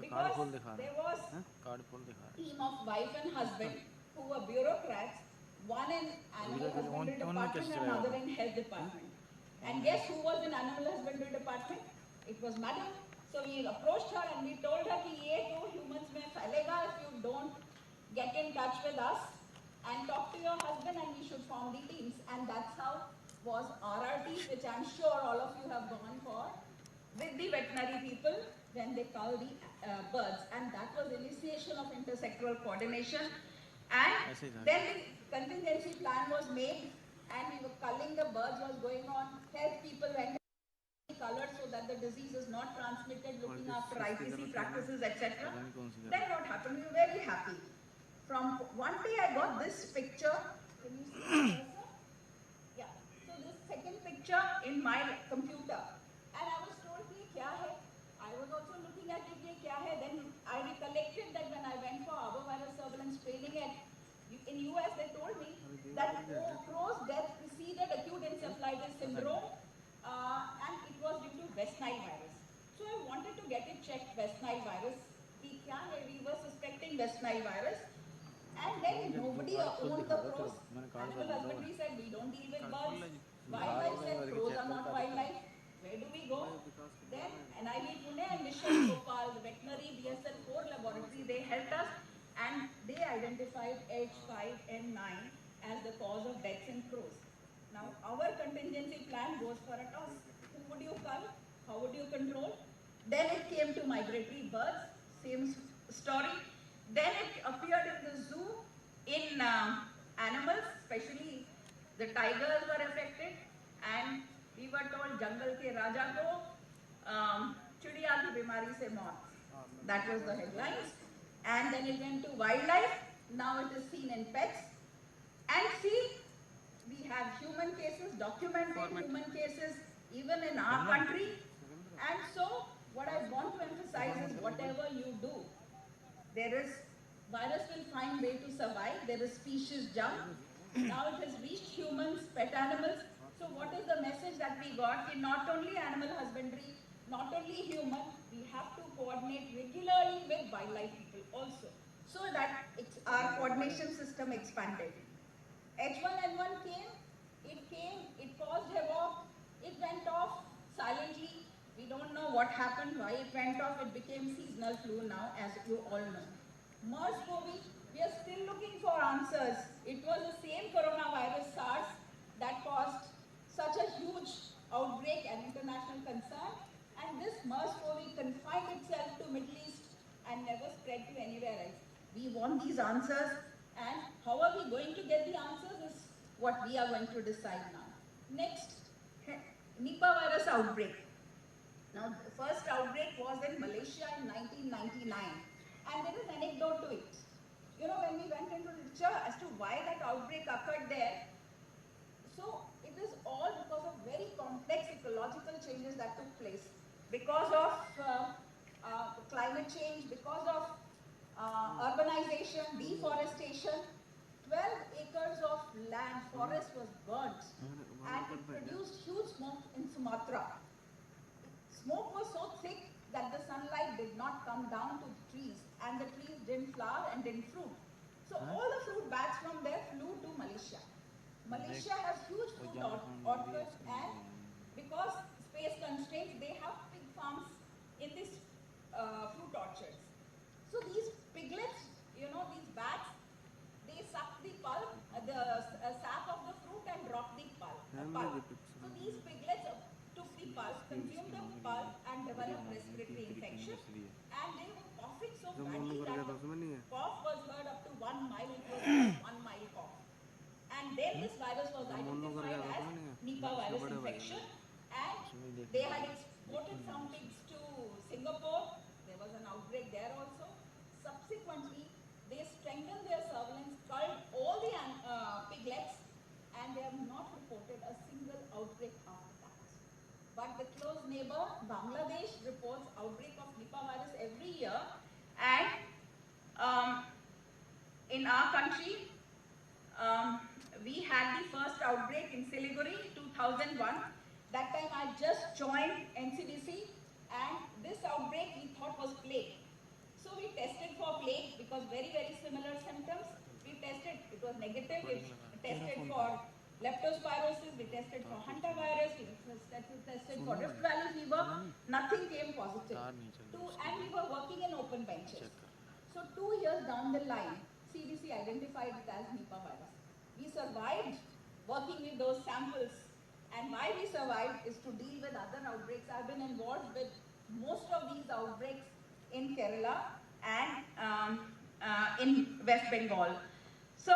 because there was a team of wife and husband who were bureaucrats, one in animal husbandry department and another in health department. And guess who was in animal husbandry department? It was madam. So we approached her and we told her कि ये तो humans में फैलेगा if you don't get in touch with us and talk to your husband, and we should form the teams. And that's how was RRT, which I'm sure all of you have gone for, with the veterinary people when they cull the birds. And that was initiation of intersectoral coordination. And then the contingency plan was made and we were culling the birds was going on. Health people went colored so that the disease is not transmitted, looking after IPC practices, etc. Then what happened? We were very happy. From one day I got this picture. Can you see it? Yeah. So this second picture in my computer. And I was told, kya hai? I was also looking at it, kya hai? Then I recollected that when I went for arbovirus surveillance training in US, they told me that crow's death preceded acute encephalitis syndrome, and it was due to West Nile virus. So I wanted to get it checked, West Nile virus. We were suspecting West Nile virus. And then nobody owned the crows. Animal husbandry said, we don't deal with birds. Wildlife said, crows are not wildlife. Where do we go? Then NIV Pune and Mission Gopal, the veterinary BSL-4 laboratory, they helped us and they identified H5N9 as the cause of deaths in crows. Now, our contingency plan goes for a toss. Who would you cull? How would you control? Then it came to migratory birds, same story. Then it appeared in the zoo in animals, especially the tigers were affected, and we were told jungle ke raja ko chidiya ki bimari se maut. That was the headlines. And then it went to wildlife. Now it is seen in pets. And see, we have human cases, documented human cases, even in our country. And so, what I want to emphasize is whatever you do, virus will find way to survive. There is species jump. Now it has reached humans, pet animals. So what is the message that we got? Not only animal husbandry, not only human, we have to coordinate regularly with wildlife people also. So that our coordination system expanded. H1N1 came, it caused havoc, it went off silently. We don't know what happened, why it went off. It became seasonal flu now, as you all know. MERS-CoV, we are still looking for answers. It was the same coronavirus SARS that caused such a huge outbreak and international concern. And this MERS-CoV confined itself to Middle East and never spread to anywhere else. We want these answers, and how are we going to get the answers is what we are going to decide now. Next, Nipah virus outbreak. Now, the first outbreak was in Malaysia in 1999, and there is an anecdote to it. You know, when we went into literature as to why that outbreak occurred there, so it is all because of very complex ecological changes that took place. Because of climate change, because of urbanization, deforestation, 12 acres of land, forest was burnt, and it produced huge smoke in Sumatra. Smoke was so thick that the sunlight did not come down to the trees, and the trees didn't flower and didn't fruit. So all the fruit bats from there flew to Malaysia. Malaysia has huge fruit orchards, and because space constraints, they have pig farms in these fruit orchards. So these piglets, you know, these bats, they suck the pulp, the sap of the fruit and drop the pulp. So these piglets took the pulp, consumed the pulp, and developed respiratory infection. And they were coughing so badly that the cough was heard up to 1 mile. It was a 1 mile cough. And then this virus was identified as Nipah virus infection. And they had exported some pigs to Singapore. There was an outbreak there also. Subsequently, they strengthened their surveillance, culled all the piglets, and they have not reported a single outbreak after that. But the close neighbor, Bangladesh, reports outbreak of Nipah virus every year. And in our country, we had the first outbreak in Siliguri, 2001. That time I just joined NCDC, and this outbreak we thought was plague. was very, very similar symptoms. We tested, it was negative, we tested for leptospirosis, we tested for hantavirus, we tested for Rift Valley fever, nothing came positive. And we were working in open benches. So 2 years down the line, CDC identified it as Nipah virus. We survived working with those samples, and why we survived is to deal with other outbreaks. I've been involved with most of these outbreaks in Kerala and in West Bengal. So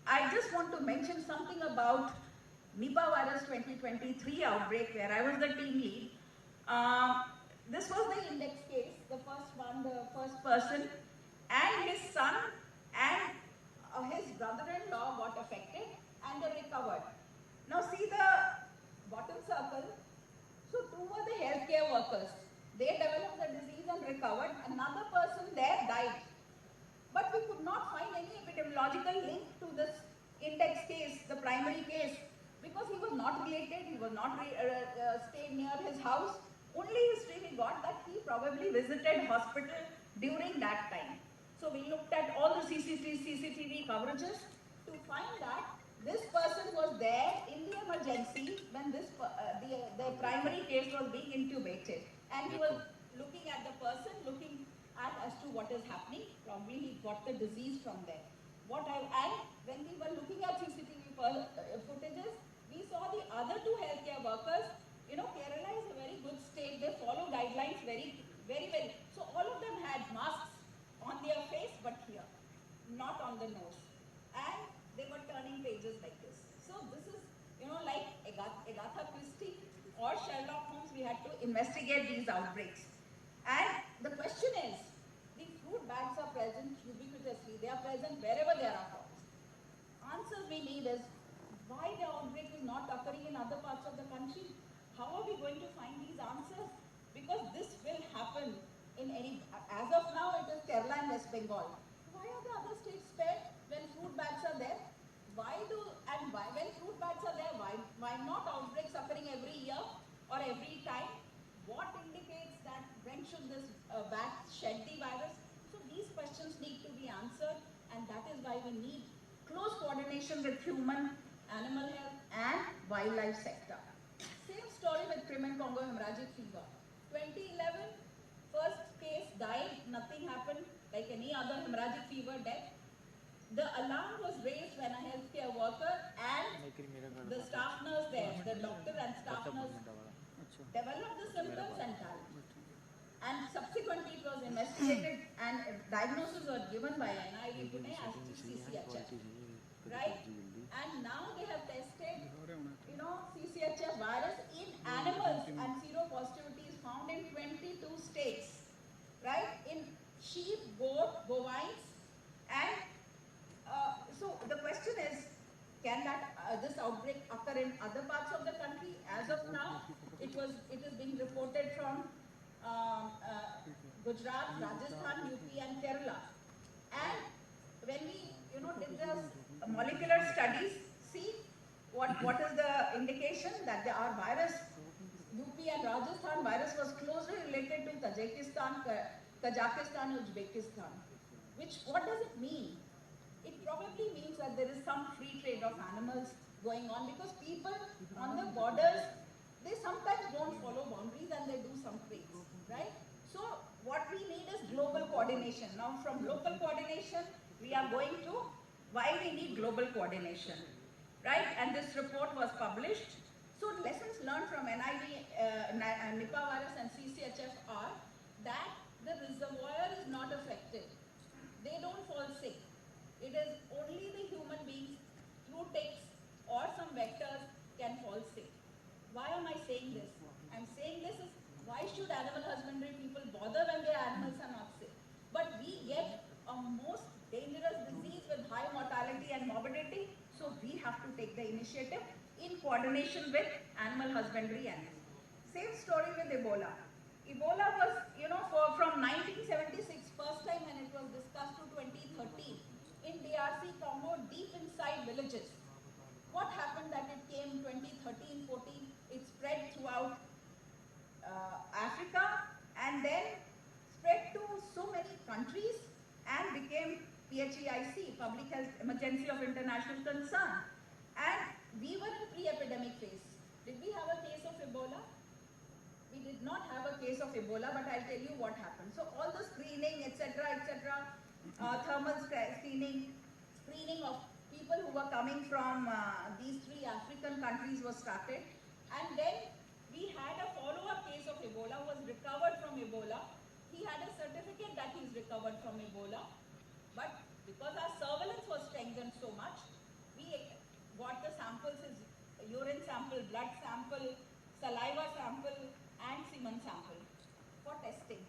I just want to mention something about Nipah virus 2023 outbreak, where I was the team lead. This was the index case, the first one, the first person, and his son and his brother-in-law got affected and they recovered. Now see the bottom circle. So two were the healthcare workers. They developed the disease and recovered. Another person there died. But we could not find any epidemiological link to this index case, the primary case, because he was not related, he was not stayed near his house. Only history we got that he probably visited hospital during that time. So we looked at all the CCTV coverages to find that this person was there in the emergency when this the primary case was being intubated, and he was looking at the person, looking at as to what is happening. Probably he got the disease from there. And when we were looking at CCTV footages, we saw the other two healthcare workers. You know, Kerala is a very good state. They follow guidelines very, very well. So all of them had masks on their face, but here, not on the nose. And they were turning pages like this. So this is, you know, like Agatha Christie or Sherlock Holmes, we had to investigate these outbreaks. And the question is, the fruit bags are present ubiquitously. They are present wherever there are crops. Answers we need is, why the outbreak is not occurring in other parts of the country? How are we going to find these answers? Because this will happen in any, as of now it is Kerala and West Bengal. Why are the other states spared when fruit bats are there? When fruit bats are there, why not outbreaks occurring every year or every time? What indicates that when should this bat shed the virus? So these questions need to be answered, and that is why we need close coordination with human, animal health and wildlife sector. Same story with Crimean Congo hemorrhagic fever. 2011, first case died, nothing happened, like any other hemorrhagic fever death. The alarm was raised when a healthcare worker and the staff nurse there, the doctor and staff nurse, developed the symptoms and died. And subsequently it was investigated and diagnosis was given by NIV Pune as CCHF. Right? And now they have tested, you know, CCHF virus in animals, and seropositivity is found in 22 states. Right? In sheep, goat, bovines, and so the question is, can that this outbreak occur in other parts of the country? As of now, it is being reported from Gujarat, Rajasthan, UP, and Kerala. And when we, you know, did the molecular studies, see what is the indication that our virus, UP and Rajasthan virus, was closely related to Tajikistan, Kazakhstan, Uzbekistan. What does it mean? It probably means that there is some free trade of animals going on, because people on the borders, they sometimes don't follow boundaries and they do some trades, right? So what we need is global coordination. Now from local coordination, we are going to why we need global coordination, right? And this report was published. So lessons learned from Nipah virus and CCHF are that the reservoir is not affected. They don't fall sick. It is only the human beings through ticks or some vectors can fall sick. Why am I saying this? I'm saying this is, why should animal husbandry people bother when their animals are not sick? But we get a most dangerous disease with high mortality and morbidity, so we have to take the initiative in coordination with animal husbandry and same story with Ebola. Ebola was, you know, from 1976, first time when it was discussed, to 2013. In DRC Congo, deep inside villages. What happened that it came 2013, 14, it spread throughout Africa and then spread to so many countries, and became PHEIC, Public Health Emergency of International Concern. And we were in pre-epidemic phase. Did we have a case of Ebola? We did not have a case of Ebola, but I'll tell you what happened. So all the screening, etc., thermal screening of people who were coming from these 3 African countries was started. And then we had a follow-up case of Ebola who was recovered from Ebola. He had a certificate that he's recovered from Ebola. But because our surveillance was strengthened so much, we got the samples, his urine sample, blood sample, saliva sample, and semen sample for testing.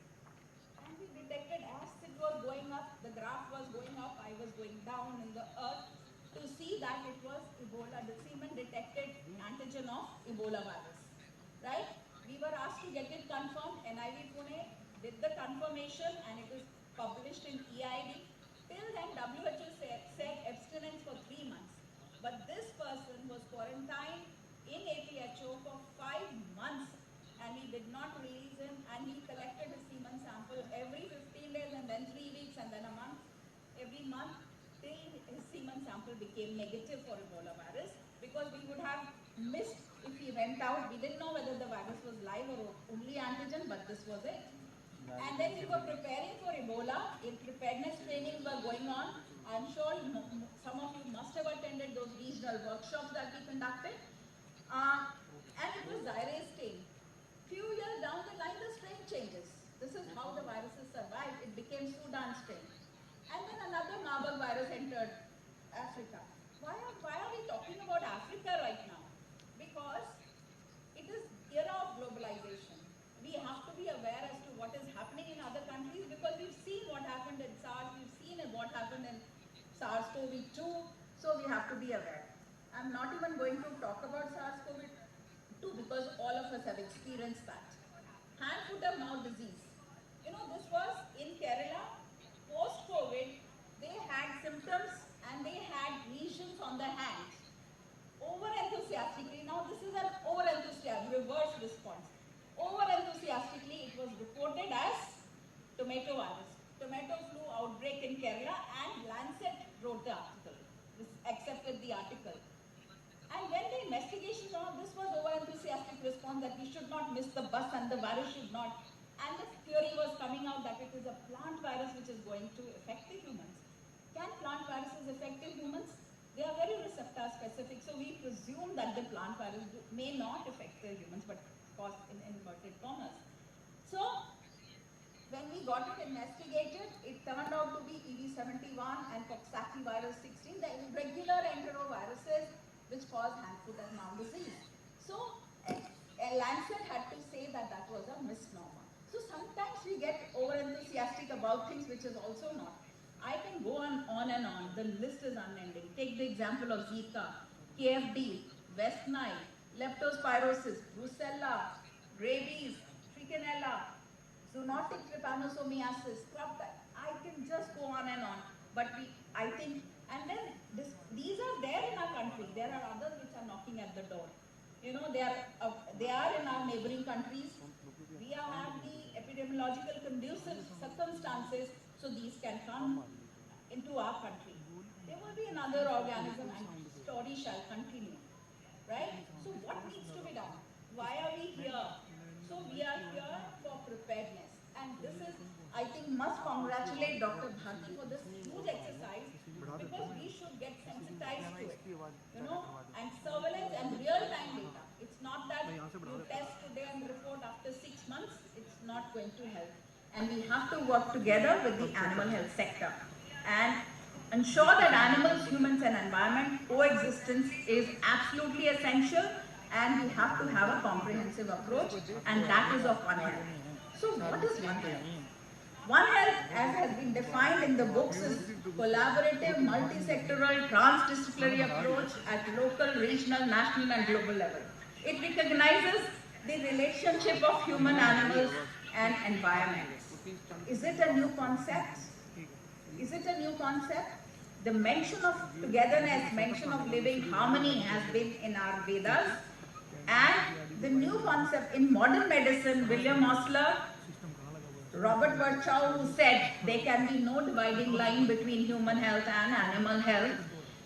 And we detected as it was going up, the graph was going up, I was going down in the earth to see that it was Ebola. The semen detected antigen of Ebola virus, right? We were asked to get it confirmed. NIV Pune did the confirmation and it is published in EID. Till then, WHO said abstinence for 3 months. But this person was quarantined in APHO for 5 months and we did not release him, and he collected his semen sample every 15 days and then 3 weeks and then a month, every month till his semen sample became negative for Ebola virus, because we would have missed if he went out. We didn't know whether the virus was live or only antigen, but this was it. And then we were preparing for Ebola. Preparedness trainings were going on. I'm sure some of you must have attended those regional workshops that we conducted. And it was diarrhea strain. Few years down the line, the strain changes. This is how the viruses survived. It became Sudan strain. And then another Marburg virus entered Africa. Why are we talking about Africa right now? Because it is era of globalization. We have to be aware as to what is happening in other countries, because we've seen what happened in SARS, we've seen what happened in SARS-CoV-2, so we have to be aware. I'm not even going to talk about SARS-CoV-2 because all of us have experienced that. Hand, foot and mouth disease. You know, this was in Kerala, post-COVID, they had symptoms and they had lesions on the hands. Over-enthusiastically, now this is an over-enthusiasm, reverse response. Over-enthusiastically, it was reported as tomato virus. Tomato flu outbreak in Kerala, and Lancet wrote the article, accepted the article. And when the investigations on this was over-enthusiastic response that we should not miss the bus and the virus should not. And the theory was coming out that it is a plant virus which is going to affect the humans. Can plant viruses affect the humans? They are very receptor specific, so we presume that the plant virus may not affect the humans, but cause in inverted commas. So, when we got it investigated, it turned out to be EV71 and Coxsackie virus 16, the regular enteroviruses which cause hand, foot and mouth disease. So, Lancet had to say that that was a misnomer. So sometimes we get over-enthusiastic about things which is also not. I can go on and on. The list is unending. Take the example of Zika, KFD, West Nile, leptospirosis, brucella, rabies, trichinella, zoonotic trypanosomiasis, scrub. I can just go on and on. But I think, and then these are there in our country. There are others which are knocking at the door. You know, they are in our neighboring countries. We have the epidemiological conducive circumstances, so these can come into our country. There will be another organism and story shall continue, right? So what needs to be done? Why are we here? So we are here for preparedness. And this is, I think, must congratulate Dr. Bharti for this huge exercise, because we should get sensitized to it, you know, and surveillance and real-time data. It's not that you test today and report after 6 months. It's not going to help. And we have to work together with the animal health sector and ensure that animals, humans and environment coexistence is absolutely essential, and we have to have a comprehensive approach, and that is of One Health. So what is One Health? One Health, as has been defined in the books, is collaborative, multi-sectoral, transdisciplinary approach at local, regional, national and global level. It recognizes the relationship of human, animals and environment. Is it a new concept? Is it a new concept? The mention of togetherness, mention of living harmony has been in our Vedas, and the new concept in modern medicine, William Osler Robert Virchow, who said there can be no dividing line between human health and animal health.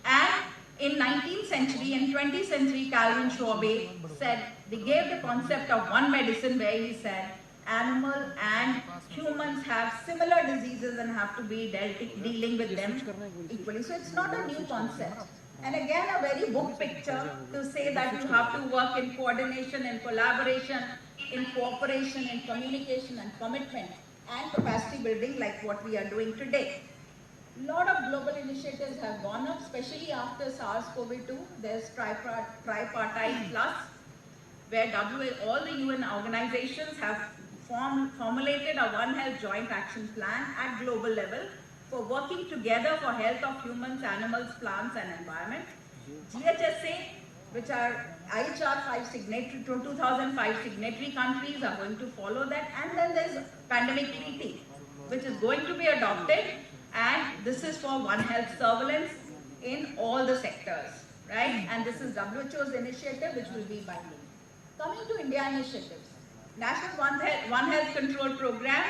And in 19th century and 20th century, Calvin Schwabe said, they gave the concept of one medicine where he said, animal and humans have similar diseases and have to be dealing with them equally. So it's not a new concept. And again, a very book picture to say that you have to work in coordination, in collaboration, in cooperation, in communication and commitment and capacity building like what we are doing today. A lot of global initiatives have gone up, especially after SARS-CoV-2. There's tripartite plus, where all the UN organizations have formulated a One Health joint action plan at global level for working together for health of humans, animals, plants and environment. GHSA, which are IHR 5 signatory, 2005 signatory countries are going to follow that. And then there's pandemic treaty, which is going to be adopted. And this is for One Health surveillance in all the sectors, right? And this is WHO's initiative, which will be binding. Coming to India initiatives, National One Health Control Program,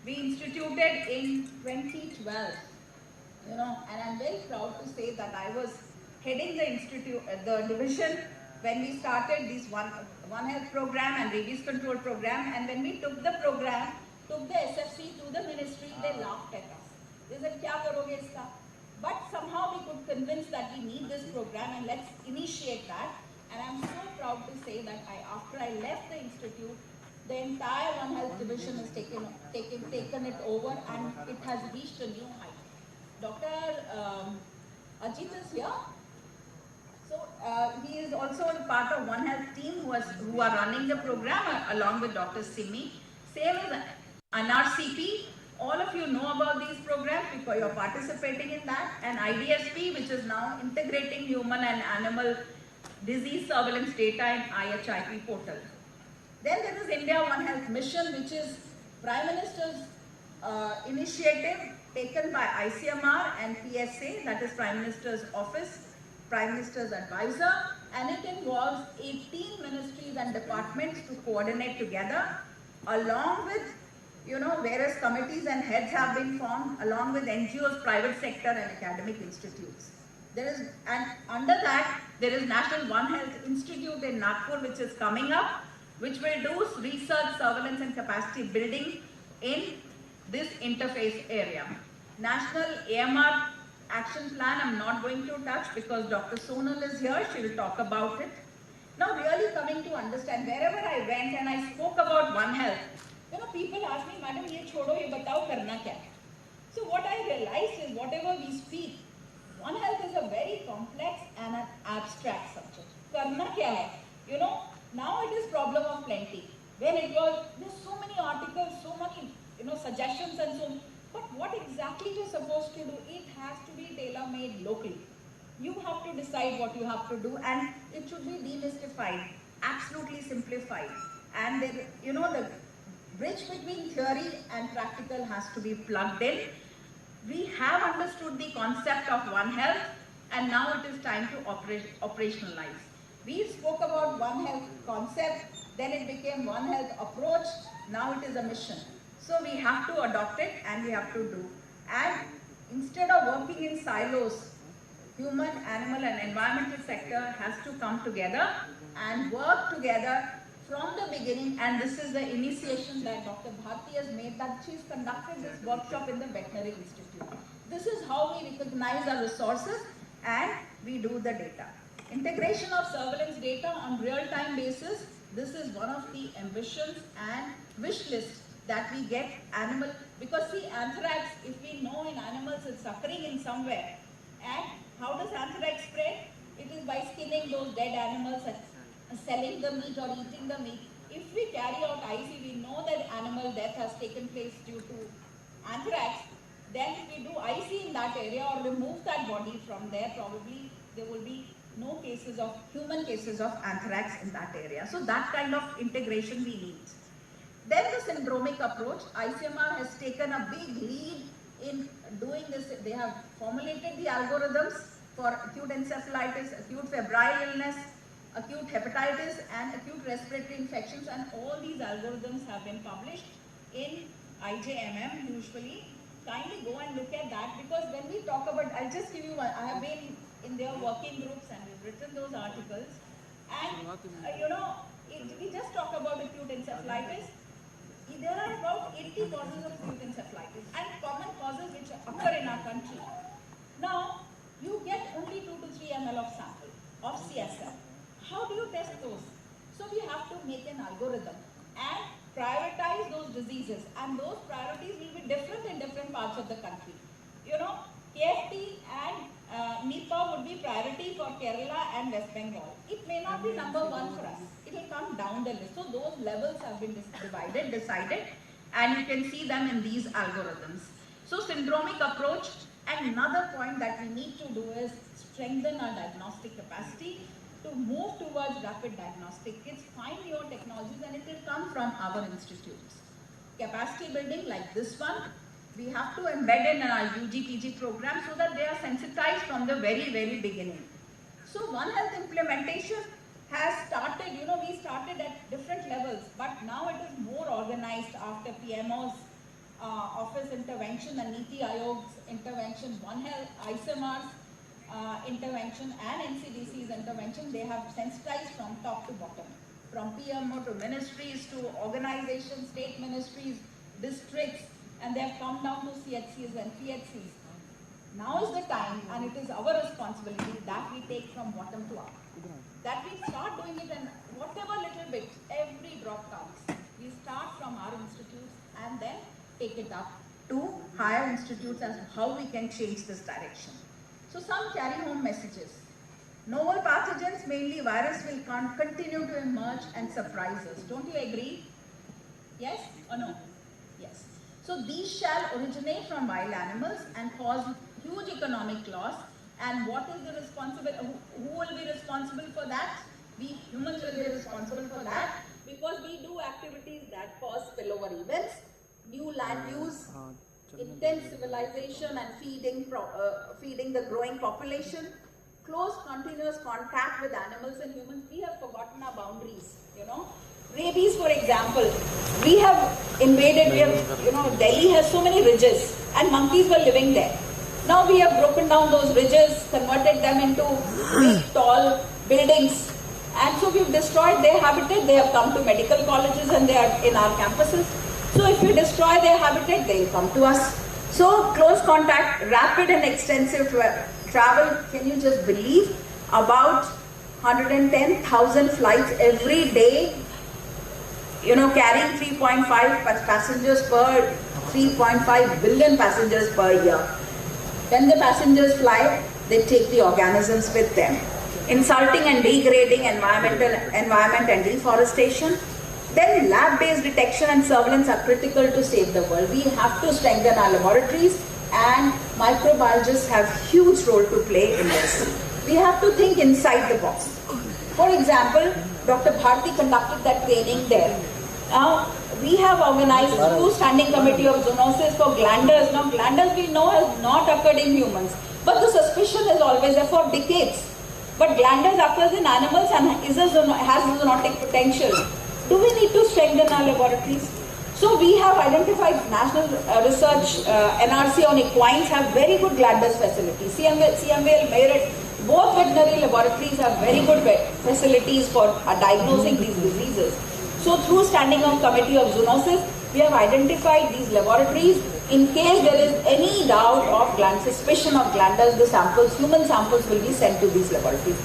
we instituted in 2012, and I'm very proud to say that I was heading the division when we started this One Health program and Rabies Control program, and when we took the program, took the SFC to the ministry, they laughed at us. They said, "Kya karoge iska?" But somehow we could convince that we need this program and let's initiate that. And I'm so proud to say that after I left the institute, the entire One Health division has taken it over and it has reached a new height. Dr. Ajit is here. So he is also a part of One Health team who are running the program along with Dr. Simi. Same as NRCP. All of you know about these programs because you're participating in that. And IDSP, which is now integrating human and animal disease surveillance data in IHIP portal. Then there is India One Health Mission, which is Prime Minister's initiative taken by ICMR and PSA, that is Prime Minister's Office, Prime Minister's Advisor, and it involves 18 ministries and departments to coordinate together, along with various committees and heads have been formed, along with NGOs, private sector and academic institutes. And under that, there is National One Health Institute in Nagpur, which is coming up, which will do research, surveillance and capacity building in this interface area. National AMR action plan, I'm not going to touch because Dr. Sonal is here, she will talk about it. Now really coming to understand, wherever I went and I spoke about One Health, people ask me, "Madam, ye chodo, ye batao karna kya?" So what I realized is whatever we speak, One Health is a very complex and an abstract subject. Karna kya hai? Now it is problem of plenty. When it was, there's so many articles, so many, suggestions and so on. But what exactly you're supposed to do, it has to be tailor-made locally. You have to decide what you have to do and it should be demystified, absolutely simplified. And the bridge between theory and practical has to be plugged in. We have understood the concept of One Health and now it is time to operationalize. We spoke about One Health concept, then it became One Health approach, now it is a mission. So we have to adopt it and we have to do. And instead of working in silos, human, animal and environmental sector has to come together and work together from the beginning, and this is the initiation that Dr. Bharti has made, that she's conducted this workshop in the Veterinary Institute. This is how we recognize our resources and we do the data. Integration of surveillance data on real-time basis, this is one of the ambitions and wish lists that we get animal, because see, anthrax, if we know in animals it's occurring in somewhere, and how does anthrax spread? It is by skinning those dead animals and selling the meat or eating the meat. If we carry out IC, we know that animal death has taken place due to anthrax, then if we do IC in that area or remove that body from there, probably there will be no human cases of anthrax in that area. So that kind of integration we need. Then the syndromic approach, ICMR has taken a big lead in doing this. They have formulated the algorithms for acute encephalitis, acute febrile illness, acute hepatitis and acute respiratory infections, and all these algorithms have been published in IJMM usually. Kindly go and look at that, because when we talk about, I'll just give you one, I have been in their working groups and we've written those articles, and we just talk about acute encephalitis. There are about 80 causes of acute encephalitis and common causes which occur in our country. Now, you get only 2 to 3 ml of sample of CSF. How do you test those? So we have to make an algorithm and prioritize those diseases, and those priorities will be different in different parts of the country. KFT and Nipah would be priority for Kerala and West Bengal. It may not be number 1 for us. It will come down the list. So those levels have been decided, and you can see them in these algorithms. So syndromic approach, and another point that we need to do is strengthen our diagnostic capacity to move towards rapid diagnostic kits, find newer technologies, and it will come from our institutes. Capacity building like this one, we have to embed in our UG/PG program so that they are sensitized from the very, very beginning. So One Health implementation has started, we started at different levels, but now it is more organized after PMO's office intervention and NITI Aayog's intervention, One Health, ICMR's intervention and NCDC's intervention. They have sensitized from top to bottom, from PMO to ministries to organizations, state ministries, districts, and they have come down to CHCs and PHCs. Now is the time, and it is our responsibility that we take from bottom to up. That we start doing it, and whatever little bit, every drop counts. We start from our institutes and then take it up to higher institutes as to how we can change this direction. So some carry home messages. Novel pathogens, mainly virus, will continue to emerge and surprise us. Don't you agree? Yes or no? Yes. So these shall originate from wild animals and cause huge economic loss. And what is the who will be responsible for that? We humans will be responsible for that, because we do activities that cause spillover events, new land use, intense civilization and feeding the growing population, close continuous contact with animals and humans. We have forgotten our boundaries, Rabies, for example, we have invaded, Delhi has so many ridges and monkeys were living there. Now we have broken down those ridges, converted them into big, tall buildings, and so we've destroyed their habitat. They have come to medical colleges and they are in our campuses. So if we destroy their habitat, they will come to us. So close contact, rapid and extensive travel. Can you just believe? About 110,000 flights every day, carrying 3.5 passengers per 3.5 billion passengers per year. When the passengers fly, they take the organisms with them. Insulting and degrading environment and deforestation. Then lab-based detection and surveillance are critical to save the world. We have to strengthen our laboratories, and microbiologists have huge role to play in this. We have to think inside the box. For example, Dr. Bharti conducted that training there. Now, we have organized two standing committee of zoonosis for glanders. Now, glanders we know has not occurred in humans, but the suspicion is always there for decades. But glanders occurs in animals and has zoonotic potential. Do we need to strengthen our laboratories? So we have identified national research, NRC on equines have very good glanders facilities. CMVL, Merit, both veterinary laboratories have very good facilities for diagnosing these diseases. So through standing on committee of zoonosis, we have identified these laboratories. In case there is any doubt of suspicion of glanders, the samples, human samples will be sent to these laboratories.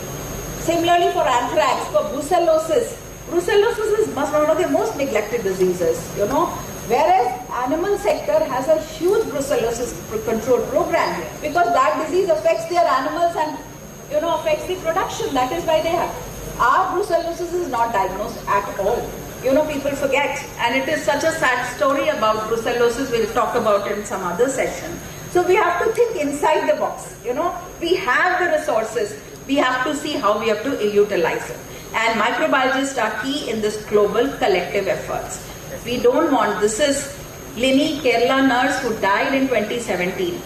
Similarly for anthrax, for brucellosis is one of the most neglected diseases, whereas animal sector has a huge brucellosis control program, because that disease affects their animals and affects the production. That is why they have. Our brucellosis is not diagnosed at all. People forget, and it is such a sad story about brucellosis. We'll talk about it in some other session. So we have to think inside the box. We have the resources. We have to see how we have to utilize it. And microbiologists are key in this global collective efforts. We don't want, this is Lini, Kerala nurse who died in 2017.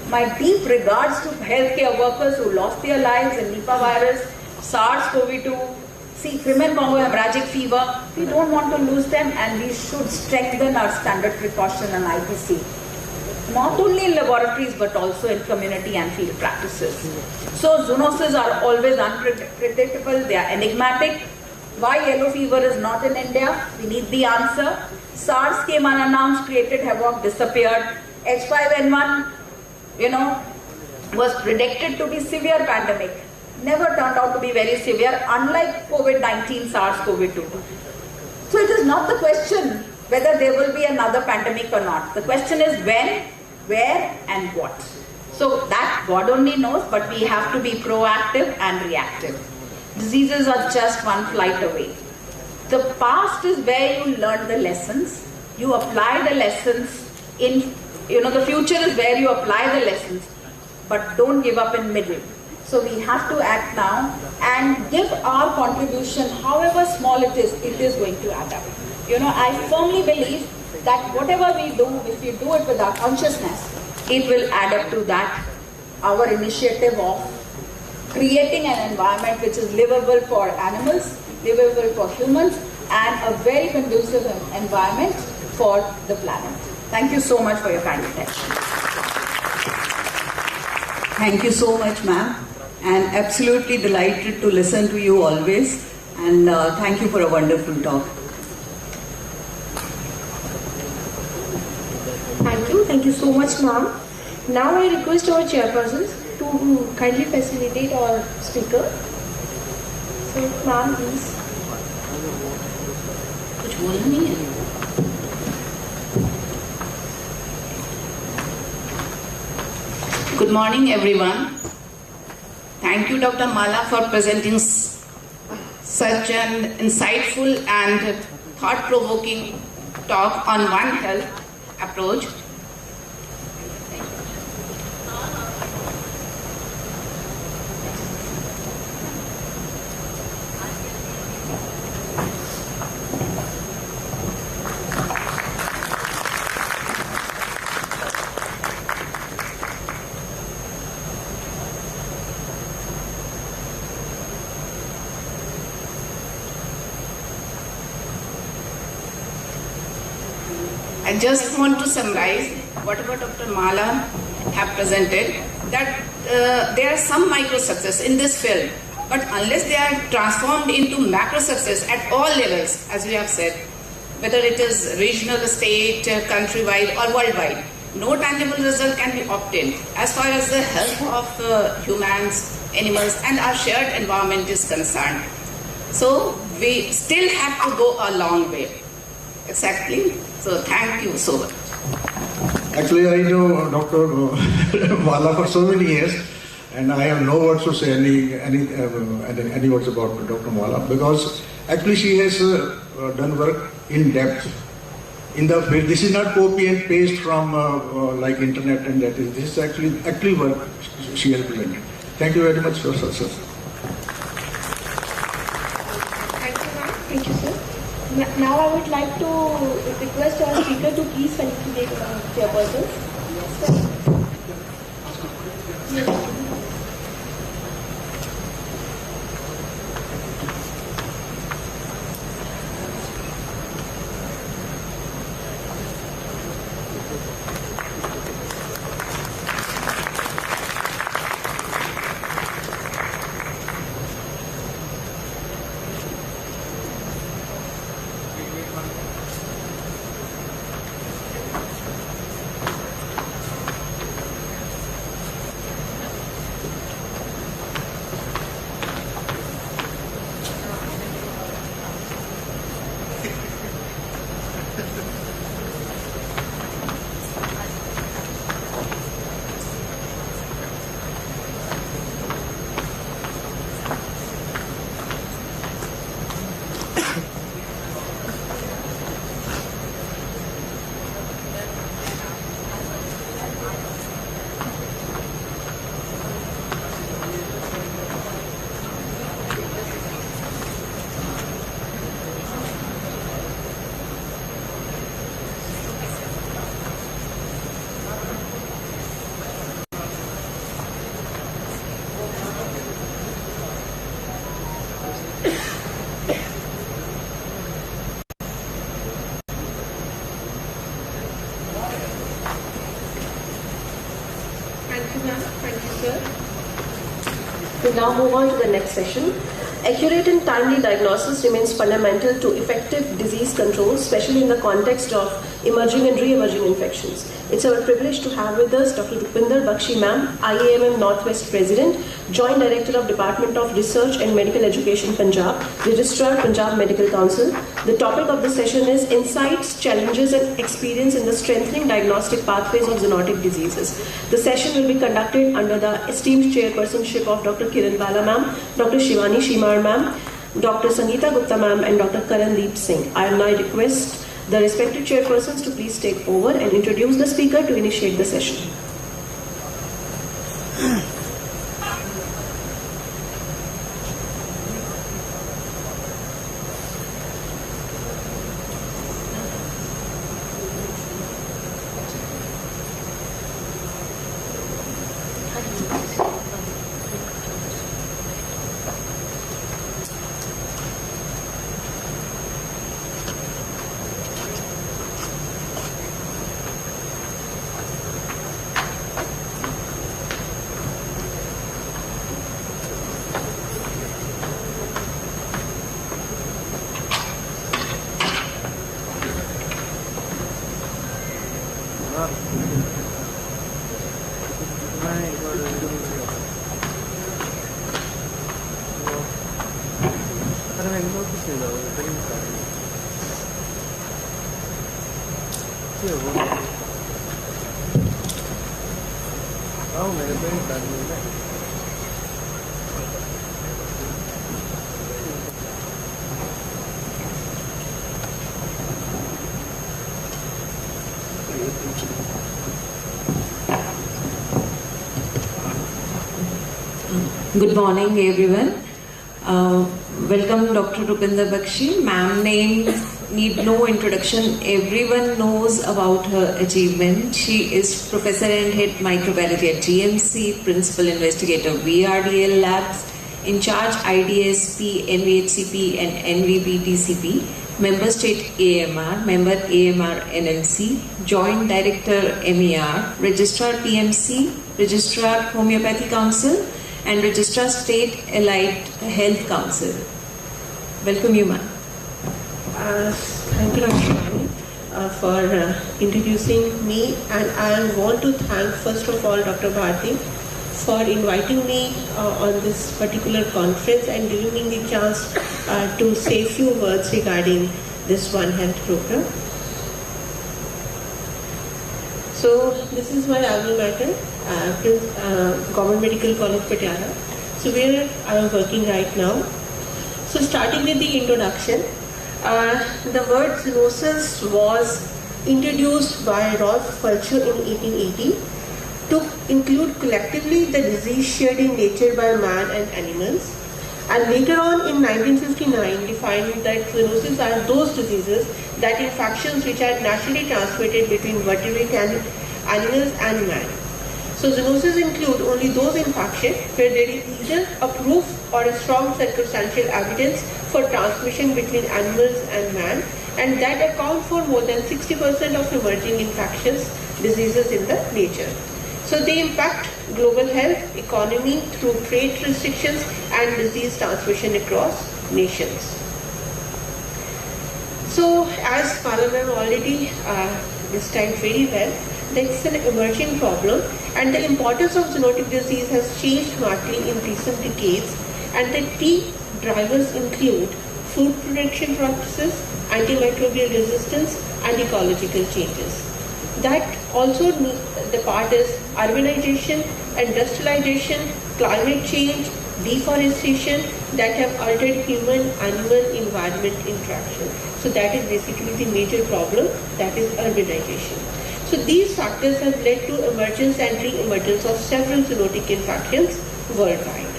My deep regards to healthcare workers who lost their lives in Nipah virus, SARS-CoV-2, See, Crimen-Congo hemorrhagic fever, we don't want to lose them, and we should strengthen our standard precaution and IPC. Not only in laboratories but also in community and field practices. So zoonoses are always unpredictable, they are enigmatic. Why yellow fever is not in India? We need the answer. SARS came unannounced, created havoc, disappeared. H5N1, was predicted to be severe pandemic. Never turned out to be very severe, unlike COVID-19, SARS-CoV-2. So it is not the question whether there will be another pandemic or not. The question is when, where, and what. So that God only knows, but we have to be proactive and reactive. Diseases are just one flight away. The past is where you learn the lessons. You apply the lessons in, the future is where you apply the lessons, but don't give up in middle. So we have to act now and give our contribution, however small it is going to add up. I firmly believe that whatever we do, if we do it with our consciousness, it will add up to that, our initiative of creating an environment which is livable for animals, livable for humans, and a very conducive environment for the planet. Thank you so much for your kind attention. Thank you so much, ma'am, and absolutely delighted to listen to you always, and thank you for a wonderful talk. Thank you so much, ma'am. Now I request our chairpersons to kindly facilitate our speaker. So, ma'am, please. कुछ बोलना नहीं है. Good morning, everyone. Thank you, Dr. Mala, for presenting such an insightful and thought-provoking talk on One Health approach. I just want to summarize whatever Dr. Mala have presented, that there are some micro success in this field, but unless they are transformed into macro success at all levels, as we have said, whether it is regional, state, countrywide or worldwide, no tangible result can be obtained as far as the health of humans, animals and our shared environment is concerned. So we still have to go a long way. Exactly. So thank you so much. Actually, I know Dr. Mala for so many years, and I have no words to say any words about Dr. Mala, because actually she has done work in depth in the field. This is not copy and paste from like internet, and that is, this is actually work she has presented. Thank you very much, sir. Thank you, ma'am. Thank you, sir. Now I would like to request our speaker to please felicitate chairperson. Yes. Thank you, ma'am. Thank you, sir. We now move on to the next session. Accurate and timely diagnosis remains fundamental to effective disease control, especially in the context of emerging and re-emerging infections. It's our privilege to have with us Dr. Rupinder Bakshi ma'am, IAMM Northwest President, Joint Director of Department of Research and Medical Education, Punjab, Registrar, Punjab Medical Council. The topic of the session is Insights, Challenges and Experience in the Strengthening Diagnostic Pathways of Zoonotic Diseases. The session will be conducted under the esteemed chairpersonship of Dr. Kiran Bala ma'am, Dr. Shivani Shimar ma'am, Dr. Sangeeta Gupta ma'am and Dr. Karandeep Singh. I now request the respective chairpersons to please take over and introduce the speaker to initiate the session. Good morning, everyone. Welcome, Dr. Rupinder Bakshi. Ma'am name need no introduction. Everyone knows about her achievement. She is Professor and Head Microbiology at GMC, Principal Investigator VRDL Labs, in charge IDSP, NVHCP and NVBTCP, Member State AMR, Member AMR NMC, Joint Director MER, Registrar PMC, Registrar Homeopathy Council, and Registrar State Allied Health Council. Welcome you, ma'am. Thank you, Dr. for introducing me, and I want to thank first of all Dr. Bharti for inviting me on this particular conference and giving me the chance to say a few words regarding this One Health program. So this is my alma mater, Government Medical College Patiala. So where I am working right now. So starting with the introduction, the word zoonosis was introduced by Rolf Fulcher in 1880 to include collectively the disease shared in nature by man and animals, and later on in 1959 defined that zoonoses are those diseases, that infections which are naturally transmitted between vertebrate animals and man. So zoonoses include only those infections where there is either a proof or a strong circumstantial evidence for transmission between animals and man, and that account for more than 60% of emerging infectious diseases in the nature. So they impact global health, economy through trade restrictions and disease transmission across nations. So as Parliament already described very well, it's an emerging problem, and the importance of zoonotic disease has changed markedly in recent decades, and the key drivers include food production practices, antimicrobial resistance, and ecological changes. That also the part is urbanization, industrialization, climate change, deforestation that have altered human-animal environment interaction. So that is basically the major problem, that is urbanization. So these factors have led to emergence and re-emergence of several zoonotic infections worldwide.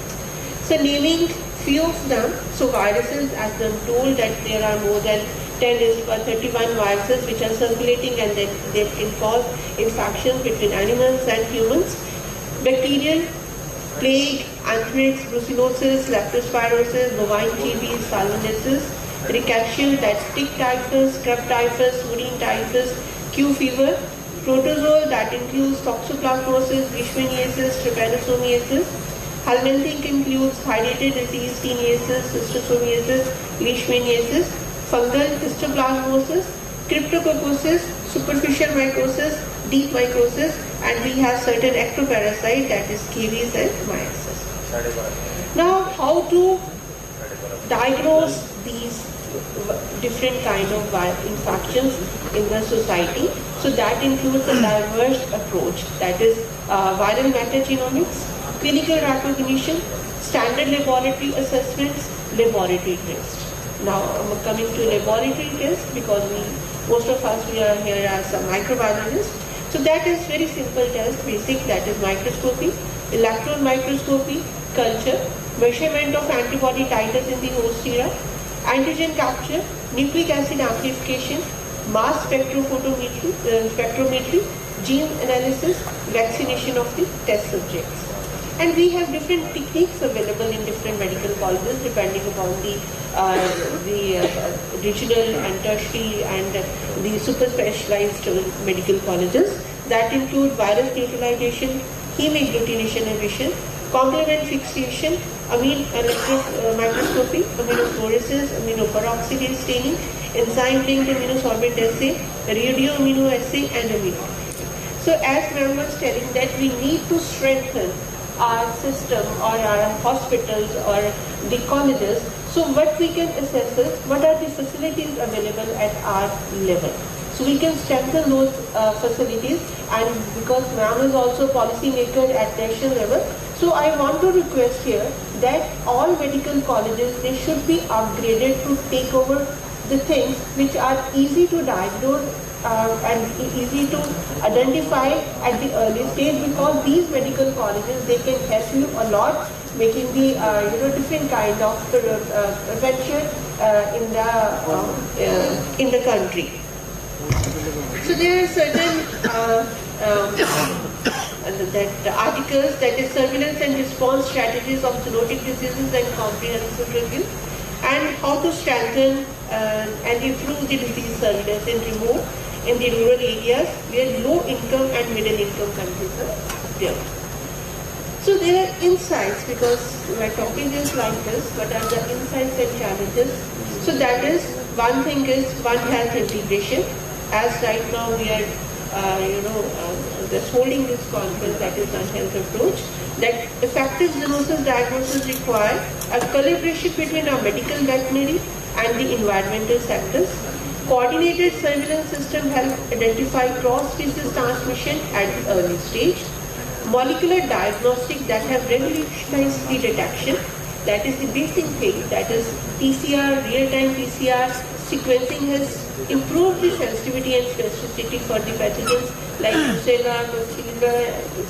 So naming few of them, so viruses, as I'm told that there are more than 31 viruses which are circulating, and then they can cause infections between animals and humans. Bacterial, plague, anthrax, brucellosis, leptospirosis, bovine TB, salmonellosis, rickettsia, that's tick typhus, scrub typhus, murine typhus, Q fever, Protozoal, that includes toxoplasmosis, leishmaniasis, trypanosomiasis. Helminthic includes hydatid disease, teniasis, schistosomiasis, leishmaniasis. Fungal, histoplasmosis, cryptococcosis, superficial mycosis, deep mycosis, and we have certain ectoparasite, that is caries and myiasis. Now, how to diagnose these different kind of infections in the society? So that includes a diverse approach, that is viral metagenomics, clinical recognition, standard laboratory assessments, laboratory tests. Now coming to laboratory tests, because most of us we are here as a microbiologist. So that is very simple test, basic, that is microscopy, electron microscopy, culture, measurement of antibody titers in the host sera, antigen capture, nucleic acid amplification, mass spectrometry, gene analysis, vaccination of the test subjects. And we have different techniques available in different medical colleges depending upon the regional and tertiary and the super specialized medical colleges, that include virus neutralization, hemagglutination inhibition, complement fixation, amine microscopy, aminofluorescence, aminoperoxidase staining, enzyme-linked immunosorbent assay, radioimmunoassay, and immunoassay. So as ma'am was telling that we need to strengthen our system or our hospitals or the colleges. So what we can assess is what are the facilities available at our level. So we can strengthen those facilities, and because ma'am is also policy maker at national level, so I want to request here that all medical colleges, they should be upgraded to take over the things which are easy to diagnose and easy to identify at the early stage, because these medical colleges, they can help you a lot making the different kind of prevention in the country. So there are certain articles, that is surveillance and response strategies of zoonotic diseases and comprehensive review, and how to strengthen and improve the disease surveillance in the rural areas where low income and middle income countries are there. So there are insights, because we are talking just like this, what are the insights and challenges? So that is, one thing is One Health integration. As right now we are just holding this conference, that is One Health approach, that effective zoonosis diagnosis require a collaboration between our medical, veterinary and the environmental sectors. Coordinated surveillance system help identify cross-species transmission at the early stage. Molecular diagnostic that have revolutionized the detection, that is the basic thing, that is PCR, real-time PCR, sequencing has improved the sensitivity and specificity for the pathogens like Brucella,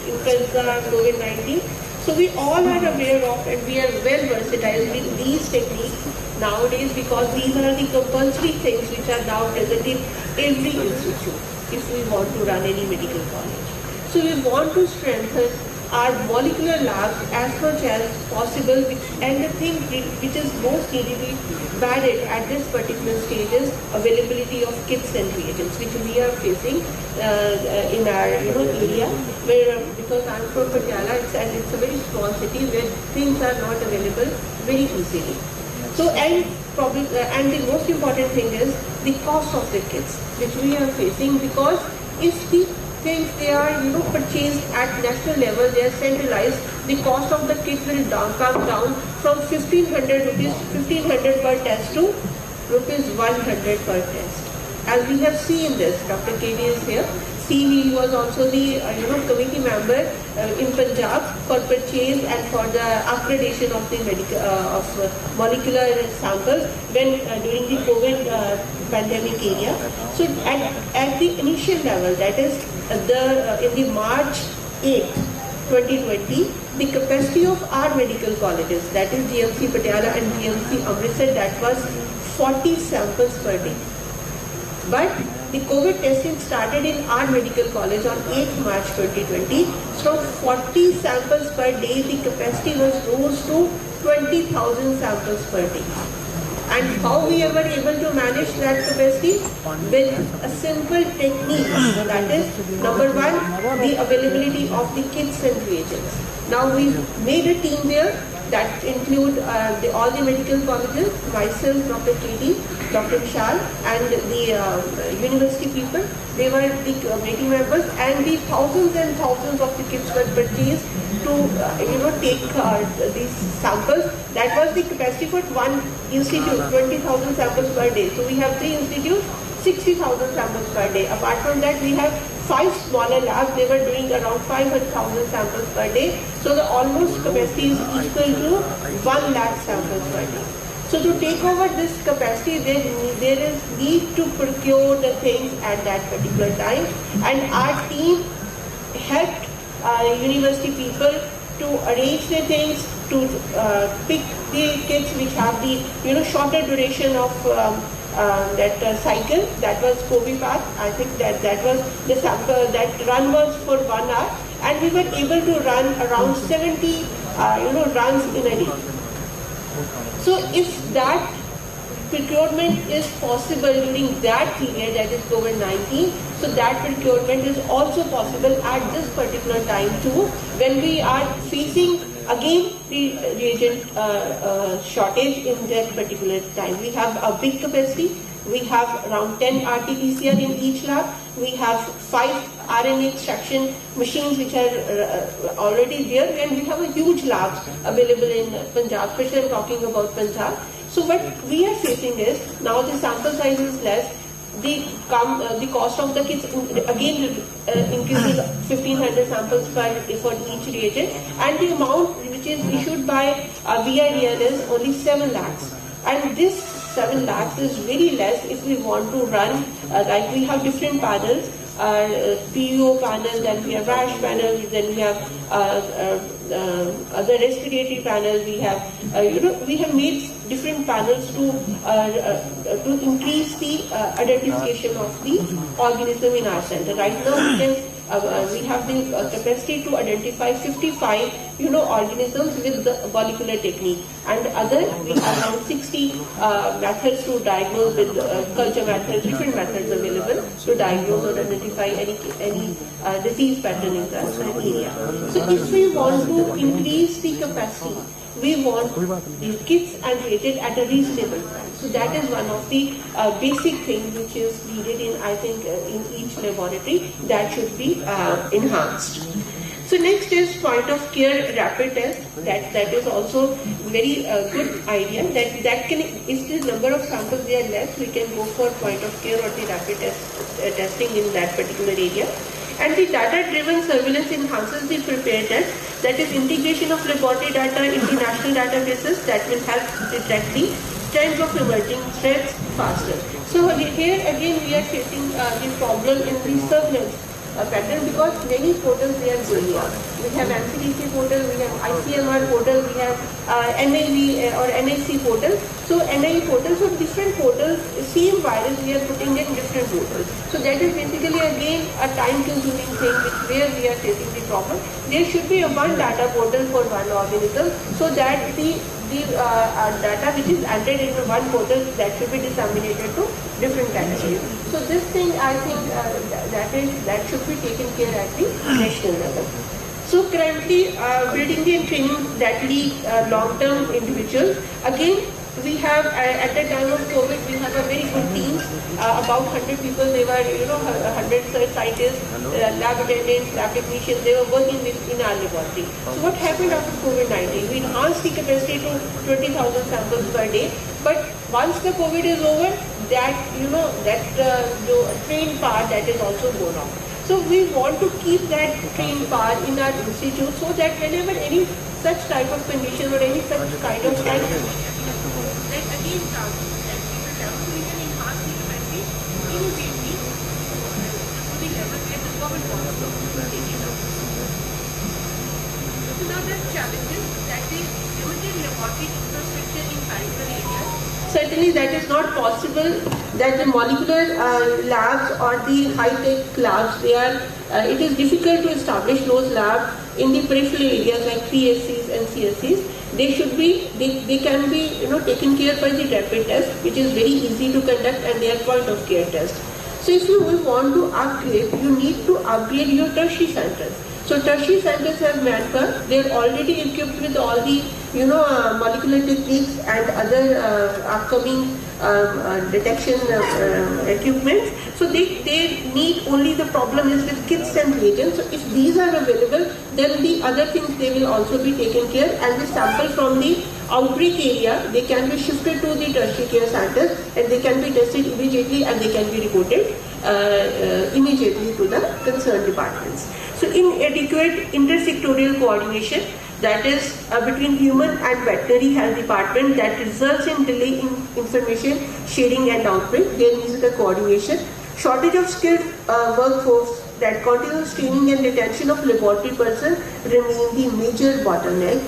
influenza, COVID-19. So we all are aware of, and we are well versatile with these techniques nowadays, because these are the compulsory things which are now present in every institute if we want to run any medical college. So we want to strengthen our molecular labs as much as possible, and the thing which is most needed valid at this particular stage is availability of kits and reagents, which we are facing in our area, where because I'm from Patiala, it's a very small city where things are not available very easily. So and the most important thing is the cost of the kits, which we are facing, because if the things they are purchased at national level, they are centralized, the cost of the kit will come down from 1500 per test to rupees 100 per test. As we have seen this, Dr. KD is here. He was also the committee member in Punjab for purchase and for the accreditation of the molecular samples when during the COVID pandemic area. So at the initial level, that is in the March 8, 2020, the capacity of our medical colleges, that is GMC Patiala and GMC Amritsar, that was 40 samples per day. But the COVID testing started in our medical college on 8th March 2020. So 40 samples per day, the capacity was rose to 20,000 samples per day. And how we were able to manage that capacity? With a simple technique, that is, number one, the availability of the kits and reagents. Now we made a team there that include all the medical colleges, myself, Dr. KD, Dr. Vishal, and the university people. They were the committee members, and the thousands and thousands of the kits were purchased to take these samples. That was the capacity for one institute, 20,000 samples per day. So we have 3 institutes, 60,000 samples per day. Apart from that, we have 5 smaller labs. They were doing around 500,000 samples per day. So the almost capacity is equal to 1 lakh samples per day. So to take over this capacity, there is need to procure the things at that particular time. And our team helped university people to arrange the things, to pick the kits which have the shorter duration of that cycle. That was Covipath. I think that was the sample. That run was for 1 hour, and we were able to run around 70 runs in a day. So if that procurement is possible during that period, that is COVID-19, so that procurement is also possible at this particular time too, when we are facing again the reagent shortage in that particular time. We have a big capacity. We have around 10 RT-PCR in each lab. We have 5 RNA extraction machines which are already there, and we have a huge labs available in Punjab, especially I'm talking about Punjab. So what we are facing is, now the sample size is less, the cost of the kits again increases 1,500 samples for each reagent, and the amount which is issued by VIDL is only 7 lakhs. And this 7 lakhs is very less if we want to run, like we have different panels, PUO panel, then we have rash panel, then we have other respiratory panels. We have we have made different panels to increase the identification of the organism in our center. Right now we have the capacity to identify 55 organisms with the molecular technique, and other we have around 60 methods to diagnose with culture methods, different methods available to diagnose or identify any disease pattern in that area. So if we want to increase the capacity, we want the kits and reagent at a reasonable price. So that is one of the basic things which is needed in, I think, in each laboratory that should be enhanced. So next is point of care rapid test. That is also very good idea. That can, if the number of samples they are less, we can go for point of care or the rapid testing in that particular area. And the data-driven surveillance enhances the preparedness, that is integration of laboratory data into national databases that will help detect the trends of emerging threats faster. So here again we are facing the problem in the surveillance pattern, because many portals they are going on. We have MCDC portal, we have ICMR portal, we have NIV or NIC portal. So NIV portal, so different portals, same virus we are putting in different portals. So that is basically again a time-consuming thing where we are facing the problem. There should be a one data portal for one organism, so that the data which is entered into one portal, that should be disseminated to different categories. So this thing, I think that should be taken care at the national level. So currently building and training that lead long-term individuals. Again, we have at the time of COVID, we have a very good team, about 100 people. They were 100 scientists, lab attendants, lab technicians. They were working in our laboratory. So what happened after COVID-19? We enhanced the capacity to 20,000 samples per day. But once the COVID is over, that trained part, that is also gone off. So we want to keep that trained part in our institute, so that whenever any such type of condition or any such kind of that again comes, we can enhance the capacity immediately to the level where the government wants to take it up. So now there are challenges, that is limited laboratory infrastructure in peripheral areas. Certainly that is not possible, that the molecular labs or the high-tech labs, it is difficult to establish those labs in the peripheral areas like PSCs and CSCs. they can be taken care by the rapid test, which is very easy to conduct, and they are point of care test. So if you want to upgrade, you need to upgrade your tertiary centers. So tertiary centers have manpower, they are already equipped with all the molecular techniques and other upcoming detection equipment. So they need, only the problem is with kits and reagents. So if these are available, then the other things they will also be taken care, and the sample from the outbreak area, they can be shifted to the tertiary care centers, and they can be tested immediately, and they can be reported immediately to the concerned departments. So inadequate intersectorial coordination, that is between human and veterinary health department, that results in delay in information sharing and outbreak. There needs a coordination. Shortage of skilled workforce, that continuous training and retention of laboratory personnel remain the major bottleneck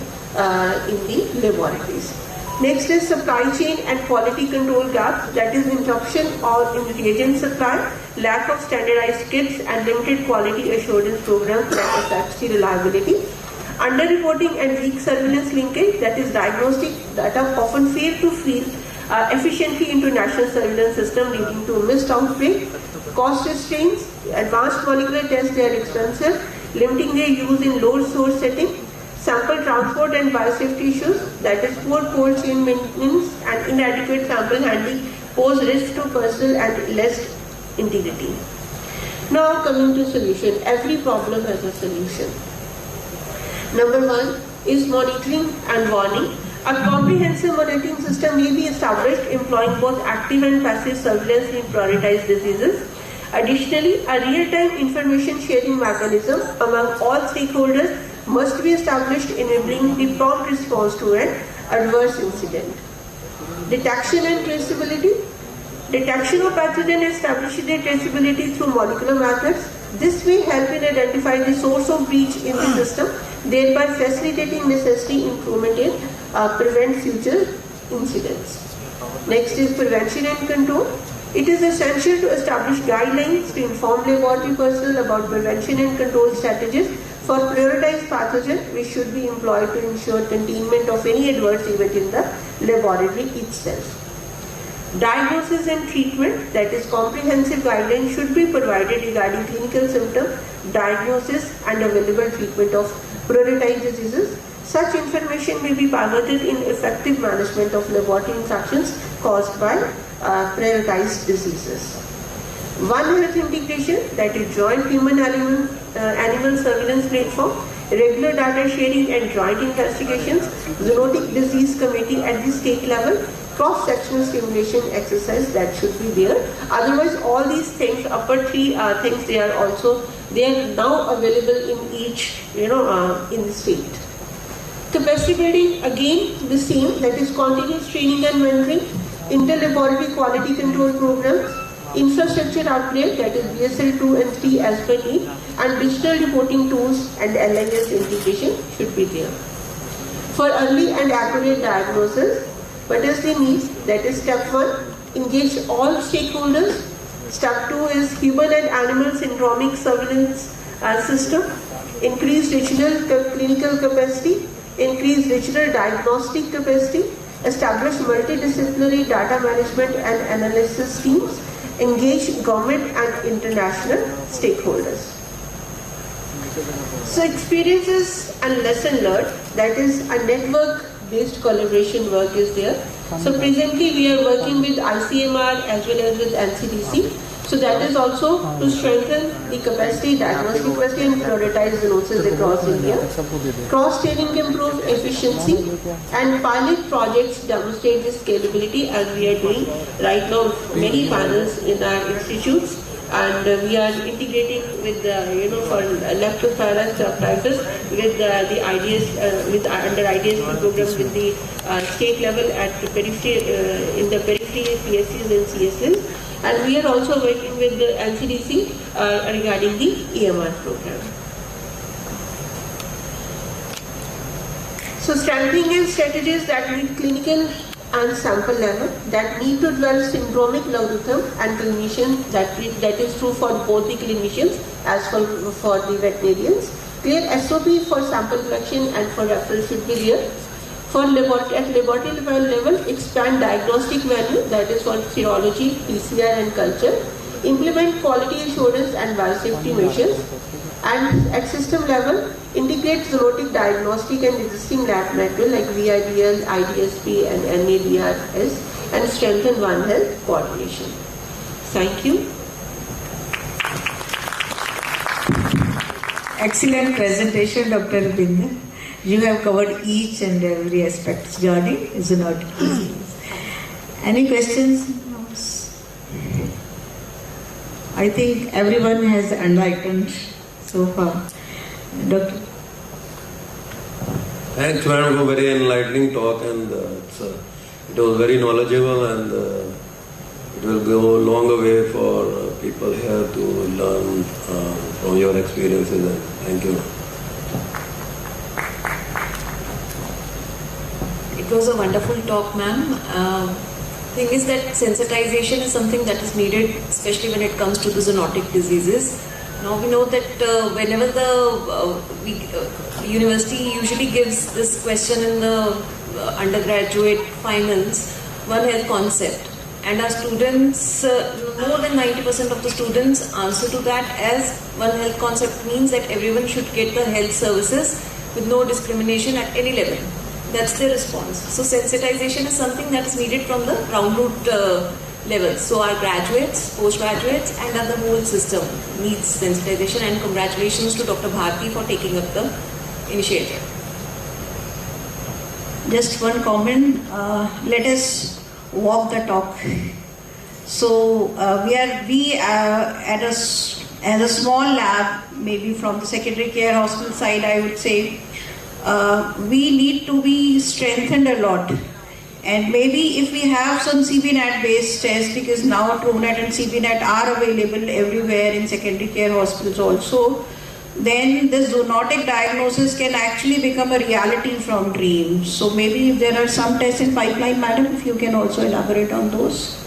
in the laboratories. Next is supply chain and quality control gaps, that is interruption or in reagent supply, lack of standardized kits and limited quality assurance programs that affects the reliability. Underreporting and weak surveillance linkage, that is diagnostic data often fail to feed efficiently into national surveillance system, leading to missed outbreak. Cost restraints, advanced molecular tests, they are expensive, limiting their use in low source setting. Sample transport and biosafety issues, that is poor cold chain maintenance and inadequate sample handling pose risk to personal and less integrity. Now coming to solution, every problem has a solution. Number one is monitoring and warning. A comprehensive monitoring system may be established employing both active and passive surveillance in prioritized diseases. Additionally, a real-time information sharing mechanism among all stakeholders must be established, enabling the prompt response to an adverse incident. Detection and traceability. Detection of pathogen establishes their traceability through molecular methods. This will help in identifying the source of breach in the system, thereby facilitating necessary improvement in prevent future incidents. Next is prevention and control. It is essential to establish guidelines to inform laboratory personnel about prevention and control strategies for prioritized pathogen, which should be employed to ensure containment of any adverse event in the laboratory itself. Diagnosis and treatment, that is comprehensive guidelines should be provided regarding clinical symptom, diagnosis and available treatment of prioritized diseases. Such information may be pivotal in effective management of laboratory infections caused by prioritized diseases. One Health integration, that is joint human-animal surveillance platform, regular data sharing and joint investigations, zoonotic disease committee at the state level, cross-sectional simulation exercise, that should be there. Otherwise, all these things, upper three things, they are now available in each, in the state. Capacity building, again the same, that is continuous training and mentoring, inter-laboratory quality control programs, infrastructure upgrade, that is BSL 2 and 3 as per need, and digital reporting tools and LIS integration should be there. For early and accurate diagnosis, what is the need? That is step 1, engage all stakeholders. Step 2 is human and animal syndromic surveillance system, increase regional clinical capacity, increase regional diagnostic capacity, establish multidisciplinary data management and analysis teams, engage government and international stakeholders. So experiences and lesson learned, that is a network-based collaboration work is there. So presently we are working with ICMR as well as with NCDC. So that is also to strengthen the capacity, diagnostic capacity and prioritize zoonosis across India. Cross-training improve efficiency and pilot projects demonstrate the scalability, as we are doing right now many panels in our institutes, and we are integrating with for leptospirosis typhus with the IDS under IDS program with the state level at the periphery in the periphery PSCs and CSs. And we are also working with the NCDC regarding the EMR program. So strengthening strategies that meet clinical and sample level, that need to develop syndromic logarithm and clinicians, that is true for both the clinicians as for the veterinarians. Clear SOP for sample collection and for referral should be there. For laboratory level, expand diagnostic value, that is for serology, PCR and culture. Implement quality assurance and biosafety measures. And at system level, integrate zoonotic diagnostic and existing lab material like VIDL, IDSP and NADRS, and strengthen One Health coordination. Thank you. Excellent presentation, Dr. Rupinder. You have covered each and every aspect. Journey is not easy. Any questions? I think everyone has enlightened so far. Doctor? Thanks, madam, for a very enlightening talk, and it was very knowledgeable, and it will go a longer way for people here to learn from your experiences. And thank you. It was a wonderful talk, ma'am. Thing is that sensitization is something that is needed, especially when it comes to the zoonotic diseases. Now we know that whenever the university usually gives this question in the undergraduate finals, One Health concept, and our students, more than 90% of the students answer to that as One Health concept means that everyone should get the health services with no discrimination at any level. That's their response. So sensitization is something that is needed from the ground root levels. So our graduates, postgraduates and the whole system needs sensitization, and congratulations to Dr. Bharti for taking up the initiative. Just one comment. Let us walk the talk. So we at a small lab, maybe from the secondary care hospital side, I would say, we need to be strengthened a lot. And maybe if we have some CBNAT based tests, because now TrueNat and CBNAT are available everywhere in secondary care hospitals also, then the zoonotic diagnosis can actually become a reality from dreams. So maybe if there are some tests in pipeline, madam, if you can also elaborate on those.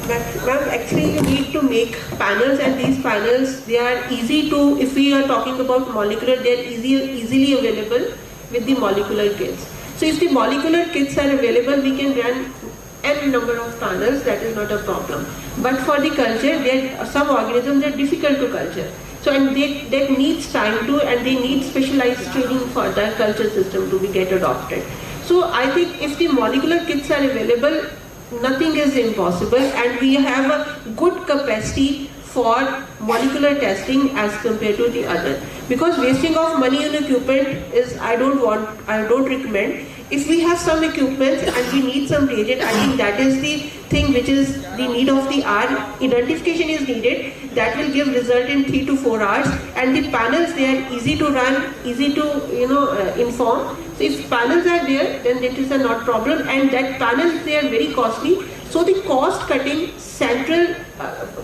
Ma'am, actually you need to make panels, and these panels, they are easy to, if we are talking about molecular, they are easily available with the molecular kits. So if the molecular kits are available, we can run n number of panels, that is not a problem. But for the culture, some organisms are difficult to culture. So and that needs time to, and they need specialized training for the culture system to get adopted. So I think if the molecular kits are available, nothing is impossible, and we have a good capacity for molecular testing as compared to the other. Because wasting of money on equipment is, I don't recommend. If we have some equipment and we need some reagent, I think that is the thing which is the need of the hour. Identification is needed. That will give result in 3 to 4 hours. And the panels, they are easy to run, easy to inform. So if panels are there, then it is a not problem. And that panels, they are very costly. So the cost cutting central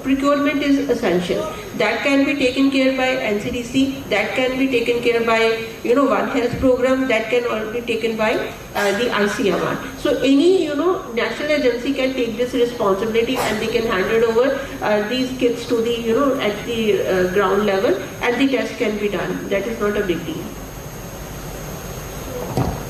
procurement is essential. That can be taken care by NCDC, that can be taken care by One Health program, that can also be taken by the ICMR. So any national agency can take this responsibility, and they can hand it over these kits to the at the ground level, and the test can be done. That is not a big deal.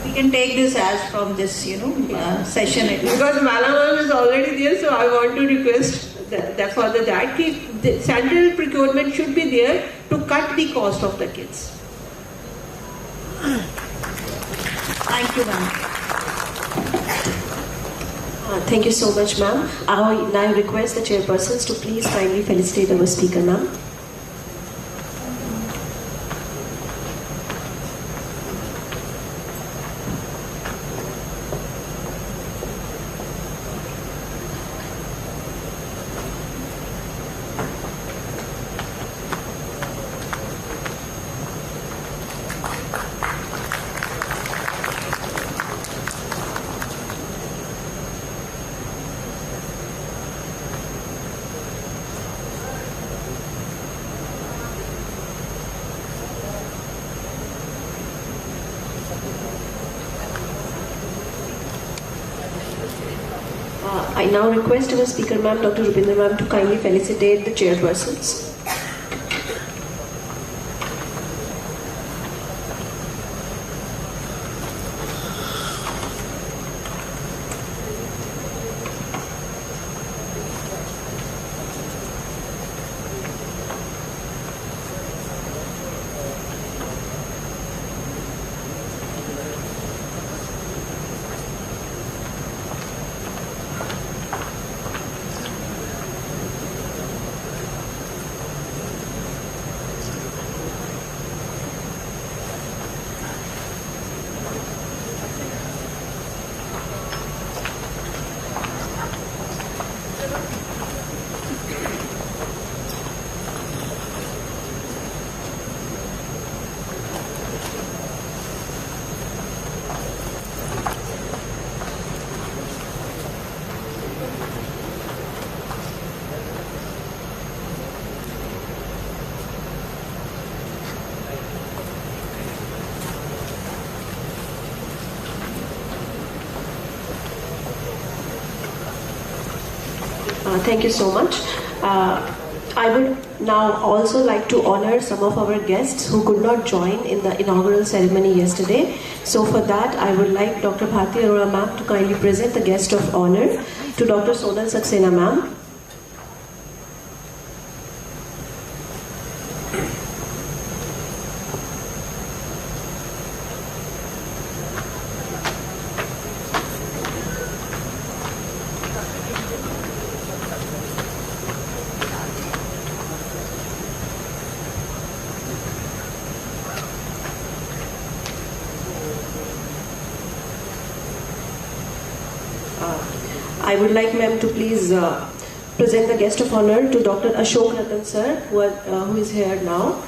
We can take this as from this session. Because Malamam is already there, so I want to request that further that the central procurement should be there to cut the cost of the kits. Thank you, ma'am. Thank you so much, ma'am. I now request the chairpersons to please kindly felicitate our speaker, ma'am. I now request our speaker, ma'am, Dr. Rupinder ma'am, to kindly felicitate the chairpersons. Thank you so much. I would now also like to honor some of our guests who could not join in the inaugural ceremony yesterday. So for that, I would like Dr. Bharti Arora ma'am to kindly present the guest of honor to Dr. Sonal Saxena ma'am. I would like ma'am to please present the guest of honor to Dr. Ashok Ratan sir, who is here now.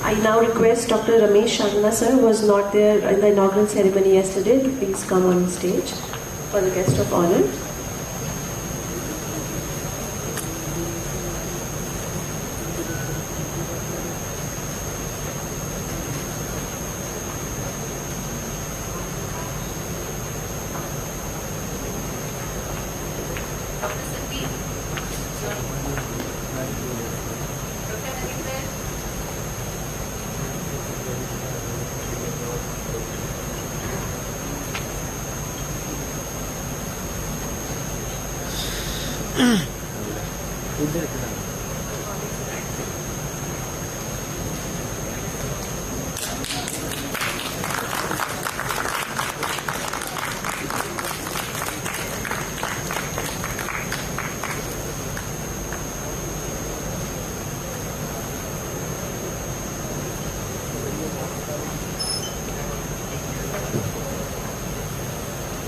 I now request Dr. Ramesh Sharma sir, who was not there in the inaugural ceremony yesterday, to please come on stage for the guest of honor.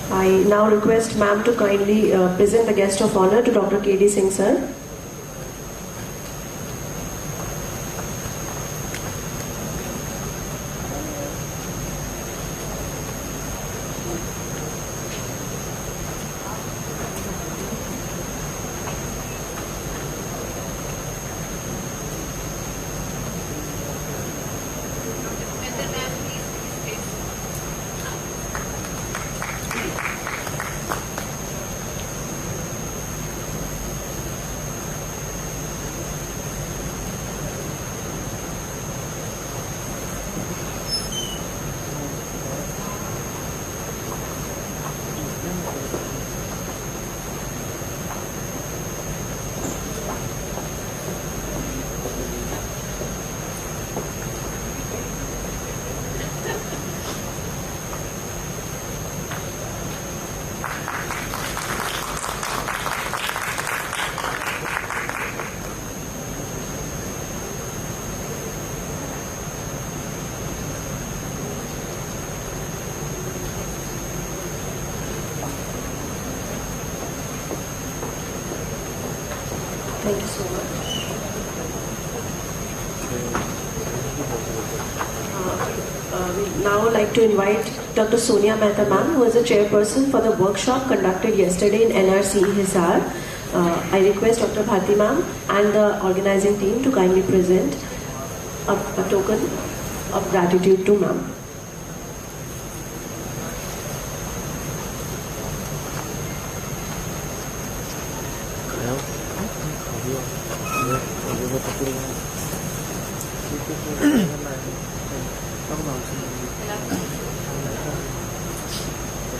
I now request ma'am to kindly present the guest of honor to Dr. K.D. Singh sir. Thank you so much. We now like to invite Dr. Sonia Mehta ma'am, who is the chairperson for the workshop conducted yesterday in NRC Hisar. I request Dr. Bharti ma'am and the organizing team to kindly present a token of gratitude to ma'am.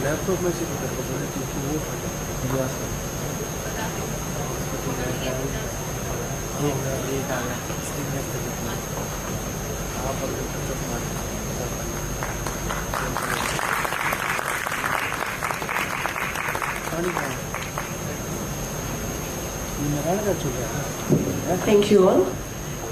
Laptop में से कर क्योंकि वो एक आ गया Thank you all.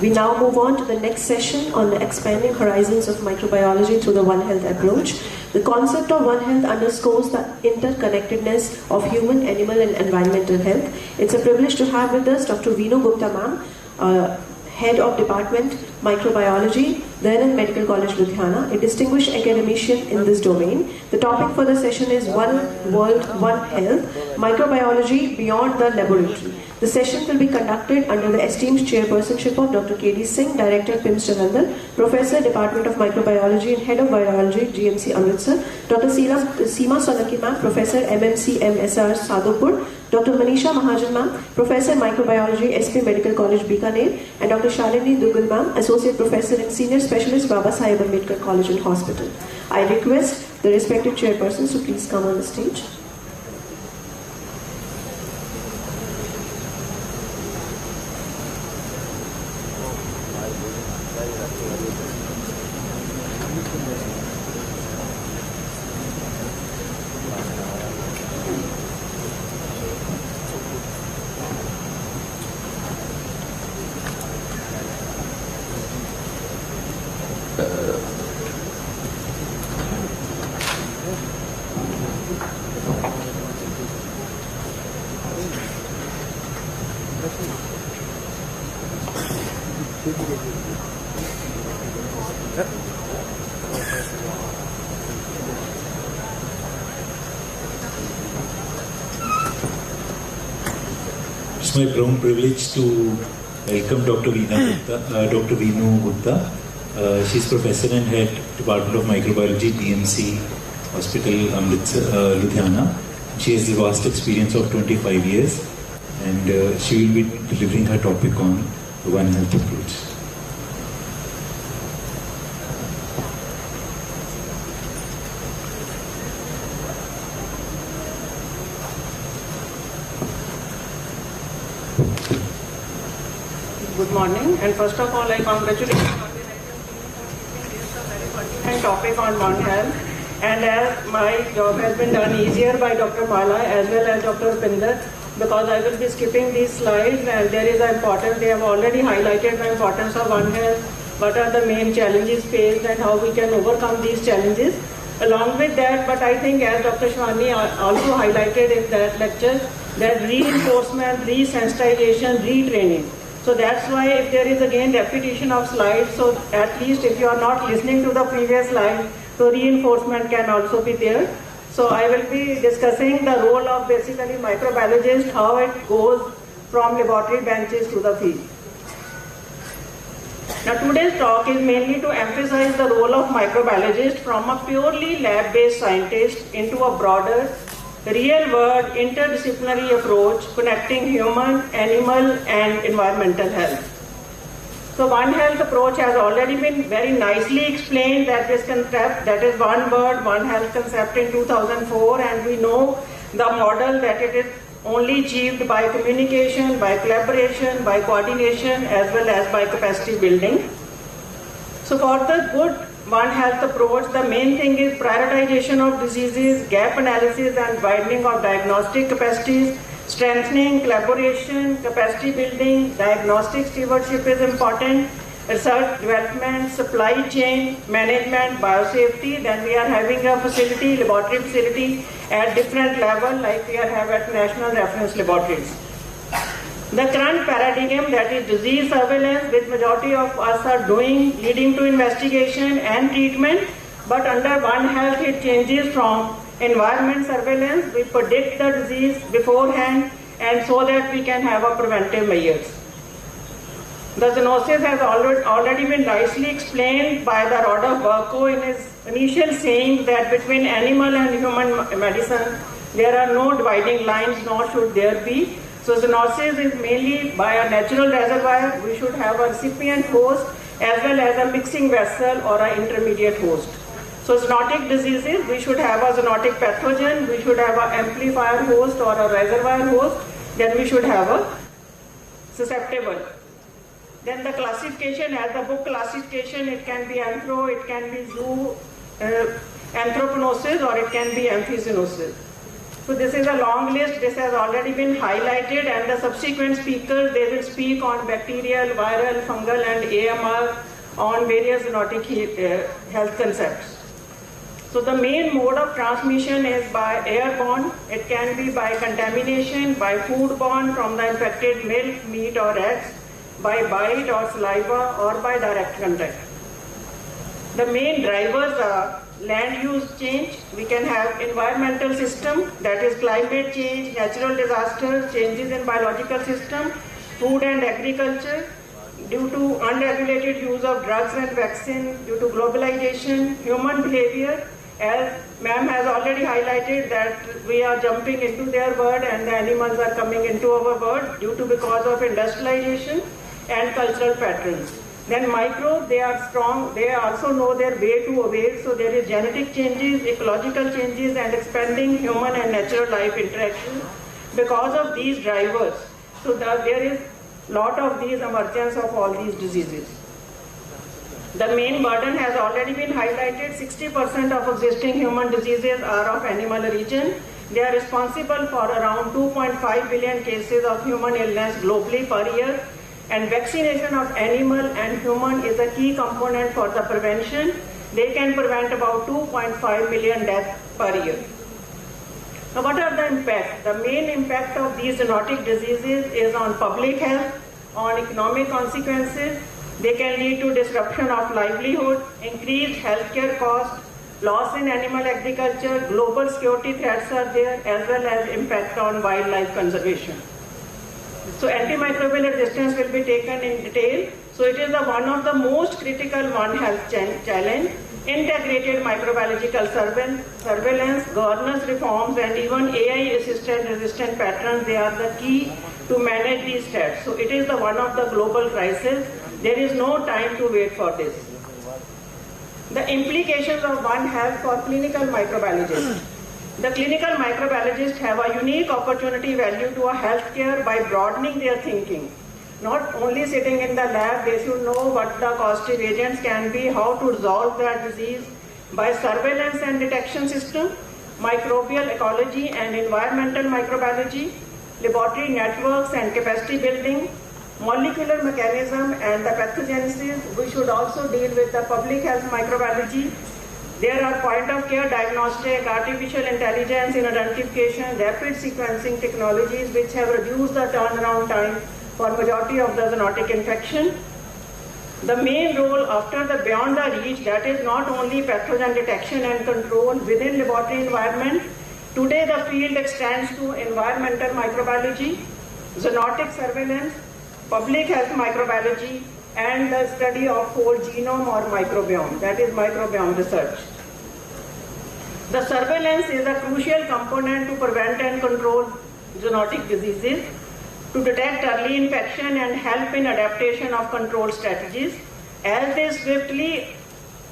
We now move on to the next session on the expanding horizons of microbiology through the One Health approach. The concept of One Health underscores the interconnectedness of human, animal and environmental health. It's a privilege to have with us Dr. Veenu Gupta ma'am, Head of Department Microbiology, then Medical College Ludhiana, a distinguished academician in this domain. The topic for the session is One World, One Health, Microbiology Beyond the Laboratory. The session will be conducted under the esteemed chairpersonship of Dr. K.D. Singh, Director PIMS Jalandhar, Professor, Department of Microbiology and Head of Virology, GMC Amritsar, Dr. Seema Solanki ma'am, Professor MMC MSR Sadhupur, Dr. Manisha Mahajan ma'am, Professor Microbiology, SP Medical College Bikaner, and Dr. Shalini Dugal ma'am, Associate Professor and Senior Specialist, Baba Saheb Ambedkar College and Hospital. I request the respective chairpersons to please come on the stage. It's my proud privilege to welcome Dr. Veenu Gupta. She's Professor and Head Department of Microbiology, DMC Hospital, Amritsar, Ludhiana. She has a vast experience of 25 years and she will be delivering her topic on the One Health approach. Good morning, and first of all, I congratulate you on the very topic on One Health. And as my job has been done easier by Dr. Mala as well as Dr. Pinder, because I will be skipping these slides, and there is an importance. They have already highlighted the importance of One Health. What are the main challenges faced and how we can overcome these challenges. Along with that, but I think as Dr. Shwani also highlighted in that lecture, that reinforcement, resensitization, retraining. So that's why if there is again repetition of slides, so at least if you are not listening to the previous slide, so reinforcement can also be there. So I will be discussing the role of basically microbiologist, how it goes from laboratory benches to the field. Now today's talk is mainly to emphasize the role of microbiologist from a purely lab-based scientist into a broader, real-world interdisciplinary approach connecting human, animal and environmental health. So One Health approach has already been very nicely explained, that this concept, that is one word, One Health concept in 2004, and we know the model that it is only achieved by communication, by collaboration, by coordination as well as by capacity building. So for the good One Health approach, the main thing is prioritization of diseases, gap analysis and widening of diagnostic capacities, strengthening collaboration, capacity building, diagnostic stewardship is important, research development, supply chain, management, biosafety. Then we are having a facility, laboratory facility at different level like we are have at national reference laboratories. The current paradigm, that is disease surveillance, which majority of us are doing, leading to investigation and treatment, but under One Health it changes from environment surveillance. We predict the disease beforehand and so that we can have a preventive measures. The zoonosis has already been nicely explained by the Rodolphe Burko in his initial saying that between animal and human medicine there are no dividing lines, nor should there be. So zoonosis is mainly by a natural reservoir. We should have a recipient host as well as a mixing vessel or an intermediate host. So zoonotic diseases, we should have a zoonotic pathogen, we should have an amplifier host or a reservoir host, then we should have a susceptible. Then the classification, as the book classification, it can be anthro, it can be zoo, anthropognosis, or it can be amphicynosis. So this is a long list. This has already been highlighted, and the subsequent speakers, they will speak on bacterial, viral, fungal, and AMR on various zoonotic health concepts. So the main mode of transmission is by airborne. It can be by contamination, by foodborne from the infected milk, meat, or eggs, by bite or saliva, or by direct contact. The main drivers are land use change. We can have environmental system, that is climate change, natural disasters, changes in biological system, food and agriculture, due to unregulated use of drugs and vaccines, due to globalization, human behavior. As ma'am has already highlighted that we are jumping into their world and the animals are coming into our world because of industrialization and cultural patterns. Then microbes, they are strong, they also know their way to obey, so there is genetic changes, ecological changes, and expanding human and natural life interaction because of these drivers. So there is lot of these emergence of all these diseases. The main burden has already been highlighted. 60% of existing human diseases are of animal origin. They are responsible for around 2.5 billion cases of human illness globally per year. And vaccination of animal and human is a key component for the prevention. They can prevent about 2.5 million deaths per year. Now what are the impacts? The main impact of these zoonotic diseases is on public health, on economic consequences. They can lead to disruption of livelihood, increased healthcare costs, loss in animal agriculture, global security threats are there, as well as impact on wildlife conservation. So antimicrobial resistance will be taken in detail. So it is one of the most critical One Health challenge. Integrated microbiological surveillance, governance reforms, and even AI-assisted resistant patterns, they are the key to manage these threats. So it is one of the global crises. There is no time to wait for this. The implications of One Health for clinical microbiologists. The clinical microbiologists have a unique opportunity value to a healthcare by broadening their thinking. Not only sitting in the lab, they should know what the causative agents can be, how to resolve that disease by surveillance and detection system, microbial ecology and environmental microbiology, laboratory networks and capacity building, molecular mechanism and the pathogenesis. We should also deal with the public health microbiology. There are point-of-care diagnostic, artificial intelligence in identification, rapid sequencing technologies which have reduced the turnaround time for majority of the zoonotic infection. The main role after the beyond the reach, that is not only pathogen detection and control within laboratory environment. Today the field extends to environmental microbiology, zoonotic surveillance, public health microbiology, and the study of whole genome or microbiome, that is microbiome research. The surveillance is a crucial component to prevent and control zoonotic diseases, to detect early infection and help in adaptation of control strategies. As they swiftly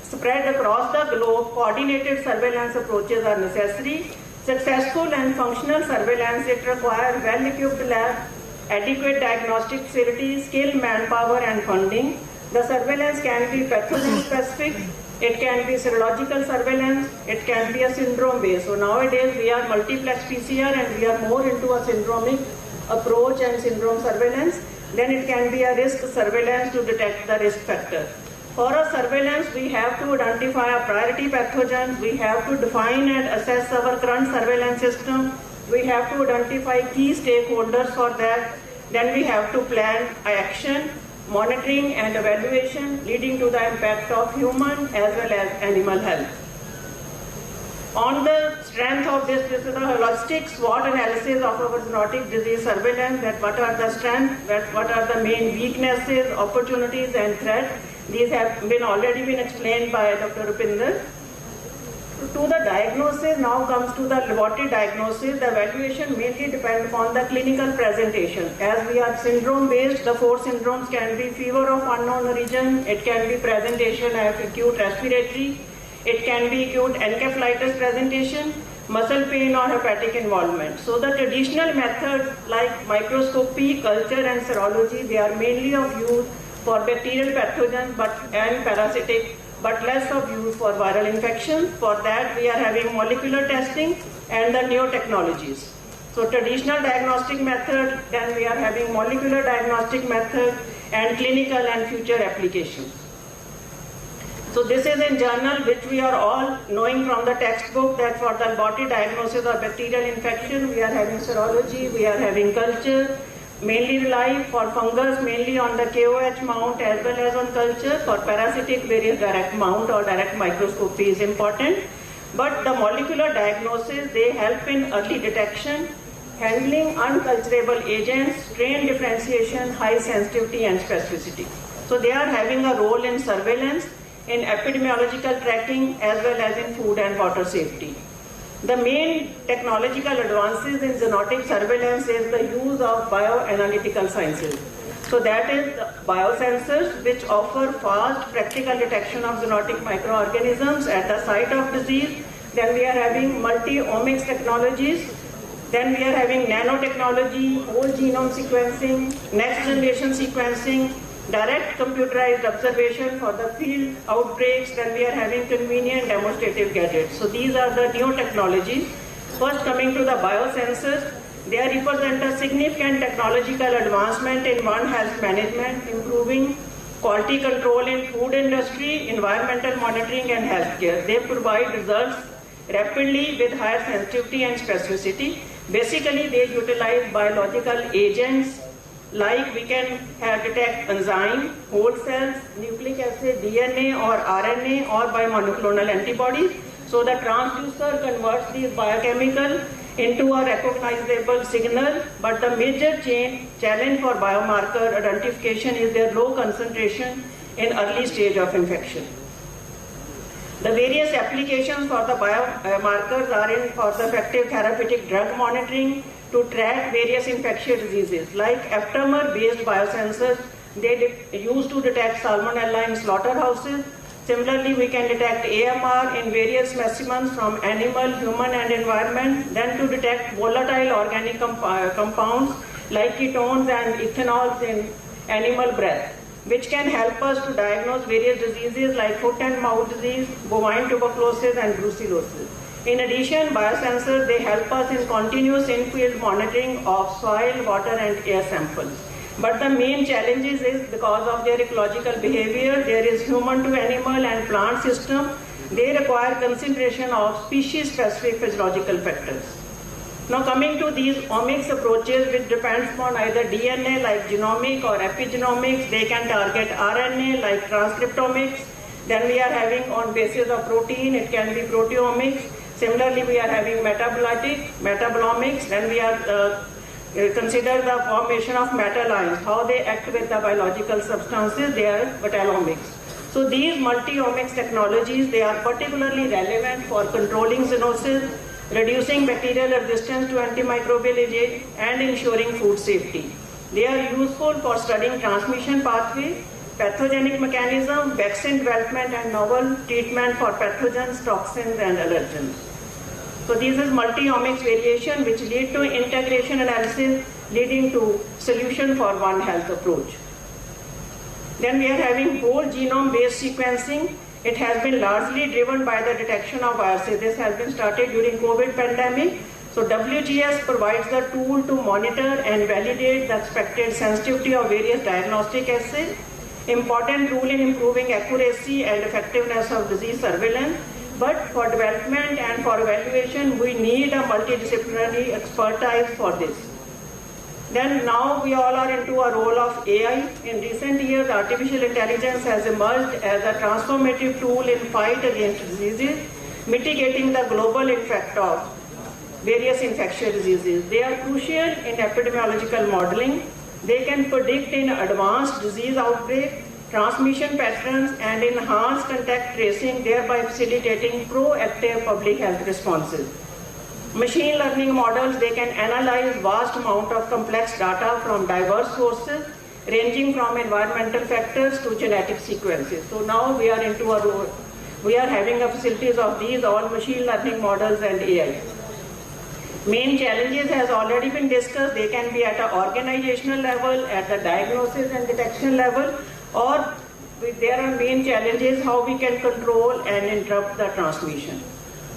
spread across the globe, coordinated surveillance approaches are necessary. Successful and functional surveillance, it requires well-equipped labs, adequate diagnostic facilities, skilled manpower and funding. The surveillance can be pathogen-specific, it can be serological surveillance, it can be a syndrome-based. So nowadays we are multiplex PCR and we are more into a syndromic approach and syndrome surveillance. Then it can be a risk surveillance to detect the risk factor. For a surveillance, we have to identify a priority pathogens, we have to define and assess our current surveillance system, we have to identify key stakeholders for that, then we have to plan action, monitoring and evaluation leading to the impact of human as well as animal health. On the strength of this is a holistic SWOT analysis of our zoonotic disease surveillance, that what are the strengths, what are the main weaknesses, opportunities and threats. These have already been explained by Dr. Rupinder. To the diagnosis, now comes to the laboratory diagnosis. The evaluation mainly depends upon the clinical presentation. As we are syndrome based, the 4 syndromes can be fever of unknown origin, it can be presentation as acute respiratory, it can be acute encephalitis presentation, muscle pain or hepatic involvement. So the traditional methods like microscopy, culture and serology, they are mainly of use for bacterial pathogens and parasitic, but less of use for viral infections. For that, we are having molecular testing and the new technologies. So traditional diagnostic method, then we are having molecular diagnostic method and clinical and future applications. So this is in journal which we are all knowing from the textbook that for the laboratory diagnosis of bacterial infection, we are having serology, we are having culture, mainly rely for fungus mainly on the KOH mount as well as on culture. For parasitic, various direct mount or direct microscopy is important. But the molecular diagnosis, they help in early detection, handling unculturable agents, strain differentiation, high sensitivity and specificity. So they are having a role in surveillance, in epidemiological tracking as well as in food and water safety. The main technological advances in zoonotic surveillance is the use of bioanalytical sciences. So that is biosensors which offer fast practical detection of zoonotic microorganisms at the site of disease. Then we are having multi-omics technologies. Then we are having nanotechnology, whole genome sequencing, next generation sequencing, direct computerized observation for the field outbreaks. Then we are having convenient demonstrative gadgets. So these are the new technologies. First, coming to the biosensors, they represent a significant technological advancement in One Health management, improving quality control in food industry, environmental monitoring and healthcare. They provide results rapidly with higher sensitivity and specificity. Basically, they utilize biological agents like we can detect enzyme, whole cells, nucleic acid, DNA or RNA or by monoclonal antibodies. So the transducer converts these biochemical into a recognizable signal, but the major challenge for biomarker identification is their low concentration in early stage of infection. The various applications for the biomarkers are in for the effective therapeutic drug monitoring to track various infectious diseases like aptamer-based biosensors. They used to detect salmonella in slaughterhouses. Similarly, we can detect AMR in various specimens from animal, human and environment, then to detect volatile organic compounds like ketones and ethanols in animal breath, which can help us to diagnose various diseases like foot and mouth disease, bovine tuberculosis and brucellosis. In addition, biosensors, they help us in continuous in-field monitoring of soil, water and air samples. But the main challenges is because of their ecological behavior, there is human to animal and plant system. They require consideration of species-specific physiological factors. Now coming to these omics approaches, which depends upon either DNA like genomic or epigenomics, they can target RNA like transcriptomics. Then we are having on basis of protein, it can be proteomics. Similarly, we are having metabolomics, then we are consider the formation of metalines, how they act with the biological substances, they are metallomics. So these multi-omics technologies, they are particularly relevant for controlling zoonosis, reducing bacterial resistance to antimicrobial agents and ensuring food safety. They are useful for studying transmission pathway, pathogenic mechanism, vaccine development and novel treatment for pathogens, toxins and allergens. So this is multi-omics variation which lead to integration analysis leading to solution for One Health approach. Then we are having whole genome based sequencing. It has been largely driven by the detection of viruses. This has been started during COVID pandemic. So WGS provides the tool to monitor and validate the expected sensitivity of various diagnostic assays. Important role in improving accuracy and effectiveness of disease surveillance. But for development and for evaluation, we need a multidisciplinary expertise for this. Then now we all are into a role of AI. In recent years, artificial intelligence has emerged as a transformative tool in fight against diseases, mitigating the global impact of various infectious diseases. They are crucial in epidemiological modeling. They can predict in advanced disease outbreak, transmission patterns and enhance contact tracing, thereby facilitating proactive public health responses. Machine learning models, they can analyze vast amount of complex data from diverse sources, ranging from environmental factors to genetic sequences. So now we are into a role. We are having a facilities of these all machine learning models and AI. Main challenges has already been discussed. They can be at an organizational level, at the diagnosis and detection level. or there are main challenges how we can control and interrupt the transmission.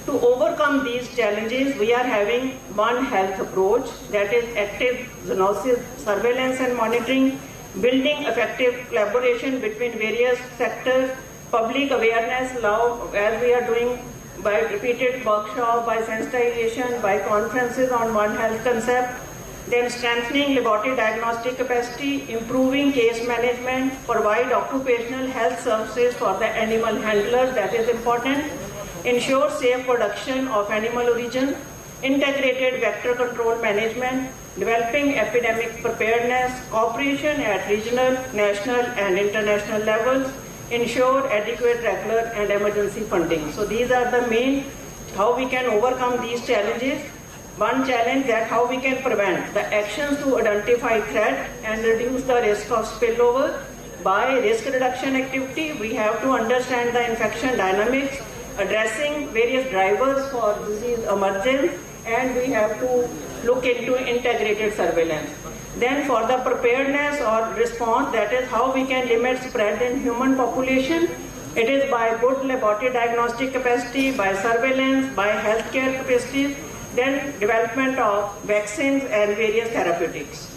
To overcome these challenges, we are having One Health approach, that is active zoonosis surveillance and monitoring, building effective collaboration between various sectors, public awareness now as we are doing by repeated workshops, by sensitization, by conferences on One Health concept, then strengthening laboratory diagnostic capacity, improving case management, provide occupational health services for the animal handlers, that is important, ensure safe production of animal origin, integrated vector control management, developing epidemic preparedness, cooperation at regional, national and international levels, ensure adequate regular and emergency funding. So these are the main how we can overcome these challenges. One challenge that how we can prevent the actions to identify threat and reduce the risk of spillover. By risk reduction activity, we have to understand the infection dynamics, addressing various drivers for disease emergence, and we have to look into integrated surveillance. Then for the preparedness or response, that is how we can limit spread in human population. It is by good laboratory diagnostic capacity, by surveillance, by healthcare capacities, then development of vaccines and various therapeutics.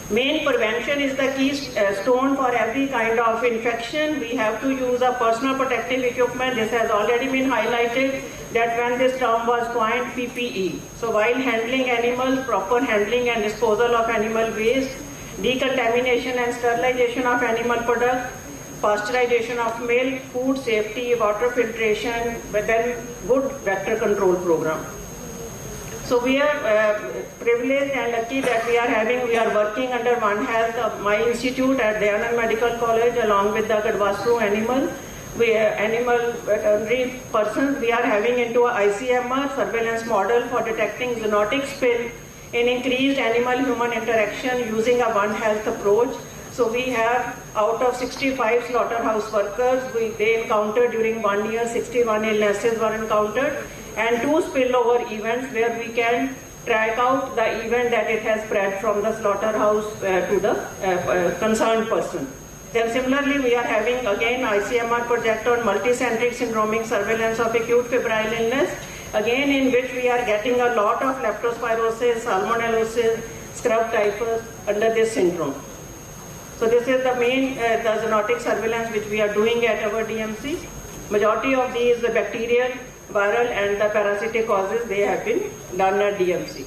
Main prevention is the key stone for every kind of infection. We have to use a personal protective equipment. This has already been highlighted that when this term was coined, PPE. So while handling animals, proper handling and disposal of animal waste, decontamination and sterilization of animal products, pasteurization of milk, food safety, water filtration, but then good vector control program. So we are privileged and lucky that we are working under One Health, my institute at Dayanand Medical College along with the Gadwastru animal veterinary persons. We are having into a ICMR surveillance model for detecting zoonotic spill in increased animal-human interaction using a One Health approach. So we have out of 65 slaughterhouse workers, they encountered during 1 year, 61 illnesses were encountered, and 2 spillover events where we can track out the event that it has spread from the slaughterhouse to the concerned person. Then similarly, we are having again ICMR project on multicentric syndromic surveillance of acute febrile illness, again in which we are getting a lot of leptospirosis, salmonellosis, scrub typhus under this syndrome. So this is the main the zoonotic surveillance which we are doing at our DMC. Majority of these the bacterial, viral and the parasitic causes, they have been done at DMC.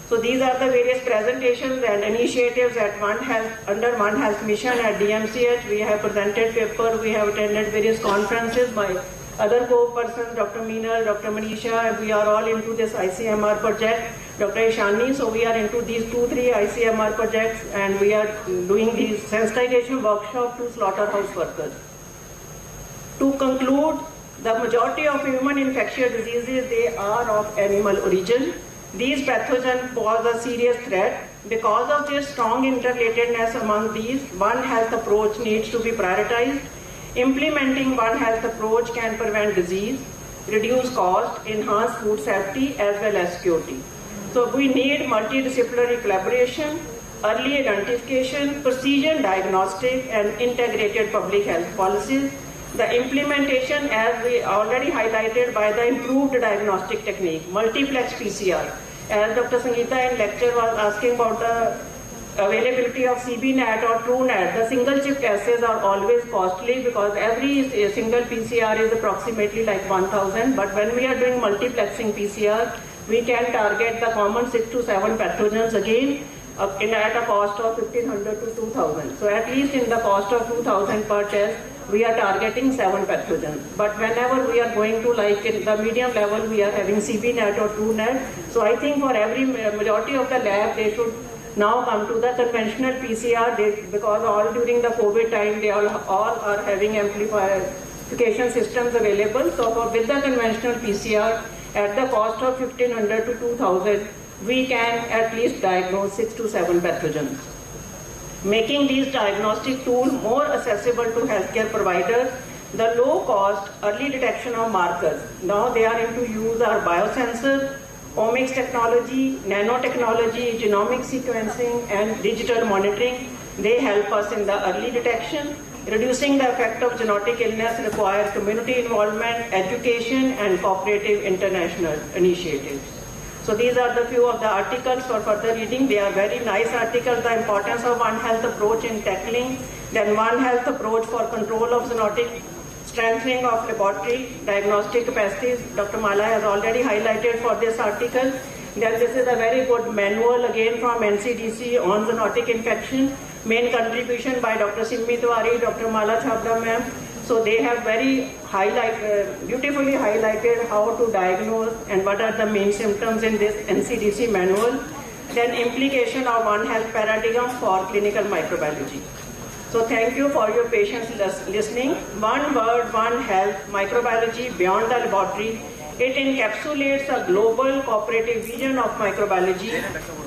So these are the various presentations and initiatives at One Health, under One Health mission at DMCH. We have presented paper, we have attended various conferences by other co-persons, Dr. Meenal, Dr. Manisha, and we are all into this ICMR project, Dr. Ishani. So we are into these 2-3 ICMR projects and we are doing these sensitization workshops to slaughterhouse workers. To conclude, the majority of human infectious diseases, they are of animal origin. These pathogens pose a serious threat. Because of this strong interrelatedness among these, One Health approach needs to be prioritized. Implementing One Health approach can prevent disease, reduce cost, enhance food safety as well as security. So we need multidisciplinary collaboration, early identification, precision diagnostic and integrated public health policies. The implementation, as we already highlighted, by the improved diagnostic technique, multiplex PCR. As Dr. Sangeeta in lecture was asking about the availability of CBNAT or TrueNAT, the single chip assays are always costly because every single PCR is approximately like 1,000. But when we are doing multiplexing PCR, we can target the common 6 to 7 pathogens again at a cost of 1,500 to 2,000. So at least in the cost of 2,000 per test, we are targeting 7 pathogens. But whenever we are going to like in the medium level, we are having CBNAT or TrueNAT. So I think for every majority of the lab, they should now come to the conventional PCR because all during the COVID time, they all are having amplification systems available. So with the conventional PCR, at the cost of 1,500 to 2,000, we can at least diagnose 6 to 7 pathogens. Making these diagnostic tools more accessible to healthcare providers, the low cost early detection of markers. Now they are into use are biosensors, omics technology, nanotechnology, genomic sequencing and digital monitoring. They help us in the early detection. Reducing the effect of zoonotic illness require community involvement, education, and cooperative international initiatives. So these are the few of the articles for further reading. They are very nice articles. The importance of One Health approach in tackling, then One Health approach for control of zoonotic, strengthening of laboratory diagnostic capacities. Dr. Mala has already highlighted for this article. Then this is a very good manual again from NCDC on zoonotic infection. Main contribution by Dr. Simmi Tiwari, Dr. Mala Chhabra ma'am. So they have very beautifully highlighted how to diagnose and what are the main symptoms in this NCDC manual. Then implication of One Health paradigm for clinical microbiology. So thank you for your patience listening. One word, One Health, microbiology beyond the laboratory. It encapsulates a global cooperative vision of microbiology,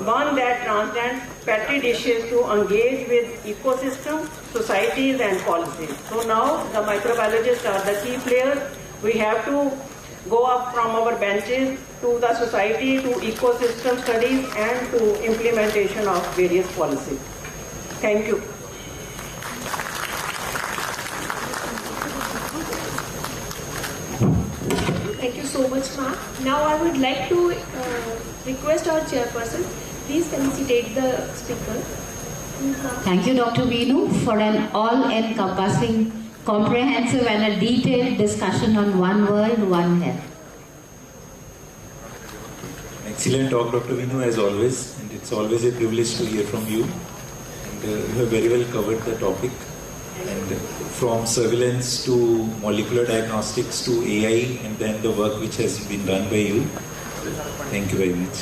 one that transcends petri dishes to engage with ecosystems, societies, and policies. So now the microbiologists are the key players. We have to go up from our benches to the society, to ecosystem studies, and to implementation of various policies. Thank you. Thank you so much, ma'am. Now I would like to request our chairperson, please felicitate the speaker. Thank you, Dr. Veenu, for an all-encompassing, comprehensive and a detailed discussion on One World, One Health. Excellent talk, Dr. Veenu, as always, and it's always a privilege to hear from you. And you have very well covered the topic. And from surveillance to molecular diagnostics to AI, and then the work which has been done by you. Thank you very much.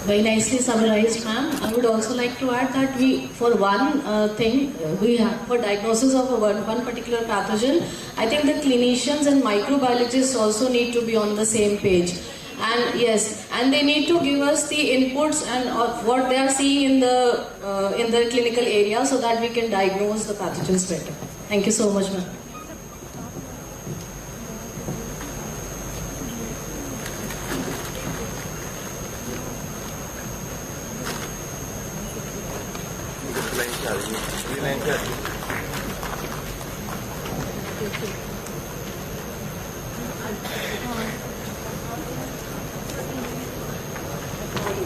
Very nicely summarized, ma'am. I would also like to add that for one thing, we have for diagnosis of one particular pathogen, I think the clinicians and microbiologists also need to be on the same page. And yes, and they need to give us the inputs and of what they are seeing in the clinical area so that we can diagnose the pathogens better. Thank you so much, ma'am.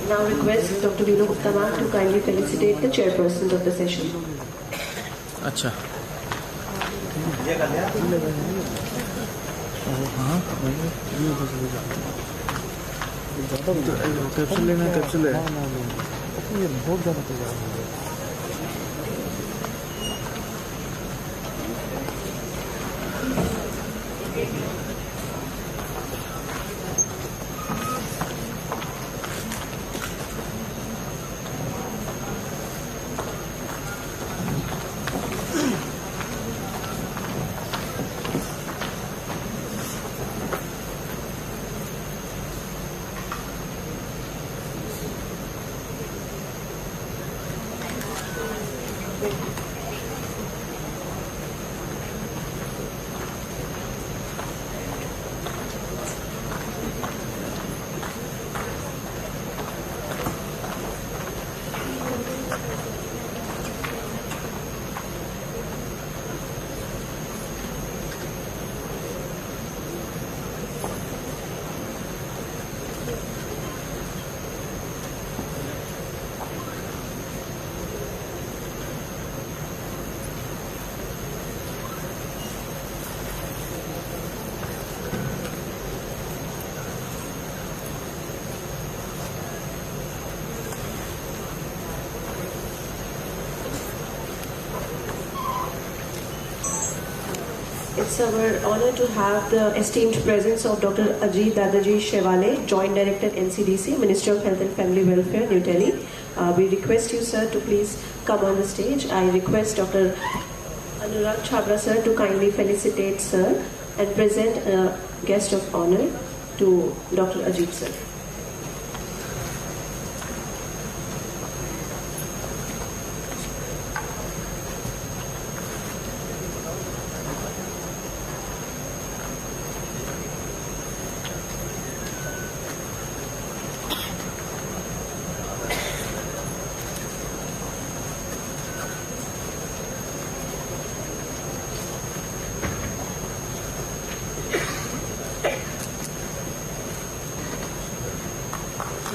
Now request Dr. Veenu Gupta ma'am to kindly felicitate the chairpersons of the session. अच्छा capsule लेना capsule है ये बहुत ज़्यादा तैयार हो गया It's our honor to have the esteemed presence of Dr. Ajit Dadaji Shevale, Joint Director NCDC, Ministry of Health and Family Welfare, New Delhi. We request you, sir, to please come on the stage. I request Dr. Anurag Chhabra, sir, to kindly felicitate sir and present a guest of honor to Dr. Ajit, sir.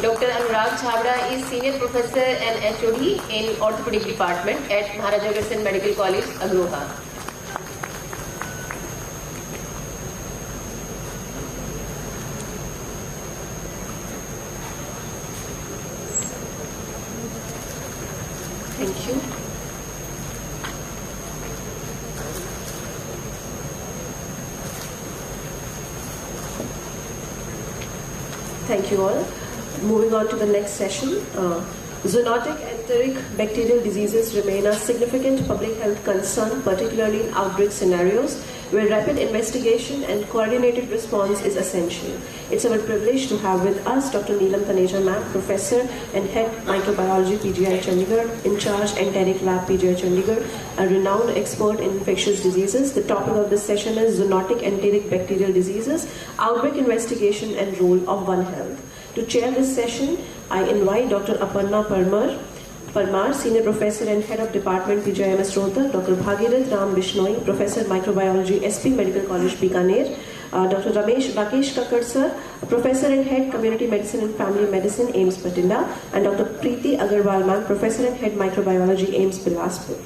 Dr. Anurag Chabra is Senior Professor and HOD in Orthopedic Department at Maharaja Agrawal Medical College, Agroha. Thank you. Thank you all. Moving on to the next session. Zoonotic enteric bacterial diseases remain a significant public health concern, particularly in outbreak scenarios where rapid investigation and coordinated response is essential. It's our privilege to have with us Dr. Neelam Taneja Ma'am, Professor and Head Microbiology PGI Chandigarh, in charge Enteric Lab PGI Chandigarh, a renowned expert in infectious diseases. The topic of this session is Zoonotic enteric bacterial diseases, outbreak investigation and role of One Health. To chair this session, I invite Dr. Aparna Parmar, Senior Professor and Head of Department PGIMS Rohtak, Dr. Bhagirath Ram Bishnoi, Professor Microbiology SP Medical College Bikaner, Dr. Rakesh Kakkar Sir, Professor and Head Community Medicine and Family Medicine AIMS Patinda, and Dr. Preeti Agarwal Ma'am, Professor and Head Microbiology AIMS Bilaspur.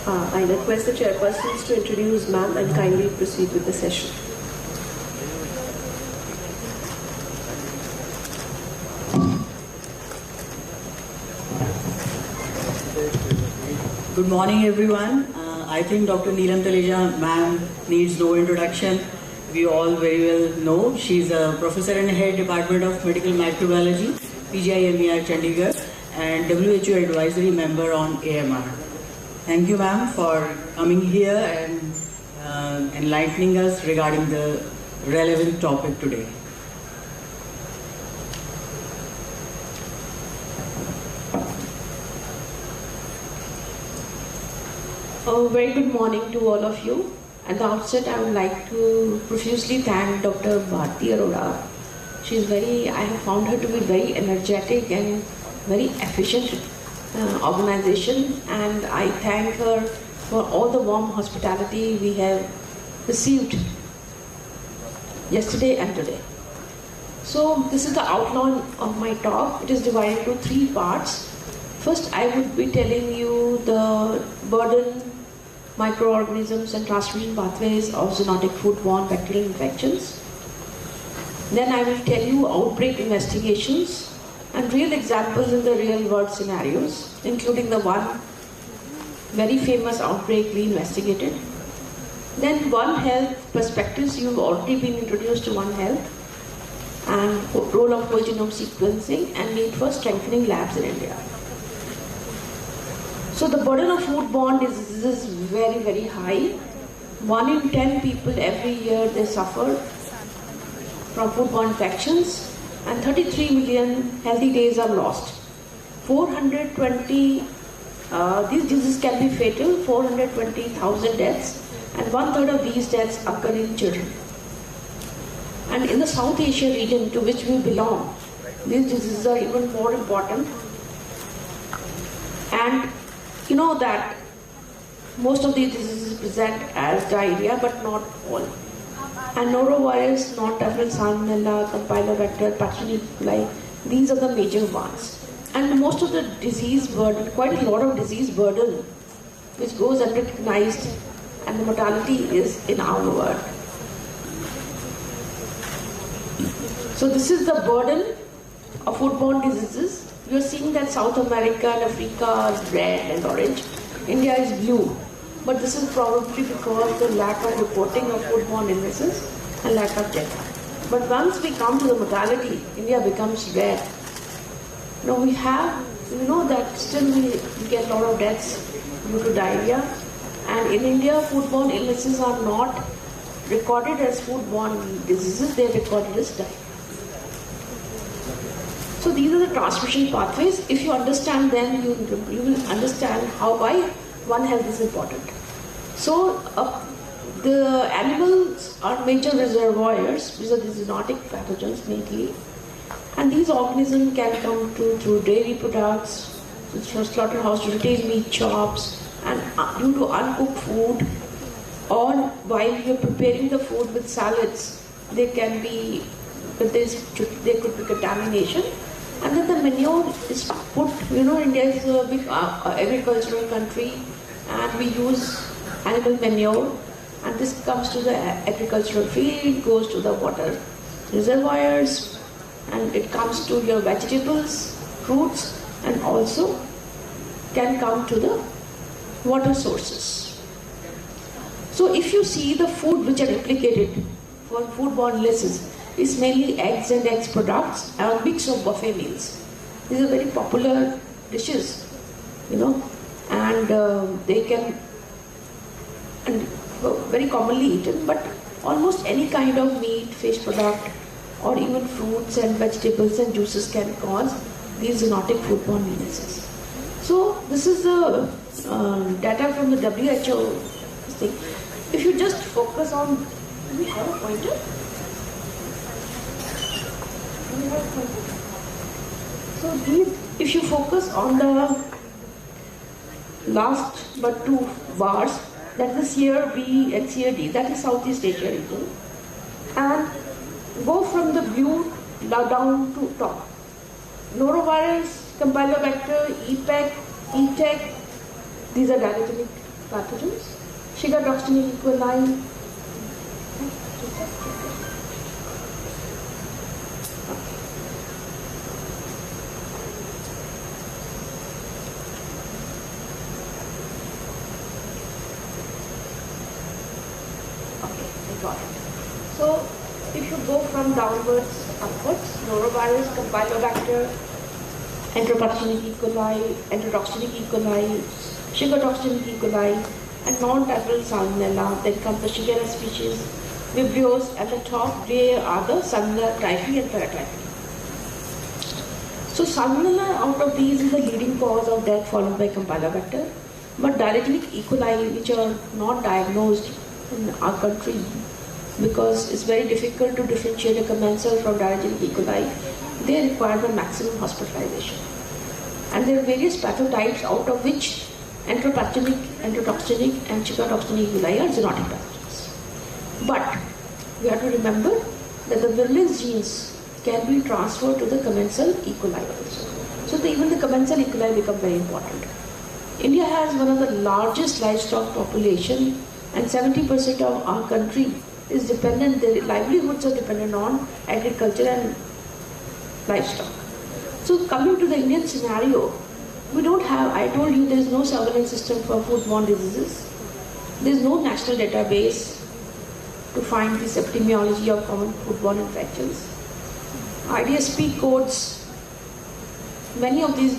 I request the chairpersons to introduce ma'am and kindly proceed with the session. Good morning, everyone. I think Dr. Neelam Taneja Ma'am needs no introduction. We all very well know she's a Professor and Head Department of Medical Microbiology, PGI Chandigarh, and WHO Advisory Member on AMR. Thank you, ma'am, for coming here and enlightening us regarding the relevant topic today. A very good morning to all of you. At the outset, I would like to profusely thank Dr. Bharti Arora. I have found her to be very energetic and very efficient organization, and I thank her for all the warm hospitality we have received yesterday and today. So this is the outline of my talk. It is divided into 3 parts. First, I would be telling you the burden, microorganisms and transmission pathways of zoonotic foodborne bacterial infections. Then I will tell you outbreak investigations and real examples in the real world scenarios, including the one very famous outbreak we investigated. Then One Health perspectives. You've already been introduced to One Health and role of whole genome sequencing and need for strengthening labs in India. So the burden of foodborne diseases is very, very high. 1 in 10 people every year, they suffer from foodborne infections, and 33 million healthy days are lost. 420, these diseases can be fatal, 420,000 deaths, and 1/3 of these deaths occur in children. And in the South Asia region to which we belong, these diseases are even more important. And you know that most of these diseases present as diarrhea, but not all. And norovirus, non-tubercle salmonella, campylobacter, pachyonychus, these are the major ones. And most of the disease burden, quite a lot of disease burden, which goes unrecognized, and the mortality is in our world. So this is the burden of foodborne diseases. We are seeing that South America and Africa are red and orange. India is blue. But this is probably because of the lack of reporting of foodborne illnesses and lack of data. But once we come to the mortality, India becomes red. Now we know that still we get a lot of deaths due to diarrhea. And in India, foodborne illnesses are not recorded as foodborne diseases, they are recorded as diarrhea. So these are the transmission pathways. If you understand them, you will understand why one health is important. So the animals are major reservoirs. These are the zoonotic pathogens mainly. And these organisms can come through dairy products, slaughterhouse to retail meat shops, and due to uncooked food, or while you're preparing the food with salads, there could be contamination. And then the manure is put, India is a big agricultural country, and we use animal manure, and this comes to the agricultural field, goes to the water reservoirs, and it comes to your vegetables, fruits, and also can come to the water sources. So if you see the food which are implicated for foodborne illnesses, is mainly eggs and eggs products and a mix of buffet meals. These are very popular dishes, and they can very commonly eaten, but almost any kind of meat, fish product, or even fruits and vegetables and juices can cause these zoonotic foodborne illnesses. So this is the data from the WHO thing. If you just focus on, do we have a pointer? So if you focus on the last but two bars, that is CRB and CRD, that is Southeast Asia region, and go from the blue down to top. Norovirus, Campylobacter, EPEC, ETEC, these are diarrhea pathogens. Shiga toxin E. coli. So, if you go from downwards upwards, norovirus, Campylobacter, enterotoxinic E. coli, enterotoxinic E. coli, Shiga toxin E. coli, and non-typhal salmonella. Then comes the Shigella species, Vibrios, and the top they are the salmonella typhi and paratyphi. So salmonella out of these is the leading cause of death, followed by Campylobacter. But diarrhea E. coli, which are not diagnosed in our country, because it's very difficult to differentiate a commensal from diarrhea E. coli, they require the maximum hospitalization. And there are various pathotypes out of which enteropathogenic, enterotoxinic, and Shiga toxin E. coli are zoonotic pathogens. But we have to remember that the virulence genes can be transferred to the commensal E. coli also. So even the commensal E. coli become very important. India has one of the largest livestock population, and 70% of our country is dependent, their livelihoods are dependent on agriculture and livestock. So coming to the Indian scenario, we don't have, I told you there is no surveillance system for foodborne diseases. There is no national database to find this epidemiology of common foodborne infections. IDSP codes many of these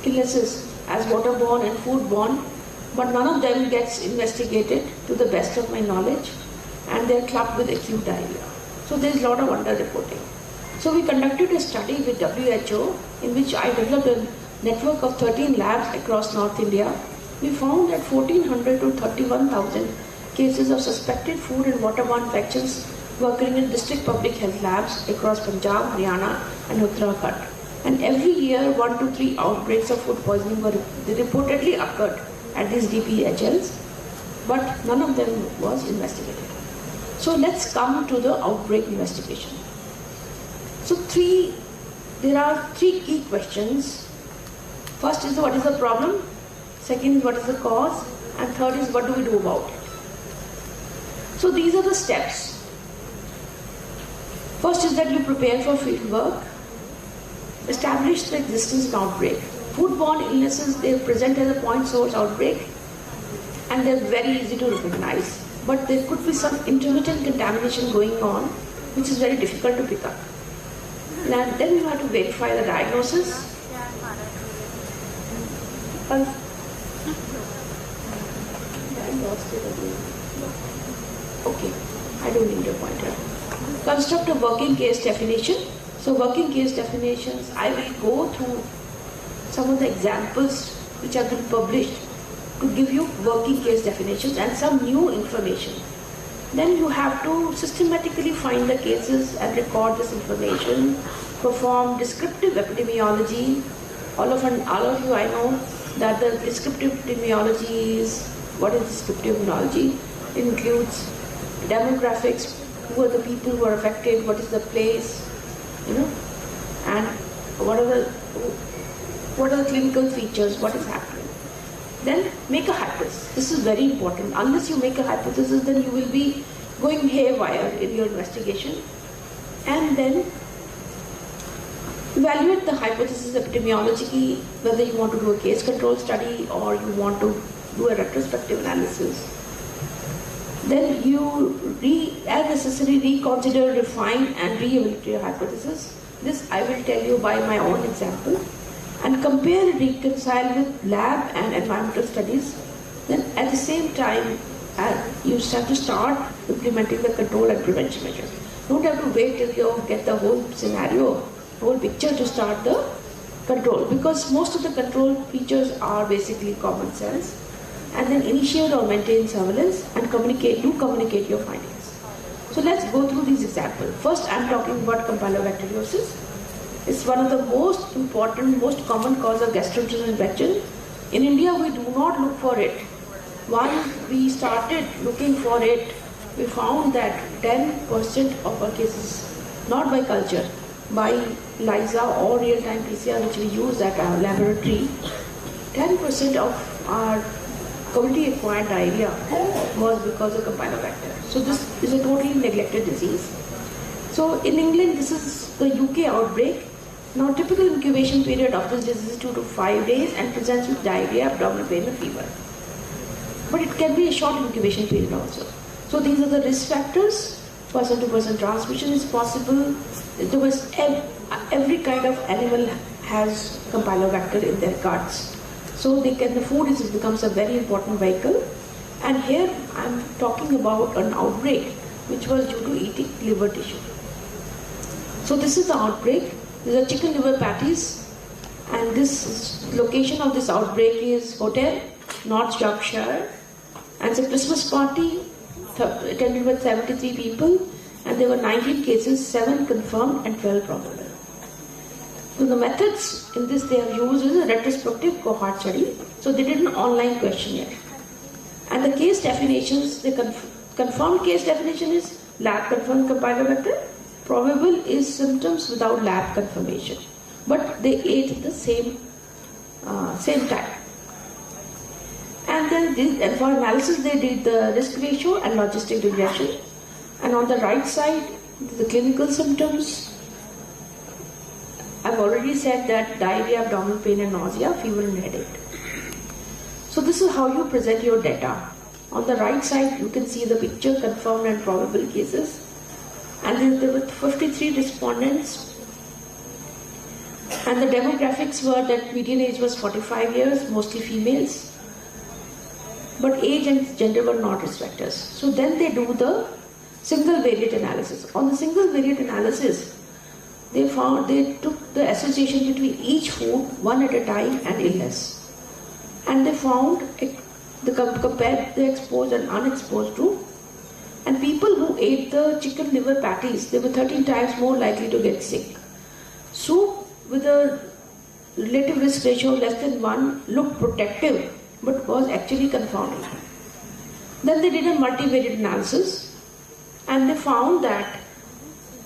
illnesses as waterborne and foodborne, but none of them gets investigated to the best of my knowledge, and they are clubbed with acute diarrhea. So there is a lot of under-reporting. So we conducted a study with WHO in which I developed a network of 13 labs across North India. We found that 1400 to 31,000 cases of suspected food and waterborne infections were occurring in district public health labs across Punjab, Haryana and Uttarakhand. And every year 1 to 3 outbreaks of food poisoning were reportedly occurred at these DPHLs, but none of them was investigated. So let's come to the outbreak investigation. So there are three key questions. First is what is the problem, second is what is the cause, and third is what do we do about it. So these are the steps. First is that you prepare for field work, establish the existence of outbreak. Foodborne illnesses, they present as a point source outbreak, and they're very easy to recognize. But there could be some intermittent contamination going on, which is very difficult to pick up. And then you have to verify the diagnosis. Okay, I don't need a pointer. Construct a working case definition. So working case definitions, I will go through some of the examples which have been published to give you working case definitions and some new information. Then you have to systematically find the cases and record this information, perform descriptive epidemiology. All of you, I know that the descriptive epidemiology is, what is descriptive epidemiology? It includes demographics, who are the people who are affected, what is the place, and what are the clinical features, what is happening. Then make a hypothesis. This is very important. Unless you make a hypothesis, then you will be going haywire in your investigation. And then evaluate the hypothesis epidemiologically, whether you want to do a case control study or you want to do a retrospective analysis. Then you, as necessary, reconsider, refine and re-evaluate your hypothesis. This I will tell you by my own example. And compare and reconcile with lab and environmental studies. Then at the same time, you have to start implementing the control and prevention measures. Don't have to wait till you get the whole scenario, whole picture to start the control, because most of the control features are basically common sense. And then initiate or maintain surveillance and communicate your findings. So let's go through these examples. First, I'm talking about campylobacteriosis. It's one of the most important, most common cause of gastrointestinal infection. In India, we do not look for it. Once we started looking for it, we found that 10% of our cases, not by culture, by LISA or real-time PCR, which we use at our laboratory, 10% of our community-acquired diarrhea was because of Campylobacter. So this is a totally neglected disease. So in England, this is the UK outbreak. Now, typical incubation period of this disease is 2 to 5 days and presents with diarrhea, abdominal pain and fever. But it can be a short incubation period also. So these are the risk factors. Person-to-person transmission is possible. Every kind of animal has Campylobacter in their guts. So the food becomes a very important vehicle. And here I am talking about an outbreak which was due to eating liver tissue. So this is the outbreak. These are chicken liver patties, and this location of this outbreak is hotel, North Yorkshire, and it's a Christmas party attended with 73 people, and there were 19 cases, 7 confirmed and 12 probable. So the methods in this they have used is a retrospective cohort study. So they did an online questionnaire, and the case definitions, the confirmed case definition is lab confirmed Campylobacter. Probable is symptoms without lab confirmation, but they ate at the same time. And then for analysis they did the risk ratio and logistic regression. And on the right side, the clinical symptoms. I've already said that diarrhea, abdominal pain and nausea, fever and headache. So this is how you present your data. On the right side, you can see the picture, confirmed and probable cases. And there were 53 respondents, and the demographics were that median age was 45 years, mostly females, but age and gender were not risk factors. So then they do the single variant analysis. On the single variant analysis, they took the association between each food one at a time and illness, and they found compared the exposed and unexposed group. And people who ate the chicken liver patties, they were 13 times more likely to get sick. Soup with a relative risk ratio of less than 1 looked protective, but was actually confounding. Then they did a multivariate analysis, and they found that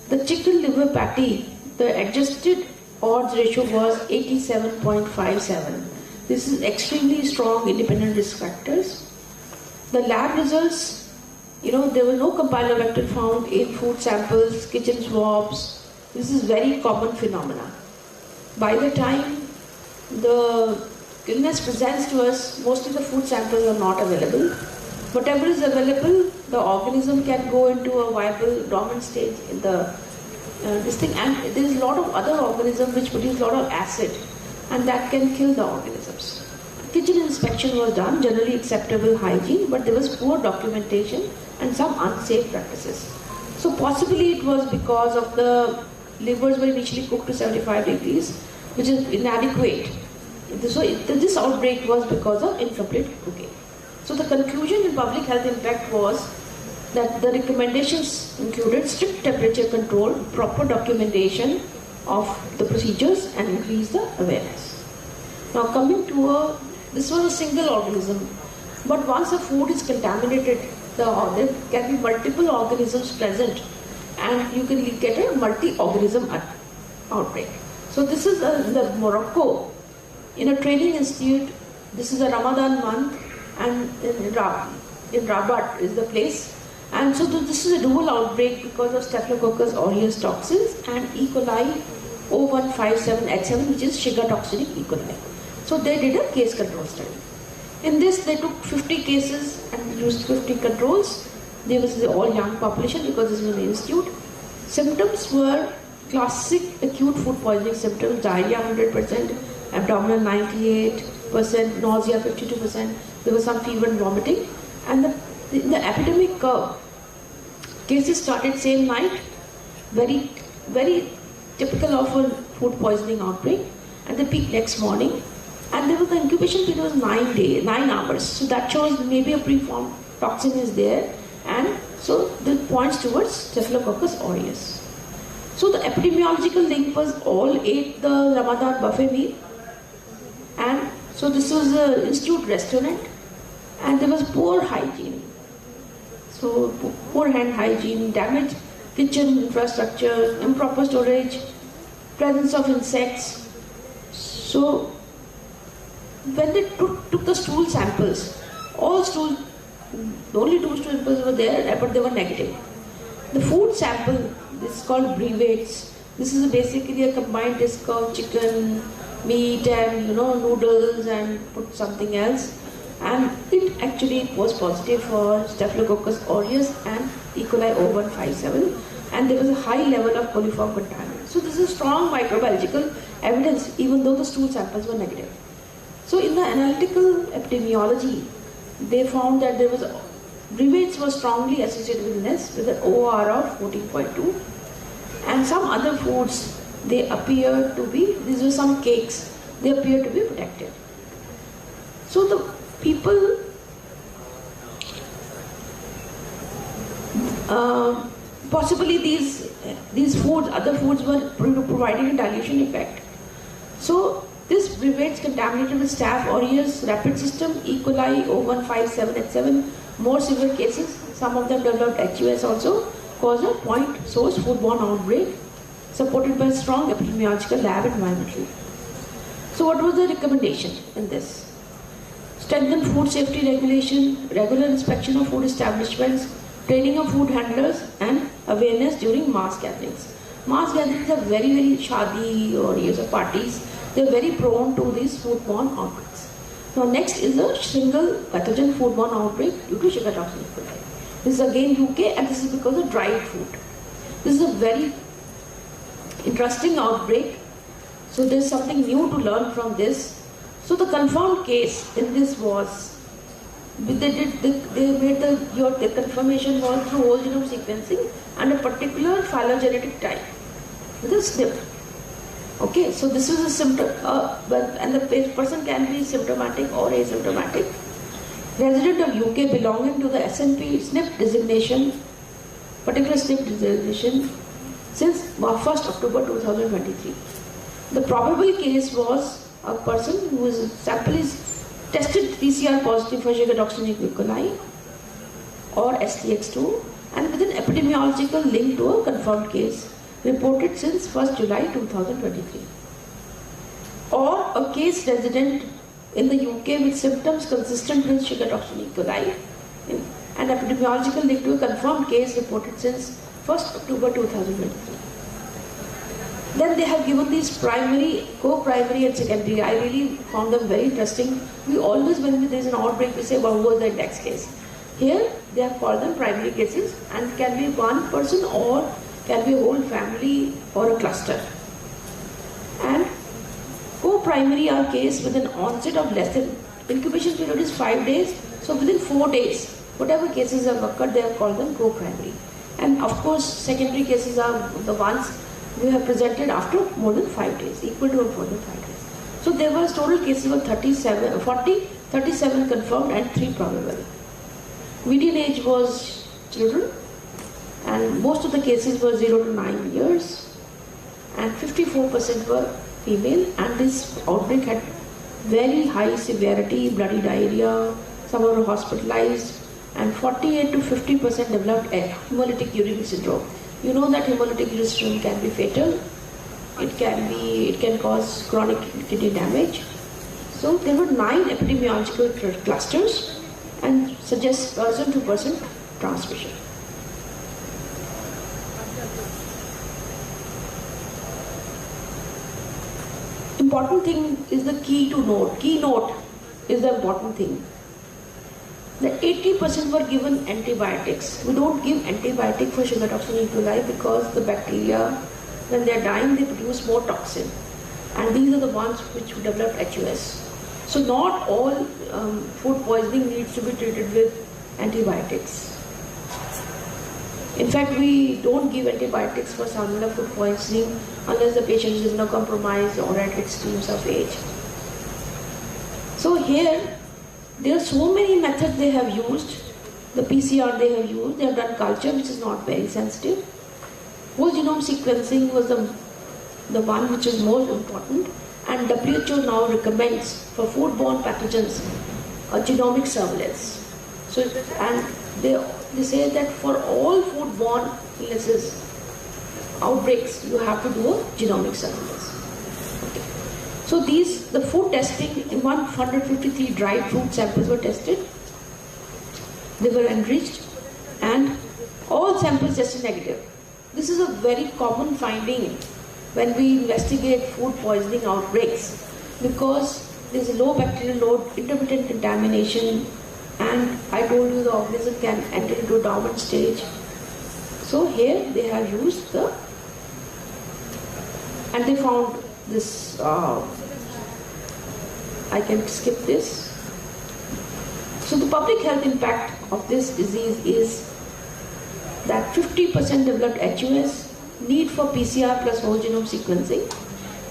the chicken liver patty, the adjusted odds ratio was 87.57. This is extremely strong independent risk factors. The lab results, there was no Campylobacter found in food samples, kitchen swabs. This is very common phenomena. By the time the illness presents to us, most of the food samples are not available. Whatever is available, the organism can go into a viable dormant stage in the and there is a lot of other organisms which produce a lot of acid, and that can kill the organisms. Kitchen inspection was done, generally acceptable hygiene, but there was poor documentation and some unsafe practices. So possibly it was because of the livers were initially cooked to 75 degrees, which is inadequate. So this outbreak was because of incomplete cooking. So the conclusion in public health impact was that the recommendations included strict temperature control, proper documentation of the procedures, and increase the awareness. Now coming to this was a single organism, but once a food is contaminated, there can be multiple organisms present, and you can get a multi-organism outbreak. So this is in the Morocco, in a training institute. This is a Ramadan month, and in Rabat is the place. And so this is a dual outbreak because of Staphylococcus aureus toxins and E. coli O157H7, which is sugar toxinic E. coli. So they did a case control study. In this, they took 50 cases and used 50 controls. They was all young population because this was an institute. Symptoms were classic acute food poisoning symptoms: diarrhea 100%, abdominal 98%, nausea 52%. There was some fever and vomiting. And the epidemic curve, cases started same night, very, very typical of a food poisoning outbreak, and they peaked next morning. And there was the incubation period was 9 hours. So that shows maybe a preformed toxin is there, and so this points towards Staphylococcus aureus. So the epidemiological link was all ate the Ramadan buffet meal, and so this was an institute restaurant, and there was poor hygiene. So poor hand hygiene, damaged kitchen infrastructure, improper storage, presence of insects. So when they took the stool samples, only 2 stool samples were there, but they were negative. The food sample, this is called brevettes. This is basically a combined dish of chicken, meat, and noodles, and put something else. And it actually was positive for Staphylococcus aureus and E. coli O157, and there was a high level of coliform contaminant. So this is strong microbiological evidence, even though the stool samples were negative. So in the analytical epidemiology, they found that there was brevettes were strongly associated with illness with an OR of 14.2, and some other foods, they appear to be, these were some cakes, they appear to be protected. So the people possibly these foods, other foods were providing a dilution effect. So this brevettes contaminated with Staph aureus, rapid system, E. coli O157H7, more severe cases, some of them developed HUS also, caused a point source foodborne outbreak supported by strong epidemiological lab environmental. So what was the recommendation in this? Strengthen food safety regulation, regular inspection of food establishments, training of food handlers, and awareness during mass gatherings. Mass gatherings are very, very shadi or years of parties. They are very prone to these foodborne outbreaks. Now next is a single pathogen foodborne outbreak due to sugar toxin E. coli. This is again UK, and this is because of dried food. This is a very interesting outbreak. So there is something new to learn from this. So the confirmed case in this was, they made the confirmation was through whole genome sequencing and a particular phylogenetic type with a SNP. Okay, so this is a symptom, and the person can be symptomatic or asymptomatic. Resident of UK belonging to the SNP SNP designation, particular SNP designation since 1st October 2023. The probable case was a person whose sample is tested PCR positive for sugar toxinic E. coli or STX2, and with an epidemiological link to a confirmed case reported since 1st July 2023. Or a case resident in the UK with symptoms consistent with sugar toxinic E. coli, and epidemiological link to a confirmed case reported since 1st October 2023. Then they have given these primary, co-primary and secondary. I really found them very interesting. We always, when there is an outbreak, we say, well, who was the index case? Here, they have called them primary cases, and can be one person or can be a whole family or a cluster. And co-primary are case with an onset of less than, incubation period is 5 days, so within 4 days, whatever cases have occurred, they have called them co-primary. And of course, secondary cases are the ones we have presented after more than 5 days, equal to more than 5 days. So there was total cases of 37 confirmed and 3 probable. Median age was children, and most of the cases were 0 to 9 years, and 54% were female, and this outbreak had very high severity, bloody diarrhea, some were hospitalized, and 48 to 50% developed a hemolytic uremic syndrome. You know that hemolytic uremic syndrome can be fatal. It can cause chronic kidney damage. So there were 9 epidemiological clusters and suggest person to person transmission. Important thing is the keynote is the important thing. The 80% were given antibiotics. We don't give antibiotic for sugar toxin E. coli because the bacteria, when they are dying, they produce more toxin. And these are the ones which develop HUS. So not all food poisoning needs to be treated with antibiotics. In fact, we don't give antibiotics for salmonella food poisoning unless the patient is immunocompromised or at extremes of age. So here, there are so many methods they have used. The PCR they have used, they have done culture which is not very sensitive. Whole genome sequencing was the one which is most important, and WHO now recommends for foodborne pathogens a genomic surveillance. So, and they say that for all foodborne illnesses, outbreaks, you have to do a genomic surveillance. Okay. So the food testing, in 153 dried fruit samples were tested. They were enriched and all samples tested negative. This is a very common finding when we investigate food poisoning outbreaks because there is a low bacterial load, intermittent contamination, and I told you the organism can enter into a dormant stage. So here they have used and they found this, I can skip this. So the public health impact of this disease is that 50% developed HUS, need for PCR plus whole genome sequencing,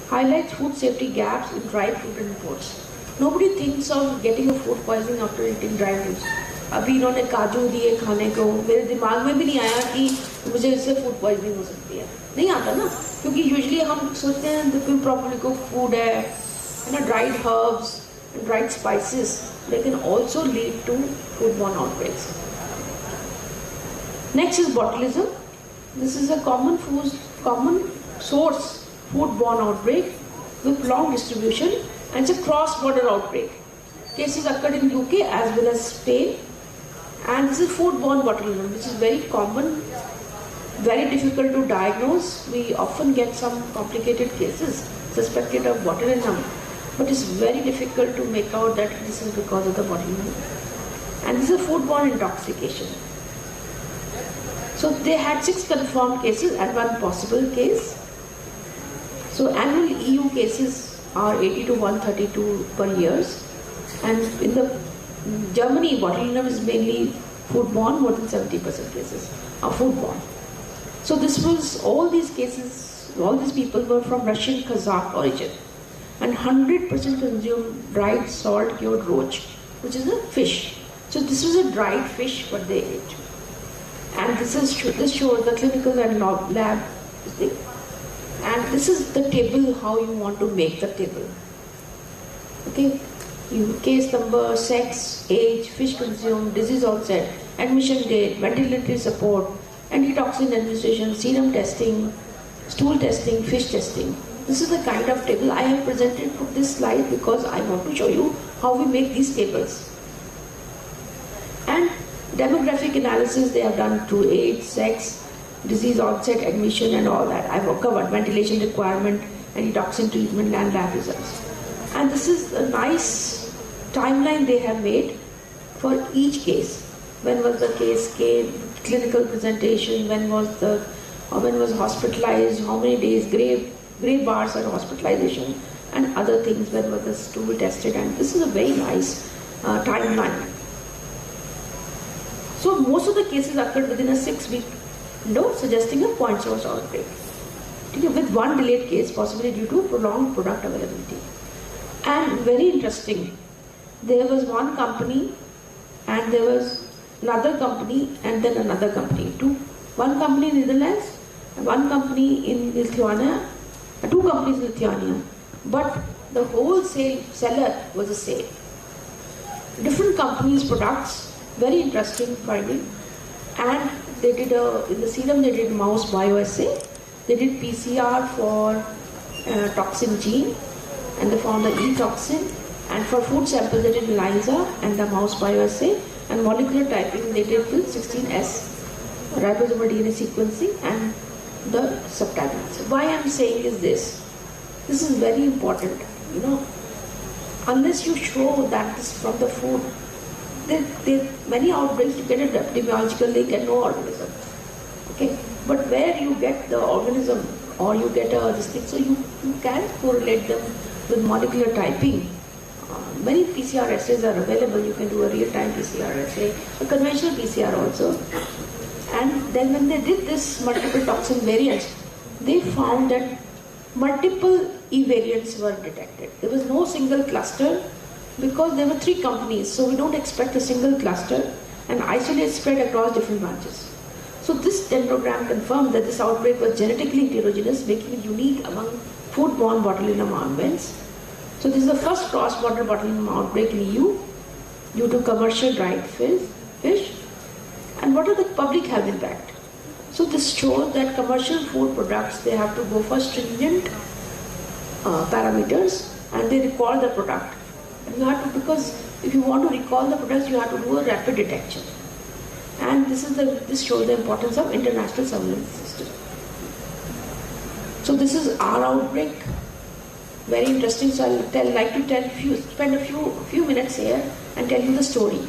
highlights food safety gaps in dried fruit and imports. Nobody thinks of getting a food poisoning after eating dried fruits. अभी इन्होंने काजू दिए खाने को, मेरे दिमाग में भी नहीं आया कि मुझे इससे फूड पॉइजनिंग हो सकती है. नहीं आता ना, क्योंकि यूजुअली हम सोचते हैं the properly cooked food है ना, dried herbs and dried spices, they can also lead to foodborne outbreaks. Next is botulism. This is a common source foodborne outbreak with long distribution, and it's a cross-border outbreak. Cases occurred in UK as well as Spain, and this is foodborne botulism, which is very common, very difficult to diagnose. We often get some complicated cases suspected of botulism, but it's very difficult to make out that this is because of the botulism. And this is a foodborne intoxication. So they had 6 confirmed cases and 1 possible case. So annual EU cases are 80 to 132 per year. And in Germany, botulism is mainly foodborne, more than 70% cases are foodborne. So this was, all these cases, all these people were from Russian Kazakh origin. And 100% consumed dried salt cured roach, which is a fish. So this was a dried fish what they ate. And this shows the clinical and lab thing. And this is the table, how you want to make the table. Okay, case number, sex, age, fish consumed, disease onset, admission date, ventilatory support, antitoxin administration, serum testing, stool testing, fish testing. This is the kind of table I have presented for this slide because I want to show you how we make these tables. And demographic analysis they have done through age, sex, disease onset, admission and all that. I've covered ventilation requirement, antitoxin treatment and lab results. And this is a nice timeline they have made for each case. When was the case came, clinical presentation, when was hospitalized, how many days, gray bars are hospitalization and other things, when was the stool tested, and this is a very nice timeline. So most of the cases occurred within a 6-week window, suggesting a point source outbreak. with one delayed case, possibly due to prolonged product availability. And very interesting, there was one company and there was another company and then another company. One company in Netherlands and one company in Lithuania, two companies in Lithuania, but the wholesale seller was the same. Different companies' products, very interesting finding. And they did in the serum they did mouse bioassay, they did PCR for toxin gene and they found the E toxin, and for food samples they did ELISA and the mouse bioassay, and molecular typing they did with 16S ribosomal DNA sequencing and the subtablets. Why I am saying is this is very important, unless you show that this from the food, there many outbreaks you get an epidemiological link and no organism. Okay, but where you get the organism or you get this thing, so you can correlate them with molecular typing. Many PCR assays are available. You can do a real-time PCR assay, a conventional PCR also. And then when they did this multiple toxin variants, they found that multiple E variants were detected. There was no single cluster because there were 3 companies, so we don't expect a single cluster and isolate spread across different branches. So this dendrogram confirmed that this outbreak was genetically heterogeneous, making it unique among foodborne botulinum amoebans. So this is the first cross-border botulinum outbreak in EU due to commercial dried fish. And what are the public health impact? So this shows that commercial food products, they have to go for stringent parameters and they recall the product. And you have to, because if you want to recall the products, you have to do a rapid detection. And this shows the importance of international surveillance system. So this is our outbreak. Very interesting. So I'll like to spend a few minutes here and tell you the story.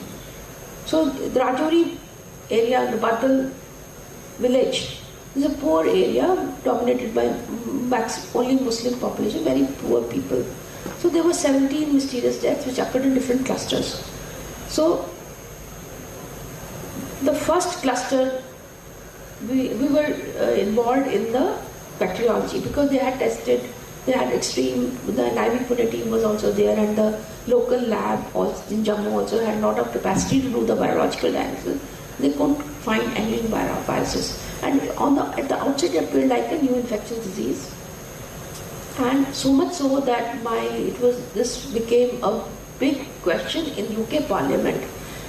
So the Rajouri area, the Badal village, is a poor area dominated by only Muslim population, very poor people. So there were 17 mysterious deaths which occurred in different clusters. So the first cluster, we were involved in the bacteriology because they had tested, they had the NIV team was also there, and the local lab also in Jammu also had a lot of capacity to do the virological diagnosis. They couldn't find any viruses. And at the outset it appeared like a new infectious disease. And so much so that this became a big question in UK Parliament.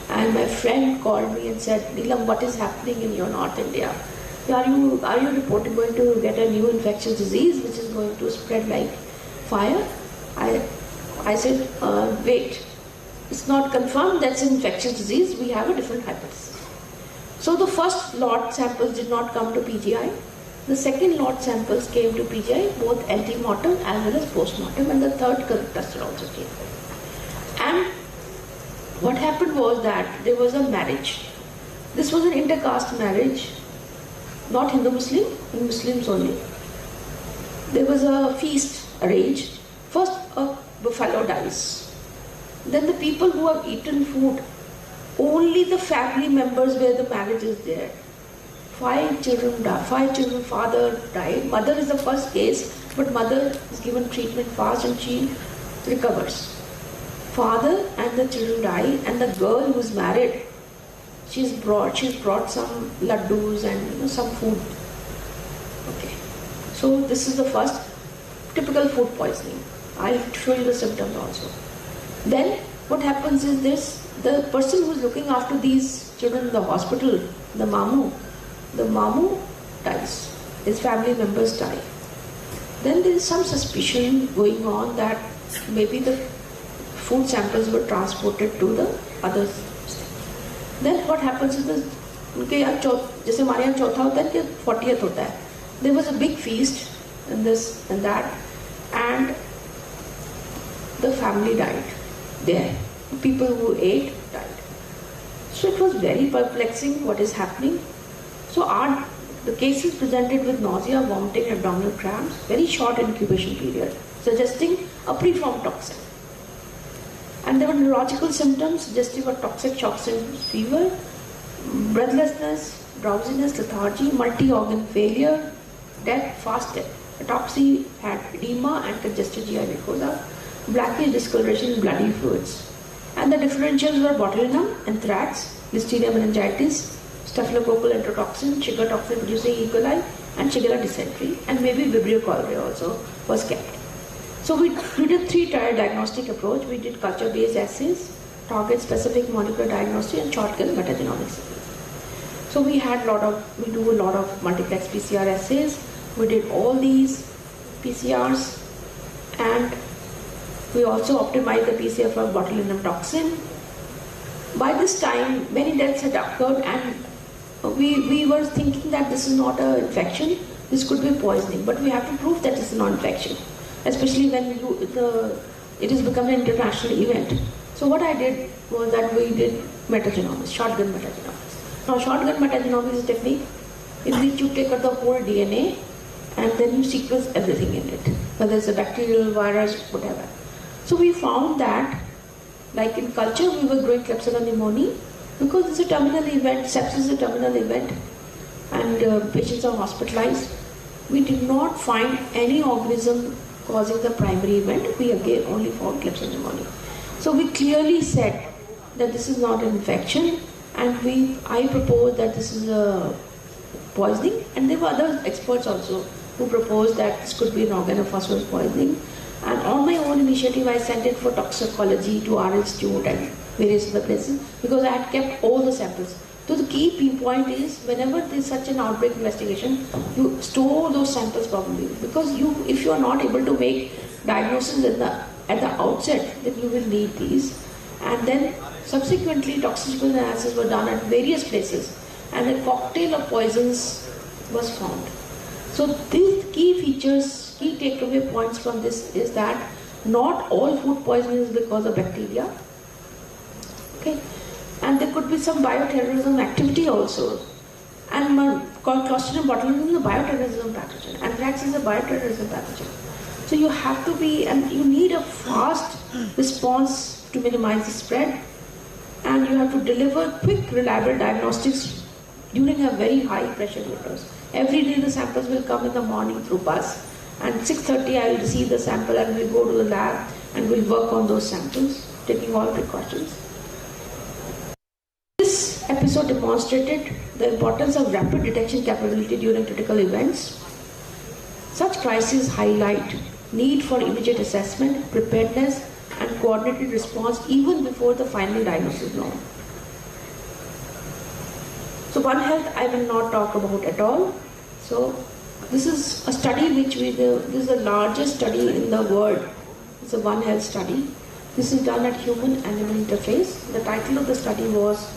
And my friend called me and said, Neelam, what is happening in your North India? Are you reporting going to get a new infectious disease which is going to spread like fire? I said, wait, it's not confirmed that's an infectious disease. We have a different hypothesis. So the first lot samples did not come to PGI. The second lot samples came to PGI, both ante-mortem as well as post-mortem, and the third cluster also came. And what happened was that there was a marriage. This was an intercaste marriage, not Hindu-Muslim, Muslims only. There was a feast arranged. First a buffalo dies. Then the people who have eaten food, only the family members where the marriage is there. 5 children die. 5 children, father died. Mother is the first case, but mother is given treatment fast and she recovers. Father and the children die, and the girl who is married, she's brought some laddus and some food. Okay. So this is the first typical food poisoning. I'll show you the symptoms also. Then what happens is this, the person who is looking after these children in the hospital, the mamu dies. His family members die. Then there is some suspicion going on that maybe the food samples were transported to the others. Then what happens is this, उनके यहाँ जैसे हमारे यहाँ चौथा होता है कि 40th होता है. There was a big feast in this and that, and the family died there. People who ate died. So it was very perplexing what is happening. So the cases presented with nausea, vomiting, abdominal cramps, very short incubation period, suggesting a preformed toxin. And there were neurological symptoms suggestive of toxic shock symptoms, fever, breathlessness, drowsiness, lethargy, multi-organ failure, death, fast death. Autopsy had edema and congested GI mucosa, blackish discoloration in bloody fluids. And the differentials were botulinum, anthrax, Listeria meningitis, staphylococcal enterotoxin, sugar toxin producing E. coli, and Shigella dysentery, and maybe Vibrio cholerae also was kept. So we did a 3-tier diagnostic approach. We did culture-based assays, target-specific molecular diagnostic, and shotgun metagenomics. So we do a lot of multiplex PCR assays. We did all these PCRs, and we also optimized the PCR for botulinum toxin. By this time, many deaths had occurred, and we were thinking that this is not an infection, this could be poisoning, but we have to prove that this is not infection, especially when it has become an international event. So what I did was that we did metagenomics, shotgun metagenomics. Now shotgun metagenomics is a technique in which you take out the whole DNA and then you sequence everything in it, whether it's a bacterial, virus, whatever. So we found that, like in culture, we were growing Klebsiella pneumoniae because it's a terminal event, sepsis is a terminal event, and patients are hospitalized. We did not find any organism causing the primary event. We again only found Klebsiella pneumoniae. So we clearly said that this is not an infection, and I proposed that this is a poisoning, and there were other experts also who proposed that this could be an organophosphorus poisoning. And on my own initiative, I sent it for toxicology to our institute and various other places because I had kept all the samples. So the key point is, whenever there is such an outbreak investigation, you store those samples properly, because if you are not able to make diagnosis at the outset, then you will need these. And then subsequently toxicological analysis were done at various places, and a cocktail of poisons was found. So these key features, key takeaway points from this is that not all food poisoning is because of bacteria. Okay, and there could be some bioterrorism activity also. And Clostridium botulinum is a bioterrorism pathogen. Anthrax is a bioterrorism pathogen. So you have to be, and you need a fast response to minimize the spread, and you have to deliver quick, reliable diagnostics during a very high pressure windows. Every day the samples will come in the morning through bus, and 6:30 I will receive the sample and we'll go to the lab and we'll work on those samples, taking all precautions. This episode demonstrated the importance of rapid detection capability during critical events. Such crises highlight need for immediate assessment, preparedness, and coordinated response even before the final diagnosis is known. So One Health I will not talk about at all. So this is a study this is the largest study in the world. It's a One Health study. This is done at human-animal interface. The title of the study was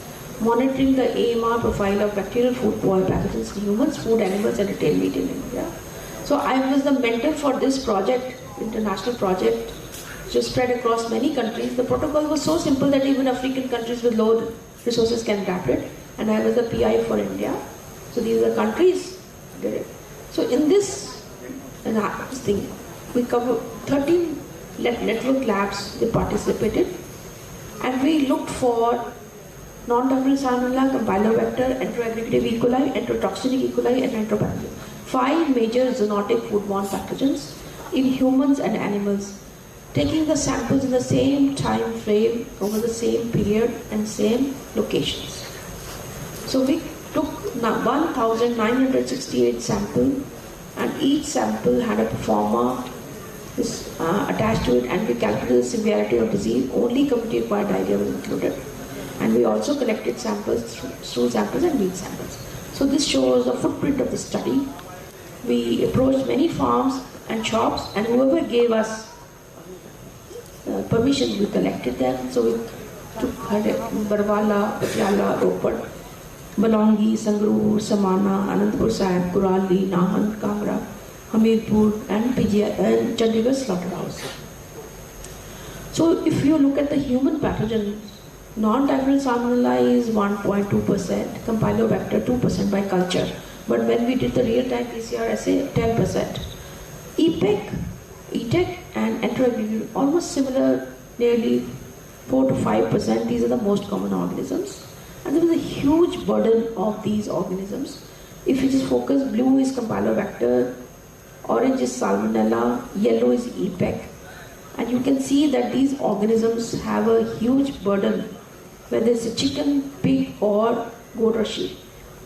Monitoring the AMR Profile of Bacterial Foodborne Pathogens in Humans, Food, Animals and Retail Meat in India. So I was the mentor for this project, international project, which was spread across many countries. The protocol was so simple that even African countries with low resources can adapt it. And I was the PI for India. So these are countries did it. So in this thing, we covered 13 network labs that participated, and we looked for non-terminal salmonella, campylobacter, enteroaggregative E. coli, enterotoxinic E. coli, and entropathogen. 5 major zoonotic foodborne pathogens in humans and animals, taking the samples in the same time frame over the same period and same locations. So we took 1,968 samples, and each sample had a performer attached to it, and we calculated the severity of disease. Only community-acquired diarrhea was included. And we also collected samples, stool samples and meat samples. So this shows the footprint of the study. We approached many farms and shops, and whoever gave us permission, we collected them. So we took Barwala, Patiala, Ropar, Balongi, Sangrur, Samana, Anandpur Sahib, Kurali, Nahan, Kangra, Hamirpur and Chandigarh slaughterhouse. So if you look at the human pathogens, non-terminal salmonella is 1.2%, campylobacter 2% by culture. But when we did the real-time PCR assay, 10%. ETEC and enteroaggregative, almost similar, nearly 4 to 5%. These are the most common organisms. And there is a huge burden of these organisms. If you just focus, blue is campylobacter, orange is salmonella, yellow is EPEC. And you can see that these organisms have a huge burden, whether it's a chicken, pig or goat or sheep.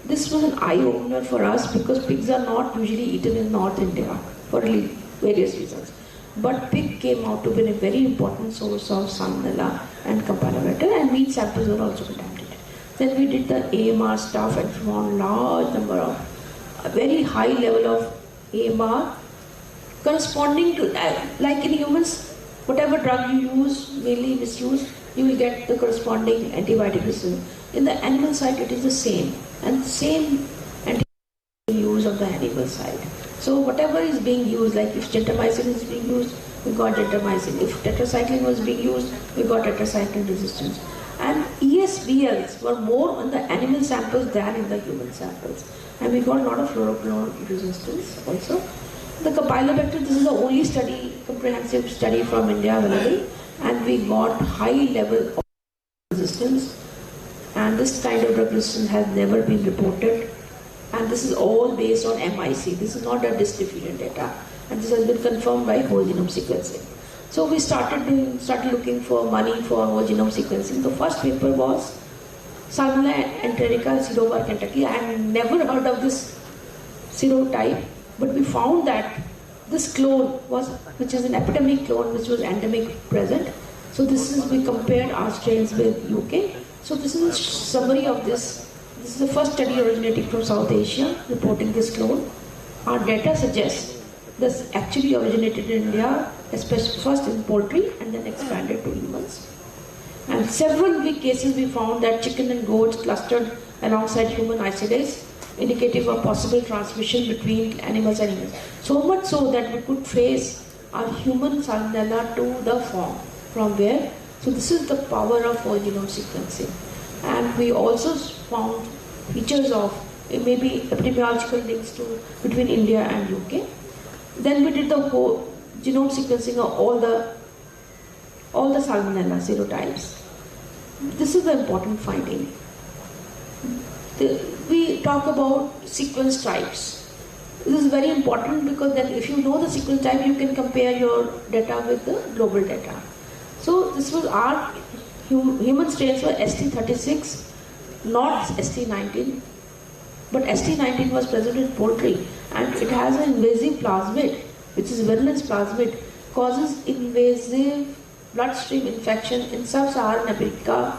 This was an eye-opener for us because pigs are not usually eaten in North India for various reasons. But pig came out to be a very important source of salmonella and Campylobacter, and meat samples were also contaminated. Then we did the AMR stuff and found large number of a very high level of AMR corresponding to, like in humans, whatever drug you use, mainly misuse, you will get the corresponding antibiotic resistance. In the animal side, it is the same, and same antibiotic use on the animal side. So whatever is being used, like if gentamicin is being used, we got gentamicin. If tetracycline was being used, we got tetracycline resistance. And ESBLs were more on the animal samples than in the human samples. And we got a lot of fluoroquinolone resistance also. The Campylobacter, this is the only study, comprehensive study from India available, and we got high level of resistance, and this kind of drug resistance has never been reported, and this is all based on MIC. This is not a distributed data, and this has been confirmed by whole genome sequencing. So we started looking for money for whole genome sequencing. The first paper was Salmonella enterica serovar Kentucky. I had never heard of this serotype, but we found that this clone was, which is an epidemic clone, which was endemic present. So this is, we compared our strains with UK. So this is a summary of this. This is the first study originating from South Asia reporting this clone. Our data suggests this actually originated in India, especially first in poultry and then expanded to humans. And several big cases we found that chicken and goats clustered alongside human isolates, indicative of possible transmission between animals and humans. So much so that we could trace our human salmonella to the form. From where? So this is the power of whole genome sequencing. And we also found features of maybe epidemiological links between India and UK. Then we did the whole genome sequencing of all the salmonella serotypes. This is the important finding. We talk about sequence types. This is very important because then if you know the sequence type, you can compare your data with the global data. So this was our human strains were ST36, not ST19, but ST19 was present in poultry, and it has an invasive plasmid, which is virulence plasmid, causes invasive bloodstream infection in sub-Saharan Africa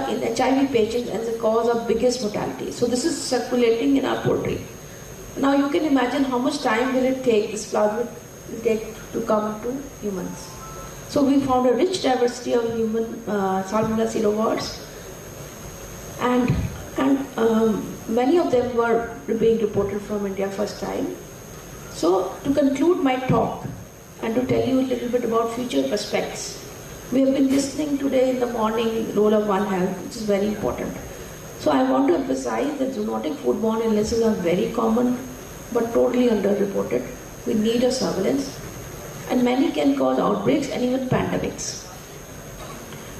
in HIV patients as the cause of biggest mortality. So this is circulating in our poultry. Now you can imagine how much time will it take, this plasmid will take to come to humans. So we found a rich diversity of human salmonella serovars, and many of them were being reported from India first time. So to conclude my talk and to tell you a little bit about future prospects, we have been listening today in the morning the role of One Health, which is very important. So I want to emphasize that zoonotic foodborne illnesses are very common but totally underreported. We need a surveillance, and many can cause outbreaks and even pandemics.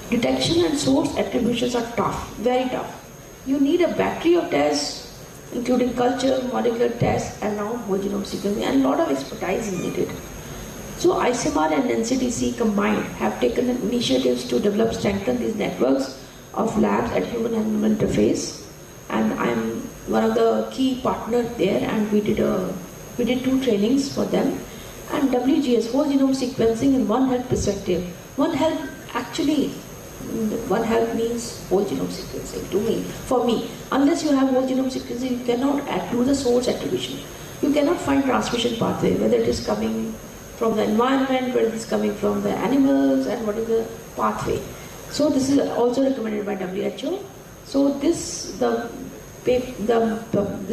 Detection and source attributions are tough, very tough. You need a battery of tests, including culture, molecular tests, and now whole genome sequencing, and a lot of expertise is needed. So ICMR and NCDC combined have taken initiatives to develop, strengthen these networks of labs at human-animal interface, and I'm one of the key partners there, and we did 2 trainings for them. And WGS, whole genome sequencing in One Health perspective. One Health actually, One Health means whole genome sequencing to me, for me. Unless you have whole genome sequencing, you cannot do the source attribution. You cannot find transmission pathway, whether it is coming from the environment, whether it is coming from the animals, and what is the pathway. So this is also recommended by WHO. So this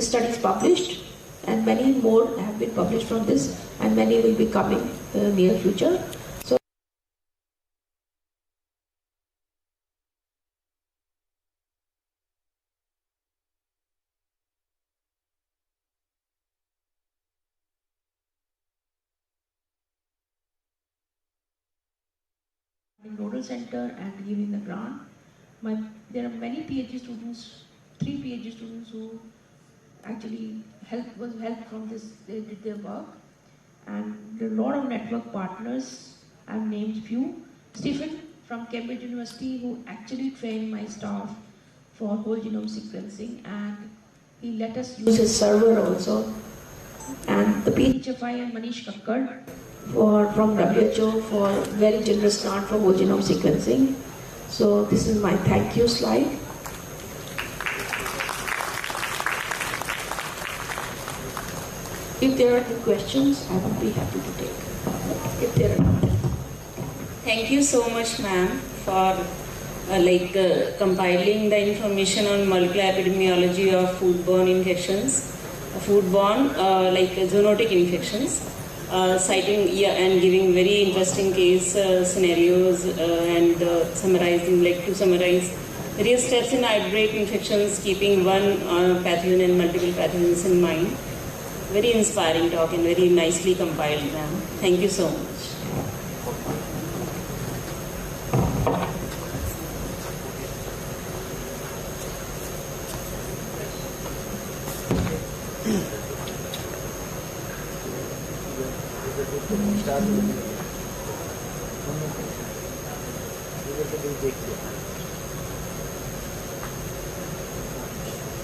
study is published, and many more have been published from this, and many will be coming in the near future. So in Nodal Center and giving the grant, there are many PhD students, 3 PhD students who actually was helped from this, they did their work. And there are a lot of network partners, I've named few. Stephen from Cambridge University, who actually trained my staff for whole genome sequencing, and he let us use his server also. And the PHFI and Manish Kakkar from WHO for very generous grant for whole genome sequencing. So this is my thank you slide. If there are any questions, I would be happy to take. If there are not. Thank you so much, ma'am, for compiling the information on molecular epidemiology of foodborne infections, zoonotic infections, citing and giving very interesting case scenarios and summarizing, to summarize various steps in outbreak infections, keeping one pathogen and multiple pathogens in mind. Very inspiring talk and very nicely compiled, ma'am. Thank you so much.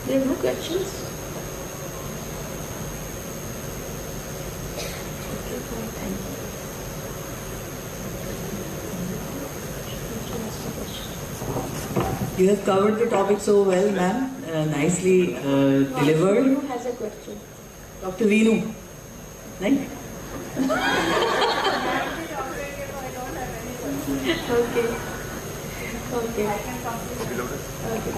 There are no questions? You have covered the topic so well, ma'am. Nicely delivered. Who has a question? Dr. Veenu, right? Okay.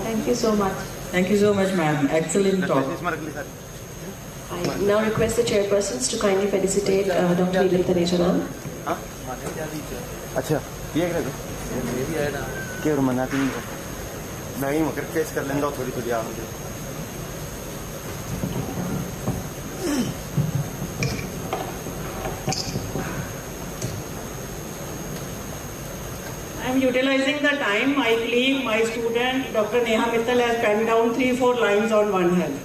Thank you so much. Thank you so much, ma'am. Excellent talk. I now request the chairpersons to kindly felicitate Dr. Neelam Taneja ma'am. अच्छा ये कर दो क्या और मनाती नहीं मैं ही मगर फेस कर लेंदा थोड़ी थोड़ी आ मुझे I am utilizing the time my colleague, my student, Dr. Neha Mittal has penned down 3-4 lines on One Health.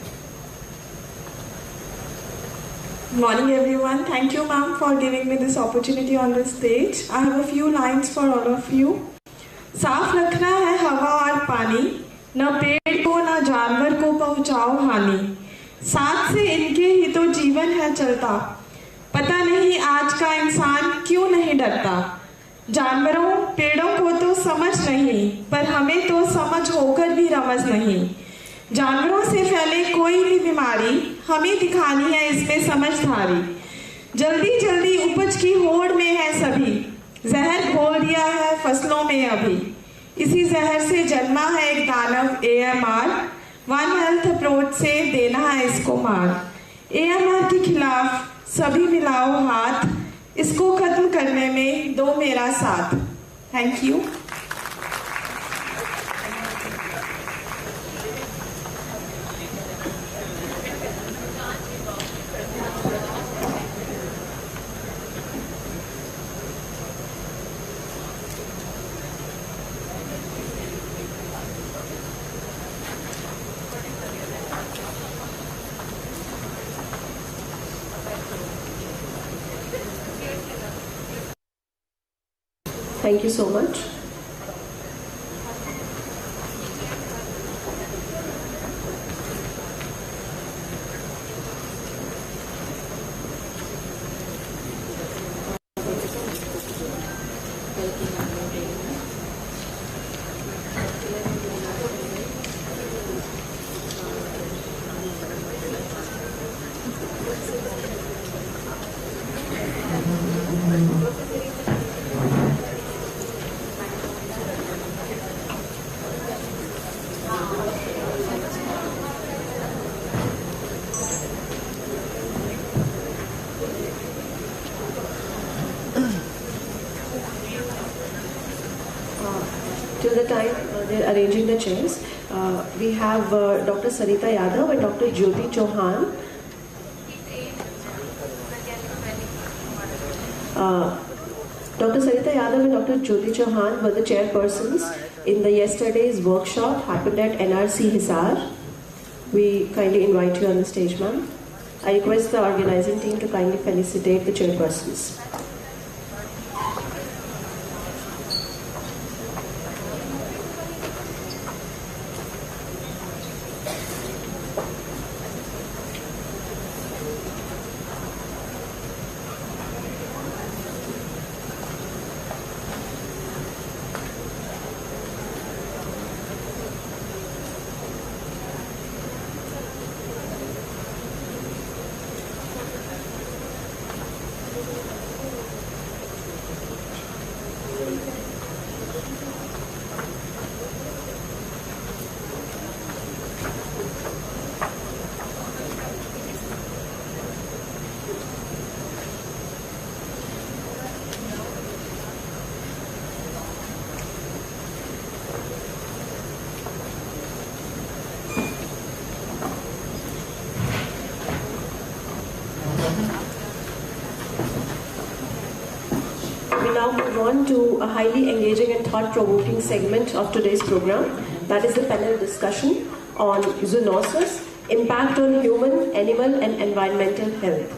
Good morning everyone. Thank you ma'am for giving me this opportunity on this stage. I have a few lines for all of you. साफ रखना है हवा और पानी, न पेड़ को न जानवर को पहुंचाओ हानि, साथ से इनके ही तो जीवन है चलता, पता नहीं आज का इंसान क्यों नहीं डरता। जानवरों पेड़ों को तो समझ नहीं, पर हमें तो समझ होकर भी रमज नहीं। जानवरों से फैले कोई भी बीमारी, हमें दिखानी है इसमें समझदारी। जल्दी जल्दी उपज की होड़ में है सभी, जहर घोल दिया है फसलों में अभी। इसी जहर से जन्मा है एक दानव AMR, वन हेल्थ अप्रोच से देना है इसको मार। AMR के खिलाफ सभी मिलाओ हाथ, इसको खत्म करने में दो मेरा साथ। Thank you. Thank you so much. Till the time they're arranging the chairs, we have Dr. Sarita Yadav and Dr. Jyoti Chauhan. Dr. Sarita Yadav and Dr. Jyoti Chauhan were the chairpersons in the yesterday's workshop happened at NRC Hisar. We kindly invite you on the stage, ma'am. I request the organizing team to kindly felicitate the chairpersons. Now move on to a highly engaging and thought-provoking segment of today's program. That is the panel discussion on zoonosis, impact on human, animal and environmental health.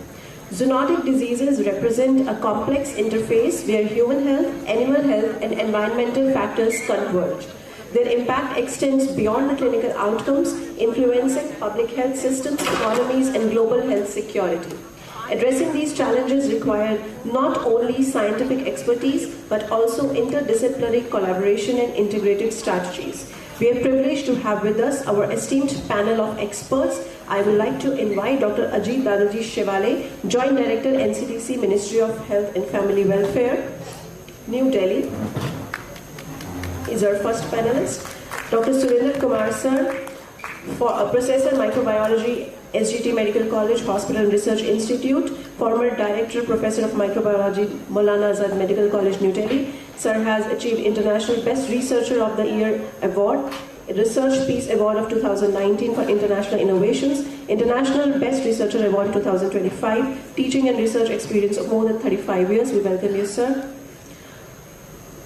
Zoonotic diseases represent a complex interface where human health, animal health and environmental factors converge. Their impact extends beyond the clinical outcomes, influencing public health systems, economies and global health security. Addressing these challenges require not only scientific expertise, but also interdisciplinary collaboration and integrated strategies. We are privileged to have with us our esteemed panel of experts. I would like to invite Dr. Ajit Dadaji Shivale, Joint Director, NCDC, Ministry of Health and Family Welfare, New Delhi, is our first panelist. Dr. Surendra Kumar Sir, Professor Microbiology, SGT Medical College, Hospital and Research Institute, former Director, Professor of Microbiology, Maulana Azad Medical College, New Delhi. Sir has achieved International Best Researcher of the Year Award, Research Peace Award of 2019 for International Innovations, International Best Researcher Award 2025, teaching and research experience of more than 35 years. We welcome you, sir.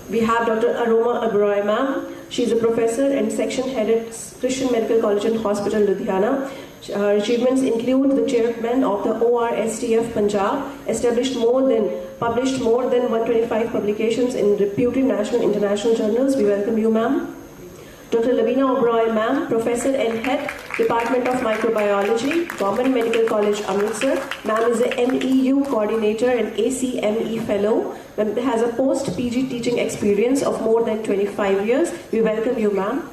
We have Dr. Aroma Agroha, ma'am. She is a professor and section head at Christian Medical College and Hospital, Ludhiana. Her achievements include the chairman of the ORSTF Punjab, published more than 125 publications in reputed national and international journals. We welcome you, ma'am. Dr. Lavina Oberoi, ma'am, professor and head, Department of Microbiology, Government Medical College, Amritsar. Ma'am is a MEU coordinator and ACME fellow. Ma'am has a post-PG teaching experience of more than 25 years. We welcome you, ma'am.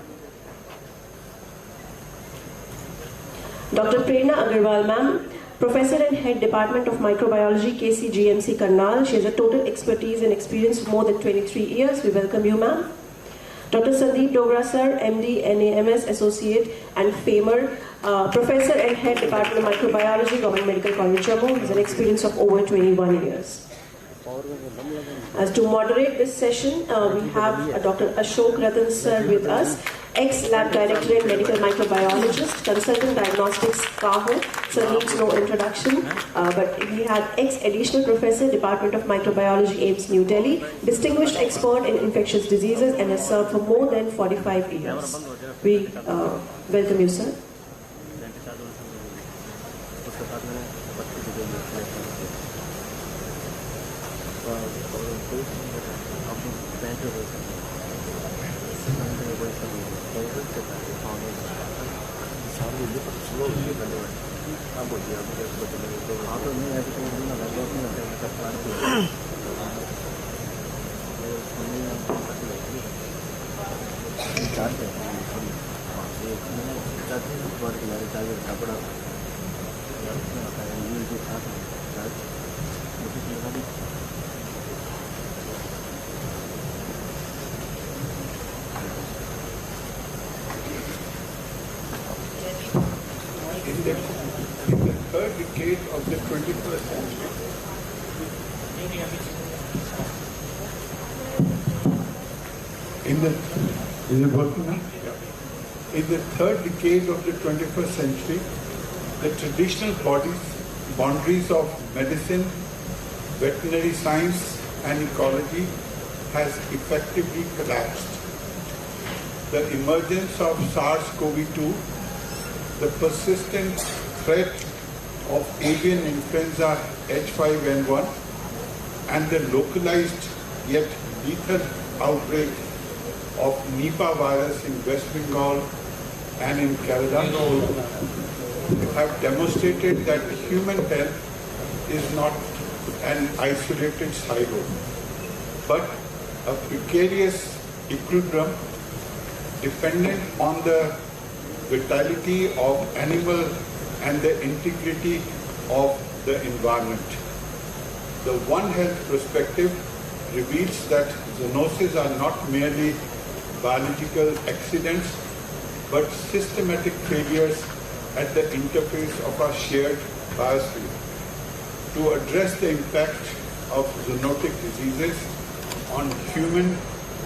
Dr. Prerna Agarwal, ma'am, Professor and Head, Department of Microbiology, KCGMC, Karnal. She has a total expertise and experience of more than 23 years. We welcome you, ma'am. Dr. Sandeep Dogra, sir, MD, NAMS, Associate and FAMER, Professor and Head, Department of Microbiology, Government Medical College, Jammu. He has an experience of over 21 years. As to moderate this session, we have Dr. Ashok Ratan sir with us, ex-lab director and medical microbiologist, consultant diagnostics, CAHO. Sir needs no introduction, but we have ex-additional professor, Department of Microbiology, AIMS, New Delhi, distinguished expert in infectious diseases and has served for more than 45 years. We welcome you, sir. In the third decade of the 21st century, is it working now? Yeah. In the third decade of the 21st century, the traditional boundaries of medicine, veterinary science and ecology has effectively collapsed. The emergence of SARS-CoV-2, the persistent threat of avian influenza H5N1 and the localized yet lethal outbreak of Nipah virus in West Bengal and in Kerala have demonstrated that human health is not an isolated silo, but a precarious equilibrium dependent on the vitality of animal and the integrity of the environment. The One Health perspective reveals that zoonoses are not merely biological accidents, but systematic failures at the interface of our shared biosphere. To address the impact of zoonotic diseases on human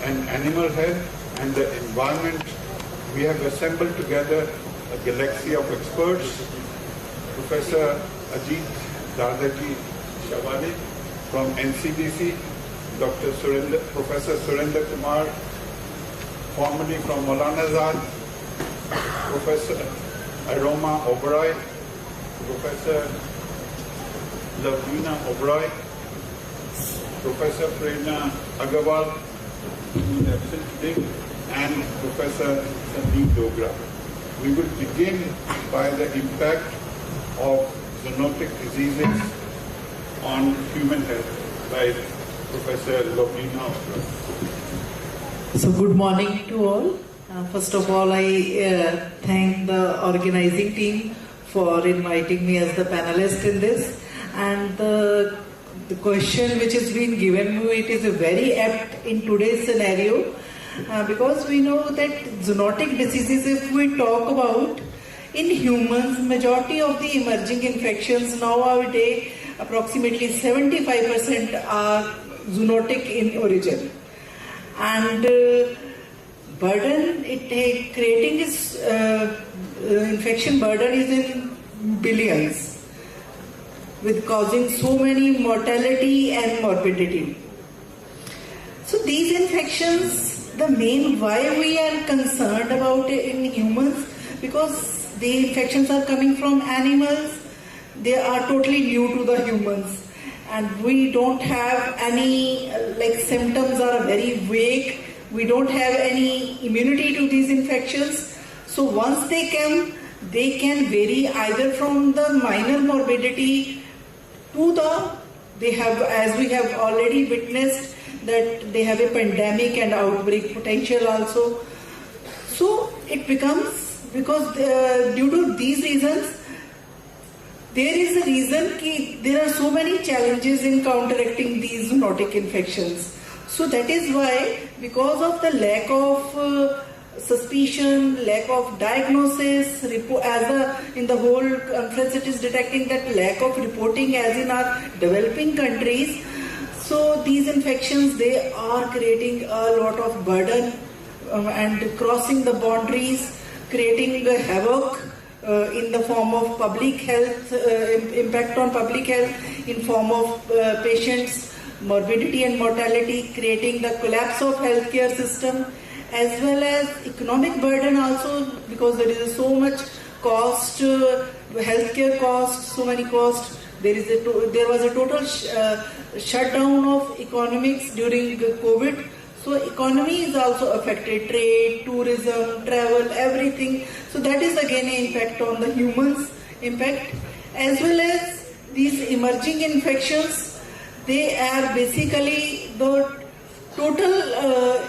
and animal health and the environment, we have assembled together a galaxy of experts. Professor Ajit Dardaji Shavali from NCDC, Professor Surendra Kumar, formerly from Maulana Azad, Professor Aroma Oberoi, Professor Lavina Oberoi, Professor Prerna Agarwal, who is absent today, and Professor Sandeep Dogra. We will begin by the impact of zoonotic diseases on human health by Professor Lavina Oberoi. So good morning to all. First of all, I thank the organizing team for inviting me as the panelist in this. And the question which has been given me, it is very apt in today's scenario because we know that zoonotic diseases, if we talk about in humans, majority of the emerging infections nowadays, approximately 75% are zoonotic in origin. And burden, creating this infection burden is in billions, with causing so many mortality and morbidity. So these infections, the main why we are concerned about it in humans, because the infections are coming from animals, they are totally new to the humans, and we don't have any, symptoms are very vague, we don't have any immunity to these infections. So once they come, they can vary either from the minor morbidity to they have, as we have already witnessed, that they have a pandemic and outbreak potential also. So it becomes, because due to these reasons, there is a reason there are so many challenges in counteracting these zoonotic infections. So that is why, because of the lack of suspicion, lack of diagnosis, in the whole conference it is detecting that lack of reporting as in our developing countries. So these infections, they are creating a lot of burden and crossing the boundaries, creating the havoc in the form of public health, impact on public health in form of patients, morbidity and mortality, creating the collapse of healthcare system, as well as economic burden also, because there is so much cost, healthcare cost, so many costs. There was a total shutdown of economics during COVID. So economy is also affected, trade, tourism, travel, everything. So that is again an impact on the humans impact, as well as these emerging infections. They are basically the total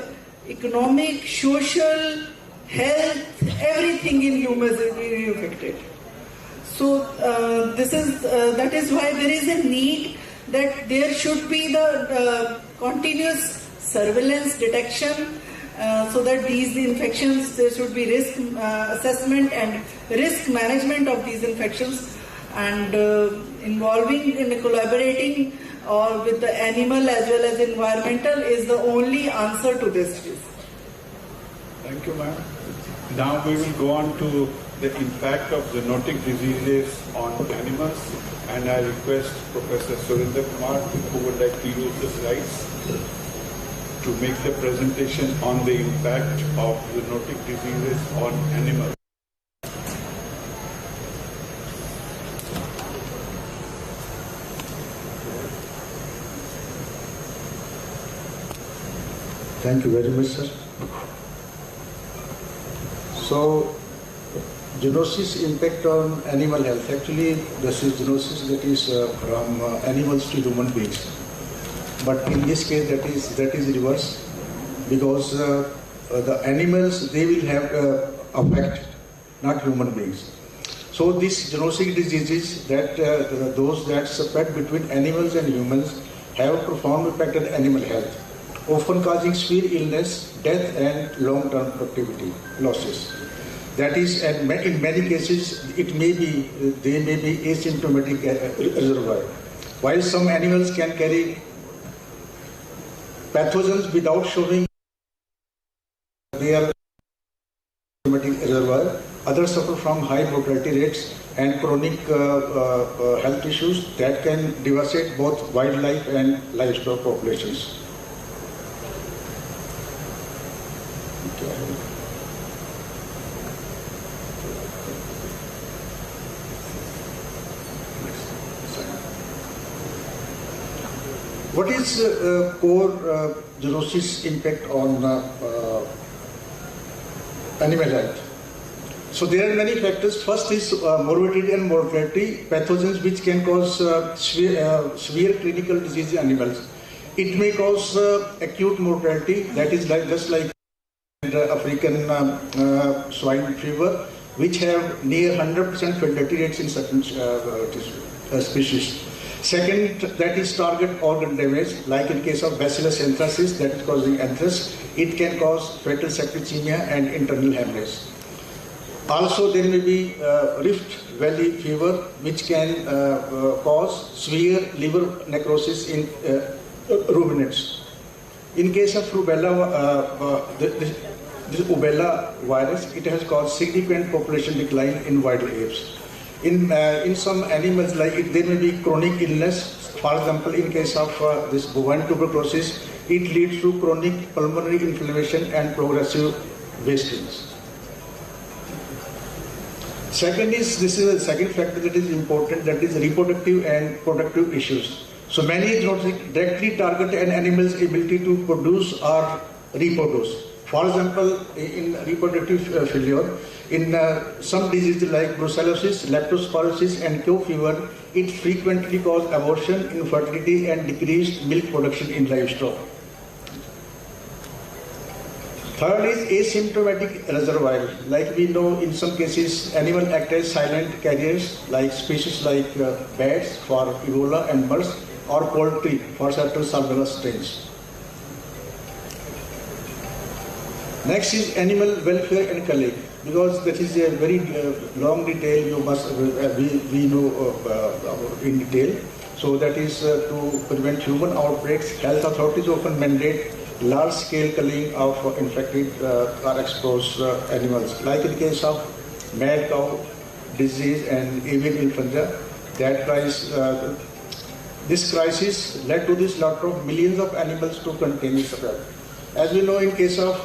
economic, social, health, everything in humans is being affected. So that is why there is a need that there should be the continuous surveillance detection so that these infections, there should be risk assessment and risk management of these infections, and involving and collaborating or with the animal as well as environmental is the only answer to this. Thank you, ma'am. Now we will go on to the impact of zoonotic diseases on animals, and I request Professor Surendra Kumar, who would like to use the slides to make the presentation on the impact of zoonotic diseases on animals. Thank you very much, sir. So, zoonosis impact on animal health. Actually, this is zoonosis that is from animals to human beings. But in this case, that is reverse, because the animals, they will have effect, not human beings. So these zoonosic diseases, that those that spread between animals and humans, have a profound impact on animal health, often causing severe illness, death, and long-term productivity losses. That is, and in many cases, they may be asymptomatic reservoir. While some animals can carry pathogens without showing their asymptomatic reservoir, others suffer from high mortality rates and chronic health issues that can devastate both wildlife and livestock populations. What is core zoonosis impact on animal health? So there are many factors. First is morbidity and mortality, pathogens which can cause severe clinical disease in animals. It may cause acute mortality, that is just like the African swine fever, which have near 100% fatality rates in certain species. Second, that is target organ damage, like in case of bacillus anthracis, that is causing anthrax. It can cause fetal septicemia and internal hemorrhage. Also, there may be Rift Valley fever, which can cause severe liver necrosis in ruminants. In case of rubella, this rubella virus, it has caused significant population decline in wild apes. In some animals, like there may be chronic illness. For example, in case of this bovine tuberculosis, it leads to chronic pulmonary inflammation and progressive wastage. Second is, this is the second factor that is important, that is reproductive and productive issues. So many zoonosis directly target an animal's ability to produce or reproduce. For example, in reproductive failure, in some diseases like brucellosis, leptospirosis, and Q fever, it frequently causes abortion, infertility, and decreased milk production in livestock. Third is asymptomatic reservoir. Like we know, in some cases, animals act as silent carriers, like species like bats for Ebola and MERS, or poultry for certain Salmonella strains. Next is animal welfare and culling, because that is a very long detail you must we know in detail. So that is to prevent human outbreaks, health authorities often mandate large-scale culling of infected or exposed animals. Like in the case of mad cow disease and avian influenza, this crisis led to the slaughter of millions of animals to contain the spread. As we know, in case of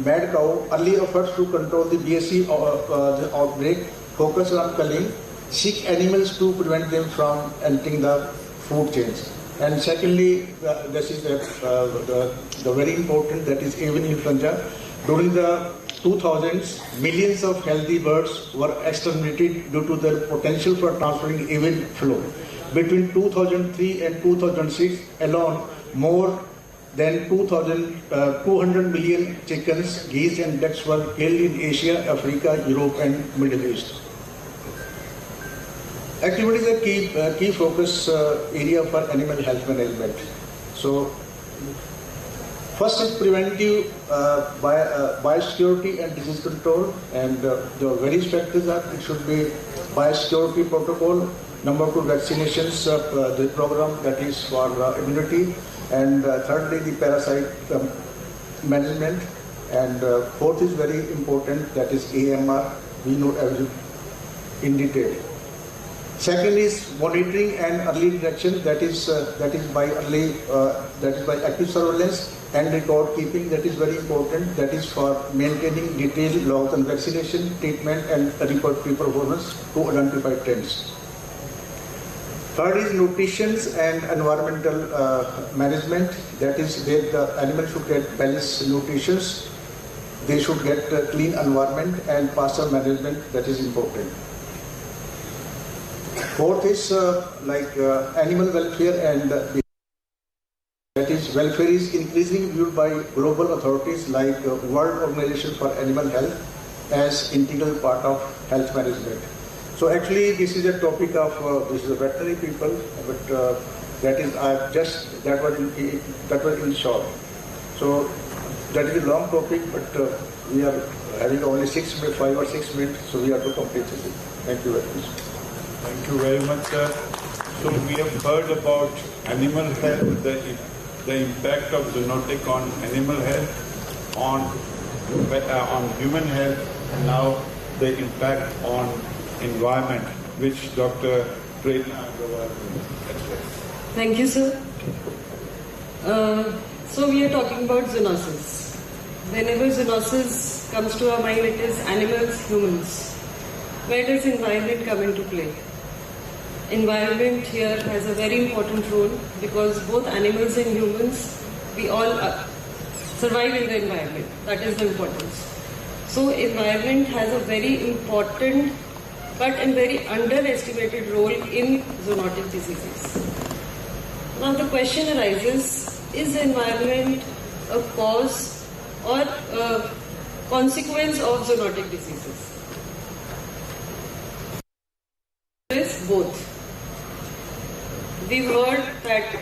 mad cow, early efforts to control the BSE the outbreak focus on culling sick animals to prevent them from entering the food chains. And secondly, this is the very important, that is avian influenza. During the 2000s, millions of healthy birds were exterminated due to their potential for transferring avian flu. Between 2003 and 2006 alone, more than 200 million chickens, geese, and ducks were killed in Asia, Africa, Europe, and Middle East. Activity is a key focus area for animal health management. So, first is preventive biosecurity and disease control, and the various factors are, it should be biosecurity protocol. Number 2, vaccinations, the program that is for immunity, and thirdly, the parasite management, and fourth is very important, that is AMR. We know in detail. Second is monitoring and early detection, that is by active surveillance and record keeping, that is very important, that is for maintaining detailed logs on vaccination, treatment, and report performance to identify trends. Third is nutrition and environmental management. That is where the animal should get balanced nutrition. They should get a clean environment and pasture management. That is important. Fourth is animal welfare and that is welfare is increasingly viewed by global authorities like World Organization for Animal Health as integral part of health management. So actually this is a topic of this is a veterinary people, but that was in short. So that is a long topic, but we are having only 5 or 6 minutes, so we have to complete it. Thank you very much. Thank you very much, sir. So we have heard about animal health, the impact of zoonotic on animal health, on human health, and now the impact on environment, which Dr. Prerna Agroha will address. Thank you, sir. So we are talking about zoonosis. Whenever zoonosis comes to our mind, it is animals, humans. Where does environment come into play? Environment here has a very important role because both animals and humans, we all survive in the environment. That is the importance. So environment has a very important but a very underestimated role in zoonotic diseases. Now the question arises, is the environment a cause or a consequence of zoonotic diseases? It is both. We've heard that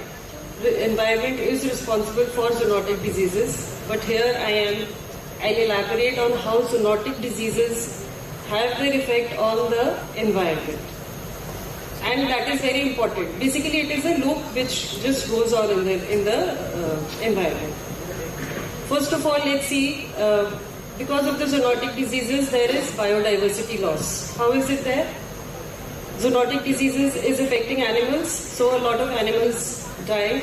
the environment is responsible for zoonotic diseases, but here I'll elaborate on how zoonotic diseases have their effect on the environment. And that is very important. Basically, it is a loop which just goes on in the environment. First of all, let's see, because of the zoonotic diseases, there is biodiversity loss. How is it there? Zoonotic diseases is affecting animals, so a lot of animals die.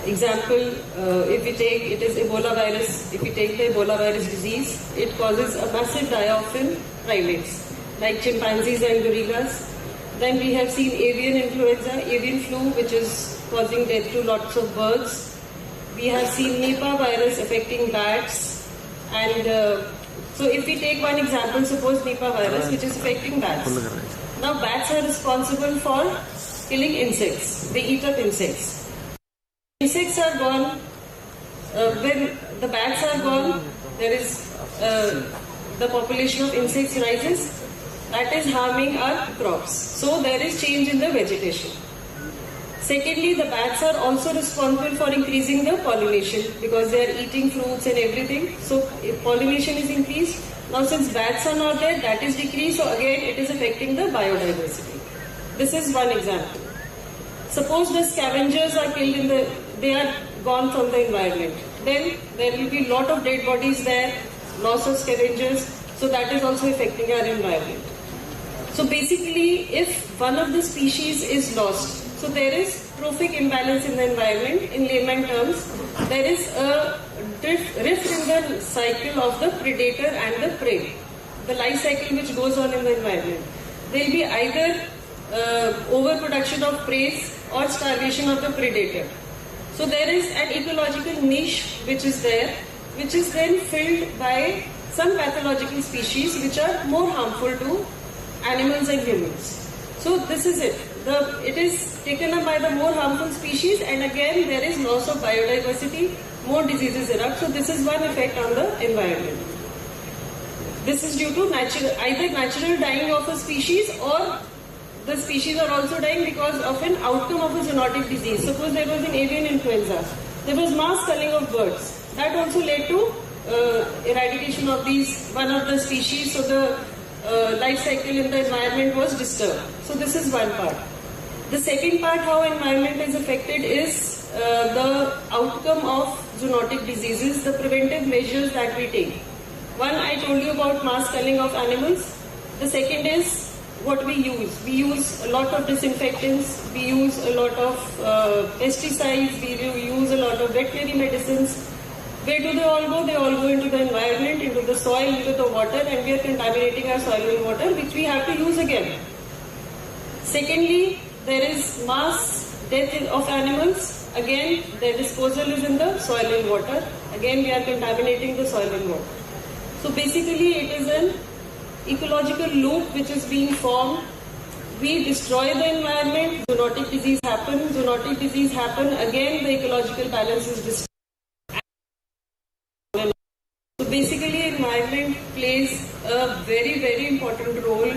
Example, if we take, it is Ebola virus, if we take the Ebola virus disease, it causes a massive die-off in primates, like chimpanzees and gorillas. Then we have seen avian influenza, avian flu, which is causing death to lots of birds. We have seen Nipah virus affecting bats. And so if we take one example, suppose Nipah virus, which is affecting bats. Now bats are responsible for killing insects. They eat up insects. Insects are gone. When the bats are gone, there is the population of insects rises. That is harming our crops. So there is change in the vegetation. Secondly, the bats are also responsible for increasing the pollination because they are eating fruits and everything. So if pollination is increased, now since bats are not there, that is decreased. So again, it is affecting the biodiversity. This is one example. Suppose the scavengers are killed they are gone from the environment. Then there will be a lot of dead bodies there, loss of scavengers. So that is also affecting our environment. So basically, if one of the species is lost, so there is trophic imbalance in the environment. In layman terms, there is a rift in the cycle of the predator and the prey. The life cycle which goes on in the environment. There will be either overproduction of prey or starvation of the predator. So there is an ecological niche which is there, which is then filled by some pathological species which are more harmful to animals and humans. So this is it. It is taken up by the more harmful species, and again there is loss of biodiversity, more diseases erupt. So this is one effect on the environment. This is due to either natural dying of a species, or the species are also dying because of an outcome of a zoonotic disease. Suppose there was an avian influenza. There was mass culling of birds. That also led to eradication of one of the species. So the life cycle in the environment was disturbed. So this is one part. The second part, how environment is affected, is the outcome of zoonotic diseases, the preventive measures that we take. One, I told you about mass culling of animals. The second is what we use. We use a lot of disinfectants, we use a lot of pesticides, we use a lot of veterinary medicines. Where do they all go? They all go into the environment, into the soil, into the water, and we are contaminating our soil and water, which we have to use again. Secondly, there is mass death of animals. Again, their disposal is in the soil and water. Again, we are contaminating the soil and water. So basically, it is an ecological loop which is being formed. We destroy the environment, zoonotic disease happens, again the ecological balance is destroyed. So basically, environment plays a very, very important role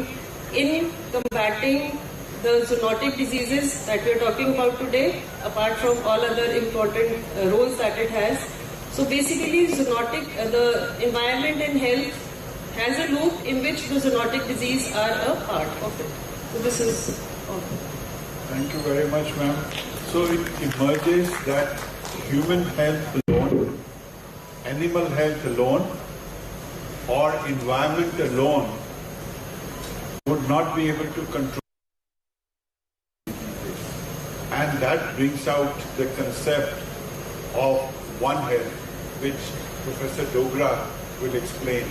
in combating the zoonotic diseases that we are talking about today, apart from all other important roles that it has. So basically, the environment and health has a loop in which the zoonotic disease are a part of it. So this is all. Thank you very much, ma'am. So it emerges that human health alone, animal health alone, or environment alone would not be able to control. And that brings out the concept of One Health, which Professor Dogra will explain.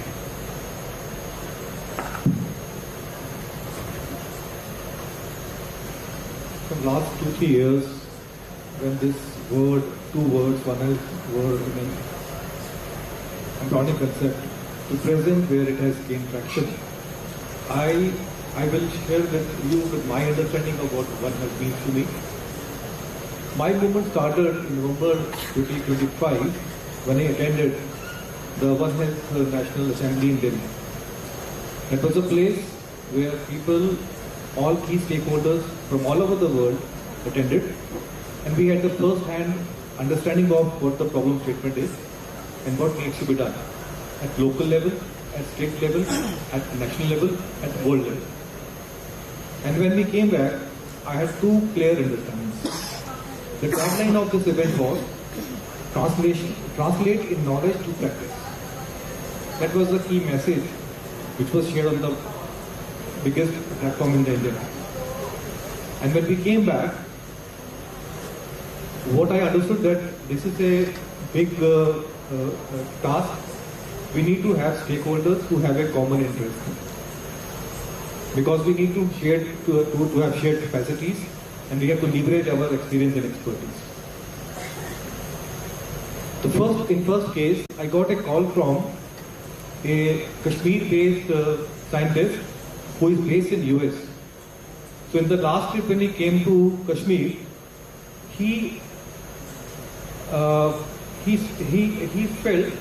From last 2-3 years, when this word, 2 words, One Health word, embryonic concept, to present where it has gained traction, I will share with you with my understanding of what One Health means to me. My movement started in November 2025 when I attended the One Health National Assembly in Delhi. It was a place where people, all key stakeholders from all over the world attended, and we had the first-hand understanding of what the problem statement is and what needs to be done at local level, at state level, at national level, at world level. And when we came back, I had 2 clear understandings. The tagline of this event was translate in knowledge to practice. That was the key message which was shared on the biggest platform in the India. And when we came back, what I understood that this is a big task. We need to have stakeholders who have a common interest, because we need to have shared capacities, and we have to leverage our experience and expertise. In first case, I got a call from a Kashmir-based scientist who is based in US. So in the last trip when he came to Kashmir, he felt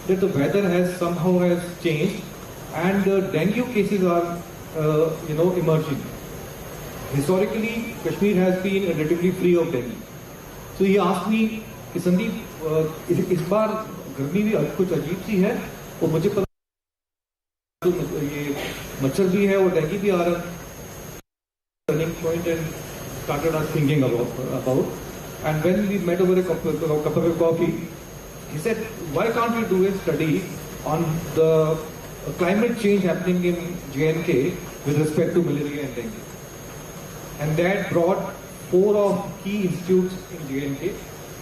that the weather has changed, and dengue cases are emerging. Historically, Kashmir has been relatively free of dengue. So he asked me, Sandeep, इस बार गर्मी भी कुछ अजीब सी है, और मुझे पता ये मच्छर भी है और डेंगू भी आ रहा है. Turning point, and started us thinking about. And when we met over a cup of coffee, he said, why can't we do a study on the climate change happening in J&K with respect to malaria and dengue? And that brought 4 of key institutes in J&K,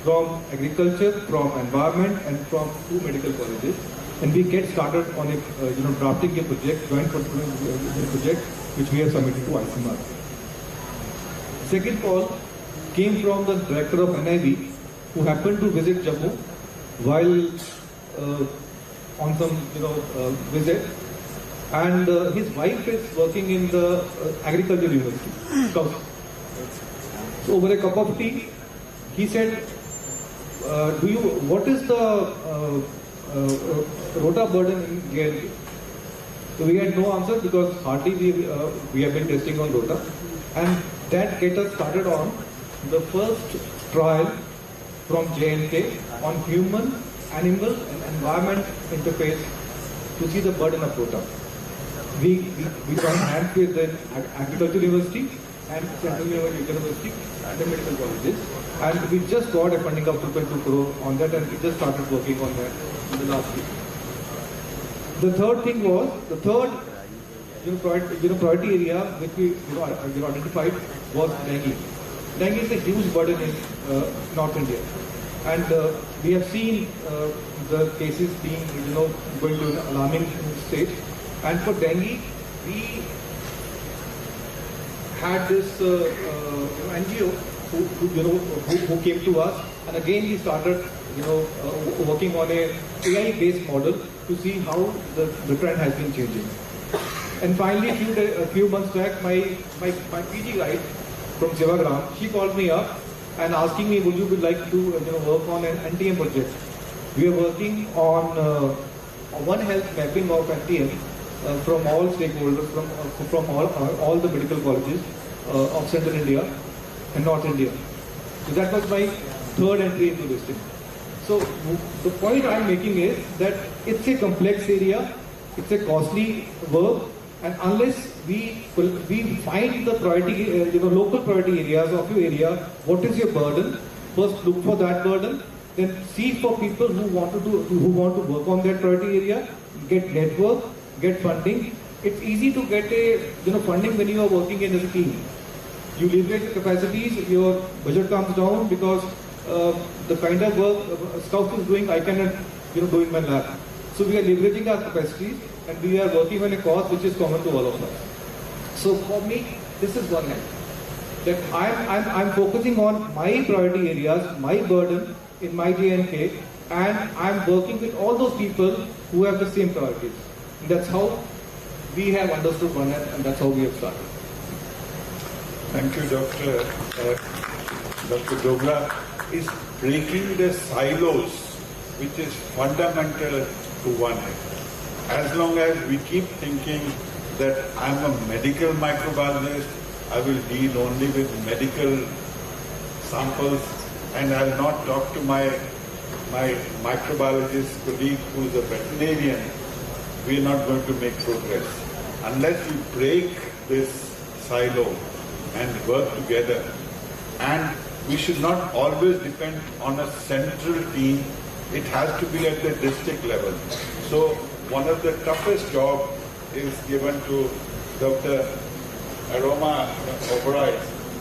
from agriculture, from environment, and from 2 medical colleges. And we get started on a drafting a project, joint project, which we have submitted to ICMR. Second call came from the director of NIV, who happened to visit Jammu while on some visit, and his wife is working in the agriculture university. So over a cup of tea, he said, what is the rota burden in J&K? So we had no answer, because hardly we have been testing on rota, and that get us started on the first trial from J&K on human, animal and environment interface to see the burden of rota. We joined hands with the Agriculture University and Central University and the medical colleges, and we just got a funding of 2.2 crore on that, and we just started working on that in the last week. The third thing was, the third priority area which we identified was dengue. Dengue is a huge burden in North India, and we have seen the cases being going to an alarming stage. And for dengue, we had this NGO who came to us, and again we started working on a AI-based model to see how the trend has been changing. And finally, a few months back, my PG guide from Sevagram, she called me up and asking me, would you like to work on an NTM project? We are working on One Health mapping of NTM from all stakeholders, from all the medical colleges of Central India and North India. So that was my third entry into this thing. So the point I'm making is that it's a complex area, it's a costly work, and unless we find the priority, local priority areas of your area, what is your burden? First, look for that burden. Then see for people who want to work on that priority area, get network, get funding. It's easy to get a funding when you are working in a team. You leverage the capacities, your budget comes down because the kind of work Scout is doing, I cannot do in my lab. So we are leveraging our capacities and we are working on a cause which is common to all of us. So for me, this is one end. That I'm focusing on my priority areas, my burden in my JNK, and I'm working with all those people who have the same priorities. And that's how we have understood one end, and that's how we have started. Thank you, Dr. Dr. Dogra is breaking the silos, which is fundamental to One Health. As long as we keep thinking that I'm a medical microbiologist, I will deal only with medical samples, and I'll not talk to my microbiologist colleague who is a veterinarian, we are not going to make progress. Unless we break this silo and work together, and we should not always depend on a central team, it has to be at the district level. So one of the toughest jobs is given to Dr. Aroma Oberoi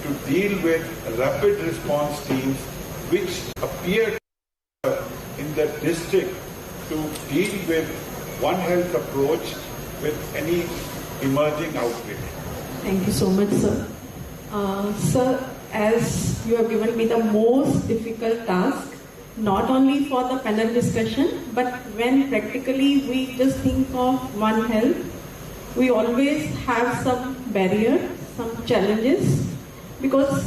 to deal with rapid response teams which appear in the district to deal with One Health approach with any emerging outbreak. Thank you so much, sir. Sir, as you have given me the most difficult task, not only for the panel discussion, but when practically we just think of One Health, we always have some barrier, some challenges, because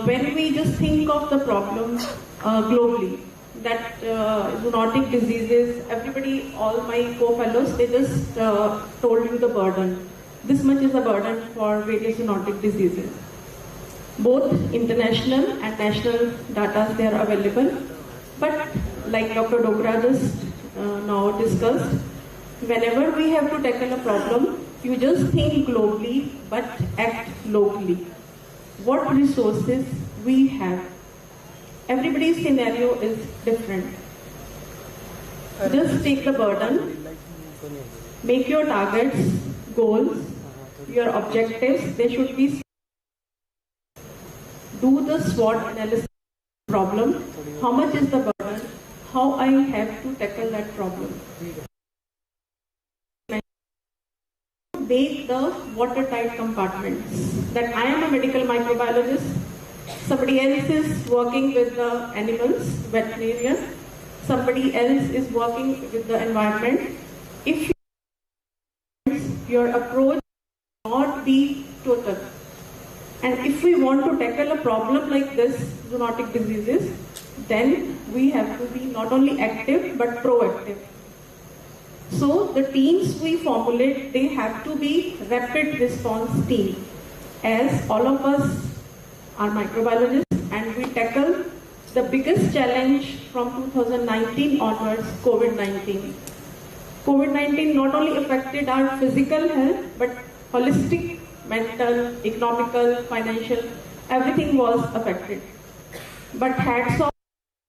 when we just think of the problem globally, that zoonotic diseases, everybody, all my co-fellows, they just told you the burden. This much is the burden for various zoonotic diseases. Both international and national data, they are available. But like Dr. Dogra just now discussed, whenever we have to tackle a problem, you just think globally but act locally. What resources we have? Everybody's scenario is different. Just take the burden, make your targets, goals, your objectives, they should be. Do the SWOT analysis problem. How much is the burden? How I have to tackle that problem? Make the watertight compartments. That I am a medical microbiologist, somebody else is working with the animals, veterinarian, somebody else is working with the environment. If your approach not be total, and if we want to tackle a problem like this, zoonotic diseases, then we have to be not only active but proactive. So the teams we formulate, they have to be rapid response team. As all of us are microbiologists and we tackle the biggest challenge from 2019 onwards, COVID-19. COVID-19 not only affected our physical health but holistic, mental, economical, financial, everything was affected. But hats off,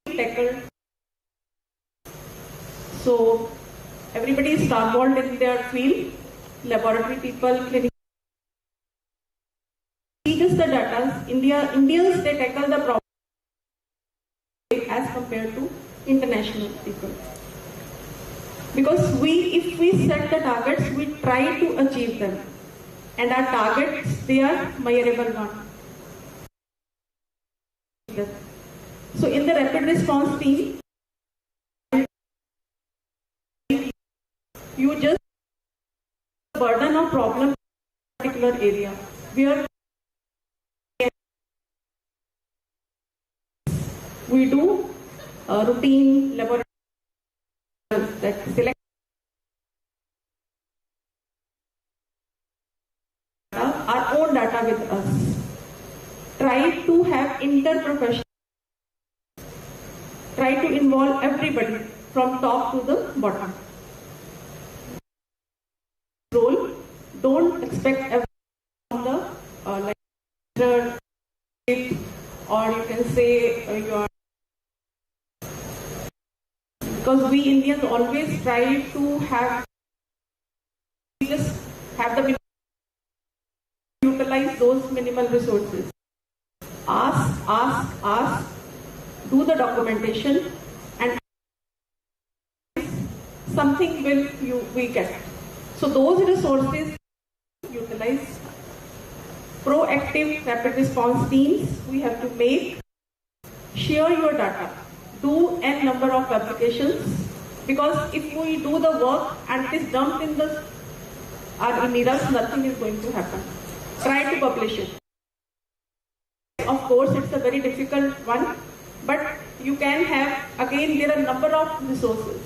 tackled. So everybody is involved in their field, laboratory people, clinical. See just the data. Indians, they tackle the problem as compared to international people. Because if we set the targets, we try to achieve them. and our targets, they are measurable one. So in the rapid response team, you just burden of problem in a particular area. We do routine laboratory that select our own data with us. Try to have interprofessional. Try to involve everybody from top to the bottom. Role. Don't expect everyone from the or you can say you are, because we Indians always try to have the utilize those minimal resources. Ask, do the documentation, and something we get. So those resources utilize. Proactive rapid response teams we have to make. Share your data. Do n number of applications, because if we do the work and it is dumped in our mirrors, nothing is going to happen. Try to publish it. Of course, it's a very difficult one, but you can have, again, there are a number of resources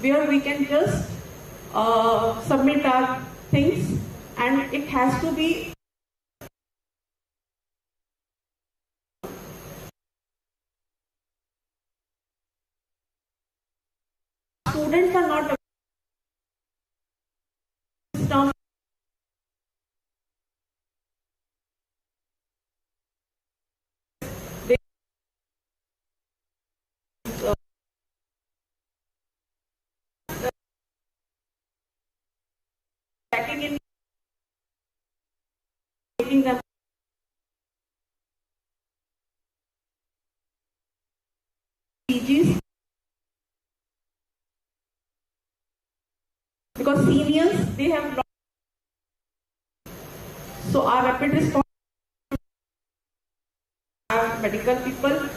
where we can just submit our things, and it has to be students are not in making them PGs, because seniors, they have so our rapid response have medical people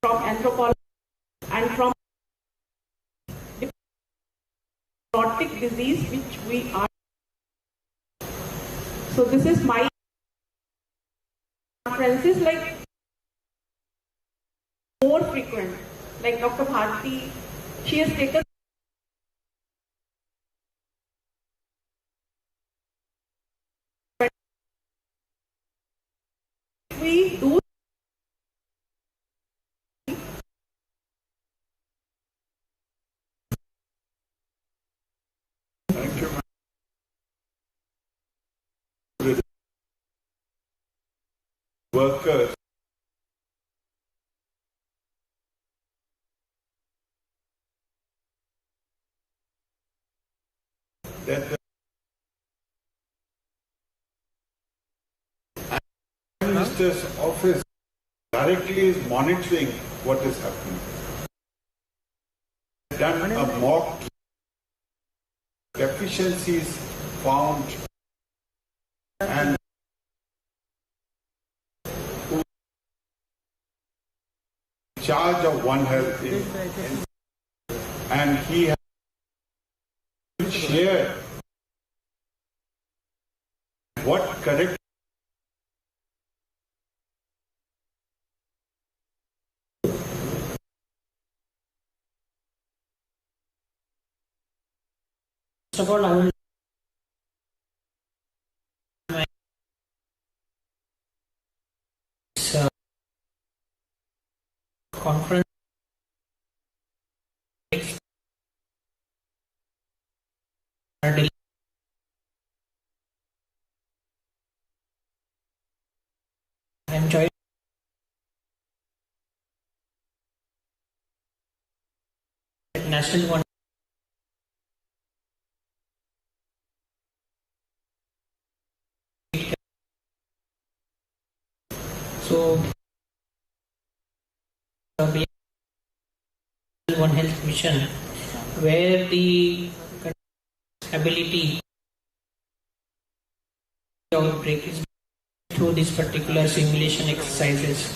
from anthropology and from zoonotic disease which we are. So this is my conferences, like more frequent, like Dr. Bharti, she has taken we do workers that the Prime Minister's office directly is monitoring what is happening. Done a mock deficiencies found and charge of One Health and he has shared what correct First of all, I will conference I'm joined national one. So One Health Mission, where the ability outbreak is through these particular simulation exercises.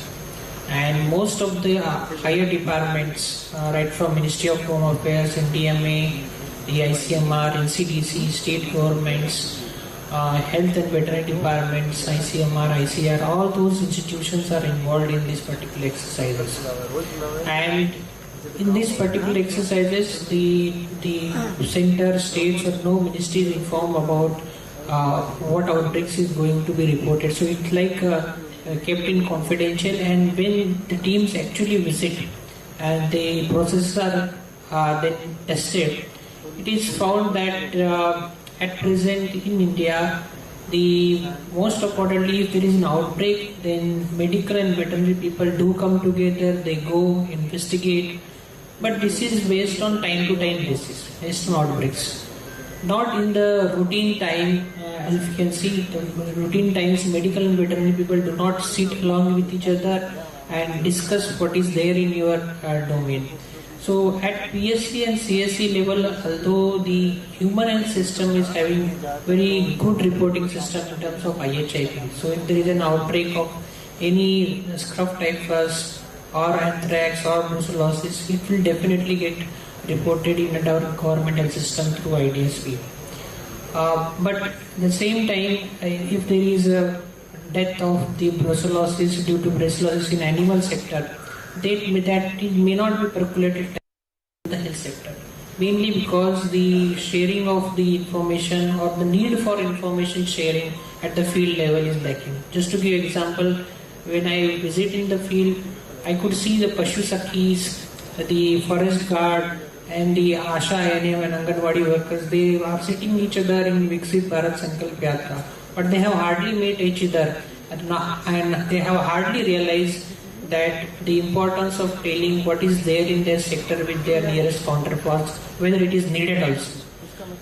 And most of the higher departments, right from Ministry of Home Affairs, NDMA, the ICMR, NCDC, state governments, health and veterinary departments, ICMR, ICR, all those institutions are involved in these particular exercises. And in these particular exercises, the center, states or no ministry is informed about what outbreaks is going to be reported. So it's like kept in confidential, and when the teams actually visit and the processes are then tested, it is found that at present in India, the most importantly, if there is an outbreak, then medical and veterinary people do come together, they go investigate, but this is based on time to time basis, based on outbreaks. Not in the routine time, if you can see, the routine times medical and veterinary people do not sit along with each other and discuss what is there in your domain. So at PSC and CSC level, although the human health system is having very good reporting system in terms of IHIP. So if there is an outbreak of any scruff typhus or anthrax or brucellosis, it will definitely get reported in our government health system through IDSP. But at the same time, if there is a death of the brucellosis due to brucellosis in animal sector, that it may not be percolated in the health sector, mainly because the sharing of the information or the need for information sharing at the field level is lacking. Just to give example, when I visit in the field, I could see the Pashu Sakhis, the forest guard, and the Asha, IAMM and Anganwadi workers, they are sitting each other in Viksit Bharat Sankalp Yatra, but they have hardly met each other and they have hardly realized that the importance of telling what is there in their sector with their nearest counterparts, whether it is needed also.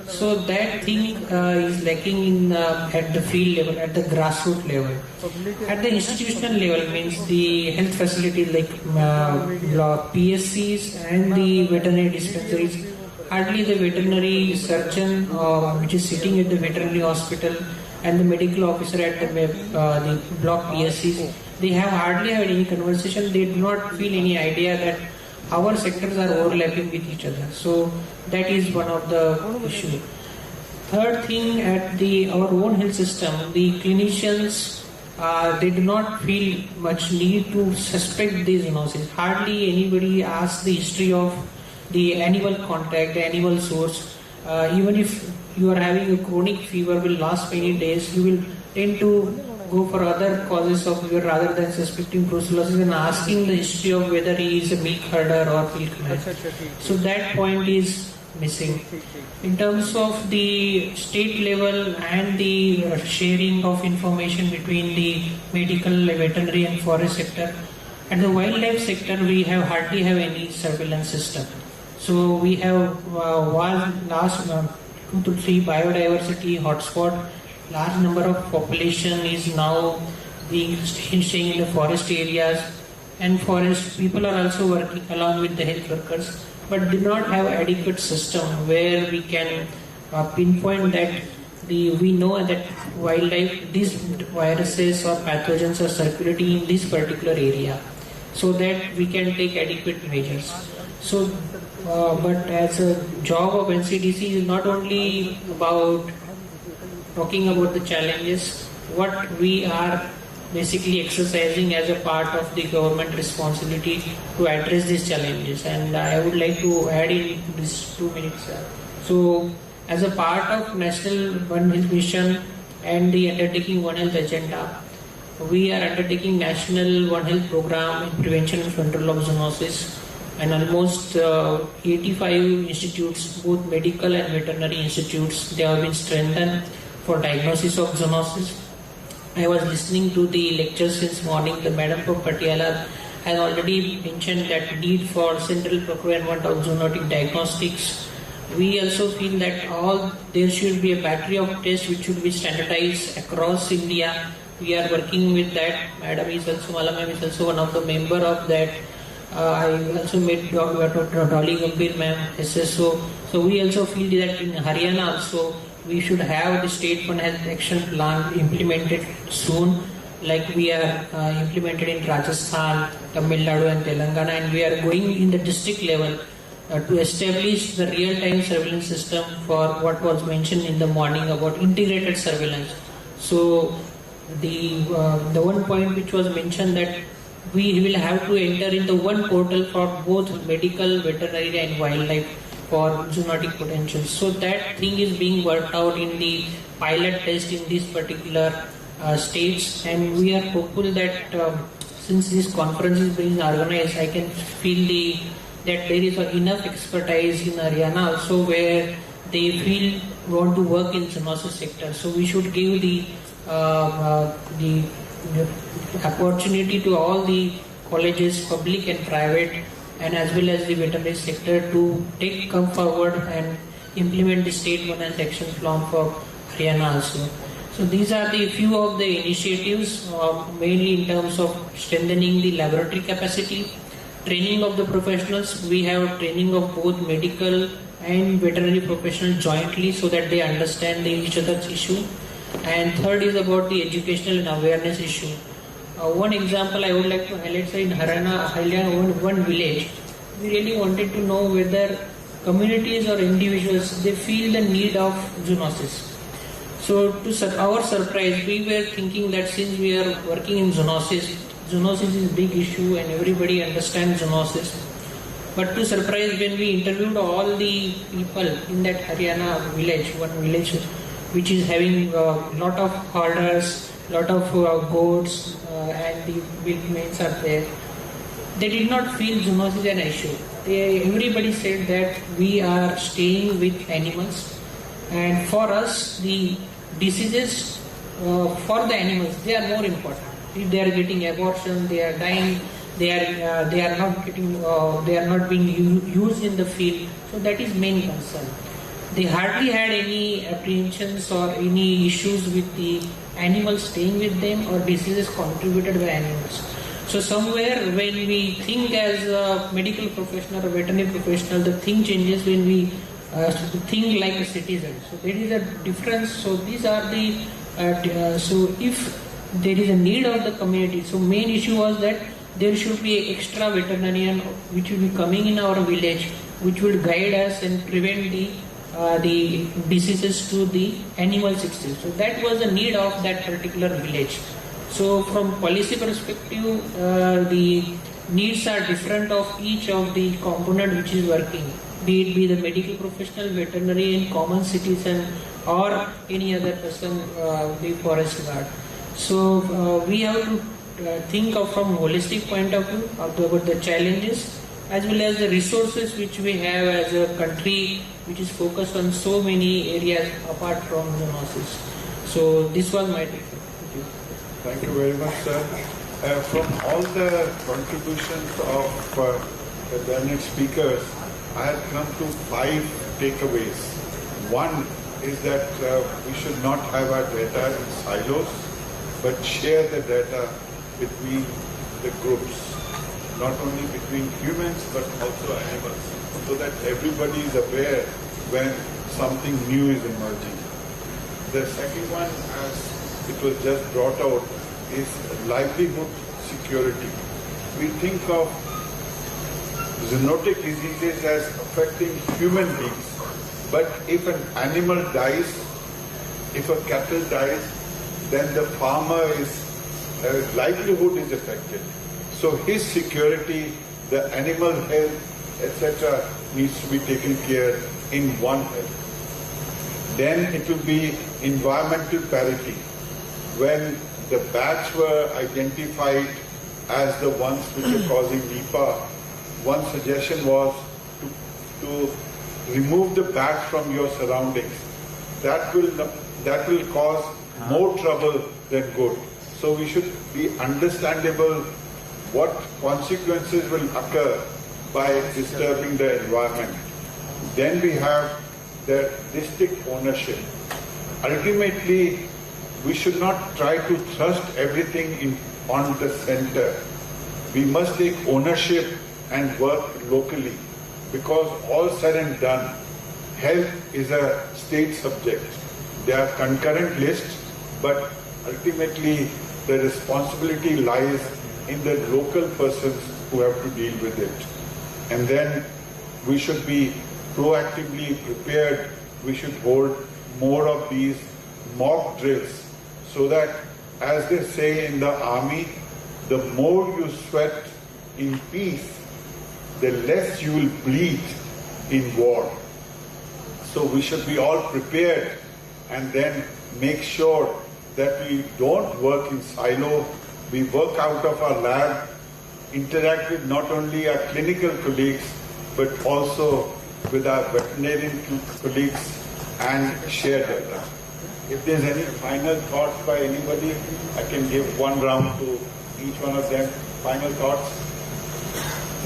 So that thing is lacking in at the field level, at the grassroots level. At the institutional level, means the health facilities like PSCs and the veterinary dispensaries, hardly the veterinary surgeon which is sitting at the veterinary hospital and the medical officer at the block PSCs, they have hardly had any conversation. They do not feel any idea that our sectors are overlapping with each other. So that is one of the issues. Third thing, at our own health system, the clinicians, they do not feel much need to suspect these zoonosis. Hardly anybody asks the history of the animal contact, the animal source. Even if you are having a chronic fever will last many days, you will tend to go for other causes of fever rather than suspecting brucellosis and asking the history of whether he is a milk herder or milkman. So that point is missing. In terms of the state level and the sharing of information between the medical, veterinary and forest sector, at the wildlife sector we hardly have any surveillance system. So we have last 2 to 3 biodiversity hotspot. Large number of population is now staying in the forest areas, and forest people are also working along with the health workers, but do not have adequate system where we can pinpoint that we know that wildlife, these viruses or pathogens are circulating in this particular area, so that we can take adequate measures. So, but as a job of NCDC is not only about talking about the challenges, what we are basically exercising as a part of the government responsibility to address these challenges. And I would like to add in this 2 minutes. So as a part of National One Health Mission and the undertaking One Health Agenda, we are undertaking National One Health Program in prevention and control of zoonosis, and almost 85 institutes, both medical and veterinary institutes, they have been strengthened for diagnosis of zoonosis. I was listening to the lectures since morning. The Madam from Patiala has already mentioned that need for central procurement of zoonotic diagnostics. We also feel that there should be a battery of tests which should be standardized across India. We are working with that. Madam is also, Mala is also one of the member of that. I also met Dr. Dolly Gambhir ma'am, SSO. So we also feel that in Haryana also we should have the state one health action plan implemented soon, like we are implemented in Rajasthan, Tamil Nadu and Telangana, and we are going in the district level to establish the real-time surveillance system for what was mentioned in the morning about integrated surveillance. So the one point which was mentioned that we will have to enter in the one portal for both medical, veterinary and wildlife for zoonotic potential. So that thing is being worked out in the pilot test in these particular states, and we are hopeful that since this conference is being organized, I can feel that there is enough expertise in Haryana also where they feel want to work in zoonosis sector. So we should give the opportunity to all the colleges, public and private, and as well as the veterinary sector to come forward and implement the state one health action plan for Haryana also. So these are the few of the initiatives, mainly in terms of strengthening the laboratory capacity, training of the professionals. We have training of both medical and veterinary professionals jointly so that they understand each other's issue. And third is about the educational and awareness issue. One example I would like to highlight, sir, in Haryana, one village, we really wanted to know whether communities or individuals, they feel the need of zoonosis. So to our surprise, we were thinking that since we are working in zoonosis is a big issue and everybody understands zoonosis. But to surprise, when we interviewed all the people in that Haryana village, one village which is having a lot of herders, lot of goats and the milkmaids are there, they did not feel zoonosis an issue. Everybody said that we are staying with animals, and for us the diseases for the animals, they are more important. If they are getting abortion, they are dying, they are not being used in the field. So that is main concern. They hardly had any apprehensions or any issues with the animals staying with them or diseases contributed by animals. So somewhere when we think as a medical professional or veterinary professional, the thing changes when we think like a citizen. So there is a difference. So these are the so if there is a need of the community. So main issue was that there should be an extra veterinarian which will be coming in our village, which will guide us and prevent the diseases to the animals itself. So that was the need of that particular village. So from policy perspective, the needs are different of each of the component which is working, be it be the medical professional, veterinarian, common citizen, or any other person, the forest guard. So we have to think of from holistic point of view about the challenges as well as the resources which we have as a country which is focused on so many areas apart from zoonosis. So this was my take. Thank you. Thank you very much, sir. From all the contributions of the learned speakers, I have come to 5 takeaways. One is that we should not have our data in silos, but share the data between the groups, not only between humans but also animals, so that everybody is aware when something new is emerging. The second one, as it was just brought out, is livelihood security. We think of zoonotic diseases as affecting human beings, but if an animal dies, if a cattle dies, then the farmer livelihood is affected. So his security, the animal health, etc. needs to be taken care in one health. Then it will be environmental parity. When the bats were identified as the ones which are causing Nipah, one suggestion was to remove the bats from your surroundings. That will cause more trouble than good. So we should be understandable what consequences will occur by disturbing the environment. Then we have the district ownership. Ultimately, we should not try to thrust everything on the center. We must take ownership and work locally, because all said and done, health is a state subject. There are concurrent lists, but ultimately the responsibility lies in the local persons who have to deal with it. And then we should be proactively prepared. We should hold more of these mock drills so that, as they say in the army, the more you sweat in peace, the less you will bleed in war. So we should be all prepared and then make sure that we don't work in silo. We work out of our lab, interact with not only our clinical colleagues, but also with our veterinarian colleagues and share data. If there's any final thoughts by anybody, I can give one round to each one of them. Final thoughts?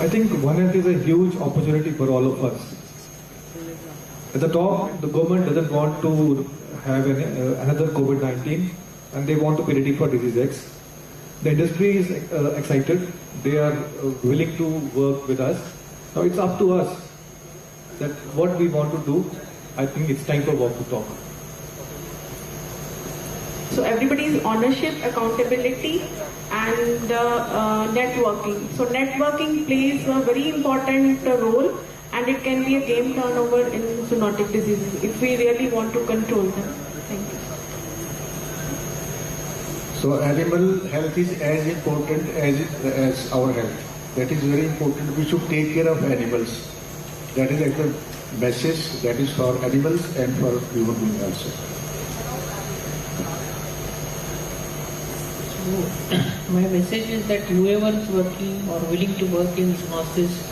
I think One Health is a huge opportunity for all of us. At the top, the government doesn't want to have another COVID-19 and they want to be ready for disease X. The industry is excited. They are willing to work with us. Now it's up to us that what we want to do. I think it's time for walk to talk. So everybody's ownership, accountability and networking. So networking plays a very important role and it can be a game turnover in zoonotic diseases if we really want to control them. Thank you. So animal health is as important as our health. That is very important. We should take care of animals. That is like the message that is for animals and for human beings also. My message is that whoever is working or willing to work in zoonosis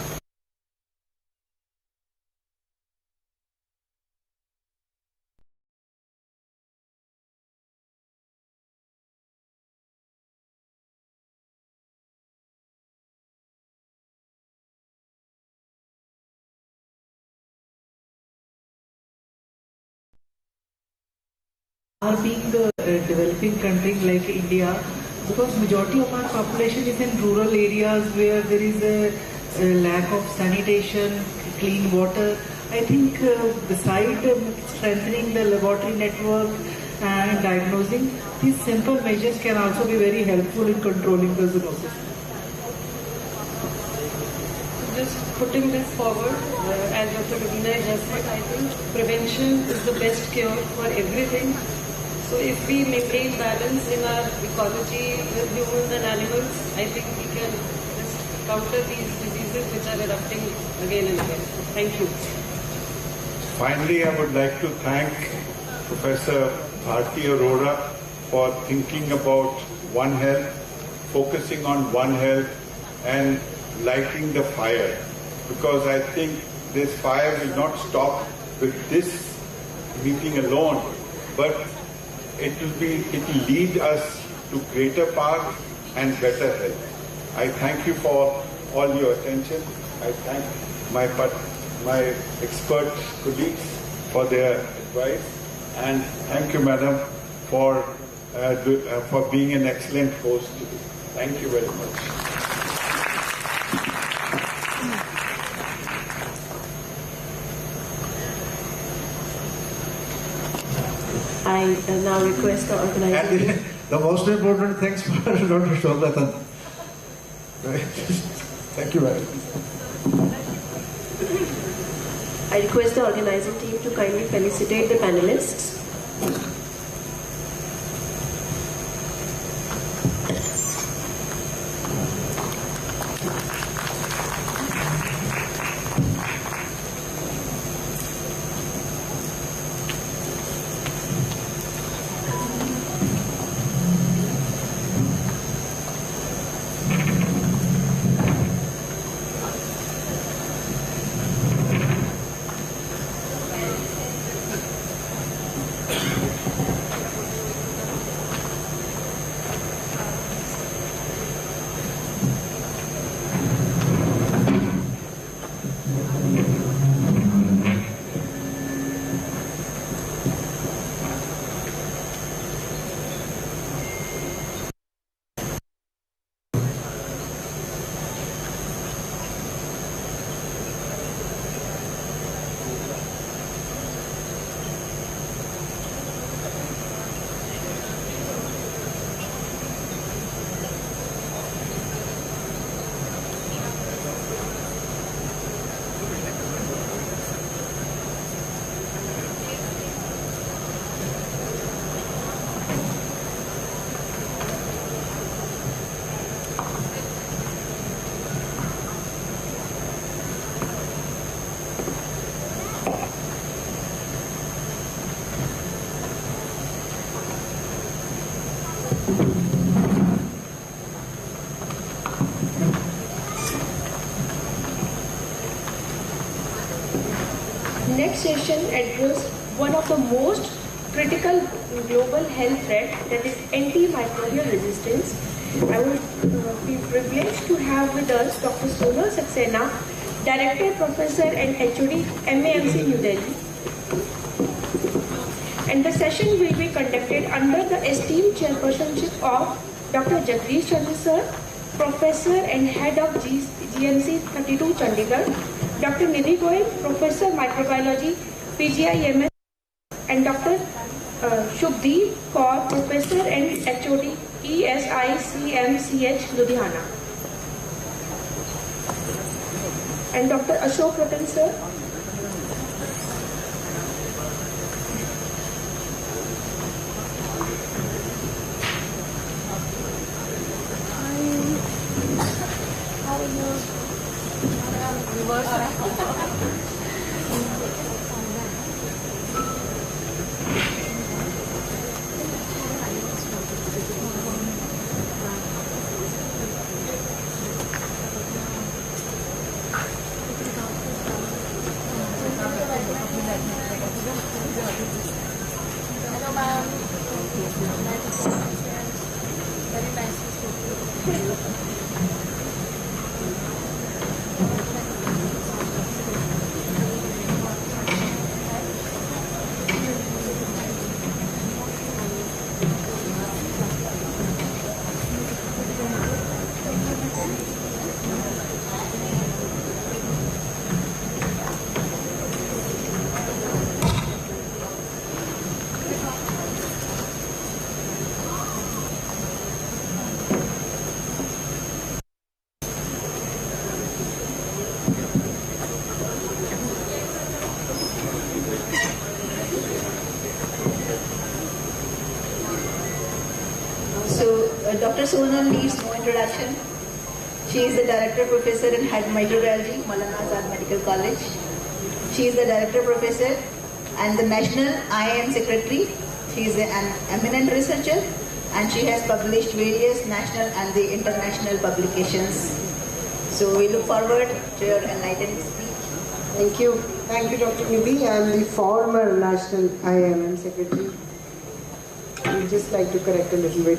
are being developing countries like India, because majority of our population is in rural areas where there is a lack of sanitation, clean water. I think beside strengthening the laboratory network and diagnosing, these simple measures can also be very helpful in controlling the zoonosis. Just putting this forward, as Dr. Ravina just said, I think prevention is the best cure for everything. So if we maintain balance in our ecology with humans and animals, I think we can just counter these diseases which are erupting again and again. Thank you. Finally, I would like to thank Professor Bharti Arora for thinking about One Health, focusing on One Health and lighting the fire. Because I think this fire will not stop with this meeting alone, but it will lead us to greater path and better health. I thank you for all your attention. I thank my expert colleagues for their advice, and thank you, Madam, for being an excellent host today. Thank you very much. I now request the organizing team. The most important thanks for Dr. Shobhatan. Thank you very much. I request the organizing team to kindly felicitate the panelists. that session addressed one of the most critical global health threat, that is antimicrobial resistance. I would be privileged to have with us Dr. Sonal Saxena, Director, Professor and HOD, MAMC New Delhi. And the session will be conducted under the esteemed chairpersonship of Dr. Jagdish Chandra Sir, Professor and Head of GMC 32 Chandigarh, Dr. Nidhi Goyal, Professor Microbiology, PGIMS, and Dr. Shubhdeep Kaur, Professor and HOD, ESICMCH, Ludhiana. And Dr. Ashok Ratan Sir. Dr. Sonal needs no introduction. She is the Director Professor and Head Microbiology, Maulana Azad Medical College. She is the Director Professor and the National IAMM Secretary. She is an eminent researcher and she has published various national and the international publications. So we look forward to your enlightened speech. Thank you. Thank you, Dr. Nidhi. I am the former National IAMM Secretary. I would just like to correct a little bit.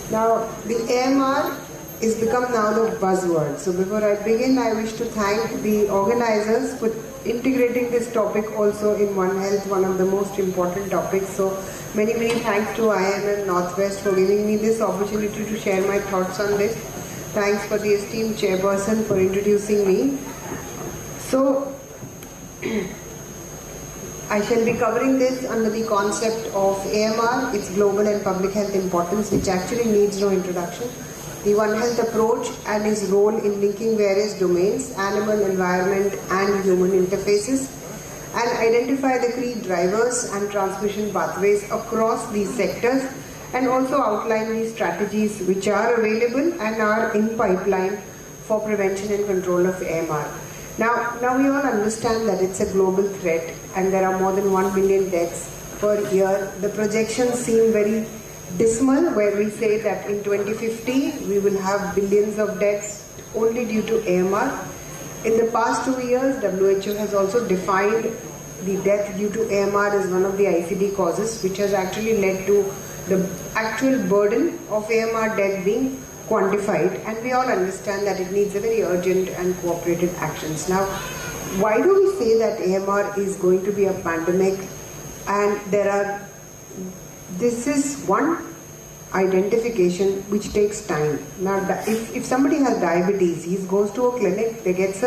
Now, the AMR is become now the buzzword. So before I begin, I wish to thank the organizers for integrating this topic also in One Health, one of the most important topics. So many thanks to IAMM Northwest for giving me this opportunity to share my thoughts on this. Thanks for the esteemed chairperson for introducing me. So, I shall be covering this under the concept of AMR, its global and public health importance, which actually needs no introduction, the One Health approach and its role in linking various domains, animal, environment and human interfaces, and identify the key drivers and transmission pathways across these sectors, and also outline these strategies which are available and are in pipeline for prevention and control of AMR. Now we all understand that it's a global threat and there are more than 1 million deaths per year. The projections seem very dismal, where we say that in 2050 we will have billions of deaths only due to AMR. In the past 2 years, WHO has also defined the death due to AMR as one of the ICD causes, which has actually led to the actual burden of AMR death being quantified, and we all understand that it needs a very urgent and cooperative actions. Now, why do we say that AMR is going to be a pandemic? And this is one identification which takes time. Now, if somebody has diabetes, he goes to a clinic, they gets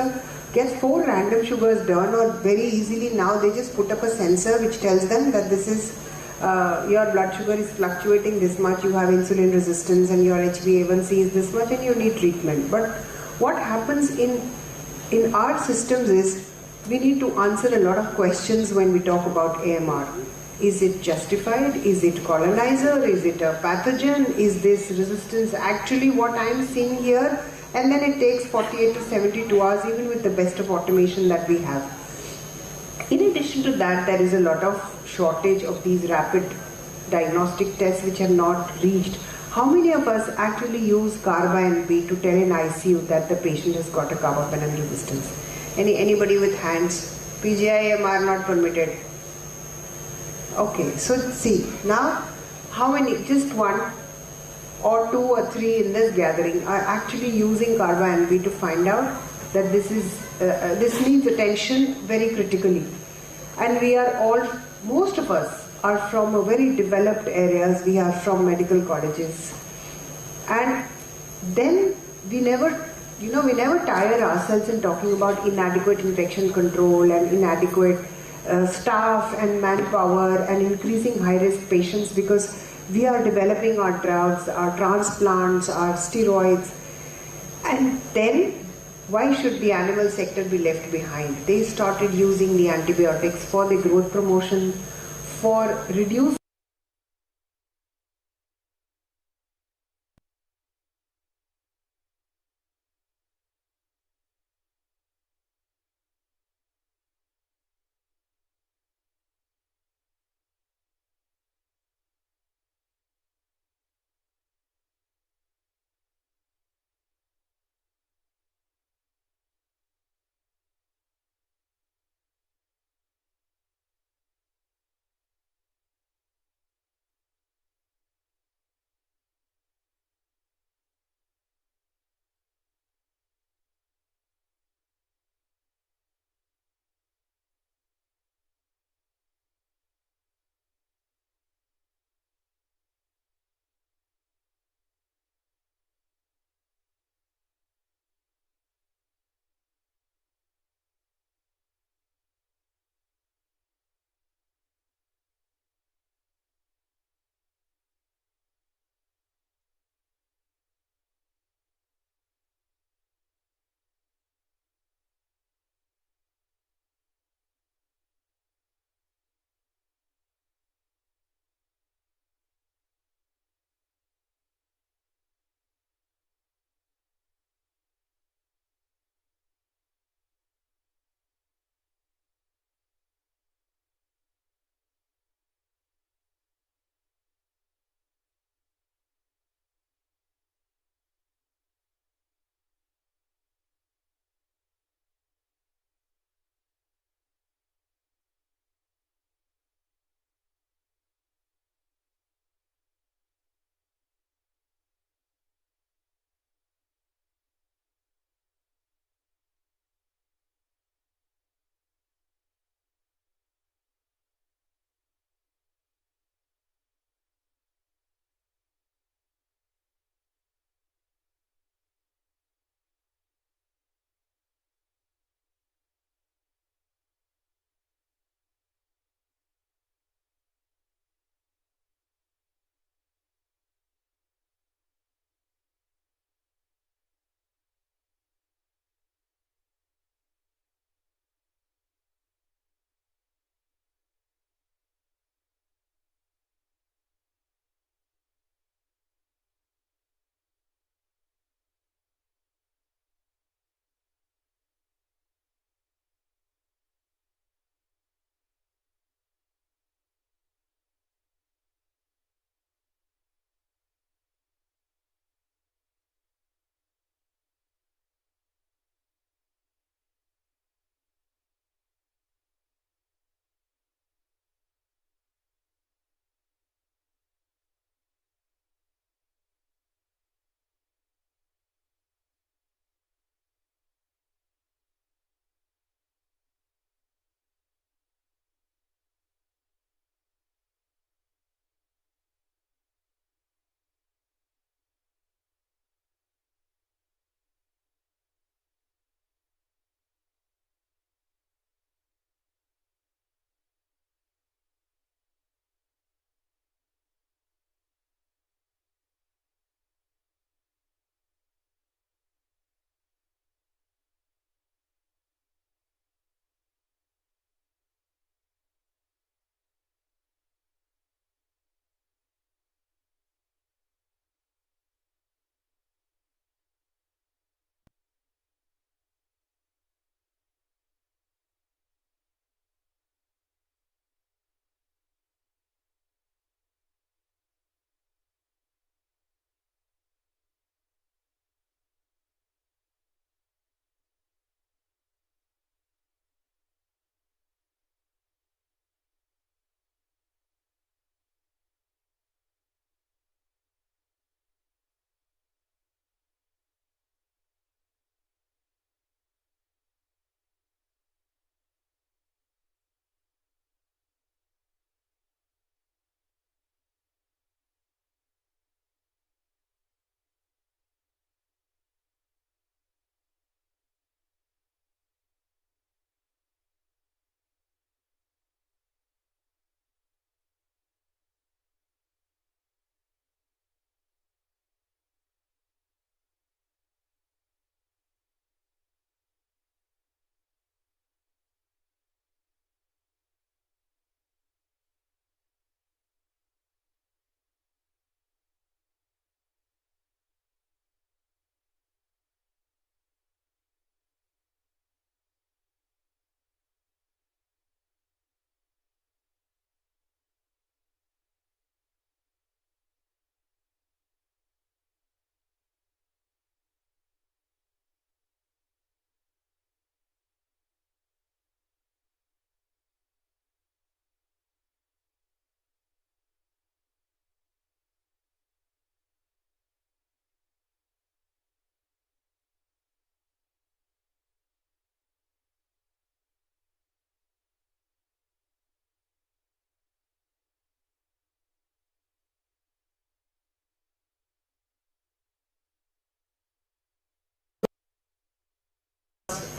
4 random sugars done, or very easily now they just put up a sensor which tells them that this is your blood sugar is fluctuating this much, you have insulin resistance, and your HbA1c is this much, and you need treatment. But what happens in our systems is we need to answer a lot of questions when we talk about AMR. Is it justified? Is it colonizer? Is it a pathogen? Is this resistance actually what I am seeing here? And then it takes 48 to 72 hours, even with the best of automation that we have. In addition to that, there is a lot of shortage of these rapid diagnostic tests which have not reached. How many of us actually use Carba-NB to tell in ICU that the patient has got a carbapenem resistance? Anybody with hands? PGIM are not permitted. Okay, so see, now how many, just one or two or three in this gathering are actually using carbo-NP to find out that this needs attention very critically. And we are all, most of us are from a very developed areas, we are from medical colleges. And then we never tire ourselves in talking about inadequate infection control and inadequate staff and manpower and increasing high-risk patients, because we are developing our drugs, our transplants, our steroids. And then why should the animal sector be left behind? They started using the antibiotics for the growth promotion, for reducing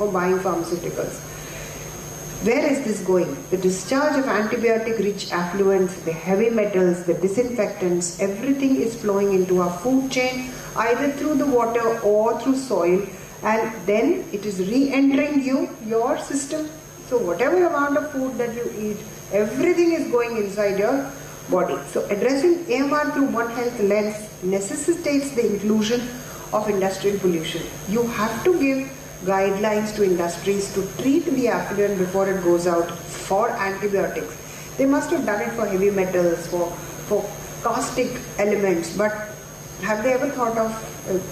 for buying pharmaceuticals. Where is this going? The discharge of antibiotic-rich effluents, the heavy metals, the disinfectants, everything is flowing into our food chain, either through the water or through soil, and then it is re-entering your system. So whatever amount of food that you eat, everything is going inside your body. So addressing AMR through One Health lens necessitates the inclusion of industrial pollution. You have to give guidelines to industries to treat the effluent before it goes out for antibiotics. They must have done it for heavy metals, for caustic elements, but have they ever thought of,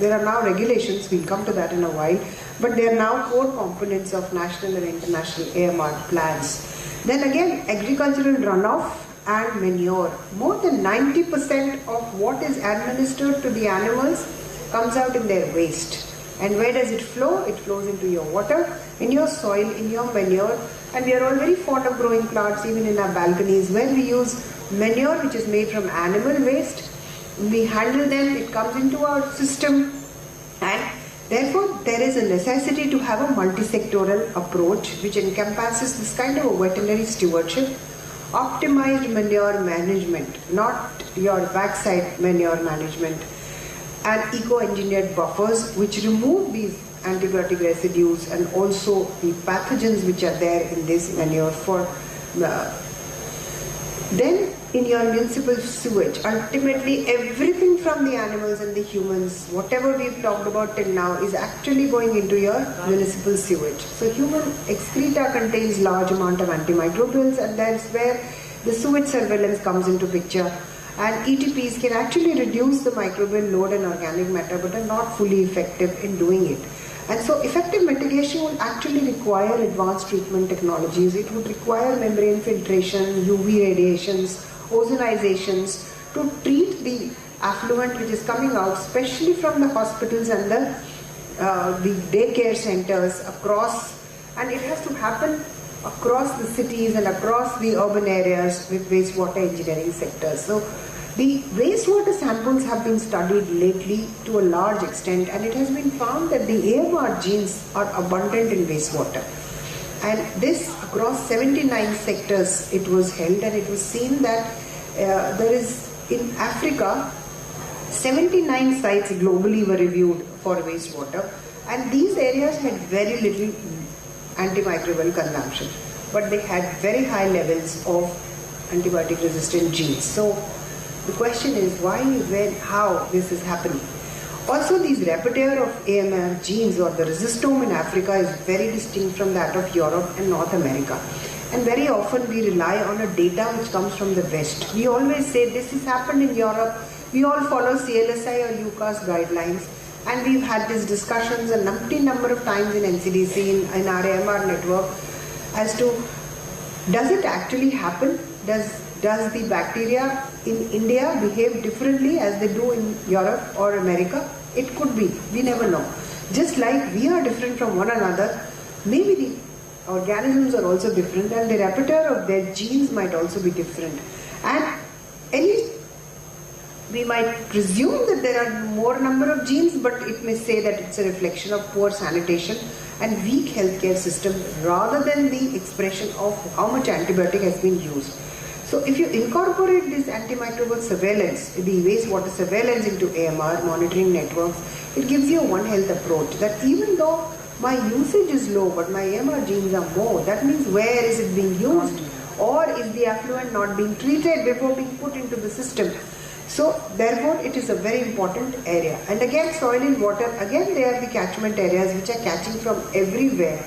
there are now regulations, we'll come to that in a while, but they are now core components of national and international AMR plans. Then again, agricultural runoff and manure. More than 90% of what is administered to the animals comes out in their waste. And where does it flow? It flows into your water, in your soil, in your manure. And we are all very fond of growing plants even in our balconies where we use manure which is made from animal waste. We handle them, it comes into our system, and therefore there is a necessity to have a multi-sectoral approach which encompasses this kind of a veterinary stewardship, optimized manure management, not your backside manure management, and eco-engineered buffers which remove these antibiotic residues and also the pathogens which are there in this manure. Then in your municipal sewage, ultimately everything from the animals and the humans, whatever we've talked about till now, is actually going into your municipal sewage. So human excreta contains large amount of antimicrobials, and that's where the sewage surveillance comes into picture. And ETPs can actually reduce the microbial load and organic matter, but are not fully effective in doing it. And so effective mitigation will actually require advanced treatment technologies. It would require membrane filtration, UV radiations, ozonizations to treat the affluent which is coming out, especially from the hospitals and the daycare centers across, and it has to happen across the cities and across the urban areas with wastewater engineering sectors. So the wastewater samples have been studied lately to a large extent, and it has been found that the AMR genes are abundant in wastewater. And this across 79 sectors it was held, and it was seen that there is in Africa 79 sites globally were reviewed for wastewater, and these areas had very little antimicrobial consumption, but they had very high levels of antibiotic resistant genes. So the question is why, when, how this is happening. Also, these repertoire of AMR genes or the resistome in Africa is very distinct from that of Europe and North America. And very often we rely on a data which comes from the West. We always say this has happened in Europe. We all follow CLSI or UCAS guidelines. And we've had these discussions a number of times in NCDC, in our AMR network, as to does it actually happen? Does the bacteria in India behave differently as they do in Europe or America? It could be. We never know. Just like we are different from one another, maybe the organisms are also different, and the repertoire of their genes might also be different. And we might presume that there are more number of genes, but it may say that it's a reflection of poor sanitation and weak healthcare system rather than the expression of how much antibiotic has been used. So if you incorporate this antimicrobial surveillance, the wastewater surveillance into AMR monitoring networks, it gives you a One Health approach that even though my usage is low but my AMR genes are more, that means where is it being used, or is the effluent not being treated before being put into the system. So therefore it is a very important area. And again, soil and water, again they are the catchment areas which are catching from everywhere.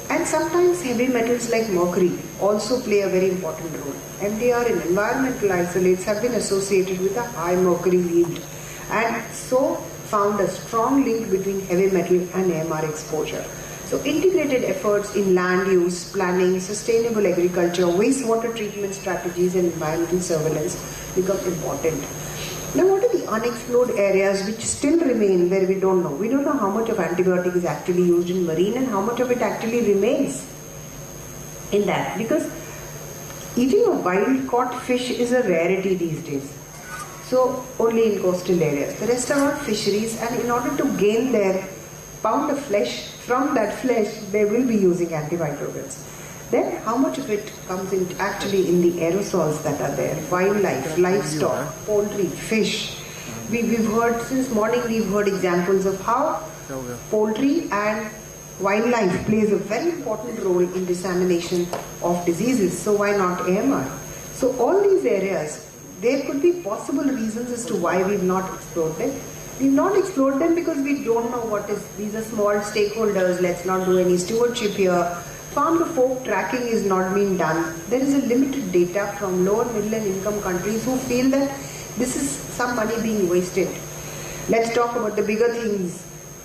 And sometimes heavy metals like mercury also play a very important role. MDR and environmental isolates have been associated with a high mercury yield, and so found a strong link between heavy metal and AMR exposure. So integrated efforts in land use, planning, sustainable agriculture, wastewater treatment strategies and environmental surveillance become important. Now what are the unexplored areas which still remain where we don't know? We don't know how much of antibiotic is actually used in marine and how much of it actually remains in that, because eating a wild caught fish is a rarity these days. So only in coastal areas. The rest are all fisheries, and in order to gain their pound of flesh, from that flesh, they will be using antimicrobials. Then how much of it comes in actually in the aerosols that are there? Wildlife, livestock, poultry, fish. We've heard, since morning we've heard examples of how poultry and wildlife plays a very important role in dissemination of diseases. So why not AMR? So all these areas, there could be possible reasons as to why we've not explored them. We've not explored them because we don't know what is, these are small stakeholders, let's not do any stewardship here. Farm to fork tracking is not being done. There is a limited data from lower middle and income countries who feel that this is some money being wasted. Let's talk about the bigger things.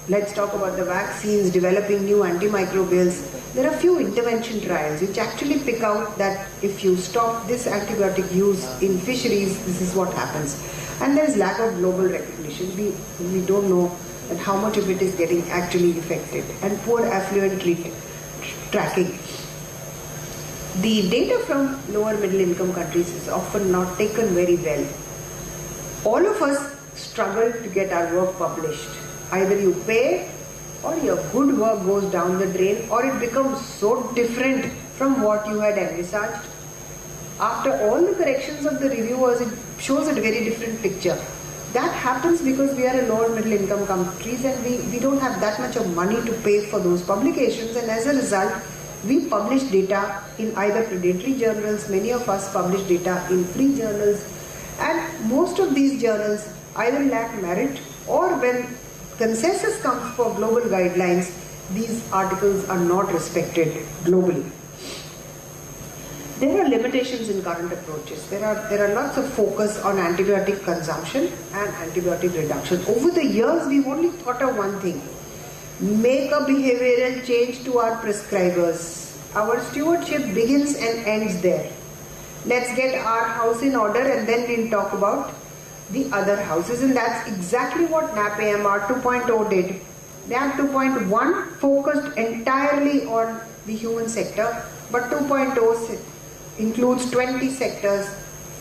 Let's talk about the vaccines, developing new antimicrobials. There are few intervention trials which actually pick out that if you stop this antibiotic use in fisheries, this is what happens. And there is lack of global recognition. We don't know that how much of it is getting actually affected. And poor affluent tracking. The data from lower middle income countries is often not taken very well. All of us struggle to get our work published. Either you pay or your good work goes down the drain, or it becomes so different from what you had envisaged. After all the corrections of the reviewers, it shows a very different picture. That happens because we are a lower middle income countries and we don't have that much of money to pay for those publications, and as a result we publish data in either predatory journals, many of us publish data in free journals, and most of these journals either lack merit or when consensus comes for global guidelines, these articles are not respected globally. There are limitations in current approaches. There are lots of focus on antibiotic consumption and antibiotic reduction. Over the years, we've only thought of one thing: make a behavioral change to our prescribers. Our stewardship begins and ends there. Let's get our house in order and then we'll talk about the other houses, and that's exactly what NAP-AMR 2.0 did. NAP 2.1 focused entirely on the human sector, but 2.0 includes 20 sectors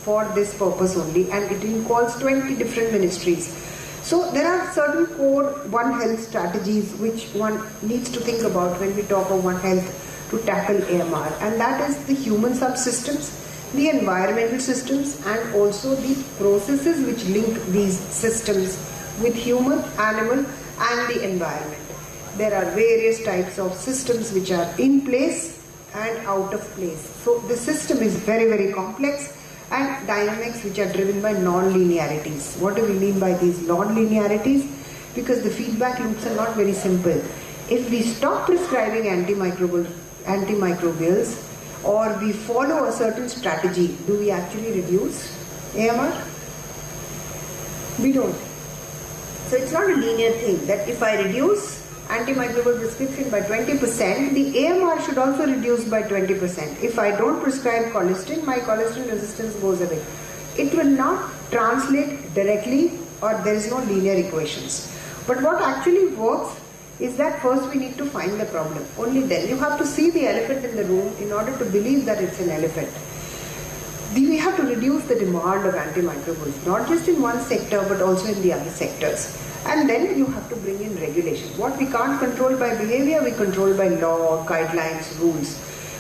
for this purpose only, and it involves 20 different ministries. So there are certain core One Health strategies which one needs to think about when we talk of One Health to tackle AMR, and that is the human subsystems, the environmental systems, and also the processes which link these systems with human, animal and the environment. There are various types of systems which are in place and out of place. So the system is very, very complex, and dynamics which are driven by non-linearities. What do we mean by these non-linearities? Because the feedback loops are not very simple. If we stop prescribing antimicrobials, or we follow a certain strategy, do we actually reduce AMR? We don't. So it's not a linear thing that if I reduce antimicrobial prescription by 20%, the AMR should also reduce by 20%. If I don't prescribe colistin, my colistin resistance goes away. It will not translate directly, or there is no linear equations. But what actually works is that first we need to find the problem. Only then you have to see the elephant in the room in order to believe that it's an elephant. We have to reduce the demand of antimicrobials, not just in one sector but also in the other sectors. And then you have to bring in regulation. What we can't control by behavior, we control by law, guidelines, rules.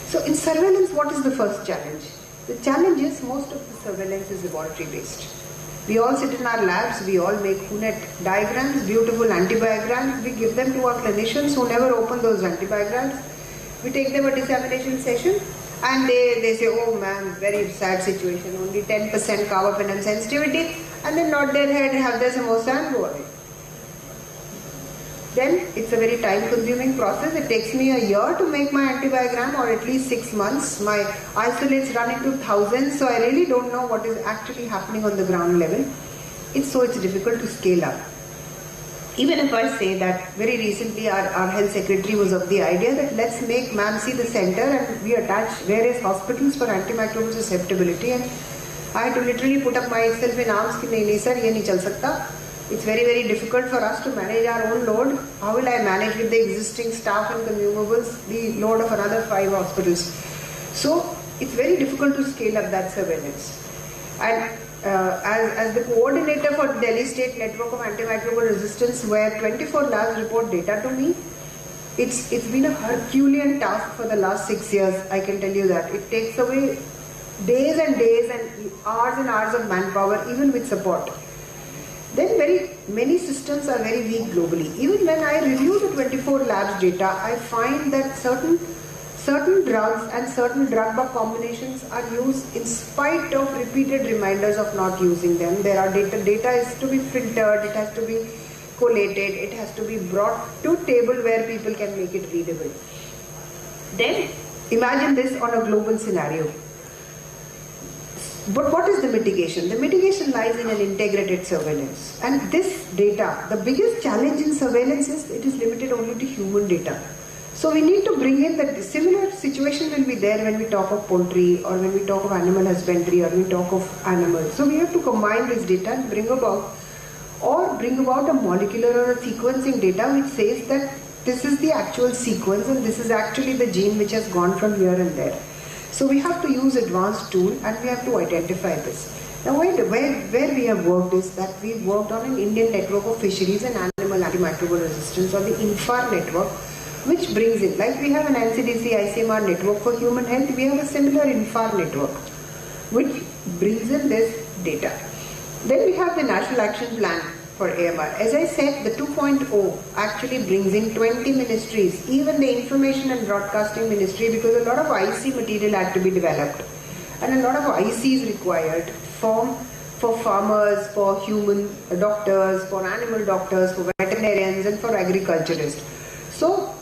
So in surveillance, what is the first challenge? The challenge is most of the surveillance is laboratory based. We all sit in our labs, we all make Punnett diagrams, beautiful antibiograms. We give them to our clinicians who never open those antibiograms. We take them a dissemination session and they say, oh ma'am, very sad situation, only 10% carbapenem sensitivity, and then nod their head, have their samosa and go away. Then it's a very time consuming process. It takes me a year to make my antibiogram, or at least 6 months. My isolates run into thousands, so I really don't know what is actually happening on the ground level. It's difficult to scale up. Even if I say that very recently our health secretary was of the idea that let's make MAMC the center and we attach various hospitals for antimicrobial susceptibility, and I had to literally put up myself in arms कि नहीं sir, ये नहीं चल सकता. It's very, very difficult for us to manage our own load. How will I manage with the existing staff and consumables the load of another 5 hospitals? So it's very difficult to scale up that surveillance. And as the coordinator for Delhi State Network of Antimicrobial Resistance, where 24 labs report data to me, it's been a Herculean task for the last 6 years, I can tell you that. It takes away days and hours of manpower, even with support. Then very many systems are very weak globally. Even when I review the 24 labs data, I find that certain drugs and certain drug-bug combinations are used in spite of repeated reminders of not using them. There are data is to be filtered, it has to be collated, it has to be brought to table where people can make it readable. Then imagine this on a global scenario. But what is the mitigation? The mitigation lies in an integrated surveillance. And this data, the biggest challenge in surveillance is it is limited only to human data. So we need to bring in that similar situation will be there when we talk of poultry or when we talk of animal husbandry or we talk of animals. So we have to combine this data and bring about a molecular or a sequencing data which says that this is the actual sequence and this is actually the gene which has gone from here and there. So we have to use advanced tool and we have to identify this. Now where we have worked is that we worked on an Indian network of fisheries and animal antimicrobial resistance, or the INFAR network, which brings in, like we have an NCDC ICMR network for human health, we have a similar INFAR network which brings in this data. Then we have the National Action Plan for AMR. As I said, the 2.0 actually brings in 20 ministries, even the Information and Broadcasting Ministry, because a lot of IC material had to be developed and a lot of IC is required for farmers, for human doctors, for animal doctors, for veterinarians and for agriculturists. So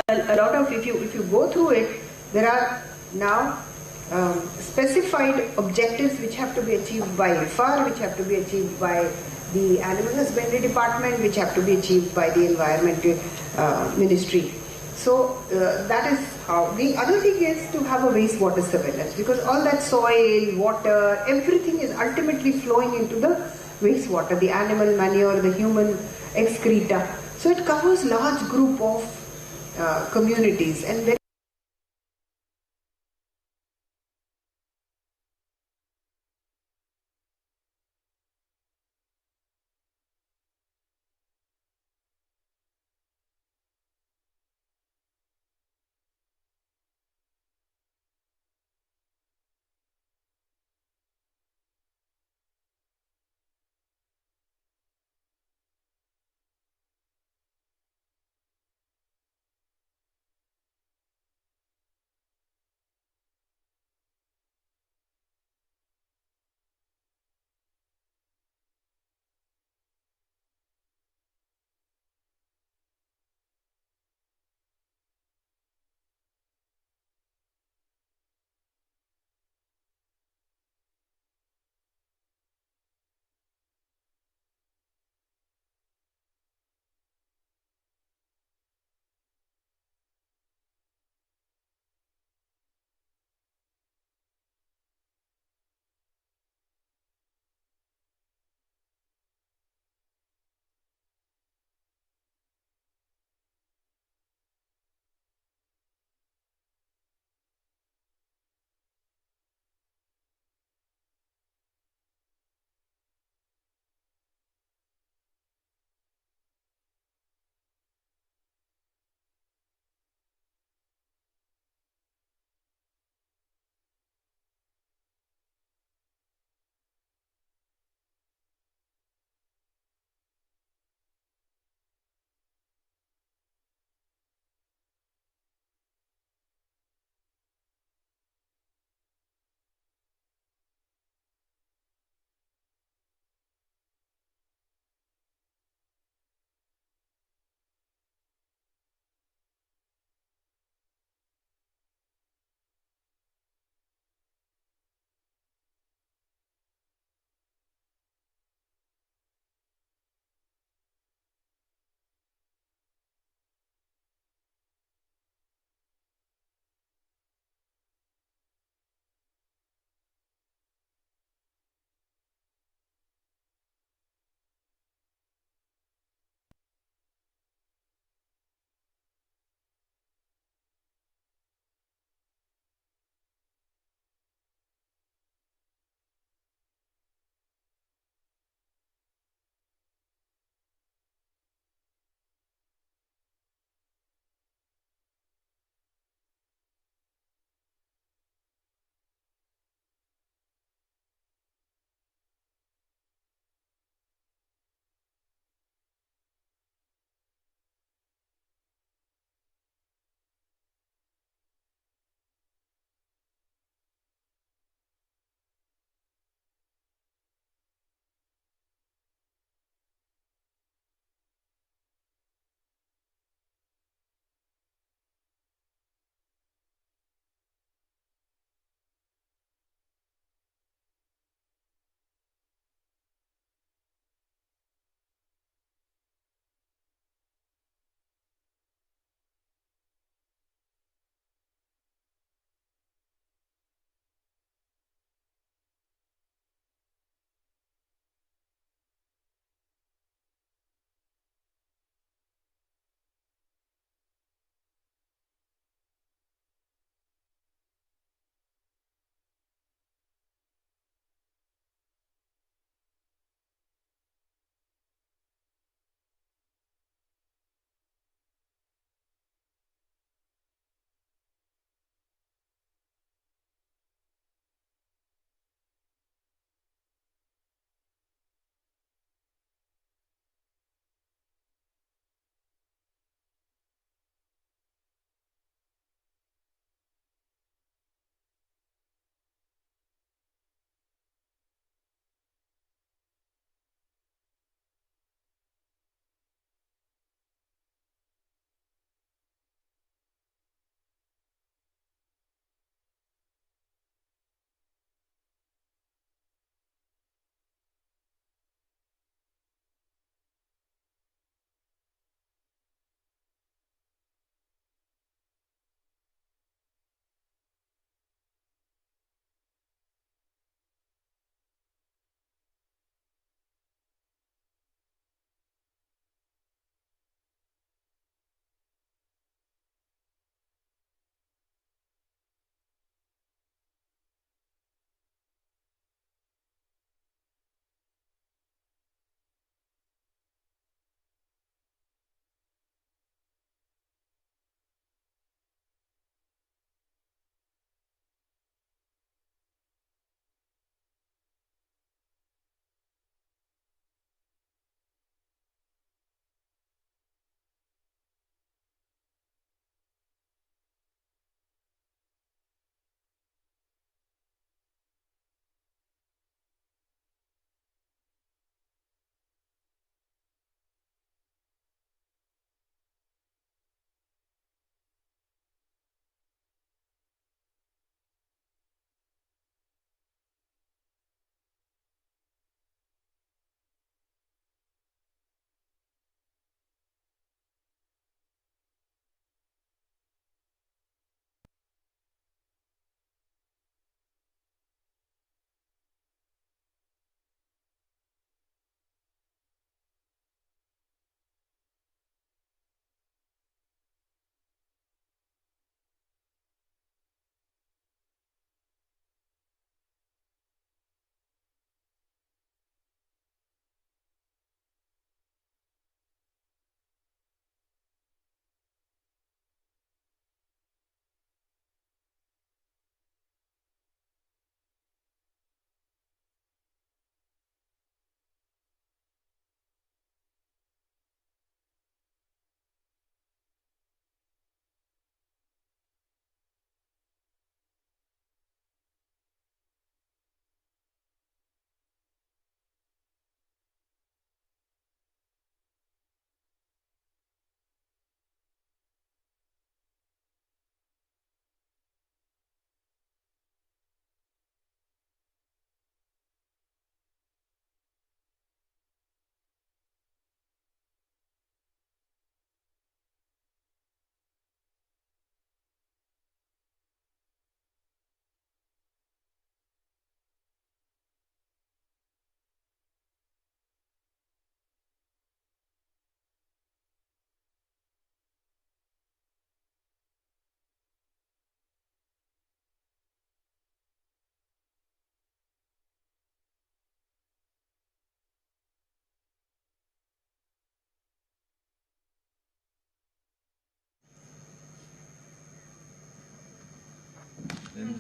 a lot of, if you go through it, there are now specified objectives which have to be achieved by IFAR, which have to be achieved by the Animal Husbandry Department, which have to be achieved by the Environment Ministry. So that is how. The other thing is to have a wastewater surveillance, because all that soil, water, everything is ultimately flowing into the wastewater, the animal manure, the human excreta. So it covers large group of communities and very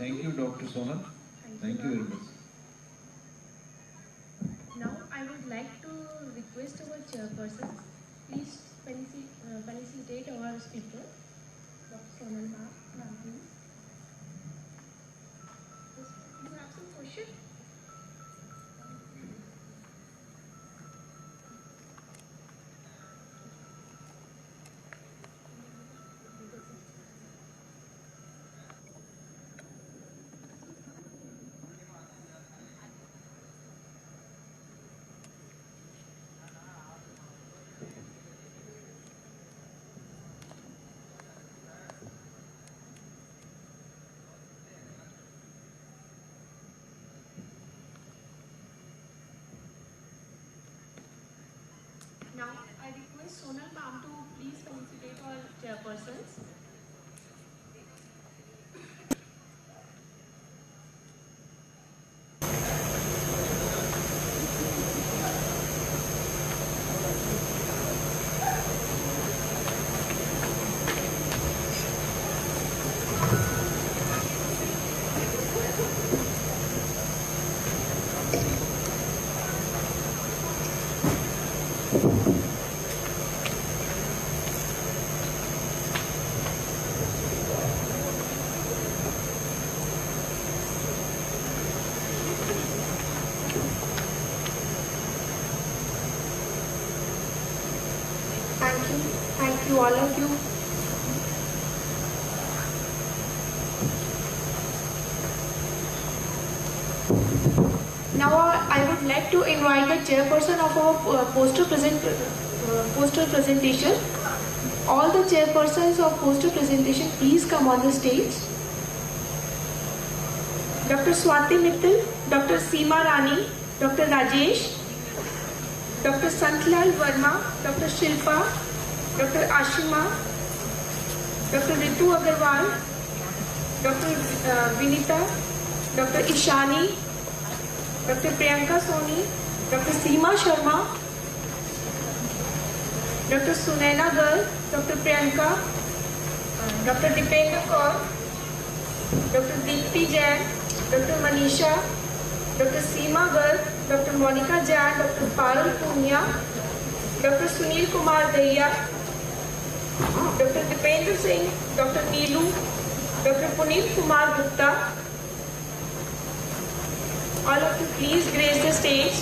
Thank you, Dr. Sonal. Thank you very much. Now I would like to request our chairperson, please felicitate our speaker, Dr. Sonal ma'am, please. Yes, you have some question? Now I request Sonal ma'am to please felicitate all chairpersons. Thank you all of you. Now I would like to invite the chairperson of our poster presentation. All the chairpersons of poster presentation, please come on the stage. Dr. Swati Mittal, Dr. Seema Rani, Dr. Rajesh, Dr. Santlal Verma, Dr. Shilpa, Dr. Ashima, Dr. Ritu Agarwal, Dr. Vinita, Dr. Ishani, Dr. Priyanka Soni, Dr. Seema Sharma, Dr. Sunaina Girl, Dr. Priyanka, Dr. Dipendra Kaur, Dr. Deepti Jain, Dr. Manisha, Dr. Seema Girl, Dr. Monica Jain, Dr. Parul Punya, Dr. Sunil Kumar Daya, Dr. Dipendra Singh, Dr. Neelu, Dr. Puneet Kumar Gupta. All of you please grace the stage.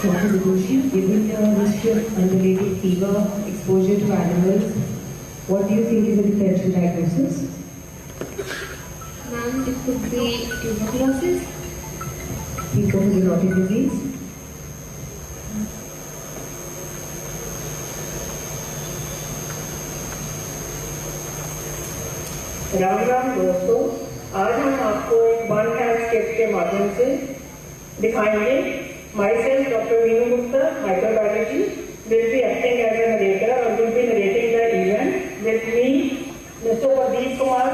Dr. Vidushi, given the history of unrelated fever exposure to animals, what do you think is a differential diagnosis? Ma'am, it could be tuberculosis. Zoonotic disease. Ram Ram दोस्तों, आज हम आपको एक one hand sketch के माध्यम से दिखाएंगे. Myself, Dr. Veenu Gupta, Microbiology, will be acting as a narrator or will be narrating the event. With me, Mr. Pradeep Kumar,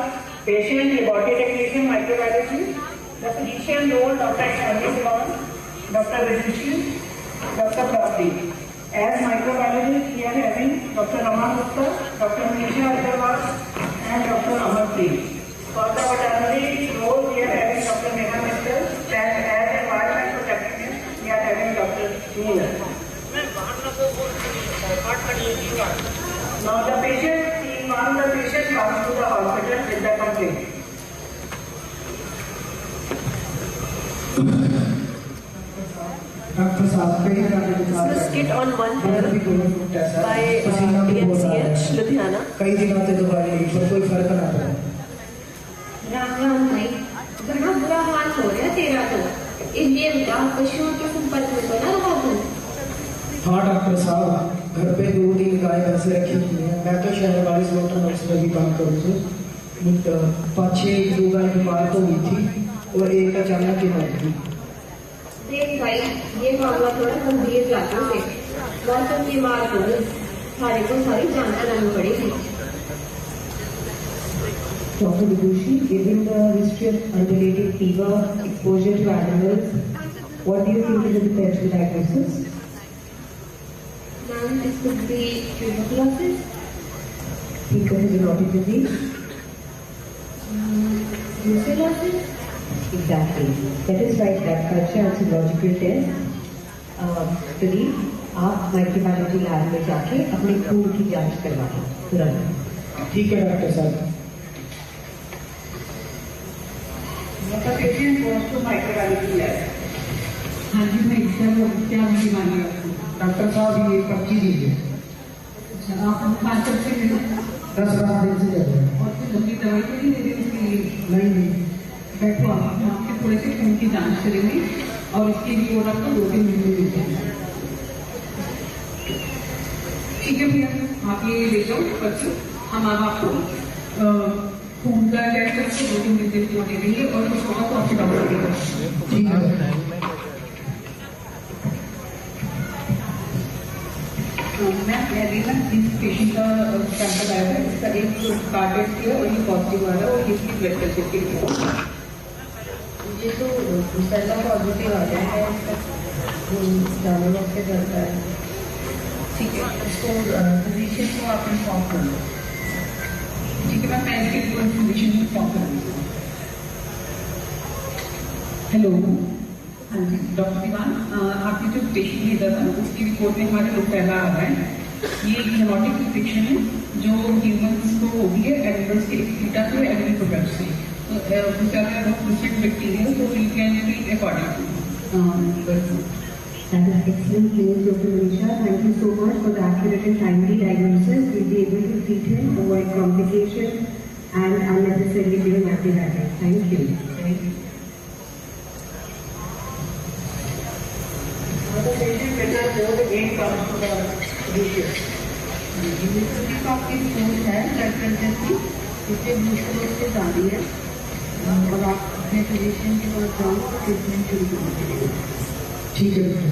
patient, laboratory technician, microbiology, the physician role, Dr. Shani Sivan, Dr. Vidushi, Dr. Prabhi. As microbiologists, we are having Dr. Raman Gupta, Dr. Manisha Agarwal, and Dr. Amarpreet. For the veterinary role, we are having Dr. Neha Mittal, and as environment protectivist, we are having Dr. Neela. Now the patient team, one the patient comes to the hospital with the complaint. This is a skit on One Health by DMCH, Ludhiana. कई दिनों से दवाई ली पर कोई फर्क ना पड़ा। राम राम भाई, बड़ा बुरा हाल हो रहा है तेरा तो, इसलिए बता पशुओं के संपर्क में तो ना रहा तुम। हाँ डॉक्टर साहब, घर पे 2-3 गाय भैंसे रखी हुई हैं। मैं तो शहर वाली स्लॉटर हाउस में भी काम करूँ तो 5-6 2 गाय बीमार तो हुई थी और एक अचानक ही मर गई। देख भाई, ये मामला थोड़ा गंभीर लागू है। बहुत तुम बीमार हो गए, सारे को सारी जानकारी लानी पड़ेगी। Dr. Vidushi, given the history of unrelated fever, exposure to animals, what do you think is the differential diagnosis? Ma'am, this could be tuberculosis. Think of zoonotic disease? Brucellosis? Exactly. That is right. That culture and serological test study आप microbiology lab में जाके अपने खून की जांच करवाएं तुरंत। ठीक है डॉक्टर साहब। The patient goes to microbiology lab. हाँ जी मैं क्या बीमारी है? डॉक्टर साहब ये 25 दिन है। अच्छा, आप खास करके 10-12 दिन से जा रहे हैं। और फिर लंबी दवाई तो नहीं दे रही उसके लिए? नहीं। बैठो, आप आपके थोड़े से खून की जांच करेंगे और इसकी रिपोर्ट आपको 2-3 दिन में मिल जाएगी। ठीक है भैया, आप ये ले जाओ पर्ची, हम अब आपको खून का टेस्ट करके 2-3 दिन की रिपोर्ट दे देंगे और कुछ होगा तो आपके डॉक्टर देगा। ठीक है। मैं ना जिस पेशेंट का सैंपल आया था इसका एक कार्ड टेस्ट किया और ये पॉजिटिव आ रहा है और इसकी ब्लड प्रेशर के लिए ये तो पहला पॉजिटिव आ गया है, जानवरों से चलता है। ठीक है, इसको फिजिशियन को आप इन्फॉर्म कर लो। ठीक है, मैं इसके फिजिशियन को इन्फॉर्म करूँगी। हेलो, हाँ जी डॉक्टर दीवान, आपने जो पेशेंट भेजा था उसकी रिपोर्ट में हमारे लोग पहला आ रहा है। ये एक जेनेटिक इन्फेक्शन है जो ह्यूमंस को हो गई है एनिमल्स के एक्सक्रीटा से एनिमल प्रोडक्ट से। बहुत डिफरेंट बैक्टीरिया तो we can treat according to. That is excellent news, Dr. Manisha. Thank you so much for the accurate and timely diagnosis. We'll be able to treat him, avoid complications and unnecessarily giving antibiotics. Thank you. The patient better go again comes to the physician. आपकी report है blood pressure की, इससे glucose से ज़्यादा है और आप अपने फिजिशियन के पास जाओ ट्रीटमेंट शुरू करेंगे। ठीक है डॉक्टर।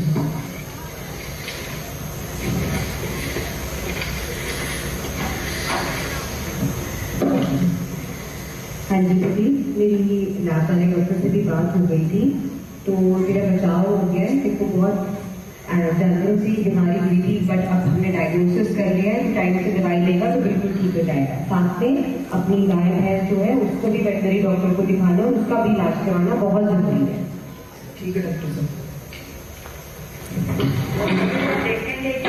हाँ जी दीदी, मेरी लैब वाले डॉक्टर से भी बात हो गई थी तो मेरा बचाव हो गया है। मेरे को बहुत जानवरों से बीमारी हुई थी बट अब हमने डायग्नोसिस कर लिया है, टाइम से दवाई लेगा तो बिल्कुल ठीक हो जाएगा। साथ में अपनी गाय भैंस जो है उसको भी वेटनरी डॉक्टर को दिखाना और उसका भी इलाज करवाना बहुत जरूरी है। ठीक है डॉक्टर साहब। देखेंगे कि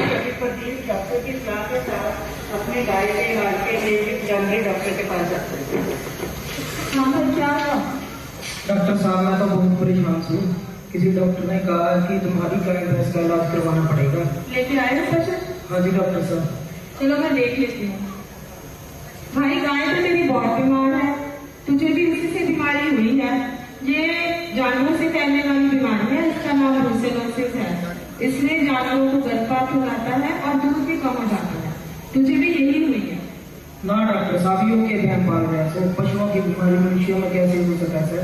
डॉक्टर की सलाह के साथ अपने गाय के इलाज के लिए जानकारी डॉक्टर के पास जाते हैं। हाँ सर, क्या हुआ? डॉक्टर साहब मैं तो बहुत परेशान हूँ। किसी डॉक्टर ने कहा कि तुम्हारी गाय भैंस का इलाज करवाना पड़ेगा। लेके आए हो पेशेंट? हाँ जी डॉक्टर साहब। चलो मैं देख लेती हूँ। भाई गाय तो मेरी बहुत बीमार है, तुझे भी उसी से बीमारी हुई है। ये जानवरों से फैलने वाली बीमारी है, इसका नाम ब्रूसेलोसिस है। इसमें जानवरों को गर्भपात हो जाता है और दूध भी कम हो जाता है। तुझे भी यही हुई है? ना डॉक्टर साहब, योग के ध्यान पाल रहे हैं तो पशुओं की बीमारी मनुष्यों में कैसे हो सकता है?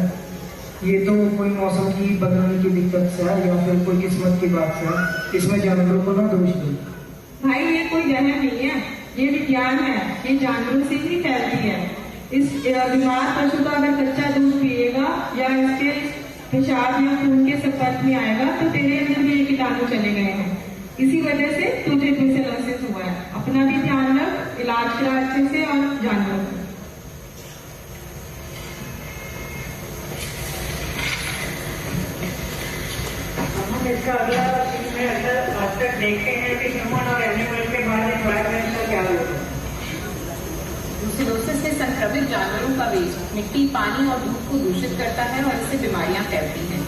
ये तो कोई मौसम की बदलने की दिक्कत से है या फिर कोई किस्मत की बात से है। इसमें जानवरों को ना दोष दो। भाई ये कोई जहर नहीं है, ये विज्ञान है। ये जानवरों से ही फैलती है। इस बीमार पशु का अगर कच्चा दूध पिएगा या इसके पेशाब या खून के संपर्क में आएगा तो तेरे अंदर भी ये कीटाणु चले गए हैं, इसी वजह से तुझे ब्रुसेलोसिस हुआ है। अपना भी ध्यान रख, इलाज करा अच्छे से और जानवर को। हम इसका अगला इसमें आज तक देखते हैं कि ह्यूमन और एनिमल के बाद एनवायरमेंट का क्या रोल है। ब्रुसेलोसिस से संक्रमित जानवरों का वेस्ट मिट्टी, पानी और दूध को दूषित करता है और इससे बीमारियां फैलती हैं।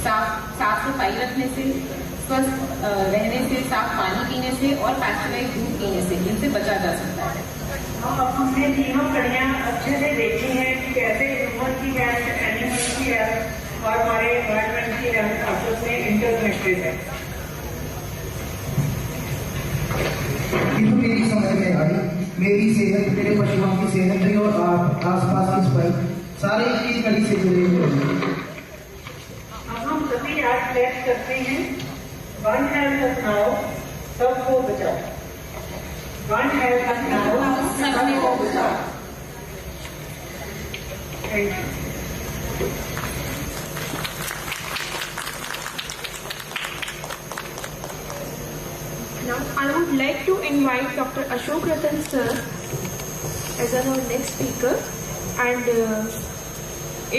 साफ सफाई रखने से, स्वस्थ रहने से, साफ पानी पीने से और पैस्चराइज्ड दूध पीने से इनसे बचा जा सकता है। हमने तीनों कड़ियाँ अच्छे से देखी हैं कि कैसे ह्यूमन की हेल्थ, एनिमल की हेल्थ और हमारे एनवायरमेंट की हेल्थ आपस में इंटरकनेक्टेड है। मेरी समझ में आई, मेरी सेहत, मेरे पशुओं की सेहत भी और आसपास की सफाई सारे एक कड़ी से जुड़े हुए हैं। अब हम सभी आज टेस्ट करते हैं। वन हेल्थ अपनाओ, सबको बचाओ। वन हेल्थ अपनाओ, सबको बचाओ। Thank you. Now, I would like to invite Dr. Ashok Ratan sir as our next speaker, and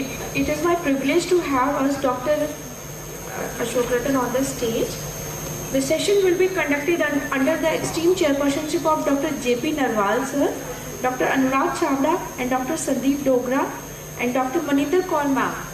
it is my privilege to have us Dr. Ashok Ratan on the stage. The session will be conducted under the esteemed chairpersonship of Dr. J.P. Narwal sir, Dr. Anurag Chavda and Dr. Sandeep Dogra and Dr. Maninder Kaur ma'am.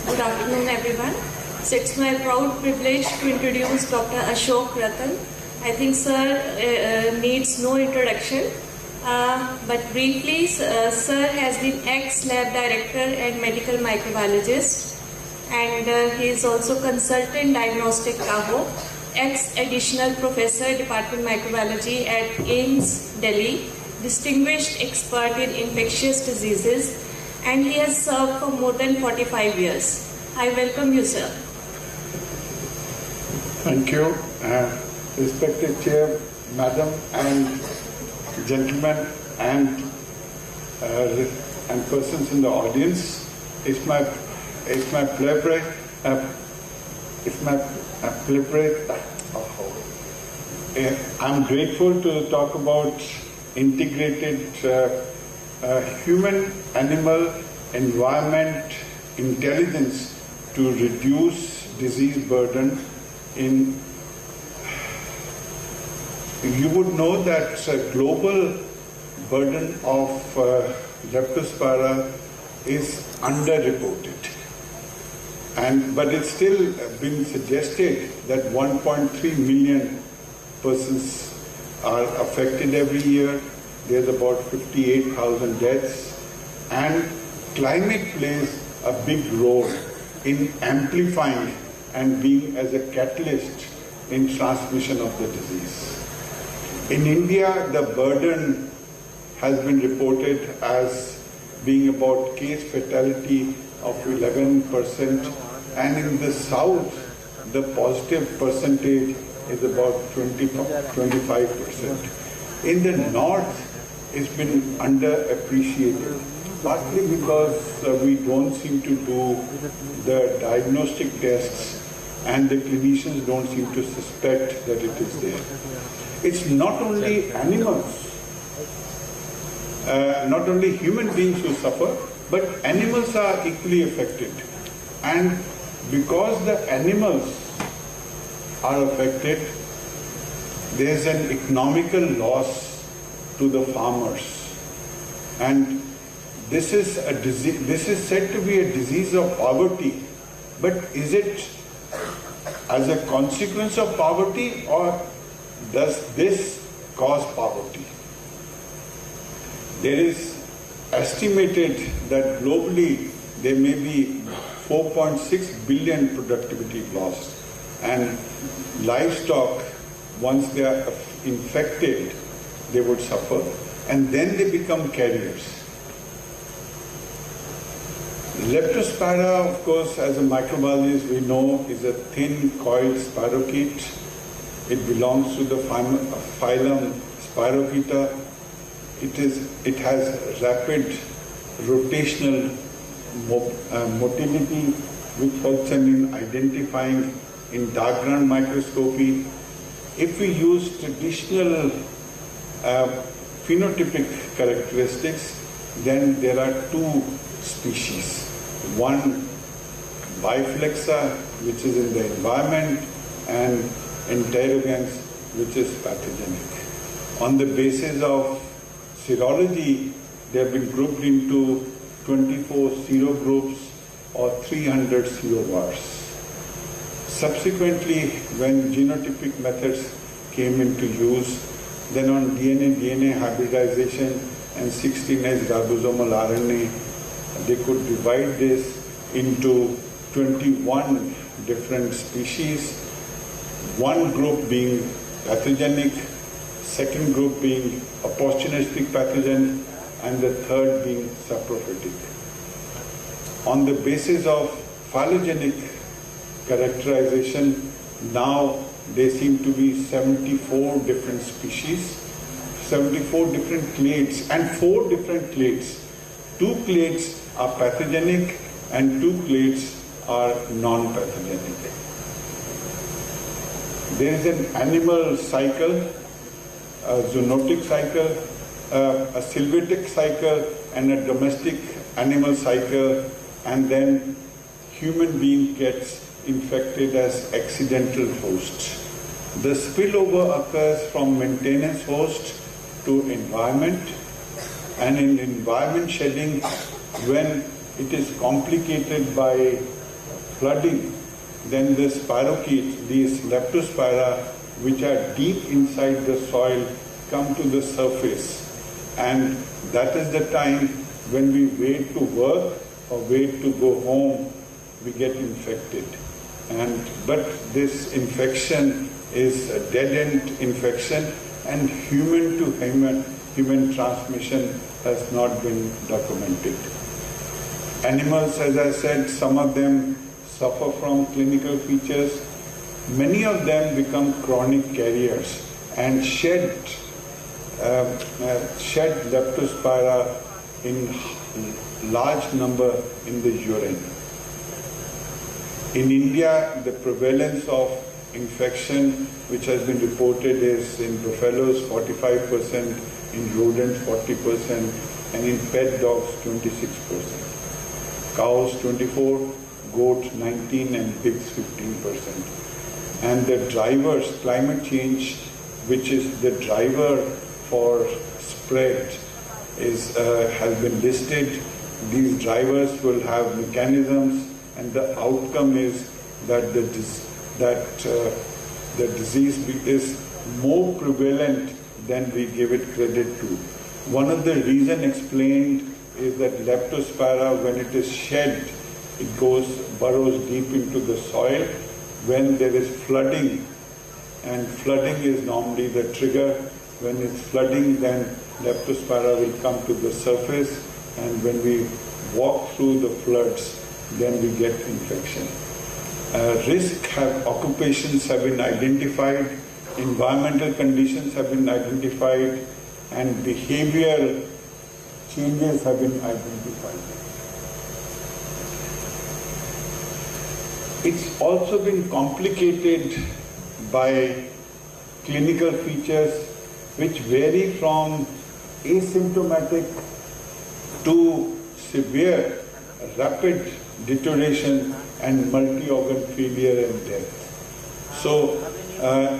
Good afternoon, everyone. So it's my proud privilege to introduce Dr. Ashok Ratan. I think sir needs no introduction, but briefly, sir has been ex-lab director and medical microbiologist, and he is also consultant diagnostic CAHO, ex-additional professor Department Microbiology at IAMM, Delhi, distinguished expert in infectious diseases, and he has served for more than 45 years. I welcome you, sir. Thank you. Respected Chair, Madam and gentlemen and persons in the audience, it's my pleasure. I'm grateful to talk about integrated human, animal, environment, intelligence to reduce disease burden in. You would know that global burden of Leptospira is underreported, but it's still been suggested that 1.3 million persons are affected every year. There's about 58,000 deaths, and climate plays a big role in amplifying and being as a catalyst in transmission of the disease. In India, the burden has been reported as being about case fatality of 11%, and in the south, the positive percentage is about 25%. In the north, it's been underappreciated. partly because we don't seem to do the diagnostic tests and the clinicians don't seem to suspect that it is there. It's not only animals, not only human beings who suffer, but animals are equally affected. And because the animals are affected, there is an economical loss to the farmers. And this is a disease, this is said to be a disease of poverty. But is it as a consequence of poverty, or does this cause poverty? There is estimated that globally there may be 4.6 billion productivity lost, and livestock, once they are infected, they would suffer, and then they become carriers. Leptospira, of course, as a microbiologist we know, is a thin coiled spirochete. It belongs to the phylum Spirocheta. It has rapid rotational motility, which helps them in identifying in dark ground microscopy. If we use traditional phenotypic characteristics, then there are two species. One, biflexa, which is in the environment, and interrogans, which is pathogenic. On the basis of serology, they have been grouped into 24 serogroups or 300 serovars. Subsequently, when genotypic methods came into use, then on DNA hybridization and 16S ribosomal RNA, they could divide this into 21 different species, one group being pathogenic, second group being opportunistic pathogen, and the third being saprophytic. On the basis of phylogenetic characterization, now there seem to be 74 different species, 74 different clades, and 4 different clades. 2 clades are pathogenic and 2 clades are non-pathogenic. There is an animal cycle, a zoonotic cycle, a sylvatic cycle, and a domestic animal cycle, and then human being gets infected as accidental host. The spillover occurs from maintenance host to environment, and in environment shedding, when it is complicated by flooding, then the spirochetes, these leptospira, which are deep inside the soil, come to the surface. And that is the time when we wait to work or wait to go home, we get infected. But this infection is a dead-end infection, and human to human transmission has not been documented. Animals, as I said, some of them suffer from clinical features. Many of them become chronic carriers and shed leptospira in large number in the urine. In India, the prevalence of infection which has been reported is in buffaloes 45%, in rodents 40%, and in pet dogs 26%. Cows 24%, goats 19%, and pigs 15%. And the drivers, climate change, which is the driver for spread, has been listed. These drivers will have mechanisms, and the outcome is that the disease is more prevalent than we give it credit to. One of the reasons explained is that leptospira, when it is shed, it burrows deep into the soil. When there is flooding, and flooding is normally the trigger, when it's flooding, then leptospira will come to the surface, and when we walk through the floods, then we get infection. Occupations have been identified, environmental conditions have been identified, and behavioral changes have been identified. It's also been complicated by clinical features which vary from asymptomatic to severe, rapid deterioration and multi-organ failure and death. So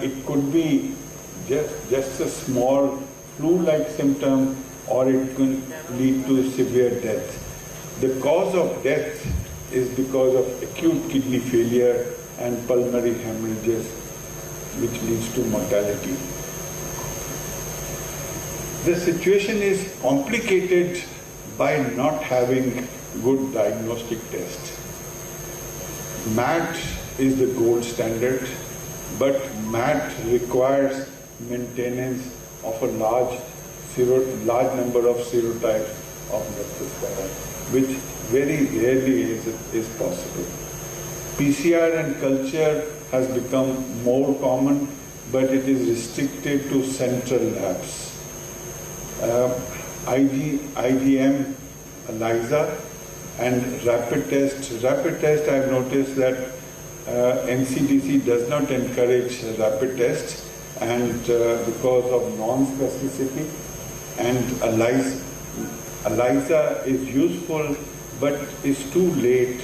it could be just a small flu-like symptom, or it can lead to severe death. The cause of death is because of acute kidney failure and pulmonary hemorrhages, which leads to mortality. The situation is complicated by not having good diagnostic tests. MAT is the gold standard, but MAT requires maintenance of a large number of serotypes of Leptospira, which very rarely is possible. PCR and culture has become more common, but it is restricted to central labs. IgM, ELISA, and rapid test. Rapid test, I have noticed that NCDC does not encourage rapid tests, and because of non-specificity, and ELISA is useful, but is too late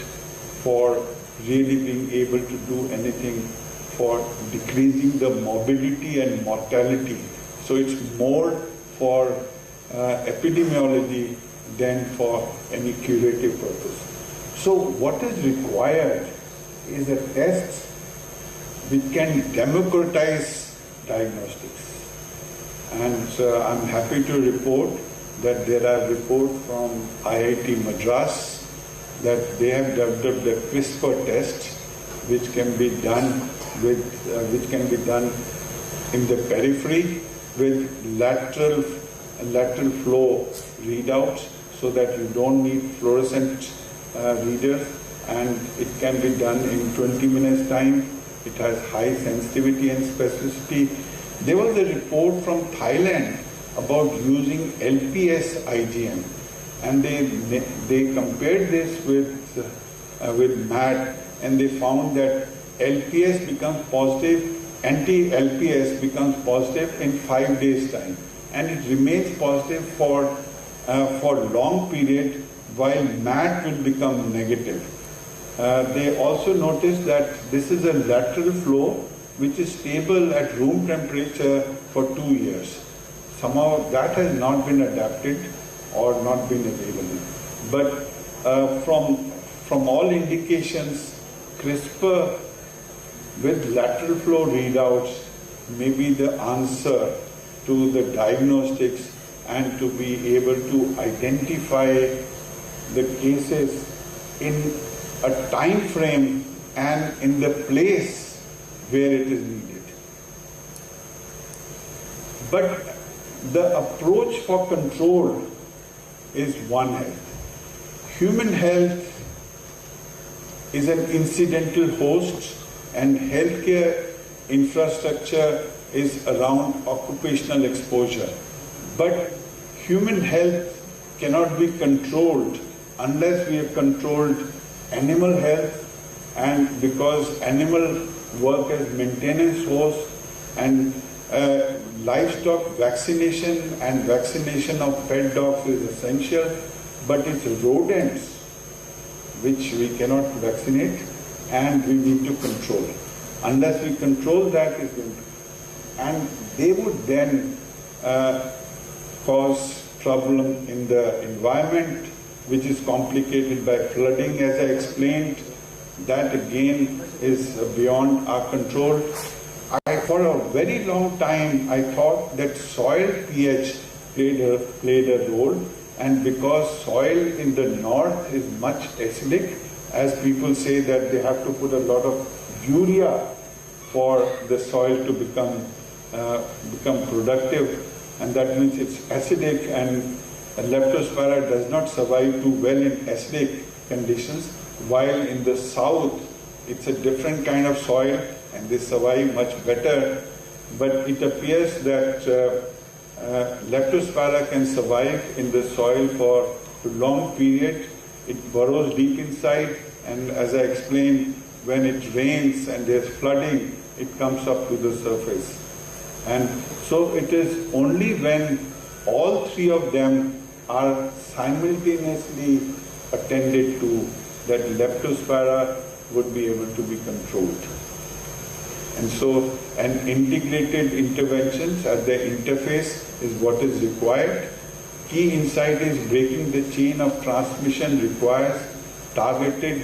for really being able to do anything for decreasing the morbidity and mortality. So it's more for epidemiology than for any curative purpose. So what is required is a test which can democratize diagnostics. And I'm happy to report that there are reports from IIT Madras that they have developed a CRISPR test which can be done in the periphery with lateral flow readouts, so that you don't need fluorescent readers, and it can be done in 20 minutes time. It has high sensitivity and specificity. There was a report from Thailand about using LPS IgM, and they compared this with MAT, and they found that LPS becomes positive, anti-LPS becomes positive in 5 days time, and it remains positive for long period, while MAT will become negative. They also noticed that this is a lateral flow which is stable at room temperature for 2 years. Somehow that has not been adapted or not been available. But from all indications, CRISPR with lateral flow readouts may be the answer to the diagnostics and to be able to identify the cases in a time frame and in the place where it is needed. But the approach for control is One Health. Human health is an incidental host, and healthcare infrastructure is around occupational exposure. But human health cannot be controlled unless we have controlled animal health, and because animal work as maintenance host, and livestock vaccination and vaccination of pet dogs is essential, but it's rodents which we cannot vaccinate and we need to control. Unless we control that, is going to, and they would then cause problem in the environment, which is complicated by flooding, as I explained. That again is beyond our control. For a very long time, I thought that soil pH played a role, and because soil in the north is much acidic, as people say that they have to put a lot of urea for the soil to become productive, and that means it's acidic, and Leptospira does not survive too well in acidic conditions, while in the south it's a different kind of soil and they survive much better. But it appears that Leptospira can survive in the soil for a long period. It burrows deep inside, and as I explained, when it rains and there's flooding, it comes up to the surface. And so it is only when all three of them are simultaneously attended to that Leptospira would be able to be controlled. And so an integrated interventions at the interface is what is required. Key insight is breaking the chain of transmission requires targeted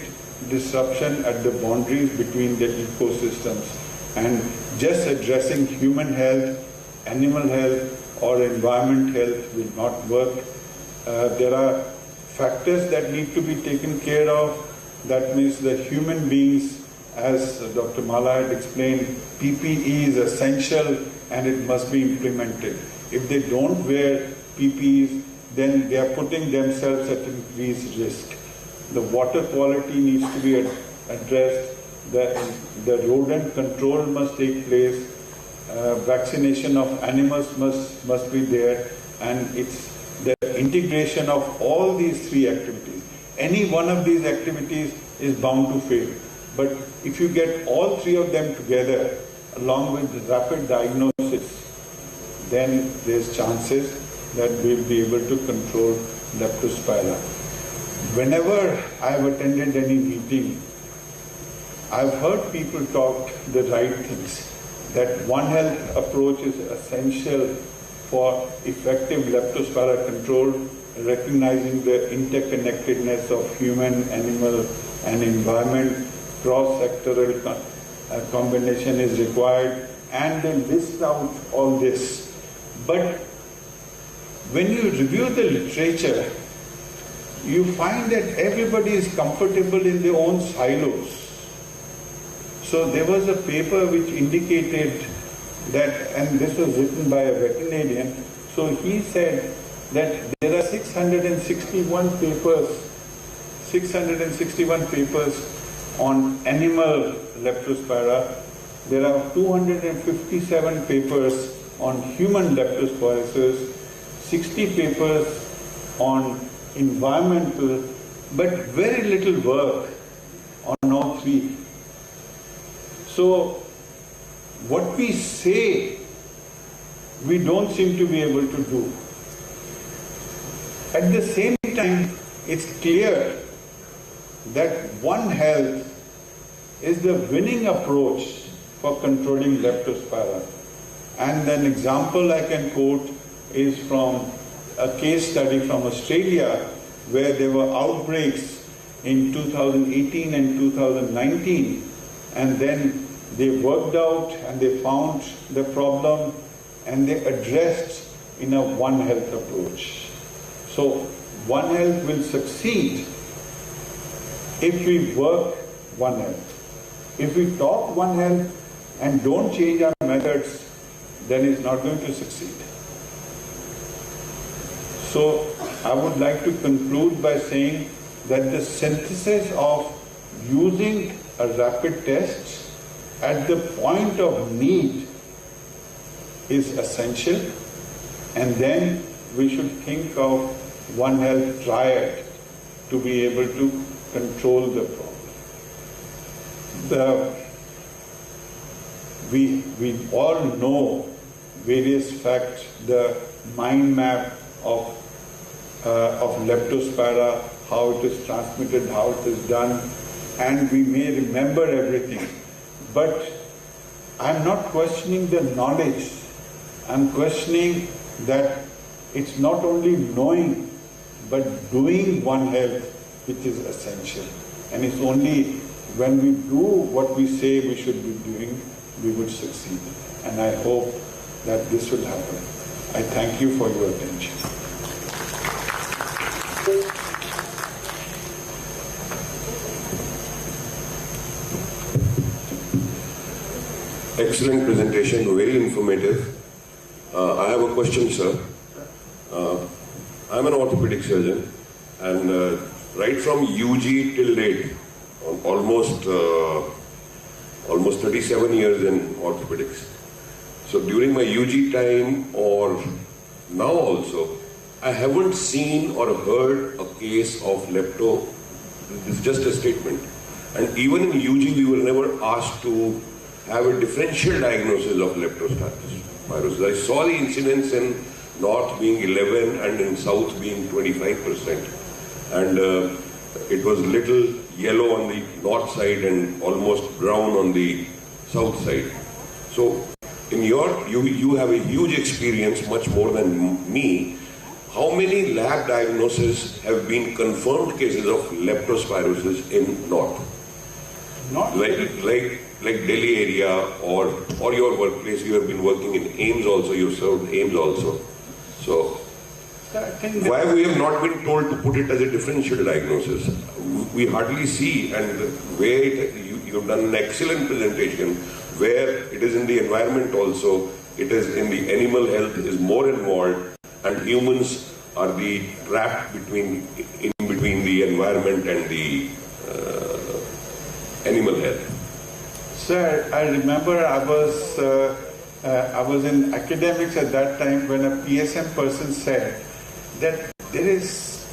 disruption at the boundaries between the ecosystems, and just addressing human health, animal health or environment health will not work. There are factors that need to be taken care of. That means the human beings, as Dr. Mala had explained, PPE is essential and it must be implemented. If they don't wear PPEs, then they are putting themselves at increased risk. The water quality needs to be addressed. The rodent control must take place. Vaccination of animals must be there, and it's the integration of all these three activities. Any one of these activities is bound to fail. But if you get all three of them together, along with rapid diagnosis, then there's chances that we'll be able to control Leptospira. Whenever I've attended any meeting, I've heard people talk the right things, that One Health approach is essential for effective Leptospira control, recognizing the interconnectedness of human, animal and environment. Cross-sectoral combination is required, and they list out all this. But when you review the literature, you find that everybody is comfortable in their own silos. So there was a paper which indicated that, and this was written by a veterinarian, so he said that there are 661 papers on animal Leptospira. There are 257 papers on human leptospirosis, 60 papers on environmental, but very little work on all three. So what we say, we don't seem to be able to do. At the same time, it's clear that One Health is the winning approach for controlling Leptospira. And an example I can quote is from a case study from Australia, where there were outbreaks in 2018 and 2019, and then they worked out and they found the problem and they addressed in a One Health approach. So One Health will succeed if we work One Health. If we talk One Health and don't change our methods, then it's not going to succeed. So I would like to conclude by saying that the synthesis of using a rapid test at the point of need is essential, and then we should think of One Health triad to be able to control the problem. We all know various facts, the mind map of Leptospira, how it is transmitted, how it is done, and we may remember everything. But I'm not questioning the knowledge. I'm questioning that it's not only knowing, but doing One Health which is essential. And it's only when we do what we say we should be doing, we would succeed. And I hope that this will happen. I thank you for your attention. Excellent presentation, very informative. I have a question, sir. I'm an orthopedic surgeon, and right from UG till date, almost 37 years in orthopedics. So during my UG time or now also, I haven't seen or heard a case of lepto. This is just a statement. And even in UG, we were never asked to have a differential diagnosis of leptospirosis. I saw the incidence in north being 11 and in south being 25%. And it was little yellow on the north side and almost brown on the south side. So in you have a huge experience, much more than me. How many lab diagnoses have been confirmed cases of leptospirosis in north? Not like Delhi area or your workplace. You have been working in AIMS also. You served AIMS also. So why we have not been told to put it as a differential diagnosis? We hardly see, and where you've done an excellent presentation, where it is in the environment also, it is in the animal health is more involved, and humans are the trapped in between the environment and the animal health. Sir, I remember I was in academics at that time when a PSM person said that there is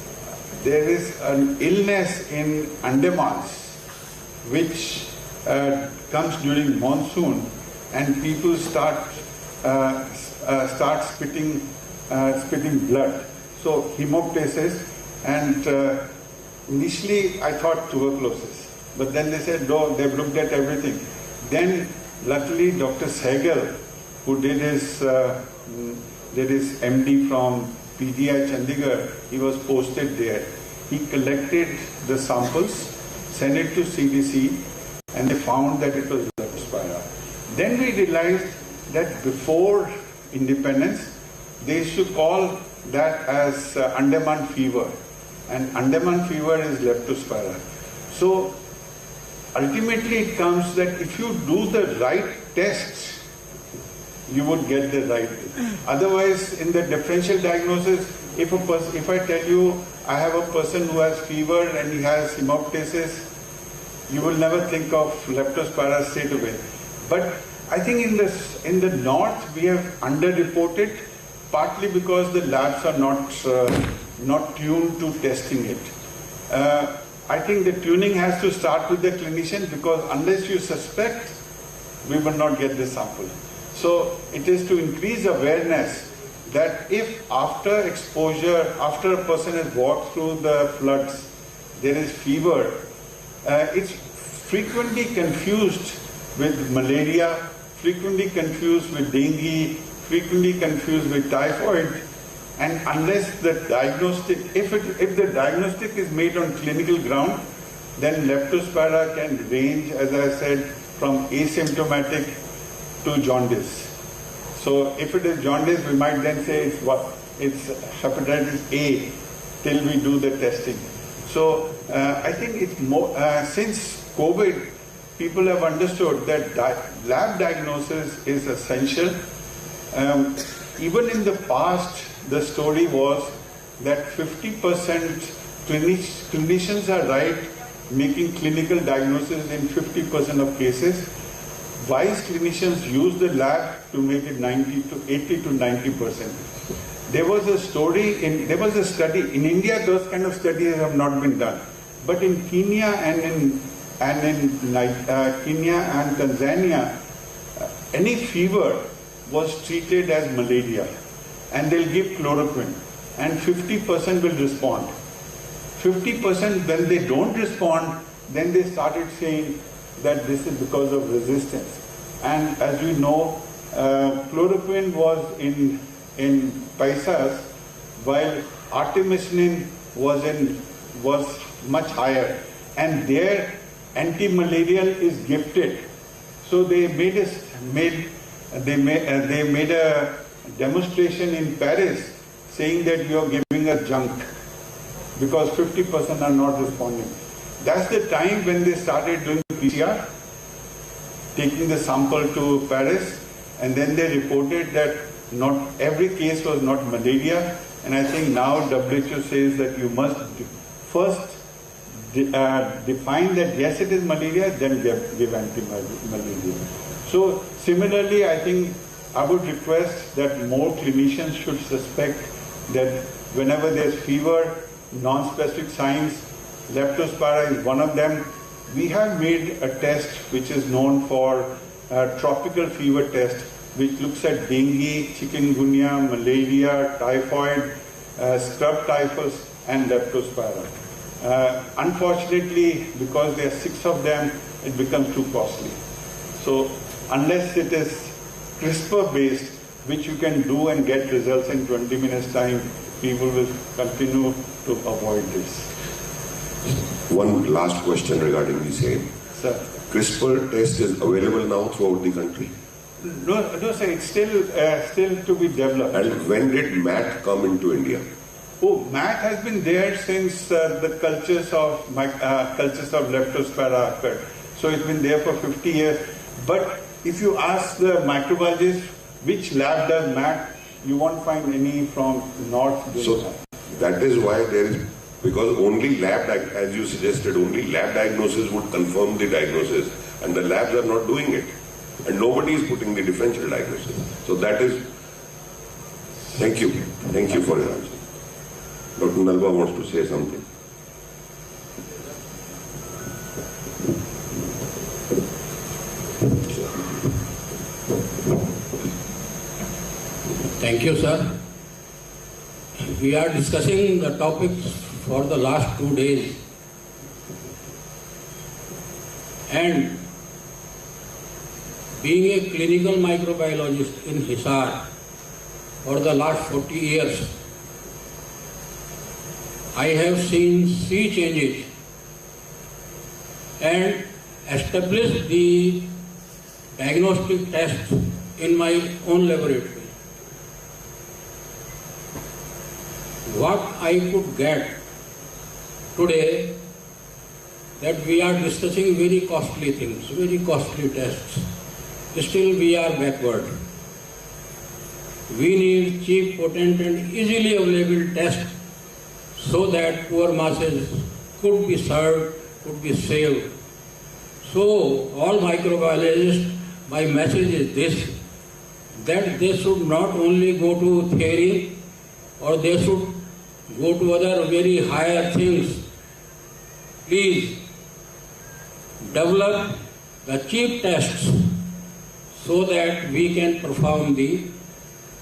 an illness in Andamans which comes during monsoon, and people start spitting blood. So hemoptysis, and initially I thought tuberculosis, but then they said no, they've looked at everything. Then luckily Dr. Sehgal, who did his MD from PGI Chandigarh, he was posted there. He collected the samples, sent it to CDC, and they found that it was leptospira. Then we realized that before independence, they used to call that as Andaman fever, and Andaman fever is leptospira. So ultimately it comes that if you do the right tests, you would get the right. Otherwise, in the differential diagnosis, if I tell you I have a person who has fever and he has hemoptysis, you will never think of leptospira straight away. But I think in the north we have underreported, partly because the labs are not tuned to testing it. I think the tuning has to start with the clinician, because unless you suspect, we will not get the sample. So it is to increase awareness that if after exposure, after a person has walked through the floods, there is fever, it's frequently confused with malaria, frequently confused with dengue, frequently confused with typhoid. And unless the diagnostic, if the diagnostic is made on clinical ground, then leptospira can range, as I said, from asymptomatic to jaundice. So if it is jaundice, we might then say it's hepatitis A till we do the testing. So I think it's more, since COVID, people have understood that lab diagnosis is essential. Even in the past, the story was that 50% clinicians are right making clinical diagnosis in 50% of cases. Wise clinicians use the lab to make it 80 to 90%. There was a study in India. Those kind of studies have not been done, but in Kenya and Kenya and Tanzania, any fever was treated as malaria, and they'll give chloroquine, and 50% will respond. 50% when they don't respond, then they started saying that this is because of resistance. And as we know, chloroquine was in paisas, while artemisinin was much higher, and their anti-malarial is gifted. So they made a demonstration in Paris saying that you are giving us junk because 50% are not responding. That's the time when they started doing PCR, taking the sample to Paris, and then they reported that not every case was not malaria. And I think now WHO says that you must first define that yes, it is malaria, then give anti-malaria. So similarly, I think I would request that more clinicians should suspect that whenever there's fever, non-specific signs, leptospira is one of them. We have made a test which is known for a tropical fever test, which looks at dengue, chikungunya, malaria, typhoid, scrub typhus and leptospira. Unfortunately, because there are 6 of them, it becomes too costly. So unless it is CRISPR based, which you can do and get results in 20 minutes time, people will continue to avoid this. One last question regarding the same. Sir. CRISPR test is available now throughout the country? No, sir, it's still to be developed. And when did MAT come into India? Oh, MAT has been there since the cultures of leptospira occurred. So it's been there for 50 years. But if you ask the microbiologist which lab does MAT, you won't find any from North. So that is why there is, because only lab, as you suggested, only lab diagnosis would confirm the diagnosis, and the labs are not doing it. And nobody is putting the differential diagnosis. So that is, thank you. Thank you for your answer. Dr. Nalva wants to say something. Thank you, sir. We are discussing the topics for the last 2 days. And being a clinical microbiologist in Hisar for the last 40 years, I have seen sea changes and established the diagnostic tests in my own laboratory. What I could get today, that we are discussing very costly things, very costly tests. Still we are backward. We need cheap, potent and easily available tests so that poor masses could be served, could be saved. So all microbiologists, my message is this, that they should not only go to theory, or they should go to other very higher things. Please develop the cheap tests so that we can perform the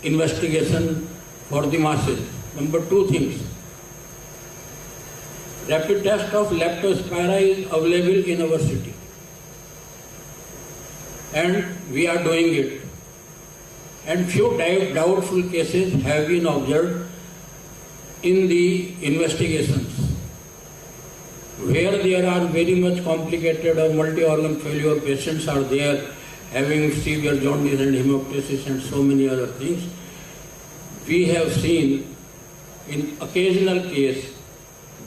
investigation for the masses. Number 2 things. Rapid test of leptospira is available in our city. And we are doing it. And few doubtful cases have been observed in the investigations, where there are very much complicated or multi-organ failure patients are there, having severe jaundice and hemoptysis and so many other things. We have seen in occasional case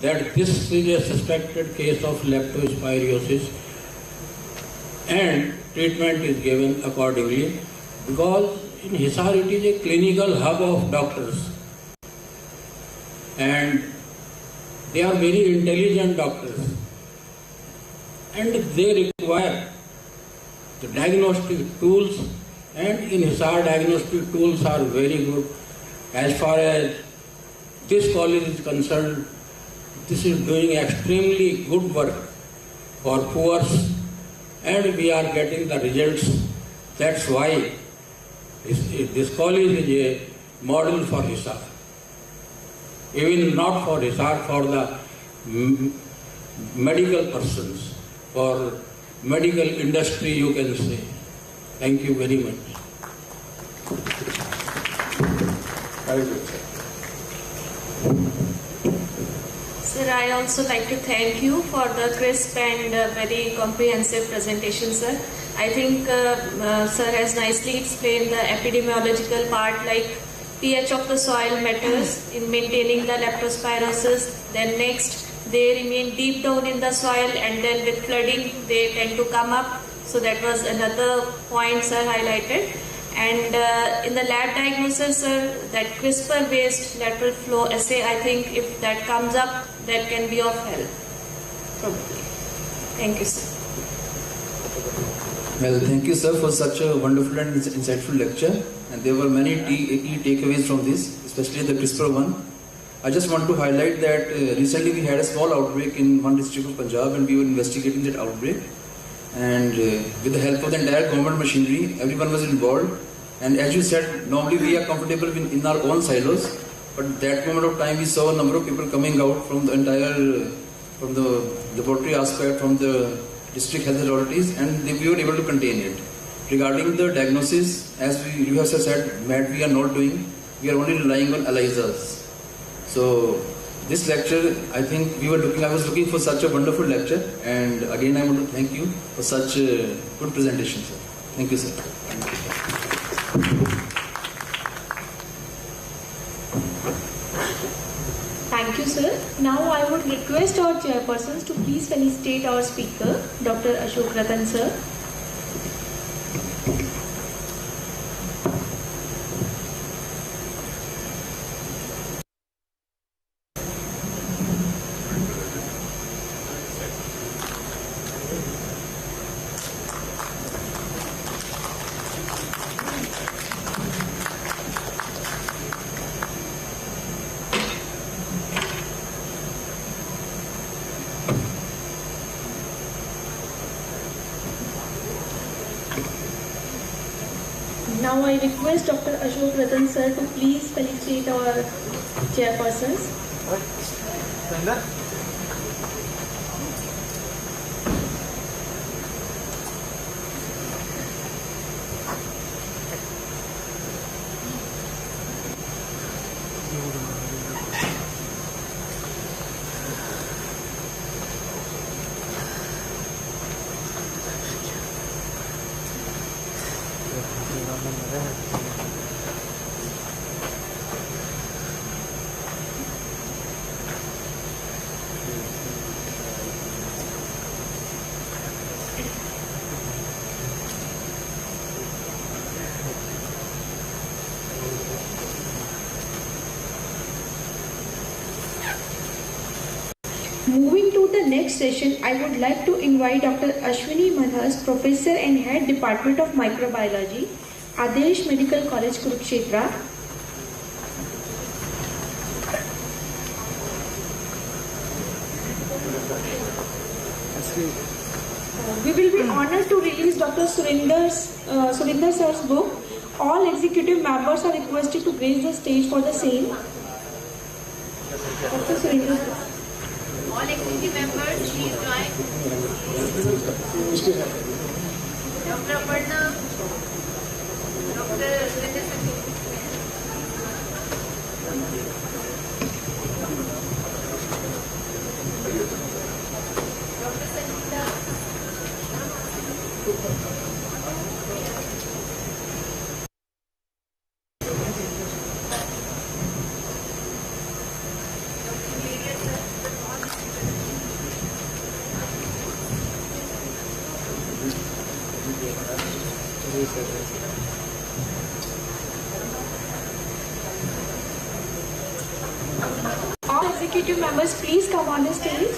that this is a suspected case of leptospirosis, and treatment is given accordingly, because in Hisar it is a clinical hub of doctors, and they are very intelligent doctors, and they require the diagnostic tools, and in Hisar diagnostic tools are very good. As far as this college is concerned, this is doing extremely good work for poor, and we are getting the results. That's why this college is a model for Hisar. Even not for Hisar, for the medical persons, for medical industry, you can say. Thank you very much. Very good, sir. Sir, I also like to thank you for the crisp and very comprehensive presentation, sir. I think sir has nicely explained the epidemiological part, like pH of the soil matters in maintaining the leptospirosis. Then next, they remain deep down in the soil, and then with flooding, they tend to come up. So that was another point sir highlighted. And in the lab diagnosis, sir, that CRISPR-based lateral flow assay, I think if that comes up, that can be of help, probably. Thank you, sir. Well, thank you, sir, for such a wonderful and insightful lecture. and there were many key takeaways from this, especially the CRISPR one. I just want to highlight that recently we had a small outbreak in one district of Punjab, and we were investigating that outbreak. And with the help of the entire government machinery, everyone was involved. And as you said, normally we are comfortable in our own silos, but at that moment of time we saw a number of people coming out from the entire, from the laboratory aspect, from the district health authorities, and we were able to contain it. Regarding the diagnosis, as you have said, MAT we are not doing, we are only relying on ELISAs. So this lecture, I think I was looking for such a wonderful lecture, and again I want to thank you for such a good presentation, sir. Thank you, sir. Thank you, sir. Now I would request our chairpersons to please felicitate our speaker, Dr. Ashok Ratan, sir. Now I request Dr. Ashok Ratan sir to please felicitate our chairpersons. Moving to the next session, I would like to invite Dr. Ashwini Manhas, Professor and Head Department of Microbiology, Adesh Medical College, Kurukshetra. We will be honored to release Dr. Surinder sir's book. All executive members are requested to grace the stage for the same. Dr. Surinder. All executive members, please join. Dr. Aparna, Dr. Surinder. Dr. Sangeeta. All executive members, please come on the stage.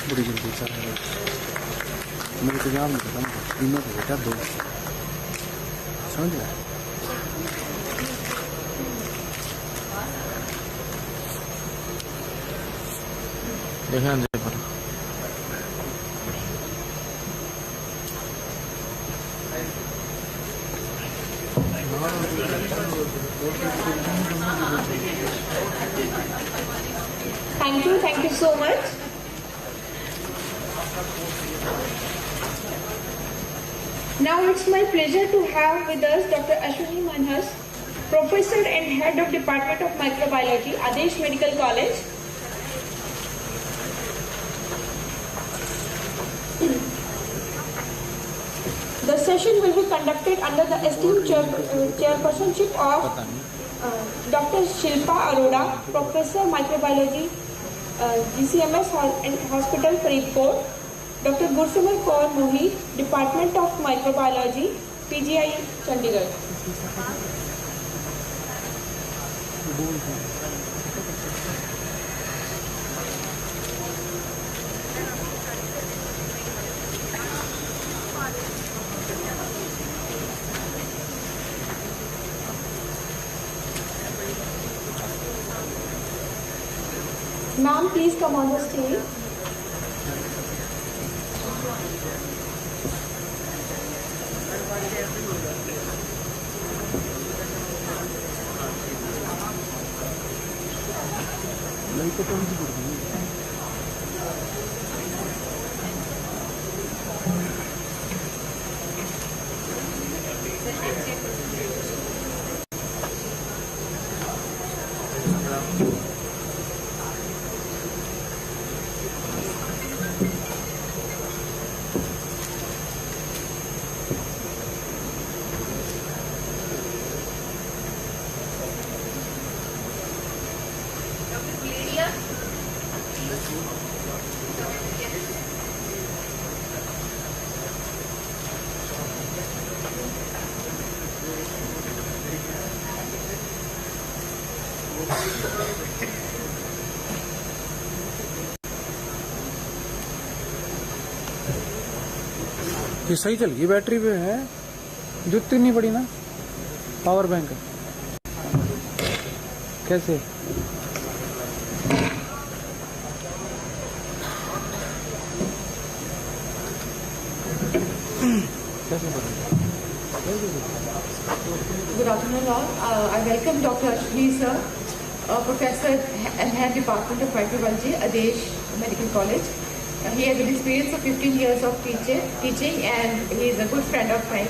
बड़ी जल्दी चल रहा है मेरे को जाम नहीं पता तीनों को बेटा दो समझ रहा देखें दे पर Thank you so much. Now it's my pleasure to have with us Dr. Ashwini Manhas, Professor and Head of Department of Microbiology, Adesh Medical College. The session will be conducted under the esteemed chairpersonship of Dr. Shilpa Arora, Professor Microbiology, GCMS Hospital, Faridkot, Dr. Gursimar Kaur Mohit, Department of Microbiology, PGI, Chandigarh. Ma'am, please come on the stage. ये सही चल गई battery पे है जरूरत नहीं पड़ी ना पावर बैंक कैसे Good afternoon all. I welcome Dr. Ashwini sir, Professor and Head Department of Microbiology, Adesh Medical College. He has an experience of 15 years of teaching and he is a good friend of mine.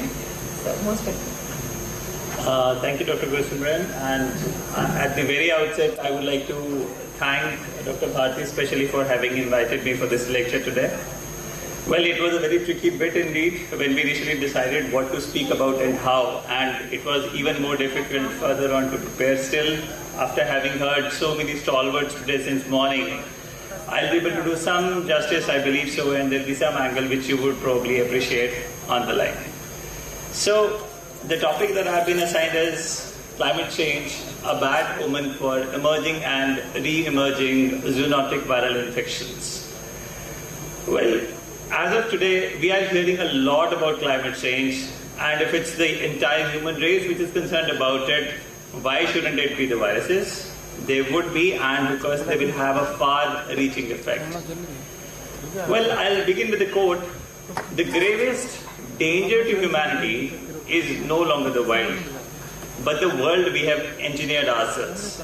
So most welcome. Thank you, Dr. Gursimran. And at the very outset, I would like to thank Dr. Bharti especially for having invited me for this lecture today. Well, it was a very tricky bit indeed when we initially decided what to speak about and how, and it was even more difficult further on to prepare. Still, after having heard so many stalwarts today since morning, I'll be able to do some justice, I believe so, and there'll be some angle which you would probably appreciate on the line. So, the topic that I've been assigned is climate change, a bad omen for emerging and re-emerging zoonotic viral infections. Well, as of today, we are hearing a lot about climate change, and if it's the entire human race which is concerned about it, why shouldn't it be the viruses? They would be, and because they will have a far-reaching effect. Well, I'll begin with a quote. The gravest danger to humanity is no longer the wild, but the world we have engineered ourselves.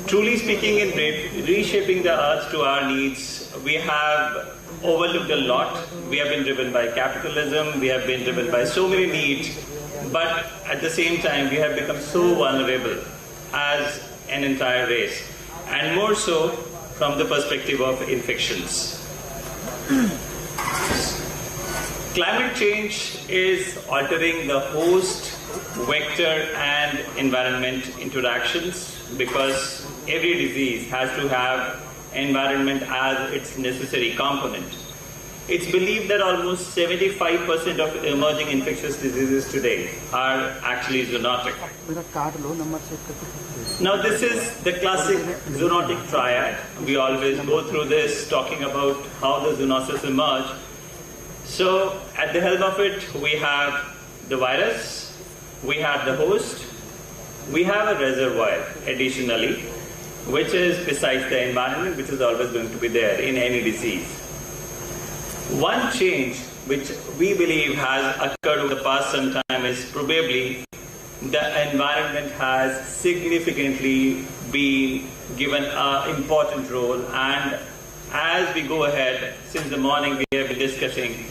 Truly speaking, in reshaping the earth to our needs, we have overlooked a lot. We have been driven by capitalism, we have been driven by so many needs, but at the same time we have become so vulnerable as an entire race, and more so from the perspective of infections. Climate change is altering the host, vector and environment interactions because every disease has to have environment as its necessary component. It's believed that almost 75% of emerging infectious diseases today are actually zoonotic. Now this is the classic zoonotic triad. We always go through this talking about how the zoonosis emerged. So at the helm of it, we have the virus, we have the host, we have a reservoir additionally, which is besides the environment, which is always going to be there in any disease. One change which we believe has occurred over the past some time is probably the environment has significantly been given an important role, and as we go ahead, since the morning we have been discussing,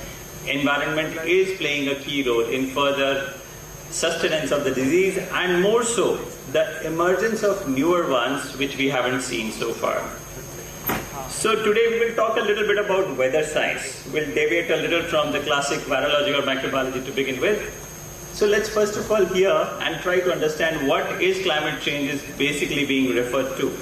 environment is playing a key role in further sustenance of the disease and more so the emergence of newer ones which we haven't seen so far. So today we will talk a little bit about weather science. We'll deviate a little from the classic virology or microbiology to begin with. So let's first of all hear and try to understand what is climate change is basically being referred to.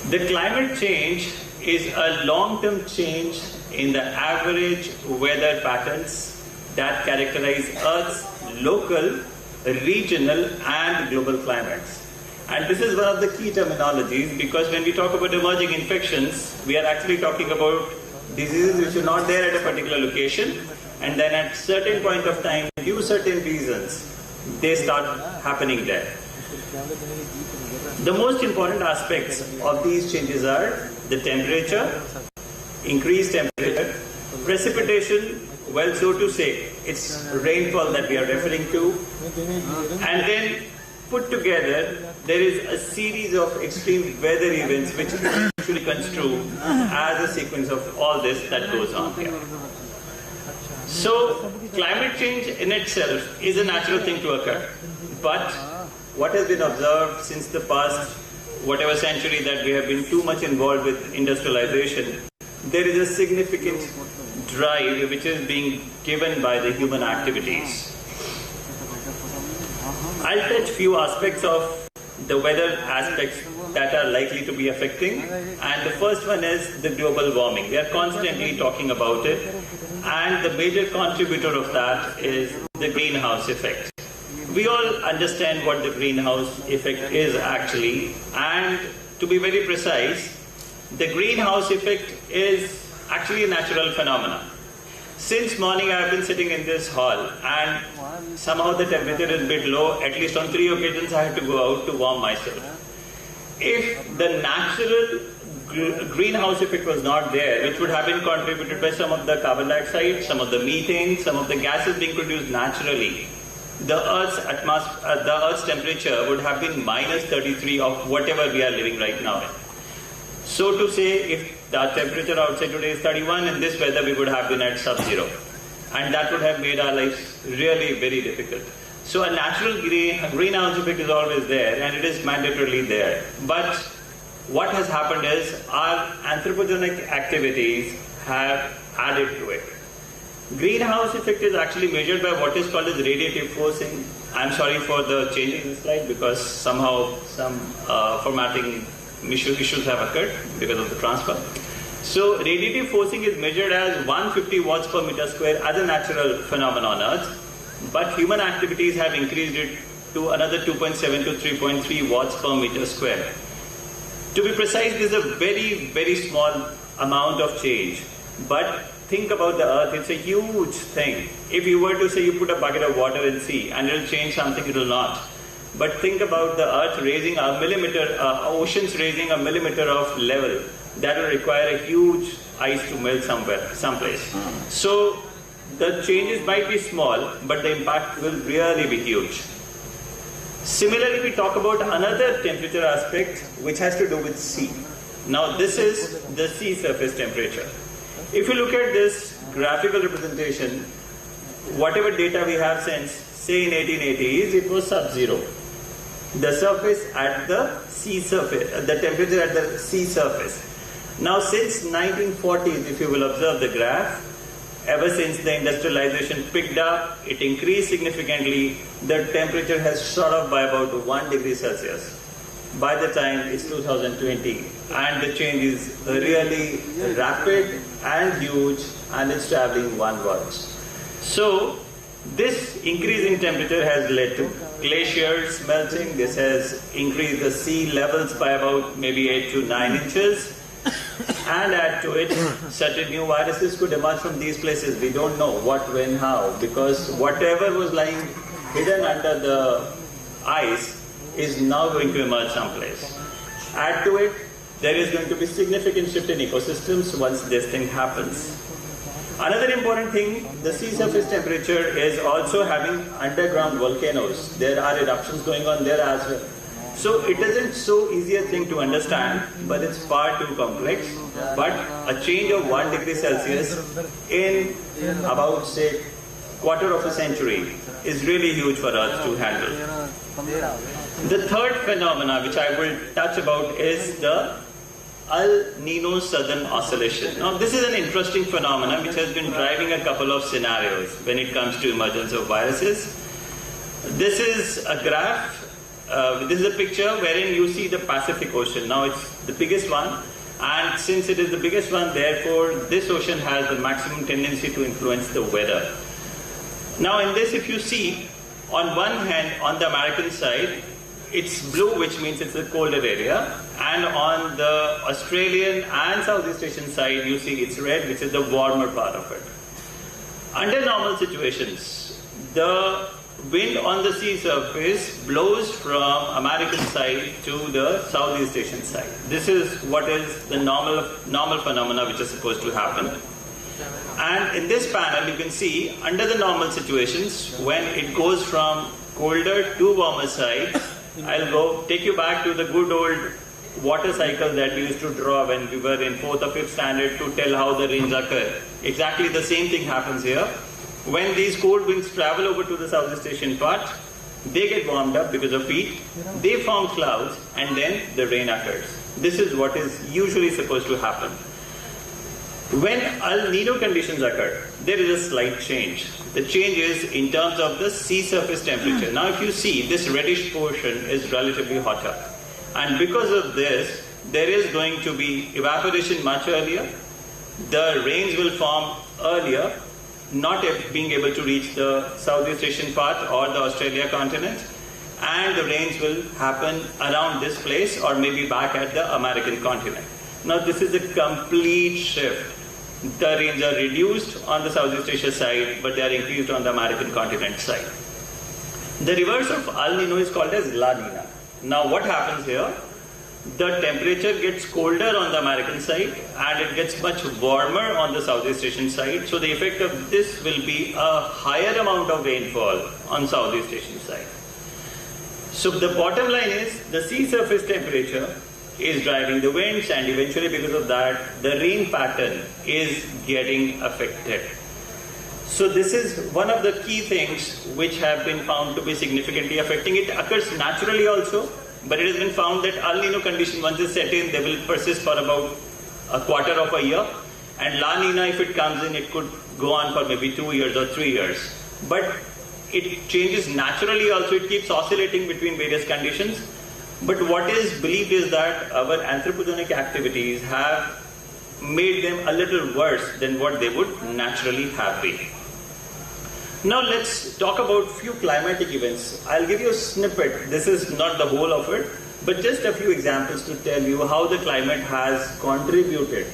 The climate change is a long-term change in the average weather patterns that characterize Earth's local, regional and global climates. And this is one of the key terminologies because when we talk about emerging infections, we are actually talking about diseases which are not there at a particular location, and then at certain point of time, due to certain reasons, they start happening there. The most important aspects of these changes are the temperature, increased temperature, precipitation, well, so to say, it's rainfall that we are referring to, and then put together, there is a series of extreme weather events which actually construe as a sequence of all this that goes on here. So, climate change in itself is a natural thing to occur, but what has been observed since the past whatever century that we have been too much involved with industrialization, there is a significant drive which is being given by the human activities. I'll touch few aspects of the weather aspects that are likely to be affecting, and the first one is the global warming. We are constantly talking about it, and the major contributor of that is the greenhouse effect. We all understand what the greenhouse effect is actually, and to be very precise, the greenhouse effect is actually a natural phenomenon. Since morning I have been sitting in this hall and somehow the temperature is a bit low. At least on 3 occasions I had to go out to warm myself. If the natural greenhouse effect was not there, which would have been contributed by some of the carbon dioxide, some of the methane, some of the gases being produced naturally, the Earth's temperature would have been minus 33 of whatever we are living right now in. So to say, if the temperature outside today is 31, in this weather we would have been at sub-zero. And that would have made our lives really very difficult. So a natural greenhouse effect is always there, and it is mandatorily there. But what has happened is our anthropogenic activities have added to it. Greenhouse effect is actually measured by what is called as radiative forcing. I'm sorry for the change in the slide because somehow some formatting issues have occurred because of the transfer. So radiative forcing is measured as 150 watts per meter square as a natural phenomenon on Earth, but human activities have increased it to another 2.7 to 3.3 watts per meter square. To be precise, this is a very, very small amount of change, but think about the Earth, it's a huge thing. If you were to say you put a bucket of water in sea and it will change something, it will not. But think about the Earth raising a millimeter, oceans raising a millimeter of level. That will require a huge ice to melt someplace. So the changes might be small, but the impact will really be huge. Similarly, we talk about another temperature aspect which has to do with sea. Now this is the sea surface temperature. If you look at this graphical representation, whatever data we have since, say in 1880s, it was sub-zero. The surface at the sea surface, the temperature at the sea surface. Now since 1940s, if you will observe the graph, ever since the industrialization picked up, it increased significantly. The temperature has shot up by about 1 degree Celsius by the time it's 2020. And the change is really rapid and huge, and it's traveling onwards. So this increase in temperature has led to glaciers melting. This has increased the sea levels by about maybe 8 to 9 inches. And add to it, certain new viruses could emerge from these places. We don't know what, when, how, because whatever was lying hidden under the ice is now going to emerge someplace. Add to it, there is going to be significant shift in ecosystems once this thing happens. Another important thing, the sea surface temperature is also having underground volcanoes. There are eruptions going on there as well. So it isn't so easy a thing to understand, but it's far too complex. But a change of 1 degree Celsius in about, say, quarter of a century is really huge for us to handle. The third phenomena which I will touch about is the El Nino Southern Oscillation. Now this is an interesting phenomenon which has been driving a couple of scenarios when it comes to emergence of viruses. This is a graph. This is a picture wherein you see the Pacific Ocean. Now it's the biggest one, and since it is the biggest one, therefore this ocean has the maximum tendency to influence the weather. Now in this, if you see, on one hand, on the American side, it's blue, which means it's a colder area, and on the Australian and Southeast Asian side, you see it's red, which is the warmer part of it. Under normal situations, the wind on the sea surface blows from American side to the Southeast Asian side. This is what is the normal phenomena which is supposed to happen. And in this panel, you can see under the normal situations, when it goes from colder to warmer side, I'll take you back to the good old water cycle that we used to draw when we were in 4th or 5th standard to tell how the rains occur. Exactly the same thing happens here. When these cold winds travel over to the Southeast Asian part, they get warmed up because of heat, they form clouds, and then the rain occurs. This is what is usually supposed to happen. When El Nino conditions occur, there is a slight change. The change is in terms of the sea surface temperature. Now if you see, this reddish portion is relatively hotter. And because of this, there is going to be evaporation much earlier. The rains will form earlier, not being able to reach the Southeast Asian part or the Australia continent, and the rains will happen around this place or maybe back at the American continent. Now this is a complete shift. The rains are reduced on the Southeast Asia side, but they are increased on the American continent side. The reverse of El Nino is called as La Nina. Now what happens here? The temperature gets colder on the American side and it gets much warmer on the Southeast Asian side. So the effect of this will be a higher amount of rainfall on Southeast Asian side. So the bottom line is the sea surface temperature is driving the winds, and eventually because of that the rain pattern is getting affected. So this is one of the key things which have been found to be significantly affecting. It occurs naturally also, but it has been found that El Nino condition, once they set in, they will persist for about a quarter of a year. And La Nina, if it comes in, it could go on for maybe 2 years or 3 years. But it changes naturally also, it keeps oscillating between various conditions. But what is believed is that our anthropogenic activities have made them a little worse than what they would naturally have been. Now let's talk about few climatic events. I'll give you a snippet. This is not the whole of it, but just a few examples to tell you how the climate has contributed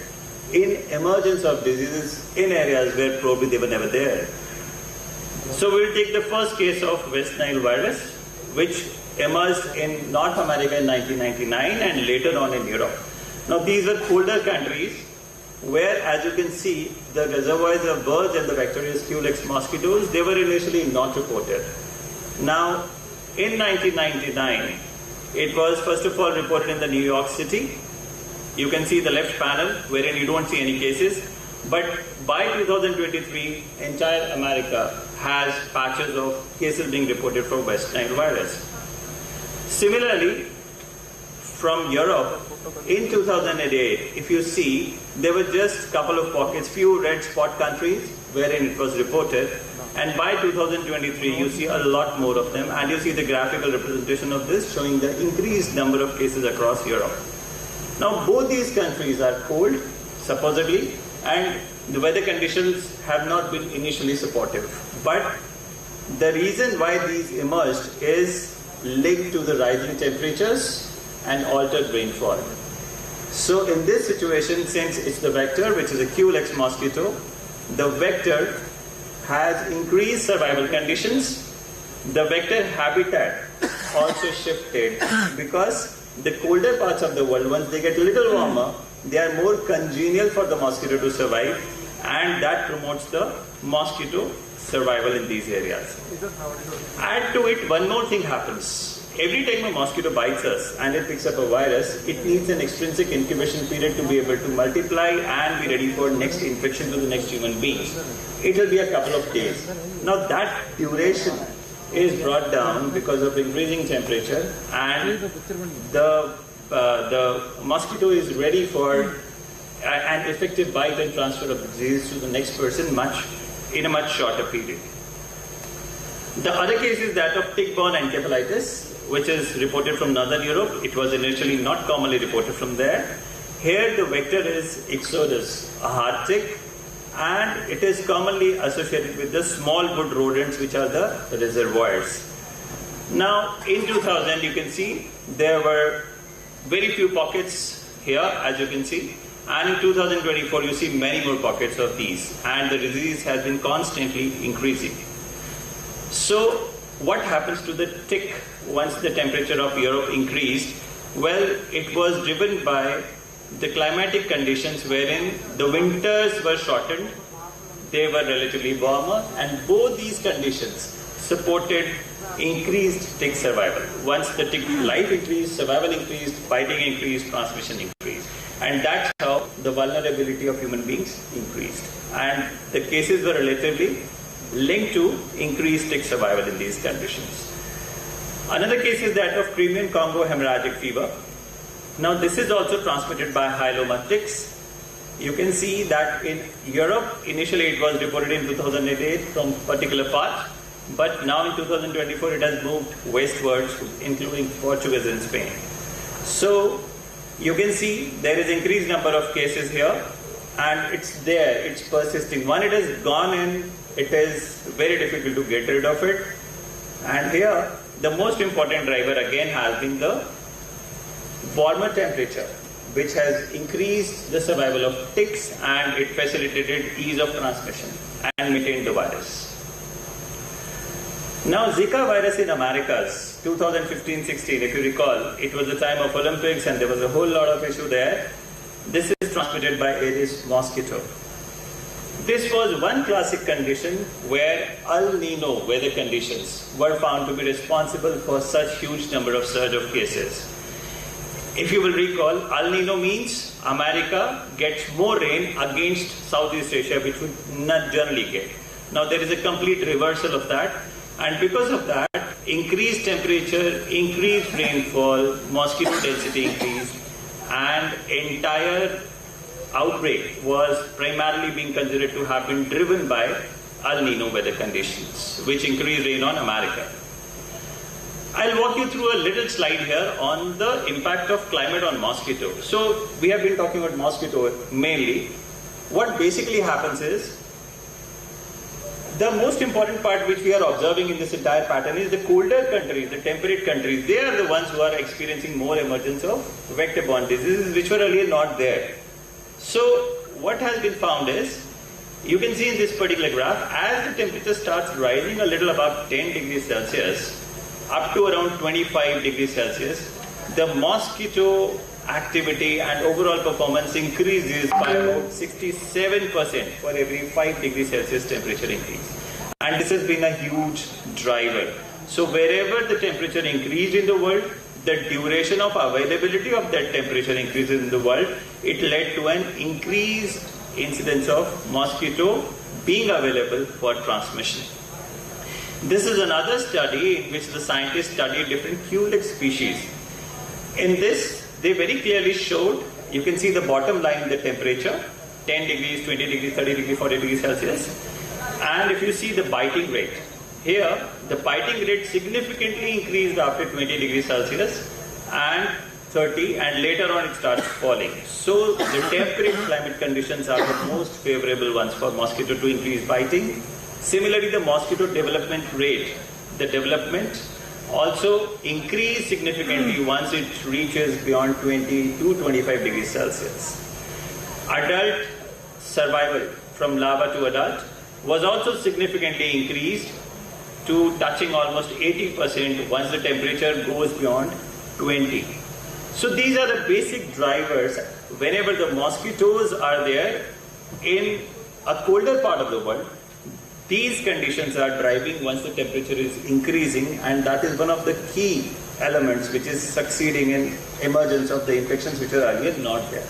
in emergence of diseases in areas where probably they were never there. So we'll take the first case of West Nile virus, which emerged in North America in 1999 and later on in Europe. Now these were colder countries where, as you can see, the reservoirs of birds and the bacterial Culex mosquitoes, they were initially not reported. Now, in 1999, it was first of all reported in the New York City. You can see the left panel wherein you don't see any cases. But by 2023, entire America has patches of cases being reported for West Nile virus. Similarly, from Europe, in 2008, if you see, there were just a couple of pockets, few red spot countries wherein it was reported. And by 2023, you see a lot more of them. And you see the graphical representation of this showing the increased number of cases across Europe. Now, both these countries are cold, supposedly, and the weather conditions have not been initially supportive. But the reason why these emerged is linked to the rising temperatures and altered rainfall. So in this situation, since it's the vector, which is a QLX mosquito, the vector has increased survival conditions. The vector habitat also shifted because the colder parts of the world, once they get a little warmer, they are more congenial for the mosquito to survive, and that promotes the mosquito survival in these areas. Add to it, one more thing happens. Every time a mosquito bites us and it picks up a virus, it needs an extrinsic incubation period to be able to multiply and be ready for next infection to the next human beings. It will be a couple of days. Now that duration is brought down because of increasing temperature, and the mosquito is ready for an effective bite and transfer of disease to the next person in a much shorter period. The other case is that of tick-borne encephalitis, which is reported from Northern Europe. It was initially not commonly reported from there. Here the vector is Ixodus, a hard tick, and it is commonly associated with the small wood rodents, which are the reservoirs. Now in 2000, you can see there were very few pockets here, as you can see, and in 2024 you see many more pockets of these, and the disease has been constantly increasing. So what happens to the tick once the temperature of Europe increased? Well, it was driven by the climatic conditions wherein the winters were shortened, they were relatively warmer, and both these conditions supported increased tick survival. Once the tick life increased, survival increased, biting increased, transmission increased. And that's how the vulnerability of human beings increased. And the cases were relatively linked to increased tick survival in these conditions. Another case is that of Crimean Congo hemorrhagic fever. Now this is also transmitted by Hyaloma ticks. You can see that in Europe, initially it was reported in 2008 from particular parts, but now in 2024 it has moved westwards, including Portugal and Spain. So you can see there is increased number of cases here, and it's there, it's persisting. When it has gone in, it is very difficult to get rid of it. And here, the most important driver again has been the warmer temperature, which has increased the survival of ticks, and it facilitated ease of transmission and maintained the virus. Now Zika virus in Americas, 2015-16, if you recall, it was the time of Olympics and there was a whole lot of issue there. This is transmitted by Aedes mosquito. This was one classic condition where El Nino weather conditions were found to be responsible for such huge number of surge of cases. If you will recall, El Nino means America gets more rain against Southeast Asia, which would not generally get. Now there is a complete reversal of that, and because of that, increased temperature, increased rainfall, mosquito density increased, and entire outbreak was primarily being considered to have been driven by El Nino weather conditions, which increased rain on America. I'll walk you through a little slide here on the impact of climate on mosquito. So we have been talking about mosquito mainly. What basically happens is, the most important part which we are observing in this entire pattern is the colder countries, the temperate countries, they are the ones who are experiencing more emergence of vector-borne diseases, which were earlier not there. So what has been found is, you can see in this particular graph, as the temperature starts rising a little above 10 degrees Celsius, up to around 25 degrees Celsius, the mosquito activity and overall performance increases by about 67% for every 5 degrees Celsius temperature increase. And this has been a huge driver. So wherever the temperature increased in the world, the duration of availability of that temperature increases in the world, it led to an increased incidence of mosquito being available for transmission. This is another study in which the scientists studied different QLX species. In this, they very clearly showed, you can see the bottom line, the temperature, 10 degrees, 20 degrees, 30 degrees, 40 degrees Celsius. And if you see the biting rate, here the biting rate significantly increased after 20 degrees Celsius and 30, and later on it starts falling. So the temperate climate conditions are the most favorable ones for mosquito to increase biting. Similarly, the mosquito development rate, the development also increase significantly once it reaches beyond 20 to 25 degrees Celsius. Adult survival from larva to adult was also significantly increased to touching almost 80% once the temperature goes beyond 20. So these are the basic drivers. Whenever the mosquitoes are there in a colder part of the world, these conditions are driving once the temperature is increasing, and that is one of the key elements which is succeeding in emergence of the infections which are earlier not there.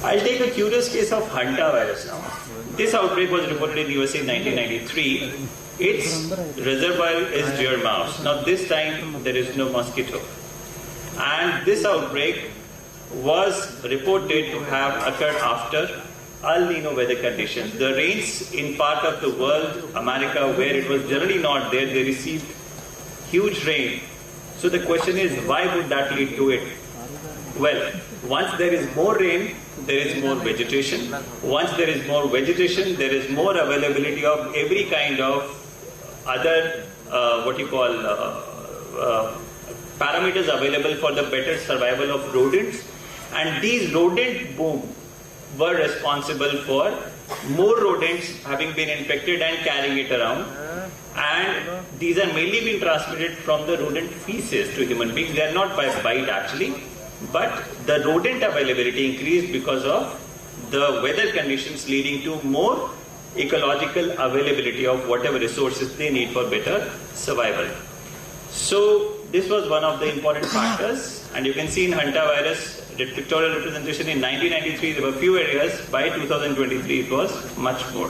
I'll take a curious case of hantavirus now. This outbreak was reported in USA in 1993. Its reservoir is deer mouse. Now this time there is no mosquito. And this outbreak was reported to have occurred after El Nino weather conditions. The rains in part of the world, America, where it was generally not there, they received huge rain. So the question is, why would that lead to it? Well, once there is more rain, there is more vegetation. Once there is more vegetation, there is more availability of every kind of other, parameters available for the better survival of rodents. And these rodent boom were responsible for more rodents having been infected and carrying it around. And these are mainly being transmitted from the rodent feces to human beings. They are not by bite actually, but the rodent availability increased because of the weather conditions leading to more ecological availability of whatever resources they need for better survival. So this was one of the important factors, and you can see in hantavirus pictorial representation in 1993 there were few areas. By 2023 it was much more.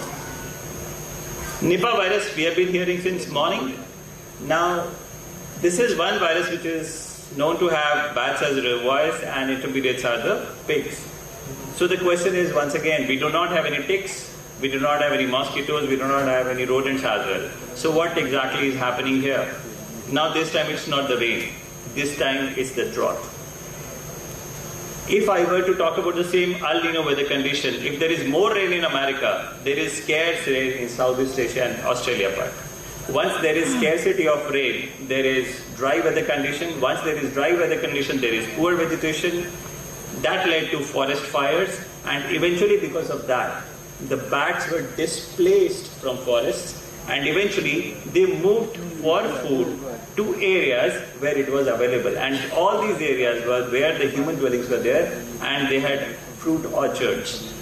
Nipah virus we have been hearing since morning. Now this is one virus which is known to have bats as reservoirs and intermediates are the pigs. So the question is, once again, we do not have any ticks, we do not have any mosquitoes, we do not have any rodents as well. So what exactly is happening here? Now this time it's not the rain, this time it's the drought. If I were to talk about the same El Nino weather condition, if there is more rain in America, there is scarce rain in Southeast Asia and Australia part. Once there is scarcity of rain, there is dry weather condition. Once there is dry weather condition, there is poor vegetation. That led to forest fires, and eventually because of that, the bats were displaced from forests, and eventually they moved for food to areas where it was available. And all these areas were where the human dwellings were there, and they had fruit orchards.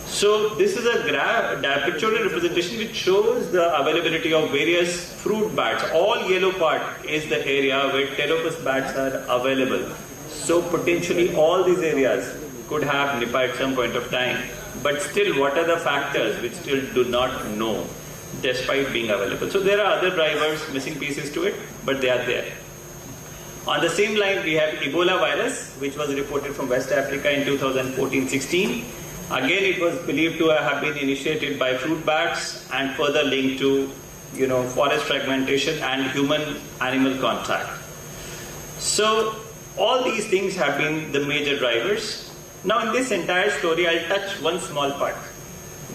So this is a pictorial representation which shows the availability of various fruit bats. All yellow part is the area where pteropus bats are available. So potentially all these areas could have Nipah at some point of time. But still, what are the factors which still do not know, despite being available? So there are other drivers, missing pieces to it, but they are there. On the same line, we have Ebola virus, which was reported from West Africa in 2014-16. Again, it was believed to have been initiated by fruit bats and further linked to, forest fragmentation and human-animal contact. So all these things have been the major drivers. Now in this entire story, I'll touch one small part,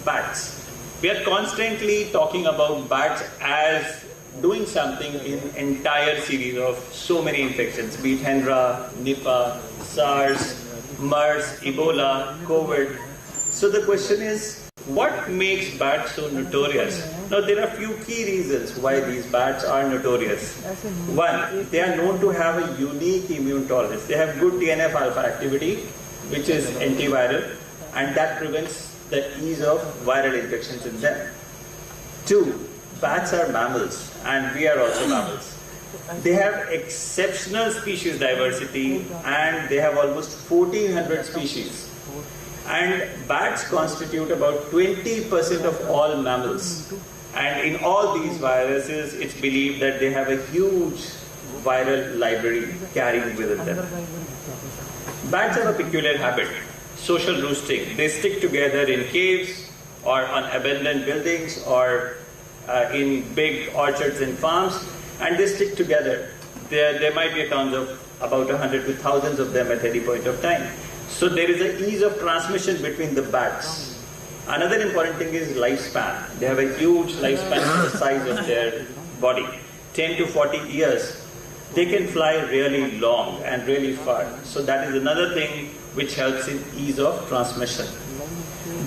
bats. We are constantly talking about bats as doing something in entire series of so many infections, be it Hendra, Nipah, SARS, MERS, Ebola, COVID. So the question is, what makes bats so notorious? Now there are few key reasons why these bats are notorious. One, they are known to have a unique immune tolerance. They have good TNF-alpha activity, which is antiviral, and that prevents the ease of viral infections in them. Two, bats are mammals, and we are also mammals. They have exceptional species diversity, and they have almost 1400 species. And bats constitute about 20% of all mammals. And in all these viruses, it's believed that they have a huge viral library carrying within them. Bats have a peculiar habit, social roosting. They stick together in caves or on abandoned buildings or in big orchards and farms, and they stick together. There might be a count of about 100 to thousands of them at any point of time. So there is an ease of transmission between the bats. Another important thing is lifespan. They have a huge lifespan for the size of their body, 10 to 40 years. They can fly really long and really far. So that is another thing which helps in ease of transmission.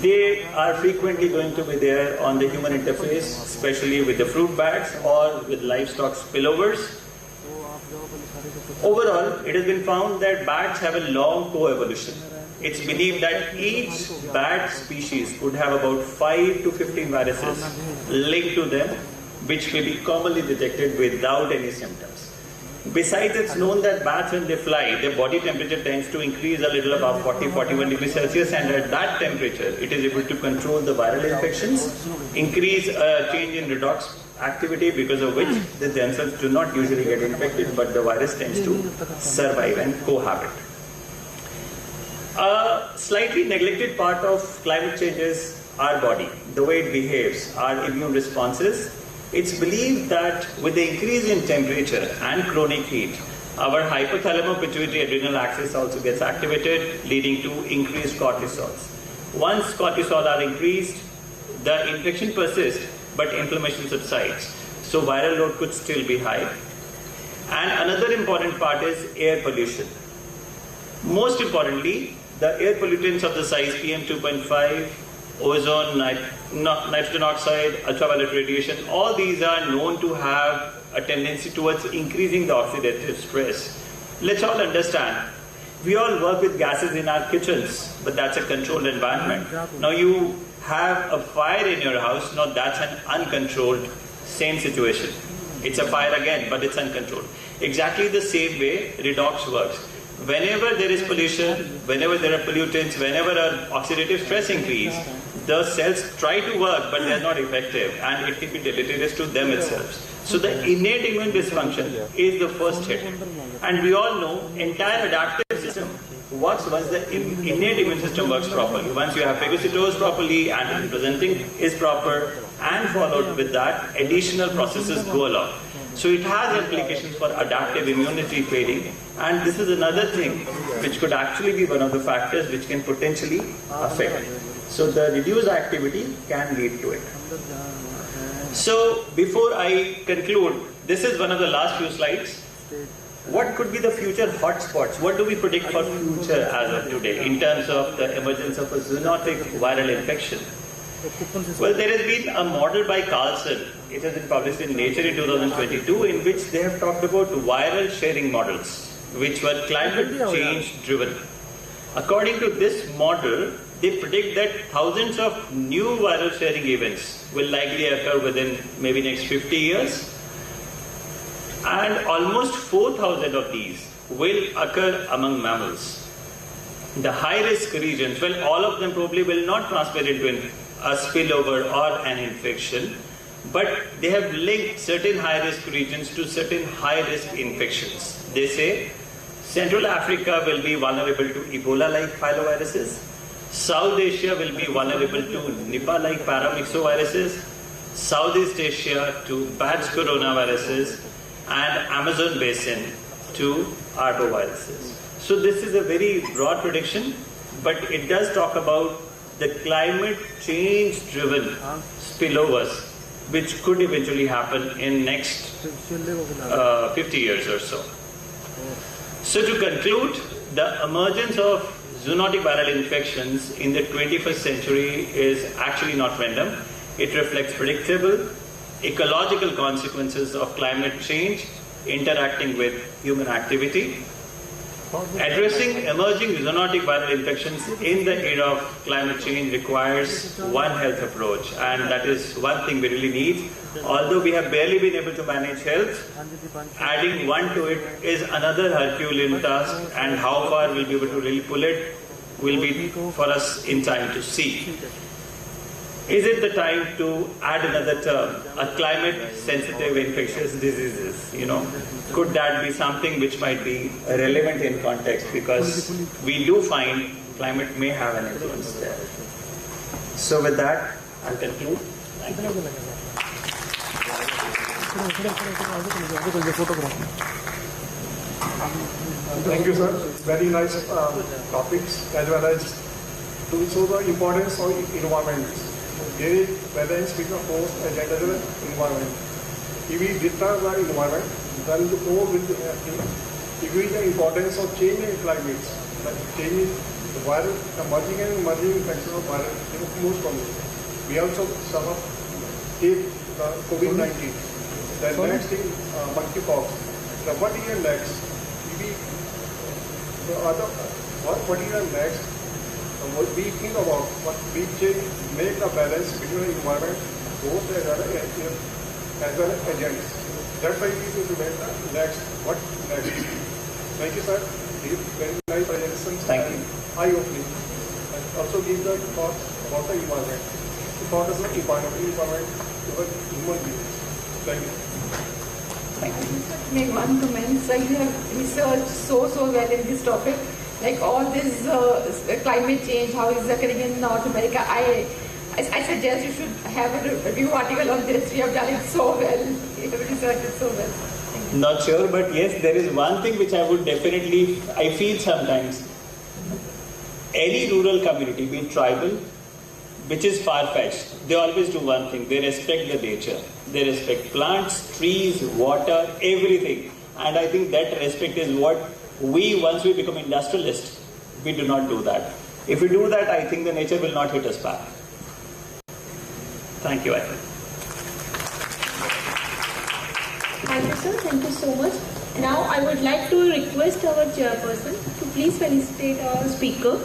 They are frequently going to be there on the human interface, especially with the fruit bats or with livestock spillovers. Overall, it has been found that bats have a long co-evolution. It's believed that each bat species would have about 5 to 15 viruses linked to them, which may be commonly detected without any symptoms. Besides, it's known that bats, when they fly, their body temperature tends to increase a little above 40-41 degrees Celsius, and at that temperature, it is able to control the viral infections, increase change in redox activity, because of which they themselves do not usually get infected, but the virus tends to survive and cohabit. A slightly neglected part of climate change is our body, the way it behaves, our immune responses. It's believed that with the increase in temperature and chronic heat, our hypothalamo-pituitary-adrenal axis also gets activated, leading to increased cortisols. Once cortisol are increased, the infection persists, but inflammation subsides. So viral load could still be high. And another important part is air pollution. Most importantly, the air pollutants of the size PM2.5, ozone, nitrogen oxide, ultraviolet radiation, all these are known to have a tendency towards increasing the oxidative stress. Let's all understand, we all work with gases in our kitchens, but that's a controlled environment. Now you have a fire in your house, now that's an uncontrolled, same situation. It's a fire again, but it's uncontrolled. Exactly the same way redox works. Whenever there is pollution, whenever there are pollutants, whenever an oxidative stress increase, the cells try to work, but they are not effective, and it can be deleterious to them itself. So the innate immune dysfunction is the first hit. And we all know entire adaptive system works once the innate immune system works properly. Once you have phagocytosed properly and presenting is proper, and followed with that, additional processes go along. So it has implications for adaptive immunity failing, and this is another thing which could actually be one of the factors which can potentially affect. So the reduced activity can lead to it. So before I conclude, this is one of the last few slides. What could be the future hotspots? What do we predict for future as of today in terms of the emergence of a zoonotic viral infection? Well, there has been a model by Carlson. It has been published in Nature in 2022, in which they have talked about viral sharing models, which were climate change driven. According to this model, they predict that thousands of new viral sharing events will likely occur within maybe next 50 years. And almost 4,000 of these will occur among mammals. The high-risk regions, well, all of them probably will not transfer into a spillover or an infection, but they have linked certain high-risk regions to certain high-risk infections. They say Central Africa will be vulnerable to Ebola-like filoviruses, South Asia will be vulnerable to Nipah-like paramyxoviruses, Southeast Asia to bats coronaviruses, and Amazon basin to arboviruses. So this is a very broad prediction, but it does talk about the climate change driven spillovers which could eventually happen in next 50 years or so. So to conclude, the emergence of zoonotic viral infections in the 21st century is actually not random. It reflects predictable ecological consequences of climate change interacting with human activity. Addressing emerging zoonotic viral infections in the era of climate change requires one health approach, and that is one thing we really need. Although we have barely been able to manage health, adding one to it is another Herculean task, and how far we'll be able to really pull it will be for us in time to see. Is it the time to add another term, a climate-sensitive infectious diseases? Could that be something which might be relevant in context, because we do find climate may have an influence there. So with that, I'll conclude. Thank you. Thank you, sir. Very nice topics, as well as to show the importance of environment. There is balance between host and environment. If we disturb the environment, then the whole will be happening. If we the importance of changing climates, like changing the viral, emerging infection of viral, most commonly. We also suffer the COVID-19. The next thing, monkeypox. The what is next? What is next? What we think about, what we make the balance between the environment, both as well as agents. That's why we need to make the next. What next? Thank you, sir. Very nice presentation. Thank you. Eye-opening. And also give the thoughts about the environment. The thought is not environment to human beings. Thank you. Make one comment. So you have researched so well in this topic, like all this climate change, how is occurring in North America. I suggest you should have a review article on this. You have done it so well. You have researched it so well. Not sure, but yes, there is one thing which I would definitely, I feel sometimes, any rural community, be it tribal, which is far-fetched, they always do one thing: they respect the nature. They respect plants, trees, water, everything. And I think that respect is what once we become industrialists, we do not do that. If we do that, I think the nature will not hit us back. Thank you, I think. Thank you, sir. Thank you so much. Now I would like to request our chairperson to please felicitate our speaker.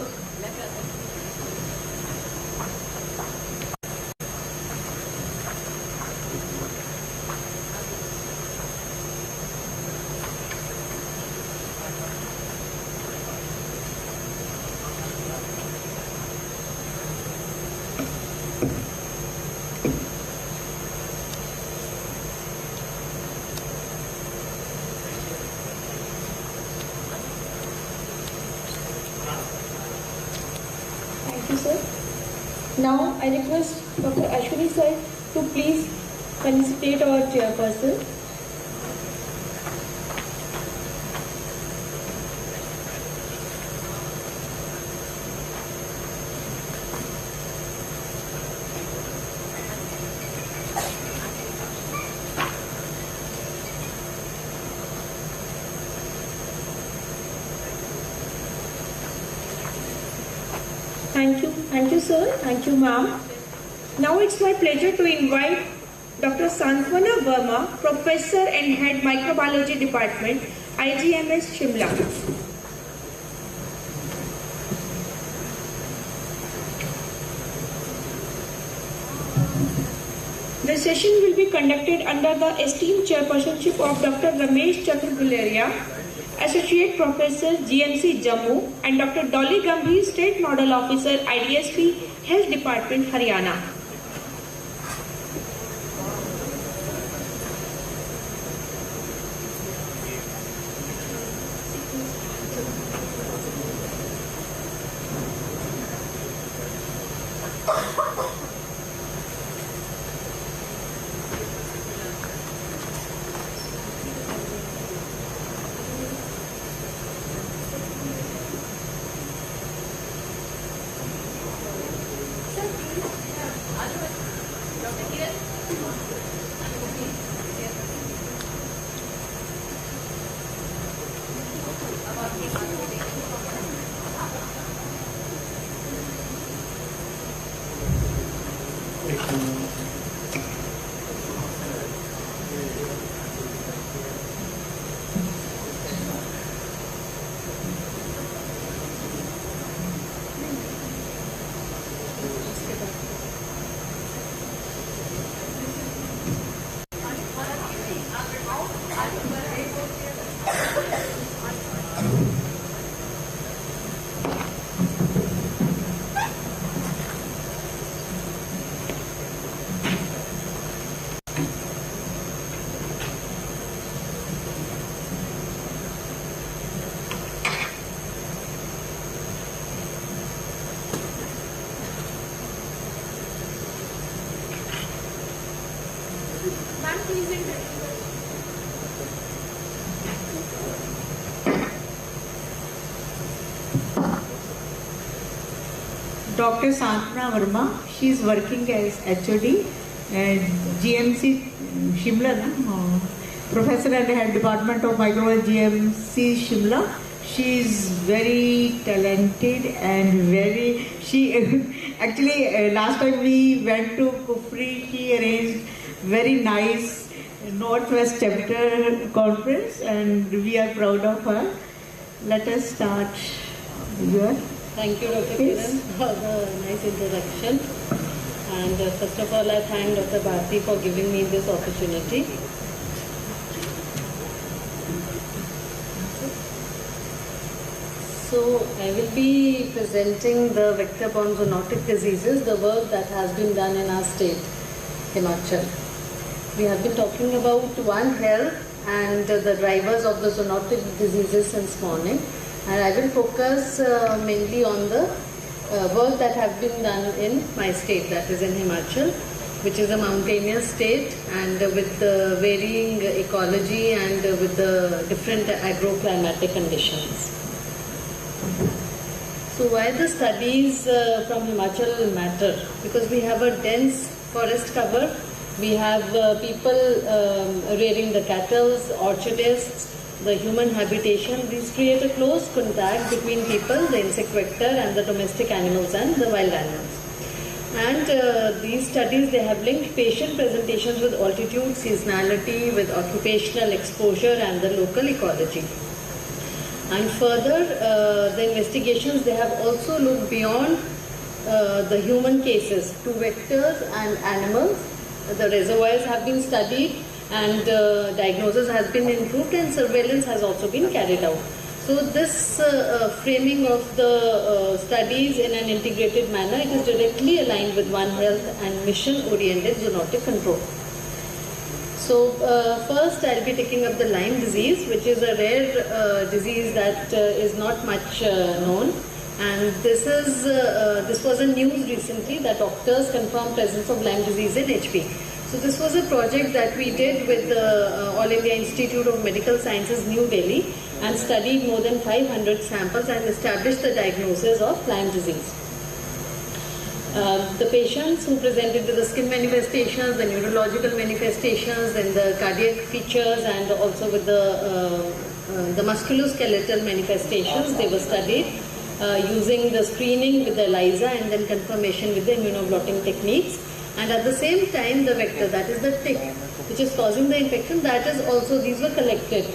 Now I request Dr. Ashwini sir to please felicitate our chairperson. Thank you, sir. Thank you, ma'am. Now it's my pleasure to invite Dr. Santwana Verma, Professor and Head Microbiology Department, IGMS Shimla. The session will be conducted under the esteemed chairpersonship of Dr. Ramesh Chaturvelaria, Associate Professor, GMC Jammu, and Dr. Dolly Gambhir, State Nodal Officer, IDSP, Health Department, Haryana. Ma'am, please introduce. Dr. Santana Verma, she is working as HOD at GMC Shimla, Professor at the Head Department of Microbiology MAMC Shimla. She is very talented and very, actually last time we went to Kufri, she arranged very nice Northwest chapter conference and we are proud of her. Let us start. Thank you, Dr. Kiran, for the nice introduction. And first of all, I thank Dr. Bharti for giving me this opportunity. So, I will be presenting the vector-borne zoonotic diseases, the work that has been done in our state, Himachal. We have been talking about One Health and the drivers of the zoonotic diseases since morning. And I will focus mainly on the work that have been done in my state, that is in Himachal, which is a mountainous state and with the varying ecology and with the different agroclimatic conditions. So why the studies from Himachal matter? Because we have a dense forest cover, we have people rearing the cattle, orchardists, the human habitation. These create a close contact between people, the insect vector, and the domestic animals and the wild animals. And these studies, they have linked patient presentations with altitude, seasonality, with occupational exposure and the local ecology. And further, the investigations, they have also looked beyond the human cases to vectors and animals. The reservoirs have been studied and diagnosis has been improved and surveillance has also been carried out. So this framing of the studies in an integrated manner, it is directly aligned with One Health and mission-oriented zoonotic control. So first I'll be taking up the Lyme disease, which is a rare disease that is not much known. And this was a news recently that doctors confirmed presence of Lyme disease in HP. So this was a project that we did with the All India Institute of Medical Sciences, New Delhi, and studied more than 500 samples and established the diagnosis of Lyme disease. The patients who presented with the skin manifestations, the neurological manifestations, and the cardiac features, and also with the musculoskeletal manifestations, they were studied using the screening with the ELISA and then confirmation with the immunoblotting techniques. And at the same time, the vector, that is the tick, which is causing the infection, that is also, these were collected.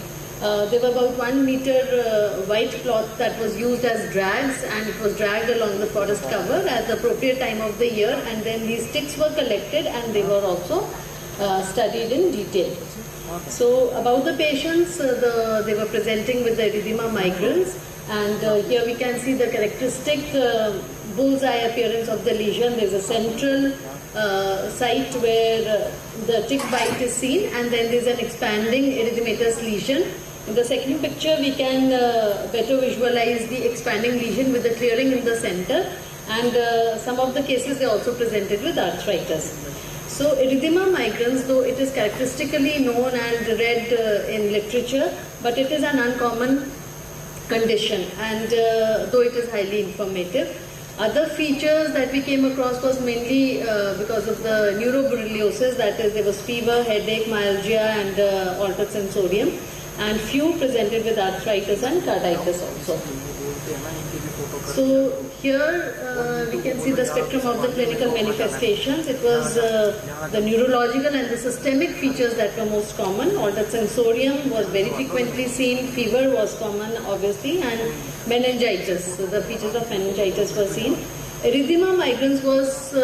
There were about 1 meter white cloth that was used as drags, and it was dragged along the forest cover at the appropriate time of the year, and then these ticks were collected and they were also studied in detail. So about the patients, they were presenting with the erythema migrans, and here we can see the characteristic bullseye appearance of the lesion. There is a central site where the tick bite is seen, and then there is an expanding erythematous lesion. In the second picture, we can better visualize the expanding lesion with the clearing in the center, and some of the cases they also presented with arthritis. So erythema migrans, though it is characteristically known and read in literature, but it is an uncommon condition, and though it is highly informative. Other features that we came across was mainly because of the neuroborreliosis, that is, there was fever, headache, myalgia, and altered sensorium, and few presented with arthritis and carditis also. So here we can see the spectrum of the clinical manifestations. It was the neurological and the systemic features that were most common. Altered sensorium was very frequently seen, fever was common obviously, and meningitis. So the features of meningitis were seen. Erythema migrans was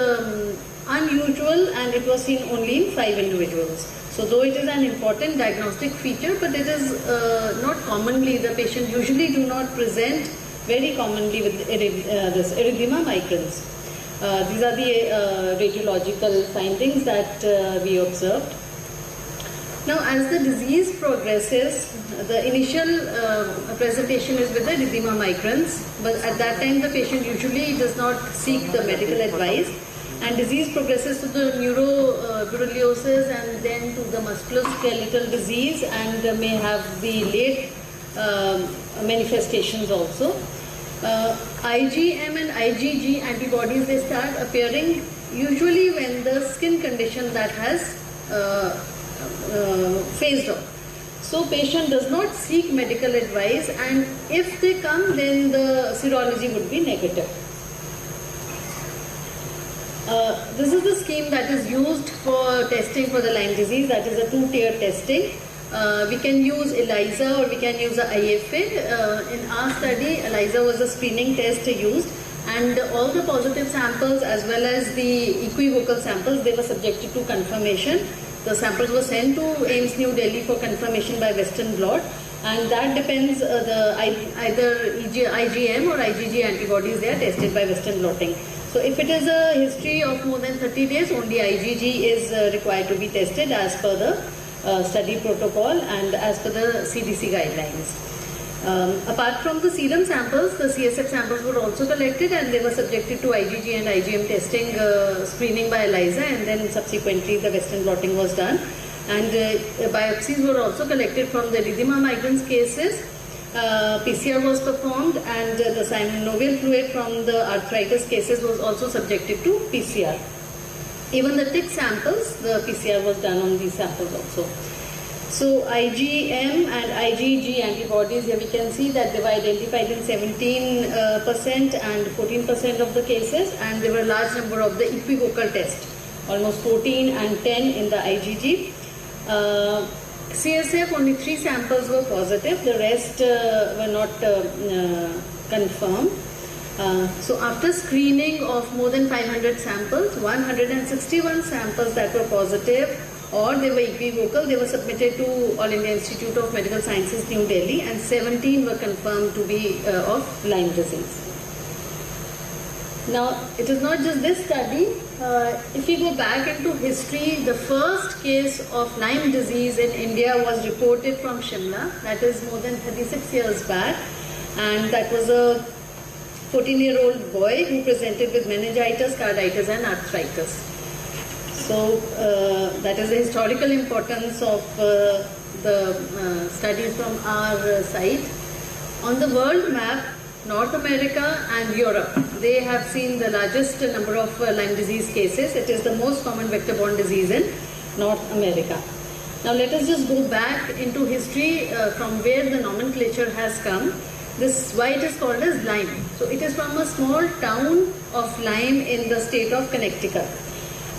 unusual, and it was seen only in 5 individuals. So though it is an important diagnostic feature, but it is not commonly, the patient usually do not present very commonly with this erythema migrans. These are the radiological findings that we observed. Now, as the disease progresses, the initial presentation is with the erythema migrans, but at that time the patient usually does not seek the medical advice. and disease progresses to the neuroborreliosis and then to the musculoskeletal disease, and may have the late manifestations also. IgM and IgG antibodies, they start appearing usually when the skin condition that has phased off. So patient does not seek medical advice, and if they come, then the serology would be negative. This is the scheme that is used for testing for the Lyme disease, that is a 2-tier testing. We can use ELISA or we can use the IFID. In our study, ELISA was a screening test used, and all the positive samples as well as the equivocal samples, they were subjected to confirmation. The samples were sent to AIIMS New Delhi for confirmation by Western blot, and that depends either IgM or IgG antibodies, they are tested by Western blotting. So if it is a history of more than 30 days, only IgG is required to be tested as per the study protocol and as per the CDC guidelines. Apart from the serum samples, the CSF samples were also collected, and they were subjected to IgG and IgM testing, screening by ELISA, and then subsequently the Western blotting was done. And biopsies were also collected from the erythema migrans cases. PCR was performed, and the synovial fluid from the arthritis cases was also subjected to PCR. Even the tick samples, the PCR was done on these samples also. So IgM and IgG antibodies, here we can see that they were identified in 17% and 14% of the cases, and there were a large number of the equivocal tests, almost 14 and 10 in the IgG. CSF, only 3 samples were positive, the rest were not confirmed. So after screening of more than 500 samples, 161 samples that were positive or they were equivocal, they were submitted to All India Institute of Medical Sciences, New Delhi, and 17 were confirmed to be of Lyme disease. Now, it is not just this study. If we go back into history, the first case of Lyme disease in India was reported from Shimla. That is more than 36 years back, and that was a 14-year-old boy who presented with meningitis, carditis and arthritis. So that is the historical importance of the studies from our side. On the world map, North America and Europe, they have seen the largest number of Lyme disease cases. It is the most common vector-borne disease in North America. Now let us just go back into history from where the nomenclature has come. This, why it is called as Lyme. So it is from a small town of Lyme in the state of Connecticut.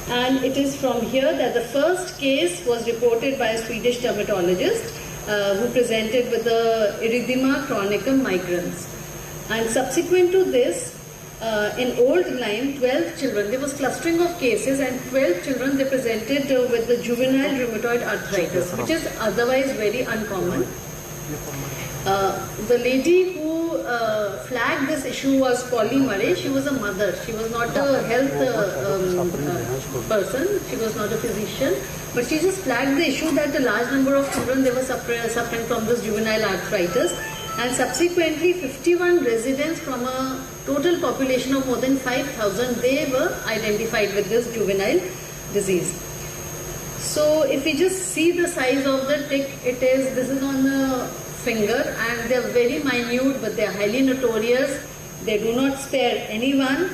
And it is from here that the first case was reported by a Swedish dermatologist who presented with the erythema chronicum migrans. And subsequent to this, in old Lyme, 12 children, there was clustering of cases, and 12 children they presented with the juvenile rheumatoid arthritis, which is otherwise very uncommon. The lady who flagged this issue was Polly Murray. She was a mother. She was not a health person. She was not a physician. But she just flagged the issue that a large number of children, they were suffering from this juvenile arthritis. And subsequently, 51 residents from a total population of more than 5,000, they were identified with this juvenile disease. So if we just see the size of the tick, this is on the finger, and they are very minute, but they are highly notorious. They do not spare anyone.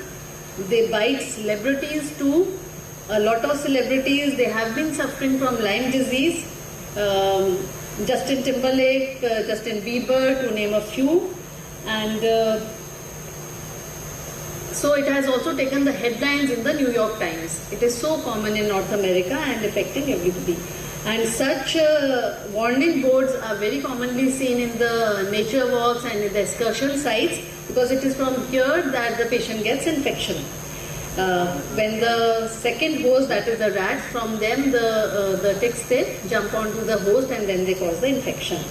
They bite celebrities too. A lot of celebrities, they have been suffering from Lyme disease. Justin Timberlake, Justin Bieber, to name a few. And so it has also taken the headlines in the New York Times. It is so common in North America and affecting everybody. And such warning boards are very commonly seen in the nature walks and in the excursion sites, because it is from here that the patient gets infection. When the second host, that is the rats, from them the ticks, they jump onto the host and then they cause the infection.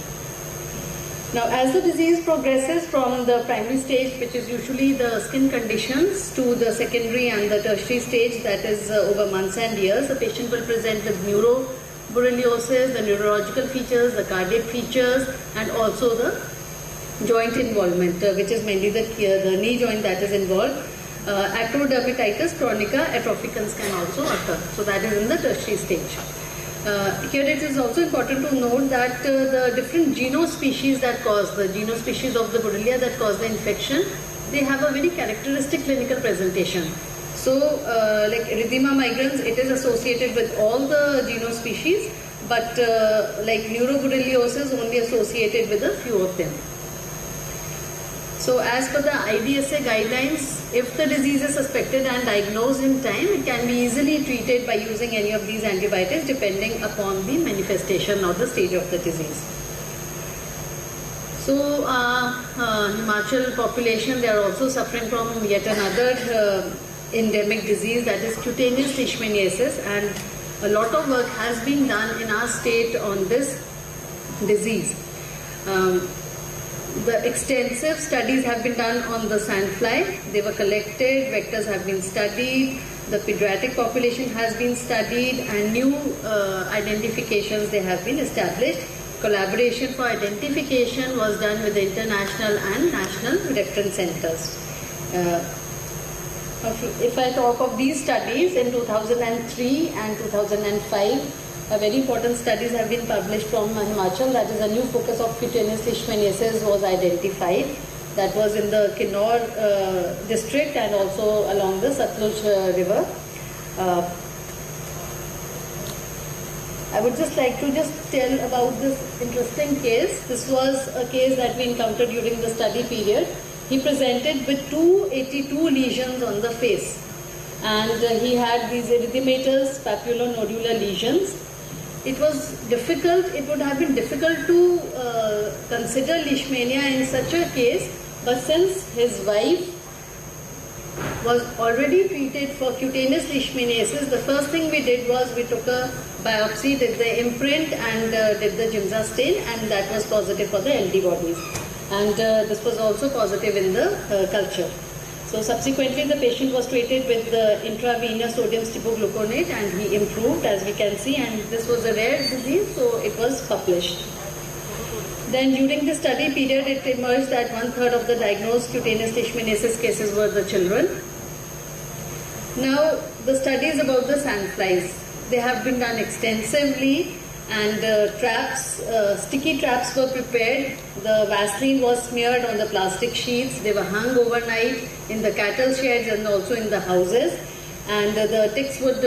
Now, as the disease progresses from the primary stage, which is usually the skin conditions, to the secondary and the tertiary stage, that is over months and years, the patient will present with neuroborreliosis, the neurological features, the cardiac features, and also the joint involvement, which is mainly the knee joint that is involved. Acrodermatitis chronica atrophicans can also occur. So that is in the tertiary stage. Here it is also important to note that the different genospecies that cause, the genospecies of the Borrelia that cause the infection, they have a very characteristic clinical presentation. So like erythema migrans, it is associated with all the genospecies, but like neuroborreliosis only associated with a few of them. So as per the IDSA guidelines, if the disease is suspected and diagnosed in time, it can be easily treated by using any of these antibiotics depending upon the manifestation or the stage of the disease. So Himachal population, they are also suffering from yet another endemic disease, that is cutaneous leishmaniasis, and a lot of work has been done in our state on this disease. The extensive studies have been done on the sandfly. They were collected, vectors have been studied, the pediatric population has been studied, and new identifications they have been established. Collaboration for identification was done with the international and national reference centers. If I talk of these studies, in 2003 and 2005, very important studies have been published from Himachal. That is, a new focus of cutaneous leishmaniasis was identified. That was in the Kinnaur district and also along the Satluj river. I would just like to tell about this interesting case. This was a case that we encountered during the study period. He presented with 282 lesions on the face, and he had these erythematous papulonodular lesions. It was difficult, it would have been difficult to consider leishmania in such a case, but since his wife was already treated for cutaneous leishmaniasis, the first thing we did was we took a biopsy, did the imprint and did the Giemsa stain, and that was positive for the LD bodies. And this was also positive in the culture. So subsequently the patient was treated with the intravenous sodium stipogluconate and he improved, as we can see, and this was a rare disease, so it was published. Then during the study period it emerged that 1/3 of the diagnosed cutaneous leishmaniasis cases were the children. Now the studies about the sandflies, they have been done extensively, and traps, sticky traps were prepared. The Vaseline was smeared on the plastic sheets. They were hung overnight in the cattle sheds and also in the houses. And the ticks would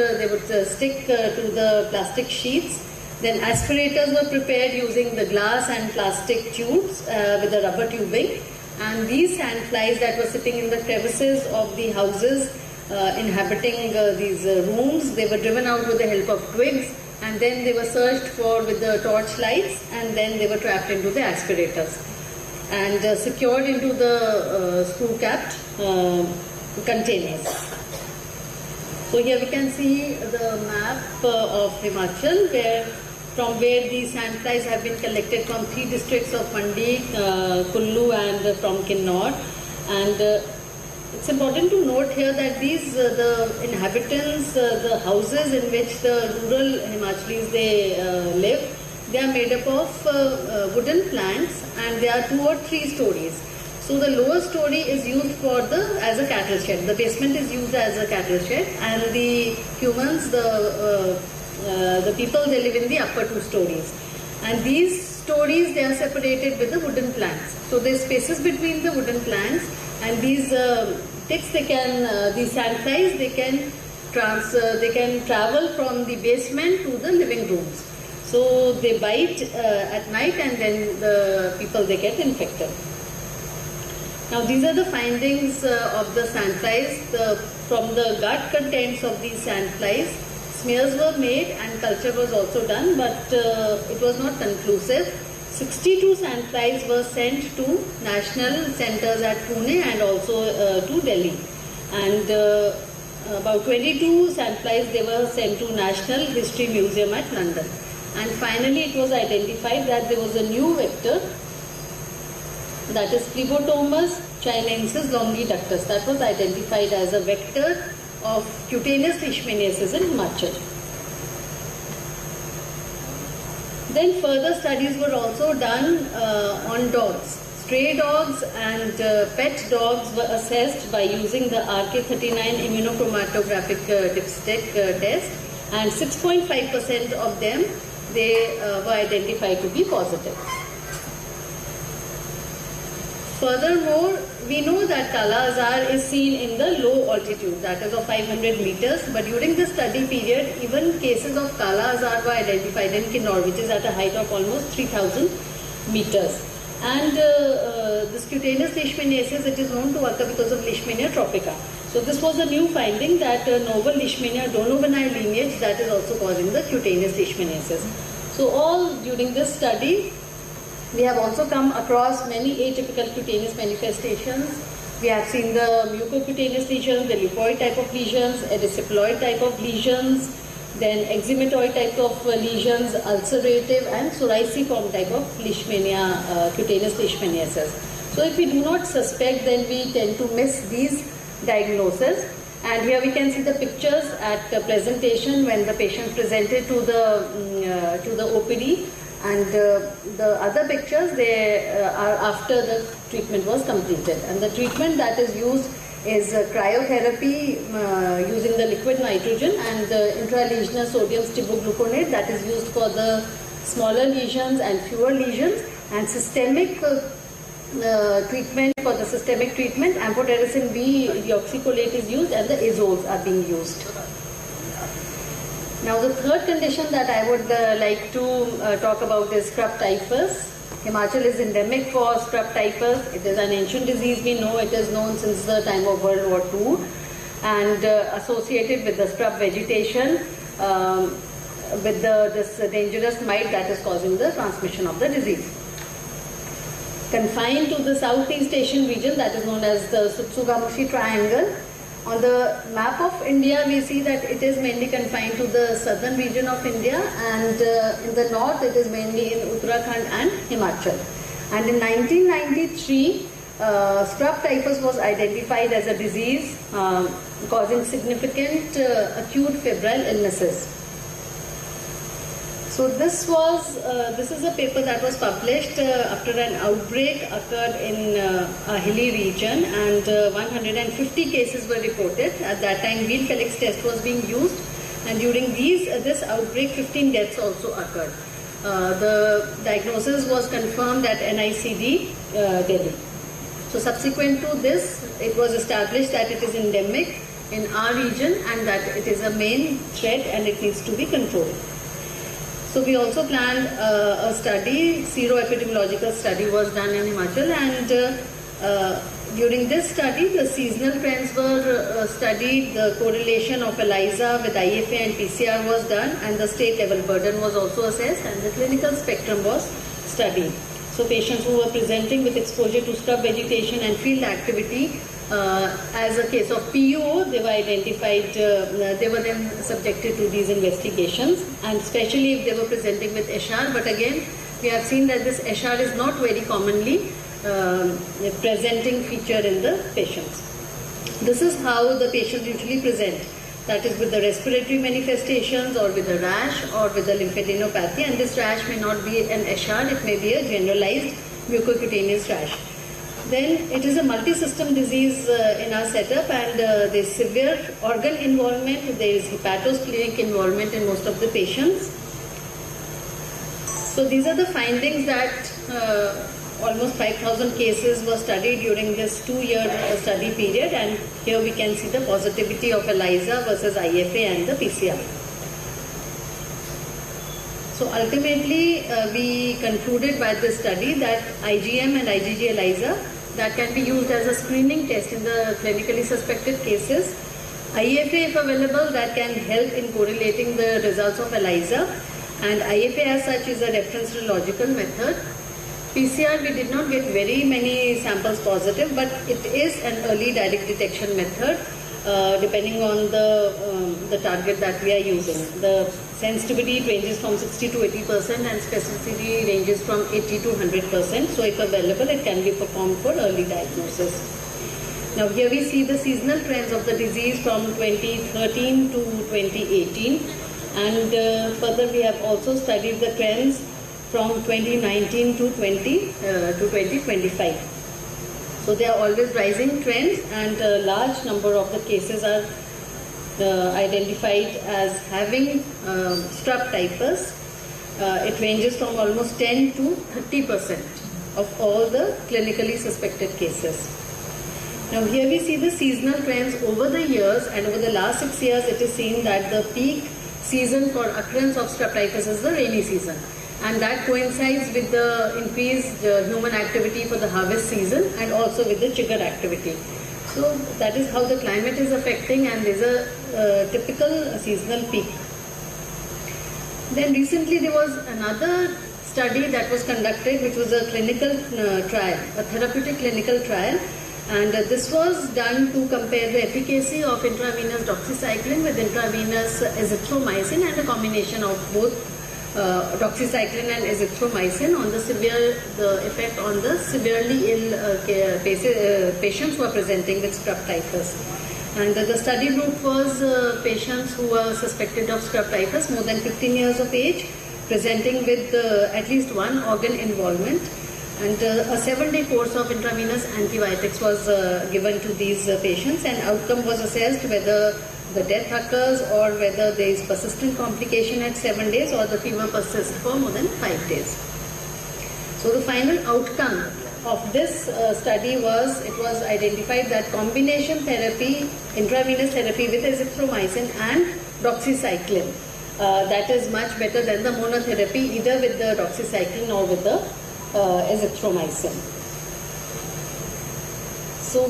stick to the plastic sheets. Then aspirators were prepared using the glass and plastic tubes with the rubber tubing. And these sandflies that were sitting in the crevices of the houses inhabiting these rooms, they were driven out with the help of twigs. And then they were searched for with the torch lights, and then they were trapped into the aspirators and secured into the screw-capped containers. So here we can see the map of Himachal, from where these sandflies have been collected from 3 districts of Mandi, Kullu and from Kinnaur. And it's important to note here that these, the inhabitants, the houses in which the rural Himachalis they live, they are made up of wooden planks, and there are 2 or 3 stories. So the lower story is used as a cattle shed. The basement is used as a cattle shed, and the humans, the people, they live in the upper 2 stories. And these stories, they are separated with the wooden planks. So there are spaces between the wooden planks, and these ticks, these sandflies, they can travel from the basement to the living rooms. So they bite at night, and then the people, they get infected. Now these are the findings of the sandflies. From the gut contents of these sandflies, smears were made and culture was also done, but it was not conclusive. 62 sandflies were sent to national centers at Pune and also to Delhi. And about 22 sandflies, they were sent to National History Museum at London. And finally it was identified that there was a new vector, that is Phlebotomus chinensis longiductus, that was identified as a vector of cutaneous leishmaniasis in Himachal. Then further studies were also done on dogs. stray dogs and pet dogs were assessed by using the RK39 immunochromatographic dipstick test, and 6.5% of them were identified to be positive. Furthermore, we know that Kala Azar is seen in the low altitude, that is of 500 meters, but during the study period, even cases of Kala Azar were identified in Kinnaur, which is at a height of almost 3000 meters. And this cutaneous leishmaniasis, it is known to occur because of Leishmania tropica. So this was a new finding that novel Leishmania donovani lineage that is also causing the cutaneous leishmaniasis. So all during this study, we have also come across many atypical cutaneous manifestations. We have seen the mucocutaneous lesions, the leukoid type of lesions, erythroid type of lesions, then eczematoid type of lesions, ulcerative and psoriasiform type of leishmania, cutaneous leishmaniasis. So if we do not suspect, then we tend to miss these diagnoses. And here we can see the pictures at the presentation when the patient presented to the OPD, and the other pictures they are after the treatment was completed. And the treatment that is used is cryotherapy using the liquid nitrogen and the intralesional sodium stibogluconate that is used for the smaller lesions and fewer lesions, and systemic treatment for the systemic treatment, amphotericin B deoxycholate is used and the azoles are being used. Now the third condition that I would like to talk about is scrub typhus. Himachal is endemic for scrub typhus. It is an ancient disease, we know. It is known since the time of World War II and associated with the scrub vegetation with this dangerous mite that is causing the transmission of the disease. Confined to the Southeast Asian region that is known as the Sutsugamushi Triangle. On the map of India, we see that it is mainly confined to the southern region of India, and in the north it is mainly in Uttarakhand and Himachal. And in 1993, scrub typhus was identified as a disease causing significant acute febrile illnesses. So this is a paper that was published after an outbreak occurred in a hilly region, and 150 cases were reported. At that time, wheat Felix test was being used, and during this outbreak, 15 deaths also occurred. The diagnosis was confirmed at NICD, Delhi. So subsequent to this, it was established that it is endemic in our region and that it is a main threat and it needs to be controlled. So we also planned a study, sero-epidemiological study was done in Himachal, and during this study the seasonal trends were studied, the correlation of ELISA with IFA and PCR was done, and the state level burden was also assessed, and the clinical spectrum was studied. So patients who were presenting with exposure to scrub vegetation and field activity as a case of PUO, they were identified, they were then subjected to these investigations, and especially if they were presenting with HR. But again, we have seen that this HR is not very commonly presenting feature in the patients. This is how the patients usually present, that is with the respiratory manifestations or with a rash or with the lymphadenopathy, and this rash may not be an HR, it may be a generalized mucocutaneous rash. Then it is a multi-system disease in our setup, and there is severe organ involvement, there is hepatosplenic involvement in most of the patients. So these are the findings that almost 5,000 cases were studied during this 2-year study period, and here we can see the positivity of ELISA versus IFA and the PCR. So ultimately, we concluded by this study that IgM and IgG ELISA that can be used as a screening test in the clinically suspected cases. IFA, if available, that can help in correlating the results of ELISA, and IFA as such is a reference rheological method. PCR, we did not get very many samples positive, but it is an early direct detection method depending on the target that we are using. The sensitivity ranges from 60 to 80% and specificity ranges from 80 to 100%. So if available, it can be performed for early diagnosis. Now here we see the seasonal trends of the disease from 2013 to 2018, and further we have also studied the trends from 2019 to 2025. So they are always rising trends, and a large number of the cases are identified as having strep typhus. It ranges from almost 10 to 30% of all the clinically suspected cases. Now here we see the seasonal trends over the years, and over the last 6 years it is seen that the peak season for occurrence of strep typhus is the rainy season, and that coincides with the increased human activity for the harvest season and also with the chigger activity. So that is how the climate is affecting, and there is a typical seasonal peak. Then recently there was another study that was conducted, which was a clinical trial, a therapeutic clinical trial, and this was done to compare the efficacy of intravenous doxycycline with intravenous azithromycin, and a combination of both doxycycline and azithromycin on the effect on the severely ill patients who are presenting with strep typhus. And the study group was patients who were suspected of strep typhus, more than 15 years of age, presenting with at least one organ involvement. And a 7-day course of intravenous antibiotics was given to these patients, and outcome was assessed whether the death occurs or whether there is persistent complication at 7 days or the fever persists for more than 5 days. So the final outcome of this study was, it was identified that combination therapy, intravenous therapy with azithromycin and doxycycline, that is much better than the monotherapy, either with the doxycycline or with the azithromycin. So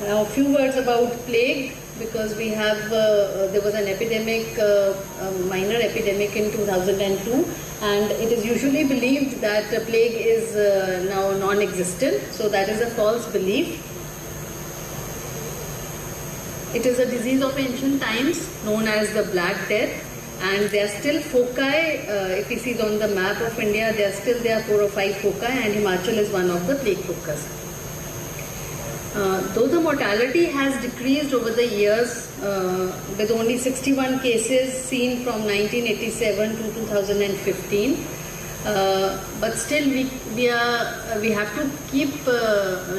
now a few words about plague, because we have there was an epidemic, minor epidemic in 2002, and it is usually believed that plague is now non-existent. So that is a false belief. It is a disease of ancient times known as the Black Death, and there are still foci. If you see on the map of India, there are 4 or 5 foci, and Himachal is one of the plague focus. Though the mortality has decreased over the years, with only 61 cases seen from 1987 to 2015, but still we have to keep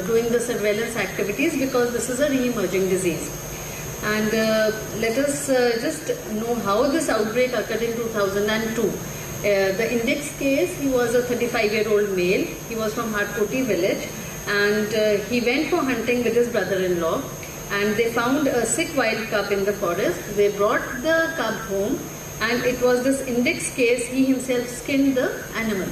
doing the surveillance activities, because this is a re-emerging disease. And let us just know how this outbreak occurred in 2002. The index case, he was a 35-year-old male. He was from Harkoti village, and he went for hunting with his brother-in-law, and they found a sick wild cub in the forest. They brought the cub home, and it was this index case. He himself skinned the animal,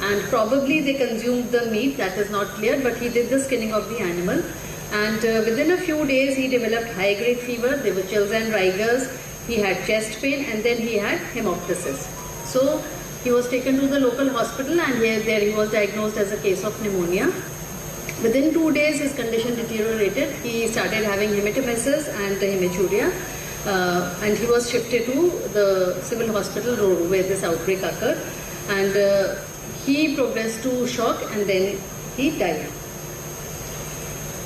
and probably they consumed the meat, that is not clear, but he did the skinning of the animal. And within a few days he developed high-grade fever. There were chills and rigors. He had chest pain, and then he had hemoptysis. So he was taken to the local hospital, and there he was diagnosed as a case of pneumonia. Within 2 days his condition deteriorated. He started having hematemesis and hematuria, and he was shifted to the civil hospital where this outbreak occurred, and he progressed to shock, and then he died.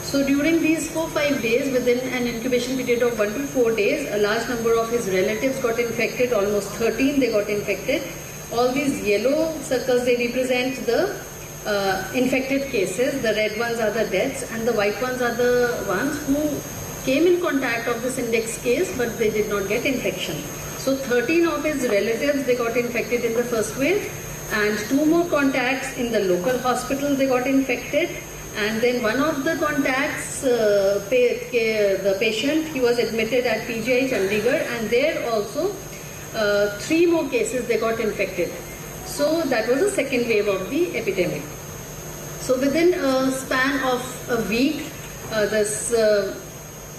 So during these 4-5 days, within an incubation period of 1 to 4 days, a large number of his relatives got infected. Almost 13 they got infected. All these yellow circles, they represent the infected cases. The red ones are the deaths, and the white ones are the ones who came in contact of this index case, but they did not get infection. So 13 of his relatives, they got infected in the first wave, and 2 more contacts in the local hospital, they got infected. And then one of the contacts, the patient, he was admitted at PGI Chandigarh, and there also 3 more cases, they got infected. So that was the second wave of the epidemic. So within a span of a week, this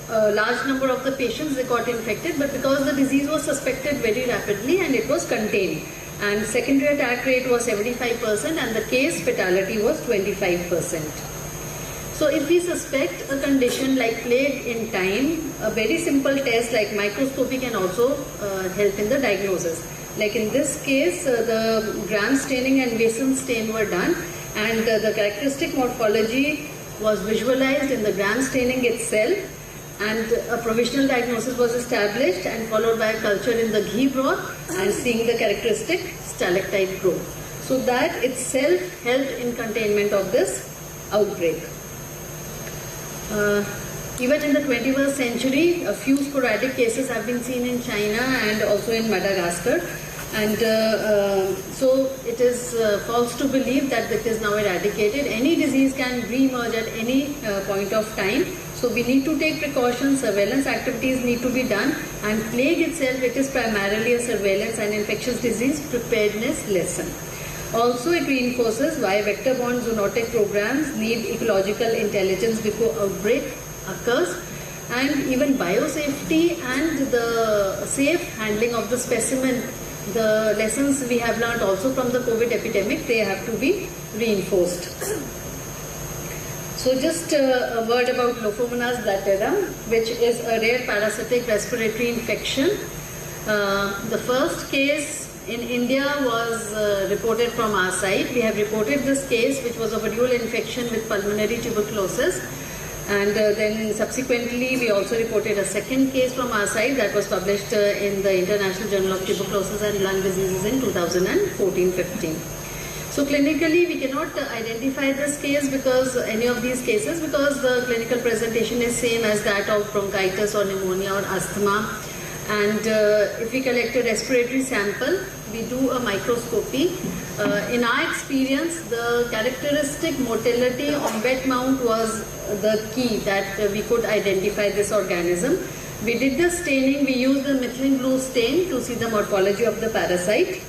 large number of the patients, they got infected, but because the disease was suspected very rapidly and it was contained, and secondary attack rate was 75%, and the case fatality was 25%. So if we suspect a condition like plague in time, a very simple test like microscopy can also help in the diagnosis. Like in this case, the gram staining and basin stain were done, and the characteristic morphology was visualized in the gram staining itself, and a provisional diagnosis was established, and followed by a culture in the ghee broth and seeing the characteristic stalactite growth. So that itself helped in containment of this outbreak. Even in the 21st century, a few sporadic cases have been seen in China and also in Madagascar. And so it is false to believe that it is now eradicated. Any disease can re-emerge at any point of time. So we need to take precautions, surveillance activities need to be done, and plague itself, it is primarily a surveillance and infectious disease preparedness lesson. Also, it reinforces why vector-borne zoonotic programs need ecological intelligence before outbreak occurs, and even biosafety and the safe handling of the specimen. The lessons we have learned also from the COVID epidemic, they have to be reinforced. So just a word about Lophomonas blattarum, which is a rare parasitic respiratory infection. The first case in India was reported from our side. We have reported this case, which was of a dual infection with pulmonary tuberculosis. And then subsequently, we also reported a second case from our side that was published in the International Journal of Tuberculosis and Lung Diseases in 2014-15. So clinically, we cannot identify this case because any of these cases, because the clinical presentation is same as that of bronchitis or pneumonia or asthma. And if we collect a respiratory sample, we do a microscopy. In our experience, the characteristic motility on wet mount was the key that we could identify this organism. We did the staining, we used the methylene blue stain to see the morphology of the parasite.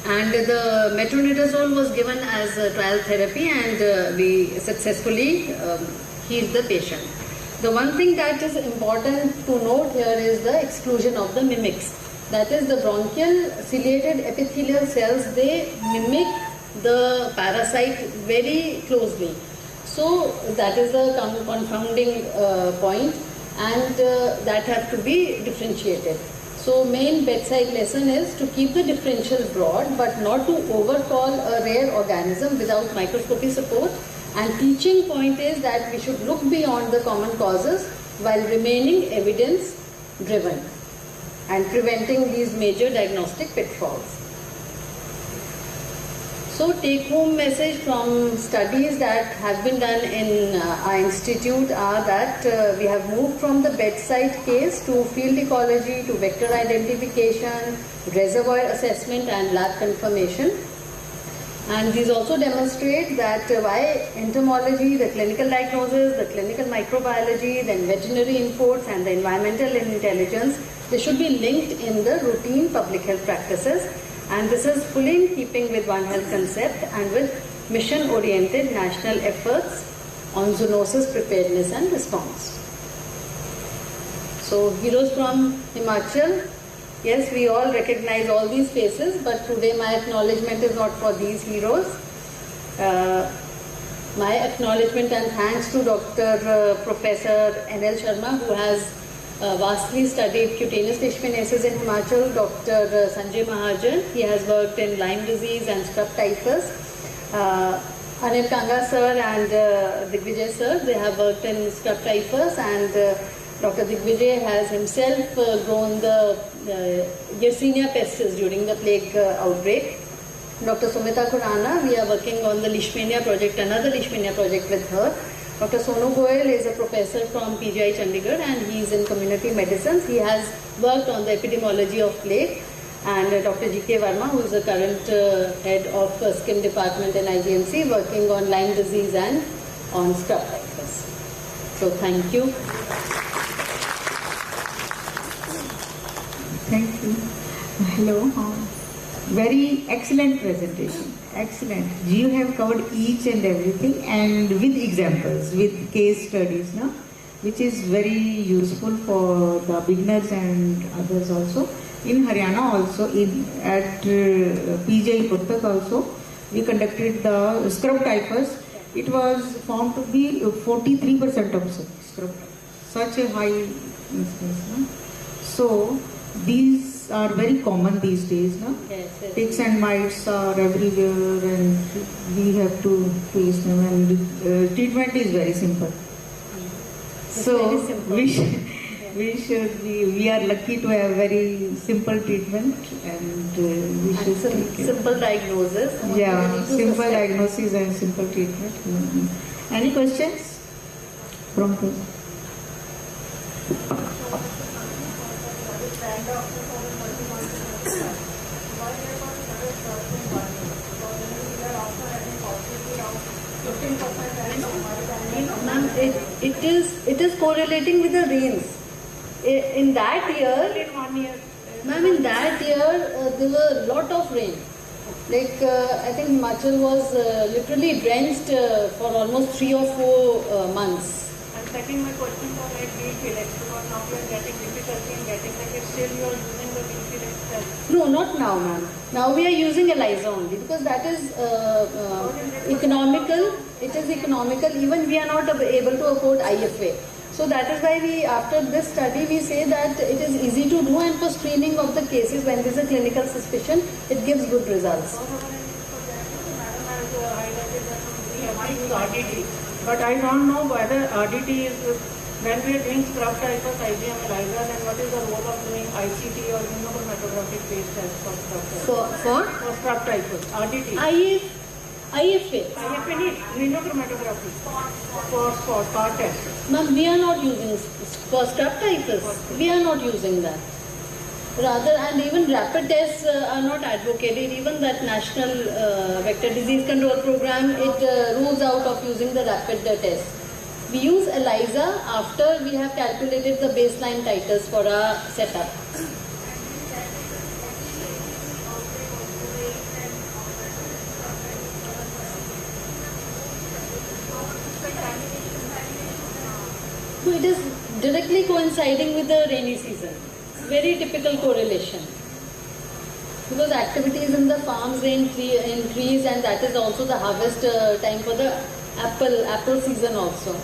And the metronidazole was given as a trial therapy, and we successfully healed the patient. The one thing that is important to note here is the exclusion of the mimics. That is, the bronchial ciliated epithelial cells, they mimic the parasite very closely. So that is the confounding point, and that have to be differentiated. So main bedside lesson is to keep the differentials broad, but not to overcall a rare organism without microscopy support. And teaching point is that we should look beyond the common causes while remaining evidence driven and preventing these major diagnostic pitfalls. So take home message from studies that have been done in our institute are that we have moved from the bedside case to field ecology, to vector identification, reservoir assessment and lab confirmation. And these also demonstrate that why entomology, the clinical diagnosis, the clinical microbiology, then veterinary inputs and the environmental intelligence, they should be linked in the routine public health practices. And this is fully in keeping with One Health concept and with mission-oriented national efforts on zoonosis preparedness and response. So heroes from Himachal. Yes, we all recognize all these faces, but today my acknowledgement is not for these heroes. My acknowledgement and thanks to Dr. Professor N.L. Sharma, who has vastly studied cutaneous leishmaniasis in Himachal. Dr. Sanjay Mahajan, he has worked in Lyme disease and scrub typhus. Anil Kanga sir and Digvijay sir, they have worked in scrub typhus, and Dr. Digvijay has himself grown the Yersinia pestis during the plague outbreak. Dr. Sumita Khurana, we are working on the Leishmania project, another Leishmania project with her. Dr. Sonu Goyal is a professor from PGI Chandigarh and he is in community medicine. He has worked on the epidemiology of plague. And Dr. G.K. Verma, who is the current head of skin department in IGMC, working on Lyme disease and on scrub typhus. So thank you. Thank you. Hello. Very excellent presentation. Excellent. You have covered each and everything, and with examples, with case studies, no? Which is very useful for the beginners and others also. In Haryana also, at PGI Puttak also, we conducted the scrub typhus. It was found to be 43% of scrub. Such a high incidence, no? So these are very common these days, no? Yes, yes. Ticks and mites are everywhere, and we have to face them. And treatment is very simple. It's So very simple. We are lucky to have very simple treatment, and we should simple diagnosis. Yeah, simple diagnosis and simple treatment. Any questions from you? Ma'am, it is correlating with the rains. In that year, ma'am, in that year there were a lot of rain. Like I think Himachal was literally drenched for almost 3 or 4 months. And second, my question for like Wheatfield, because now we are getting difficulty in getting like still you are using the Wheatfield itself. No, not now, ma'am. Now we are using ELISA only because that is economical. It is economical. Even we are not able to afford IFA. So that is why we, after this study, we say that it is easy to do, and for screening of the cases when there is a clinical suspicion, it gives good results. RDT, but I don't know whether RDT is, when we are doing scrub typhus, IgM, ELISA, then what is the role of doing ICT or immunochromatographic phase test for scrub typhus? For scrub typhus, RDT. IFA need immunochromatography for scar test. Ma'am, we are not using for scrub typhus. We are not using that. Rather, and even rapid tests are not advocated. Even that National Vector Disease Control Program, it rules out of using the rapid test. We use ELISA after we have calculated the baseline titers for our setup. So it is directly coinciding with the rainy season. Very typical correlation. Because activities in the farms increase, and that is also the harvest time for the apple season also.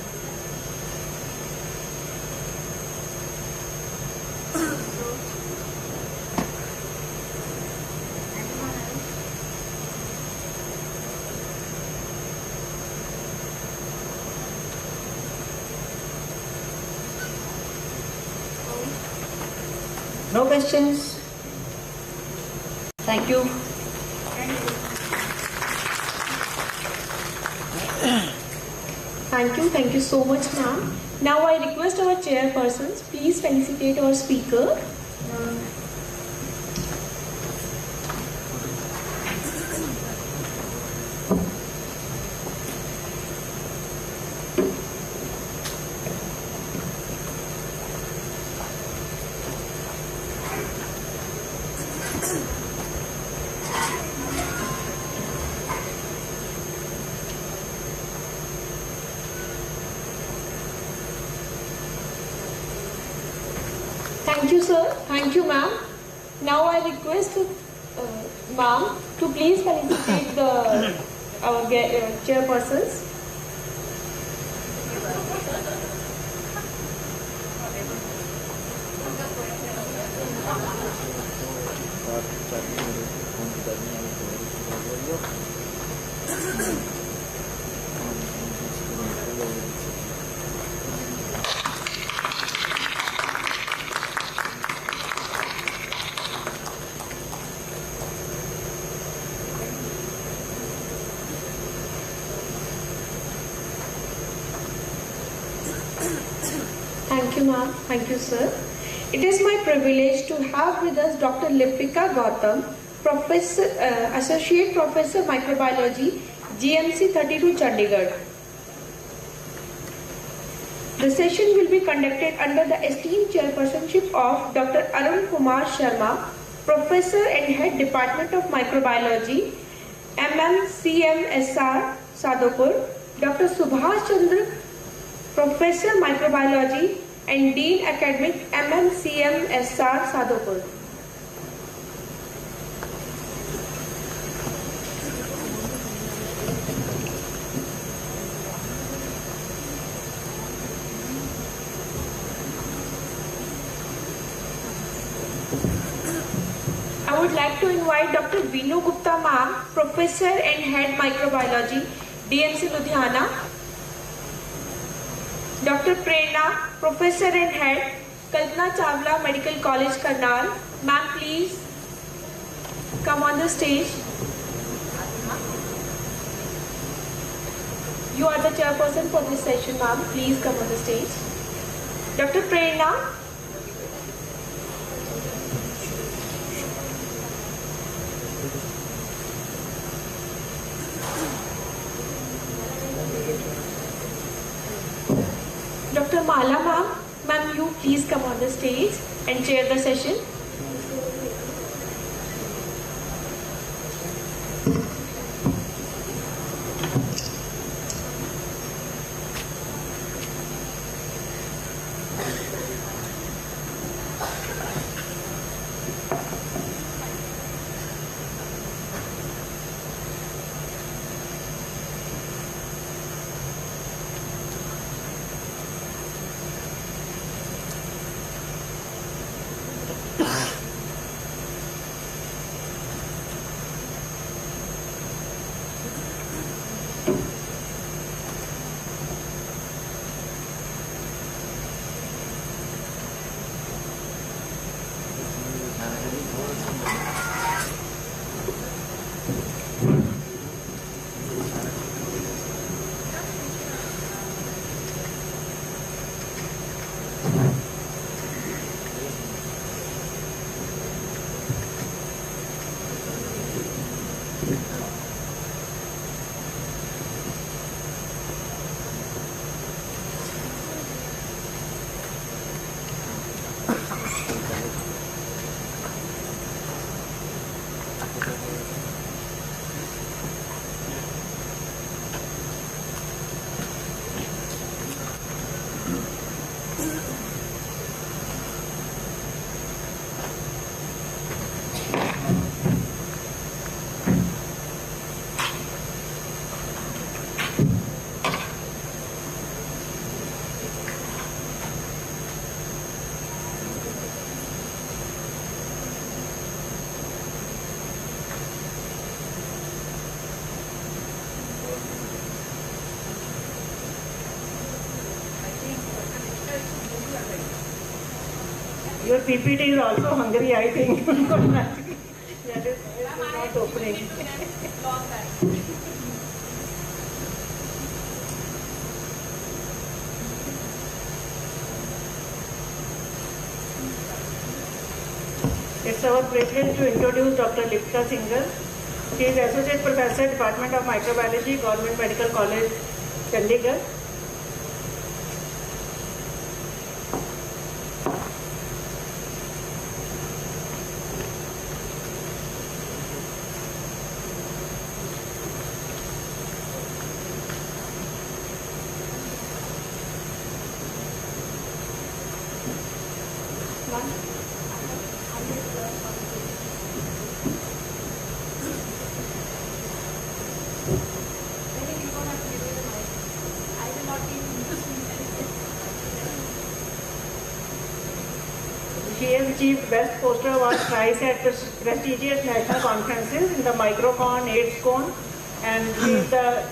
No questions? Thank you. Thank you so much, ma'am. Now I request our chairpersons, please felicitate our speaker. Thank you, sir. Thank you, ma'am. Now I request ma'am to please felicitate our chairpersons. Thank you, ma'am. Thank you, sir. It is my privilege to have with us Dr. Lipika Gautam, Associate Professor Microbiology, GMC 32 Chandigarh. The session will be conducted under the esteemed chairpersonship of Dr. Arun Kumar Sharma, Professor and Head Department of Microbiology, MMCMSR, Sadopur, Dr. Subhash Chandra, Professor Microbiology and Dean Academic, MMCMSR, Sadopur. I would like to invite Dr. Veenu Gupta ma'am, Professor and Head Microbiology, DMC Ludhiana. Dr. Prerna, Professor and Head Kalpana Chawla, Medical College, Karnal. Ma'am, please come on the stage. You are the chairperson for this session, ma'am. Please come on the stage. Dr. Prerna. Dr. Mala, ma'am. Ma'am, you please come on the stage and chair the session. Your PPT is also hungry, I think. That is not opening. It's our privilege to introduce Dr. Lipta Singhal. She is Associate Professor, Department of Microbiology, Government Medical College, Chandigarh. She has achieved Best Poster Award twice at prestigious national conferences in the MICROCON, AIDS-CON, and she is the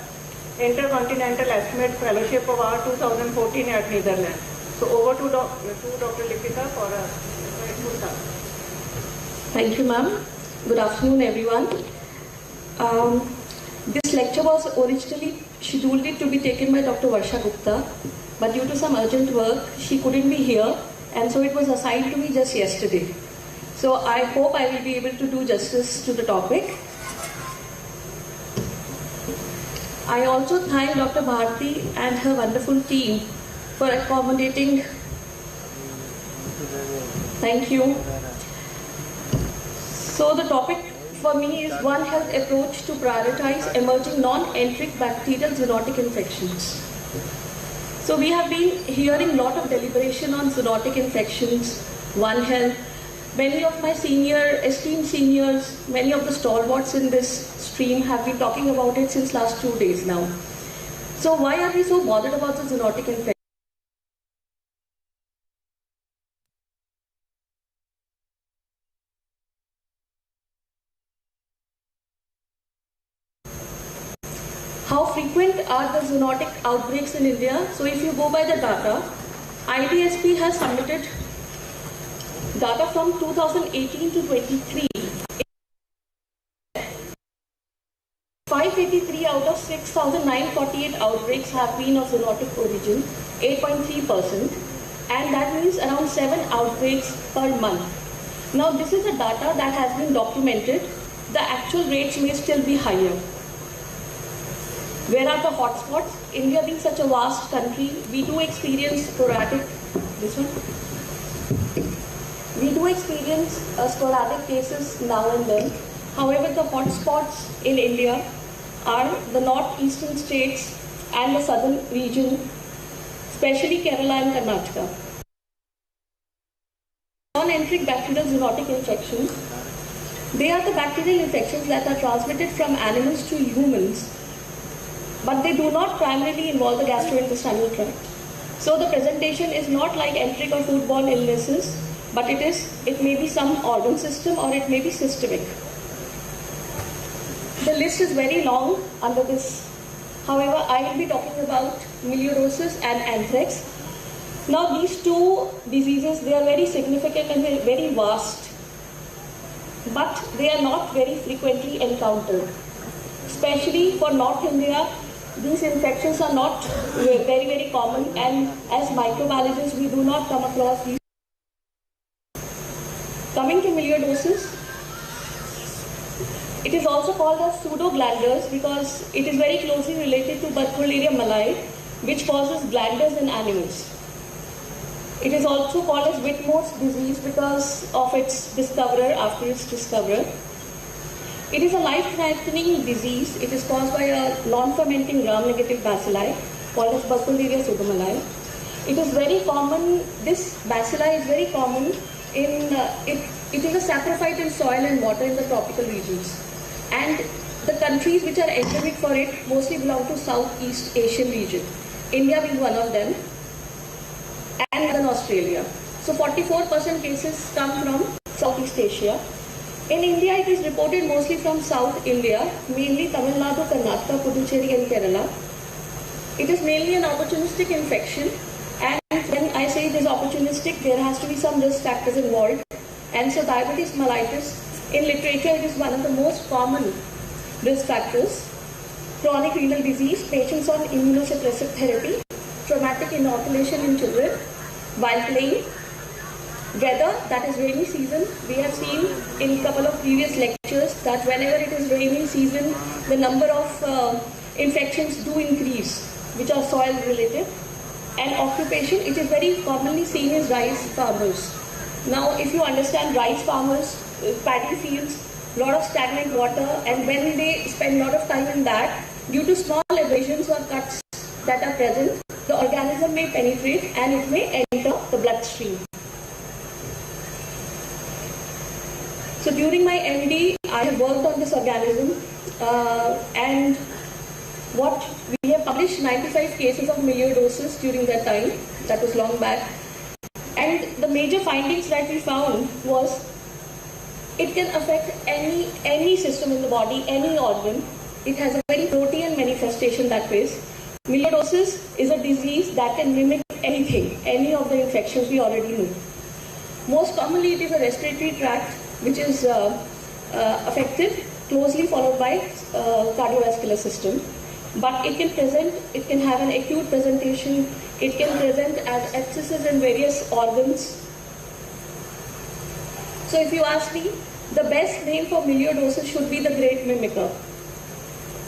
Intercontinental Estimate Fellowship Award 2014 at Netherlands. So over to Dr. Lipita for a grateful talk. Thank you, ma'am. Good afternoon, everyone. This lecture was originally scheduled to be taken by Dr. Varsha Gupta, but due to some urgent work, she couldn't be here, and so it was assigned to me just yesterday. So I hope I will be able to do justice to the topic. I also thank Dr. Bharti and her wonderful team for accommodating. Thank you. So the topic for me is One Health approach to prioritize emerging non-enteric bacterial zoonotic infections. So we have been hearing a lot of deliberation on zoonotic infections, One Health. Many of my esteemed seniors, many of the stalwarts in this stream have been talking about it since last 2 days now. So why are we so bothered about the zoonotic infection? How frequent are the zoonotic outbreaks in India? So if you go by the data, IDSP has submitted data from 2018 to 23, 583 out of 6,948 outbreaks have been of zoonotic origin, 8.3%, and that means around 7 outbreaks per month. Now this is the data that has been documented. The actual rates may still be higher. Where are the hotspots? India being such a vast country, we do experience sporadic cases now and then. However, the hotspots in India are the northeastern states and the southern region, especially Kerala and Karnataka. Non-enteric bacterial zoonotic infections, they are the bacterial infections that are transmitted from animals to humans, but they do not primarily involve the gastrointestinal tract. So the presentation is not like enteric or foodborne illnesses, but it may be some organ system or it may be systemic. The list is very long under this. However, I will be talking about melioidosis and anthrax. Now these two diseases, they are very significant and very vast, but they are not very frequently encountered. Especially for North India, these infections are not very, very common, and as microbiologists, we do not come across these. Coming to melioidosis, it is also called as pseudoglanders because it is very closely related to Burkholderia malayi, which causes glanders in animals. It is also called as Whitmore's disease because of its discoverer after its discoverer. It is a life-threatening disease. It is caused by a non-fermenting gram-negative bacilli called as Burkholderia pseudomalayi. It is very common. This bacilli is very common in it is a saprophyte in soil and water in the tropical regions. And the countries which are endemic for it mostly belong to Southeast Asian region, India being one of them, and then Australia. So 44% cases come from Southeast Asia. In India, it is reported mostly from South India, mainly Tamil Nadu, Karnataka, Puducherry and Kerala. It is mainly an opportunistic infection, and when I say it is opportunistic, there has to be some risk factors involved. And so diabetes mellitus, in literature, it is one of the most common risk factors. Chronic renal disease, patients on immunosuppressive therapy, traumatic inoculation in children while playing, weather, that is rainy season. We have seen in a couple of previous lectures that whenever it is rainy season, the number of infections do increase, which are soil related. And occupation, it is very commonly seen as rice farmers. Now, if you understand rice farmers, paddy fields, lot of stagnant water, and when they spend a lot of time in that, due to small abrasions or cuts that are present, the organism may penetrate and it may enter the bloodstream. So during my MD, I have worked on this organism and what we have published 95 cases of melioidosis during that time, that was long back. And the major findings that we found was it can affect any system in the body, any organ. It has a very protean manifestation that ways. Melioidosis is a disease that can mimic anything, any of the infections we already know. Most commonly, it is a respiratory tract which is affected, closely followed by cardiovascular system. But it can have an acute presentation, it can present as abscesses in various organs. So if you ask me, the best name for melioidosis should be the great mimicker.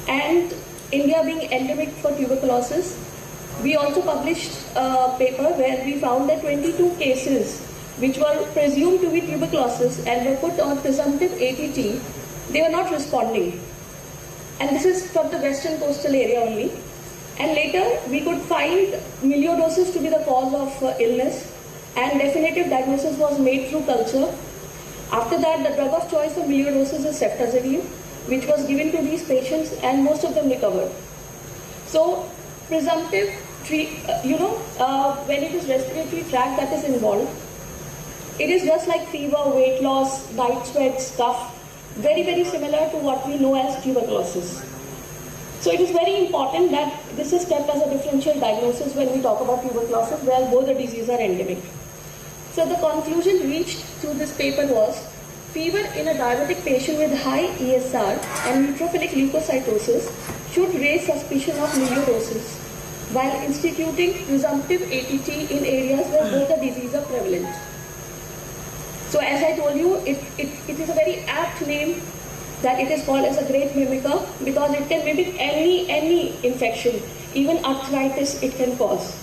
And India being endemic for tuberculosis, we also published a paper where we found that 22 cases which were presumed to be tuberculosis and were put on presumptive ATT, they were not responding. And this is from the western coastal area only. And later we could find melioidosis to be the cause of illness, and definitive diagnosis was made through culture. After that, the drug of choice for melioidosis is ceftazidime, which was given to these patients and most of them recovered. So presumptive, when it is respiratory tract that is involved, it is just like fever, weight loss, night sweats, cough, very, very similar to what we know as tuberculosis. So it is very important that this is kept as a differential diagnosis when we talk about tuberculosis, where both the diseases are endemic. So the conclusion reached through this paper was fever in a diabetic patient with high ESR and neutrophilic leukocytosis should raise suspicion of melioidosis while instituting presumptive ATT in areas where both the diseases are prevalent. So as I told you, it is a very apt name that it is called as a great mimicker because it can mimic any infection, even arthritis it can cause.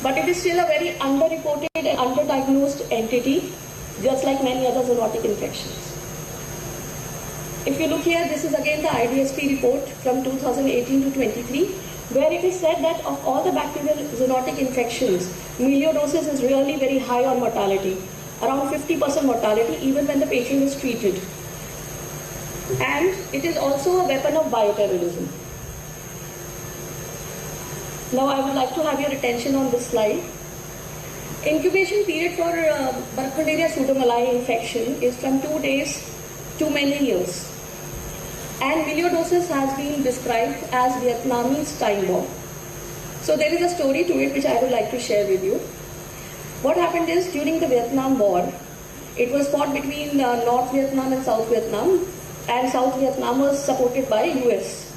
But it is still a very underreported and underdiagnosed entity, just like many other zoonotic infections. If you look here, this is again the IDSP report from 2018 to 23, where it is said that of all the bacterial zoonotic infections, melioidosis is really very high on mortality, around 50% mortality even when the patient is treated. And it is also a weapon of bioterrorism. Now I would like to have your attention on this slide. Incubation period for Burkholderia pseudomallei infection is from 2 days to many years. And melioidosis has been described as Vietnamese time bomb. So there is a story to it which I would like to share with you. What happened is during the Vietnam War, it was fought between North Vietnam and South Vietnam, and South Vietnam was supported by US.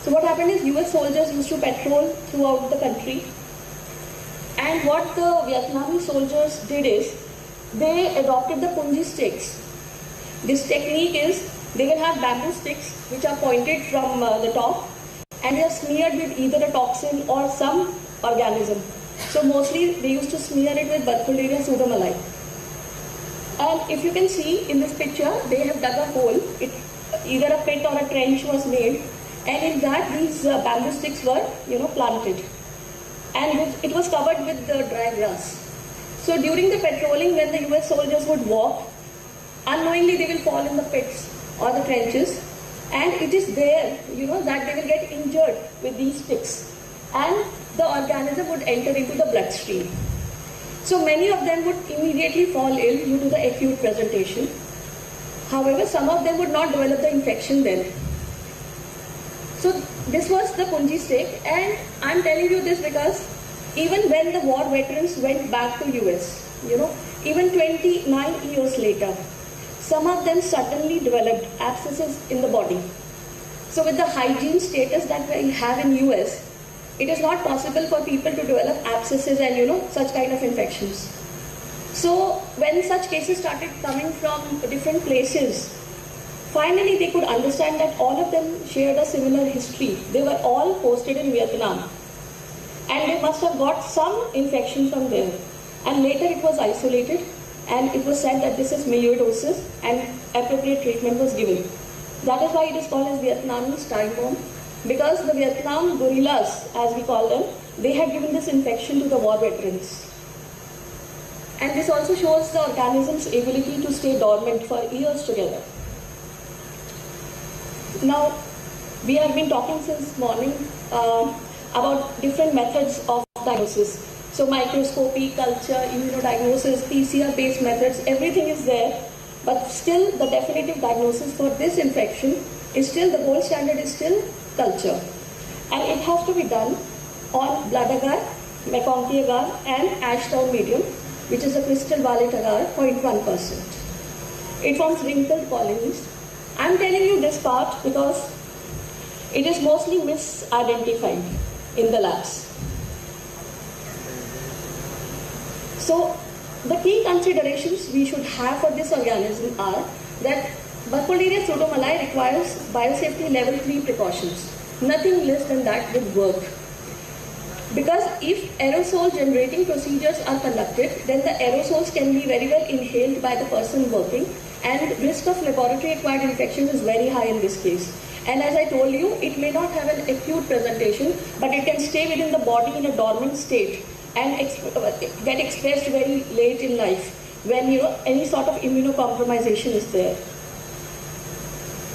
So what happened is US soldiers used to patrol throughout the country, and what the Vietnamese soldiers did is they adopted the punji sticks. This technique is they will have bamboo sticks which are pointed from the top and they are smeared with either a toxin or some organism. So mostly they used to smear it with Burkholderia pseudomallei. And if you can see in this picture, they have dug a hole, either a pit or a trench was made, and in that these bamboo sticks were planted. And it was covered with the dry grass. So during the patrolling, when the US soldiers would walk, unknowingly they will fall in the pits or the trenches, and it is there that they will get injured with these sticks, and the organism would enter into the bloodstream. So many of them would immediately fall ill due to the acute presentation. However, some of them would not develop the infection then. So this was the punji stick, and I'm telling you this because even when the war veterans went back to US, even 29 years later, some of them suddenly developed abscesses in the body. So with the hygiene status that we have in US, it is not possible for people to develop abscesses and such kind of infections. So when such cases started coming from different places, finally they could understand that all of them shared a similar history. They were all posted in Vietnam, and they must have got some infection from there. And later it was isolated, and it was said that this is melioidosis, and appropriate treatment was given. That is why it is called as Vietnamese time bomb, because the Vietnam guerrillas, as we call them, they had given this infection to the war veterans. And this also shows the organism's ability to stay dormant for years together. Now, we have been talking since morning about different methods of diagnosis. So microscopy, culture, immunodiagnosis, PCR-based methods, everything is there. But still, the definitive diagnosis for this infection is still, the gold standard is still culture. And it has to be done on blood agar, McConkey agar, and Ashdown medium, which is a crystal violet agar, 0.1%. It forms wrinkled colonies. I'm telling you this part because it is mostly misidentified in the labs. So the key considerations we should have for this organism are that Burkholderia pseudomallei requires biosafety level 3 precautions. Nothing less than that would work. Because if aerosol generating procedures are conducted, then the aerosols can be very well inhaled by the person working, and risk of laboratory acquired infection is very high in this case. And as I told you, it may not have an acute presentation, but it can stay within the body in a dormant state and get expressed very late in life when any sort of immunocompromisation is there.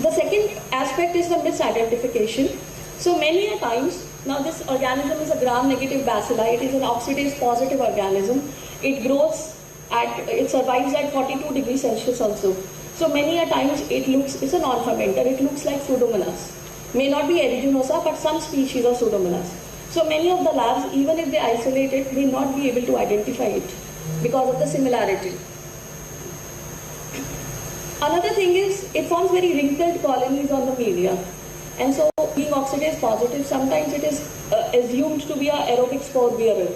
The second aspect is the misidentification. So many a times, now this organism is a gram-negative bacilli, it is an oxidase positive organism. It grows it survives at 42 degrees Celsius also. So many a times it's a non-fermenter, it looks like Pseudomonas. May not be aeruginosa, but some species of Pseudomonas. So many of the labs, even if they isolate it, may not be able to identify it because of the similarity. Another thing is, it forms very wrinkled colonies on the media. And so, being oxidase positive, sometimes it is assumed to be an aerobic spore bearer.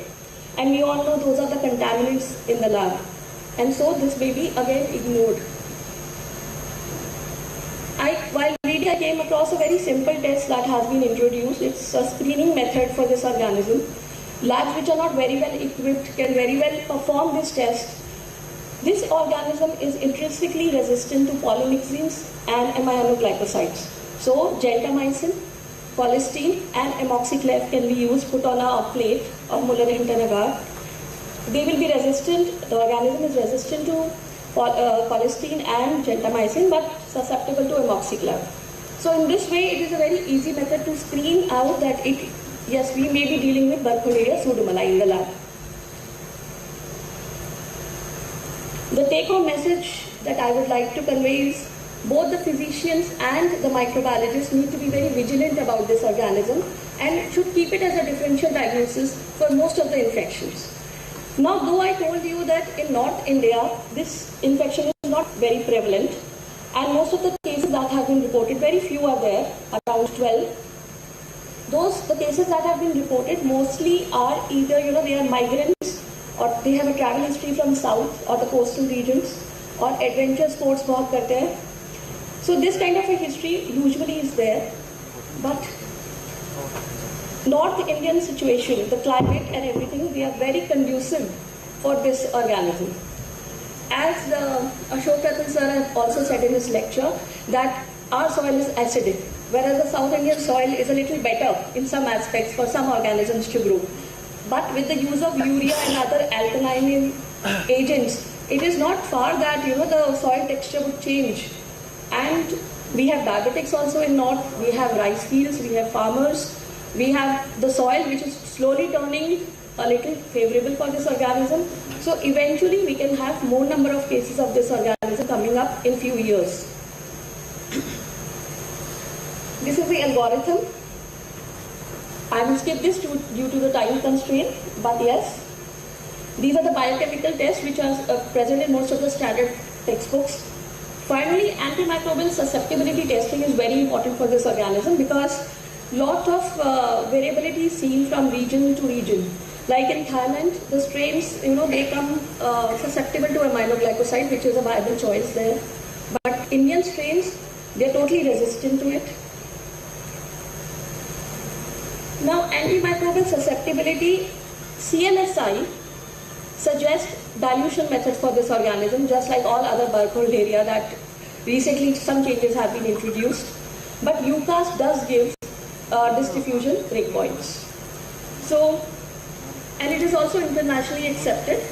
And we all know those are the contaminants in the lab. And so, this may be again ignored. While reading, I came across a very simple test that has been introduced. It's a screening method for this organism. Labs which are not very well equipped can very well perform this test. This organism is intrinsically resistant to polymyxins and aminoglycosides. So, gentamicin, colistin and amoxiclav can be used, put on a plate of Muller-Hinton agar. They will be resistant, the organism is resistant to colistin and gentamicin but susceptible to amoxiclav. So in this way, it is a very easy method to screen out that yes, we may be dealing with Burkholderia pseudomallei in the lab. The take-home message that I would like to convey is both the physicians and the microbiologists need to be very vigilant about this organism and should keep it as a differential diagnosis for most of the infections. Now, though I told you that in North India, this infection is not very prevalent, and most of the cases that have been reported, very few are there, around 12. The cases that have been reported mostly are either, they are migrants, or they have a travel history from south or the coastal regions, or adventure sports bahut karte hain. So this kind of a history usually is there, but North Indian situation, the climate and everything, we are very conducive for this organism. As Ashok Ratan sir has also said in his lecture that our soil is acidic, whereas the South Indian soil is a little better in some aspects for some organisms to grow. But with the use of urea and other alkaline agents, it is not far that the soil texture would change. And we have diabetics also in North, we have rice fields, we have farmers, we have the soil which is slowly turning a little favorable for this organism. So eventually we can have more number of cases of this organism coming up in few years. This is the algorithm. I will skip this due to the time constraint, but yes, these are the biochemical tests which are present in most of the standard textbooks. Finally, antimicrobial susceptibility testing is very important for this organism because lot of variability is seen from region to region. Like in Thailand, the strains, they come susceptible to aminoglycoside, which is a viable choice there. But Indian strains, they're totally resistant to it. Now, antimicrobial susceptibility, CMSI suggests dilution methods for this organism, just like all other Burkholderia that recently some changes have been introduced. But UCAS does give this diffusion breakpoints. So, and it is also internationally accepted.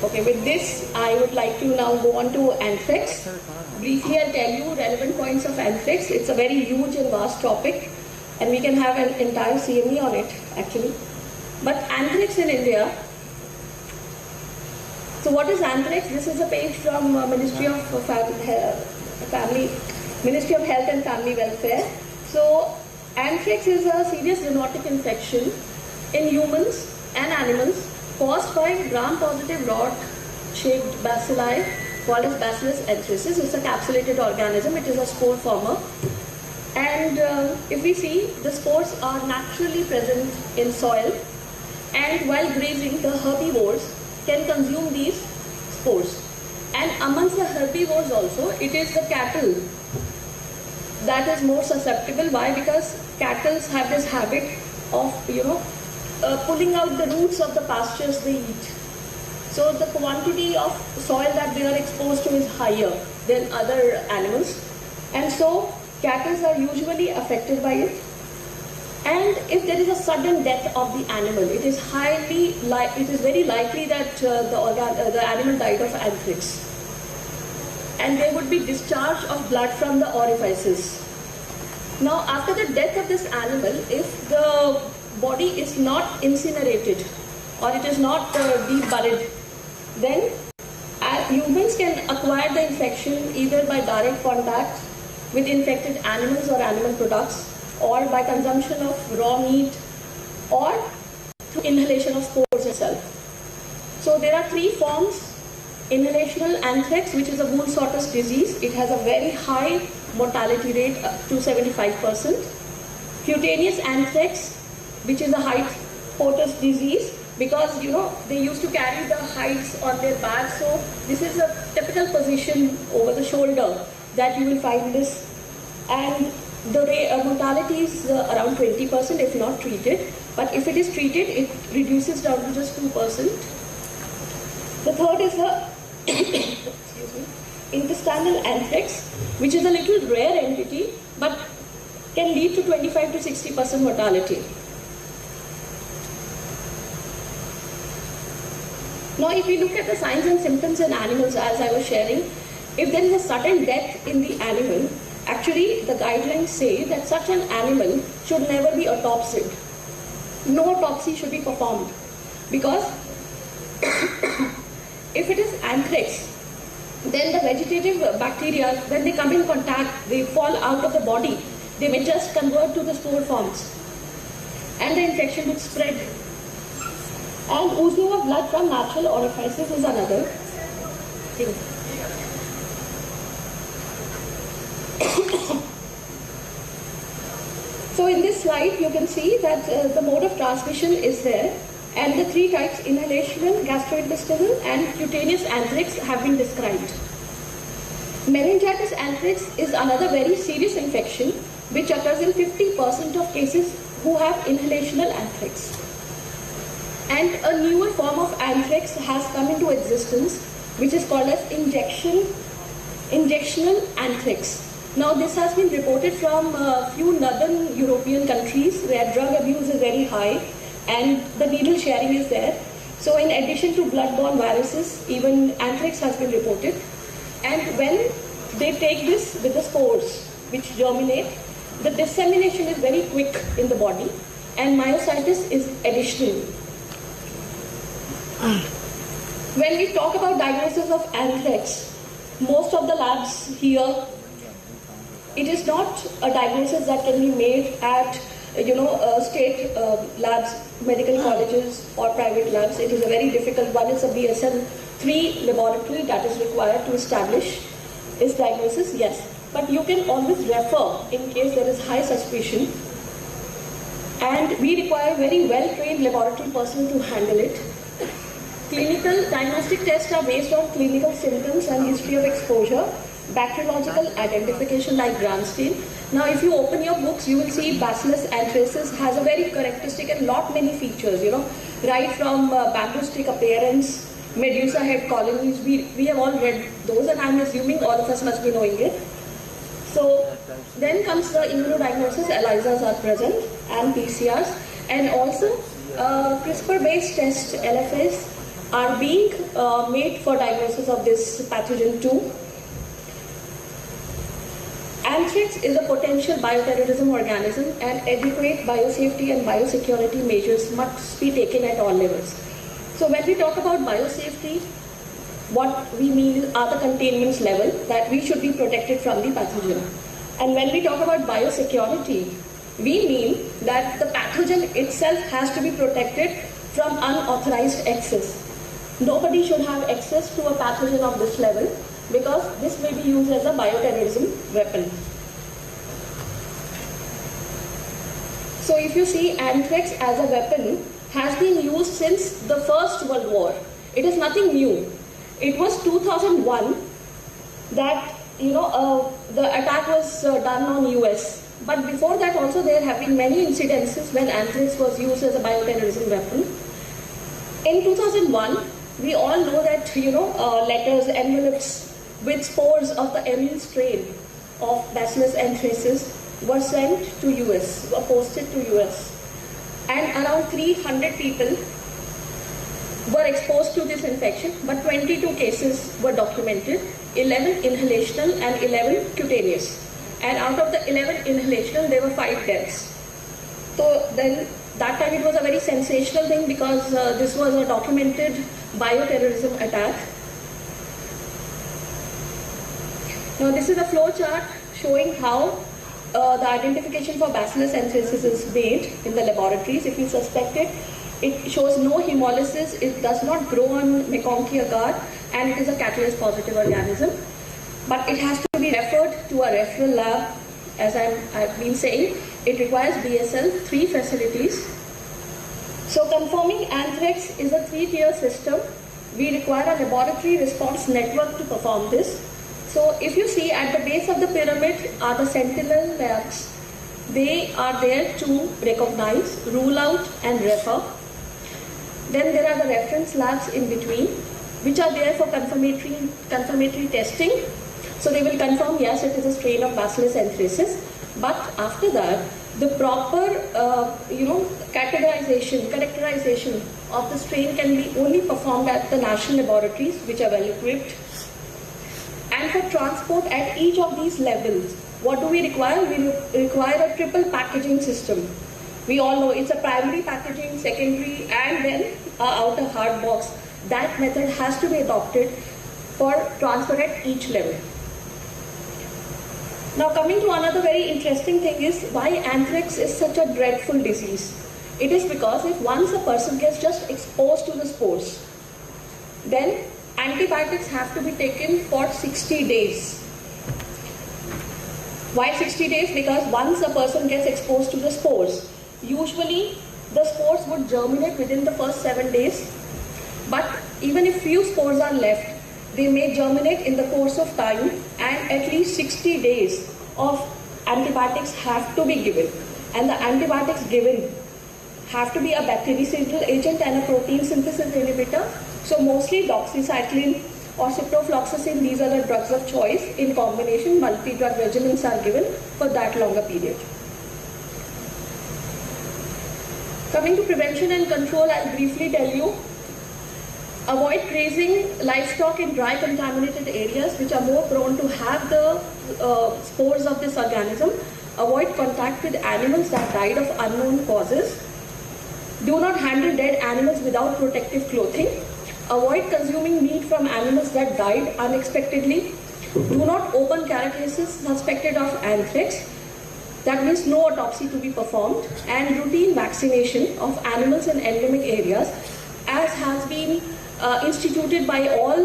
Okay, with this, I would like to now go on to anthrax. Briefly, I'll tell you relevant points of anthrax. It's a very huge and vast topic, and we can have an entire CME on it, actually. But anthrax in India. So what is anthrax? This is a page from Ministry of Health and Family Welfare. So anthrax is a serious zoonotic infection in humans and animals caused by gram-positive rod-shaped bacilli called as Bacillus anthracis. It's a capsulated organism. It is a spore former. And if we see, the spores are naturally present in soil, and while grazing, the herbivores can consume these spores. And amongst the herbivores also, it is the cattle that is more susceptible. Why? Because cattle have this habit of, pulling out the roots of the pastures they eat. So the quantity of soil that they are exposed to is higher than other animals. And so cattle are usually affected by it. And if there is a sudden death of the animal, it is very likely that the animal died of anthrax. And there would be discharge of blood from the orifices. Now, after the death of this animal, if the body is not incinerated or it is not deep buried, then humans can acquire the infection either by direct contact with infected animals or animal products, or by consumption of raw meat, or through inhalation of spores itself. So there are three forms. Inhalational anthrax, which is a wound sorter's disease. It has a very high mortality rate, up to 75%. Cutaneous anthrax, which is a hide porter's disease, because they used to carry the hides on their back, so this is a typical position over the shoulder that you will find this, and the mortality is around 20% if not treated, but if it is treated, it reduces down to just 2%. The third is the intestinal anthrax, which is a little rare entity, but can lead to 25 to 60% mortality. Now, if we look at the signs and symptoms in animals, as I was sharing, if there is a sudden death in the animal, actually the guidelines say that such an animal should never be autopsied. No autopsy should be performed, because if it is anthrax, then the vegetative bacteria, when they come in contact, they fall out of the body. They may just convert to the spore forms, and the infection would spread. And oozing of blood from natural orifices is another thing. So in this slide, you can see that the mode of transmission is there, and the three types, inhalational, gastrointestinal, and cutaneous anthrax, have been described. Meningitis anthrax is another very serious infection which occurs in 50% of cases who have inhalational anthrax. And a newer form of anthrax has come into existence, which is called as injectional anthrax. Now, this has been reported from a few northern European countries where drug abuse is very high and the needle sharing is there. So in addition to blood-borne viruses, even anthrax has been reported. And when they take this with the spores, which germinate, the dissemination is very quick in the body, and myositis is additional. When we talk about diagnosis of anthrax, most of the labs here, it is not a diagnosis that can be made at state labs, medical colleges or private labs. It is a very difficult one. It's a BSL-3 laboratory that is required to establish its diagnosis, yes. But you can always refer in case there is high suspicion. And we require very well-trained laboratory person to handle it. Clinical diagnostic tests are based on clinical symptoms and history of exposure, bacteriological identification like gram stain. Now, if you open your books, you will see Bacillus anthracis has a very characteristic and lot many features, right from bamboo stick appearance, medusa head colonies. We have all read those, and I'm assuming all of us must be knowing it. So then comes the immunodiagnosis. ELISAs are present, and PCRs, and also CRISPR-based tests, LFAs, are being made for diagnosis of this pathogen too. Anthrax is a potential bioterrorism organism, and adequate biosafety and biosecurity measures must be taken at all levels. So when we talk about biosafety, what we mean are the containment level, that we should be protected from the pathogen. And when we talk about biosecurity, we mean that the pathogen itself has to be protected from unauthorized access. Nobody should have access to a pathogen of this level, because this may be used as a bioterrorism weapon. So if you see, anthrax as a weapon has been used since the First World War. It is nothing new. It was 2001 that the attack was done on US. But before that also there have been many incidences when anthrax was used as a bioterrorism weapon. In 2001, we all know that letters, envelopes with spores of the ME strain of Bacillus anthracis were sent to US, were posted to US. And around 300 people were exposed to this infection, but 22 cases were documented, 11 inhalational and 11 cutaneous. And out of the 11 inhalational, there were 5 deaths. So then, that time it was a very sensational thing, because this was a documented bioterrorism attack. Now this is a flow chart showing how the identification for Bacillus anthracis is made in the laboratories. If you suspect it, it shows no hemolysis, it does not grow on McConkey agar, and it is a catalase positive organism. But it has to be referred to a referral lab. As I've been saying, it requires BSL 3 facilities. So confirming anthrax is a 3-tier system. We require a laboratory response network to perform this. So if you see at the base of the pyramid are the sentinel labs. They are there to recognize, rule out and refer. Then there are the reference labs in between, which are there for confirmatory testing. So they will confirm, yes, it is a strain of Bacillus anthracis. But after that, the proper characterization of the strain can be only performed at the national laboratories, which are well equipped. And for transport at each of these levels, what do we require? We require a triple packaging system. We all know it's a primary packaging, secondary, and then an outer hard box. That method has to be adopted for transfer at each level. Now coming to another very interesting thing is why anthrax is such a dreadful disease. It is because if once a person gets just exposed to the spores, then antibiotics have to be taken for 60 days. Why 60 days? Because once a person gets exposed to the spores, usually the spores would germinate within the first 7 days. But even if few spores are left, they may germinate in the course of time, and at least 60 days of antibiotics have to be given. And the antibiotics given have to be a bactericidal agent and a protein synthesis inhibitor. So mostly doxycycline or ciprofloxacin, these are the drugs of choice. In combination, multi-drug regimens are given for that longer period. Coming to prevention and control, I'll briefly tell you. Avoid grazing livestock in dry contaminated areas which are more prone to have the spores of this organism. Avoid contact with animals that died of unknown causes. Do not handle dead animals without protective clothing. Avoid consuming meat from animals that died unexpectedly. Do not open carapaces suspected of anthrax. That means no autopsy to be performed. And routine vaccination of animals in endemic areas, as has been instituted by all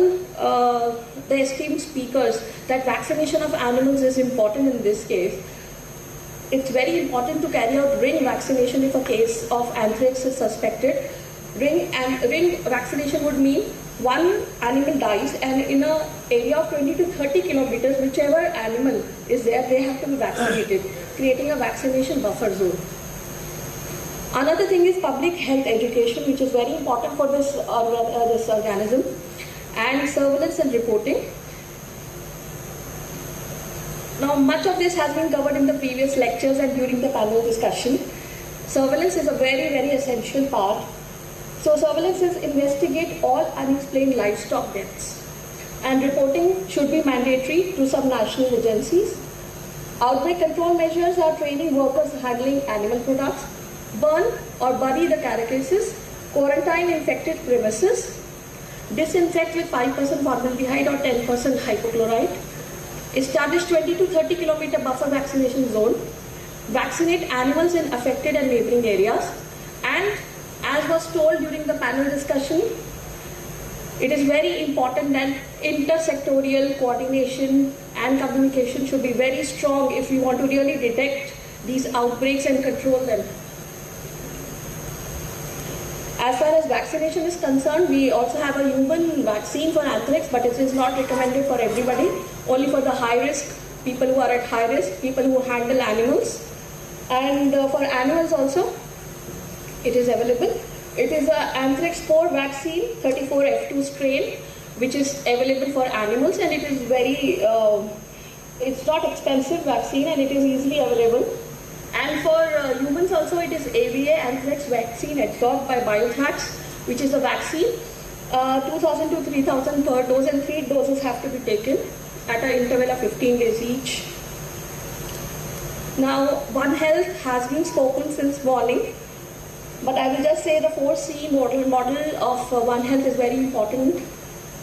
the esteemed speakers, that vaccination of animals is important in this case. It's very important to carry out ring vaccination if a case of anthrax is suspected. Ring vaccination would mean one animal dies, and in an area of 20 to 30 kilometers, whichever animal is there, they have to be vaccinated, creating a vaccination buffer zone. Another thing is public health education, which is very important for this organism, and surveillance and reporting. Now, much of this has been covered in the previous lectures and during the panel discussion. Surveillance is a very, very essential part. So, surveillance is investigate all unexplained livestock deaths, and reporting should be mandatory to some national agencies. Outbreak control measures are training workers handling animal products. Burn or bury the carcasses, quarantine infected premises, disinfect with 5% formaldehyde or 10% hypochlorite, establish 20 to 30 kilometer buffer vaccination zone, vaccinate animals in affected and neighboring areas, and as was told during the panel discussion, it is very important that intersectorial coordination and communication should be very strong if we want to really detect these outbreaks and control them. As far as vaccination is concerned, we also have a human vaccine for anthrax, but it is not recommended for everybody, only for the high risk, people who are at high risk, people who handle animals. And for animals also, it is available. It is an anthrax spore vaccine, 34F2 strain, which is available for animals, and it is very, it's not expensive vaccine, and it is easily available. And for humans also, it is AVA anthrax vaccine absorbed by Biothrax, which is a vaccine, 2,000 to 3,000 per dose, and 3 doses have to be taken at an interval of 15 days each. Now, One Health has been spoken since morning, but I will just say the 4C model of One Health is very important.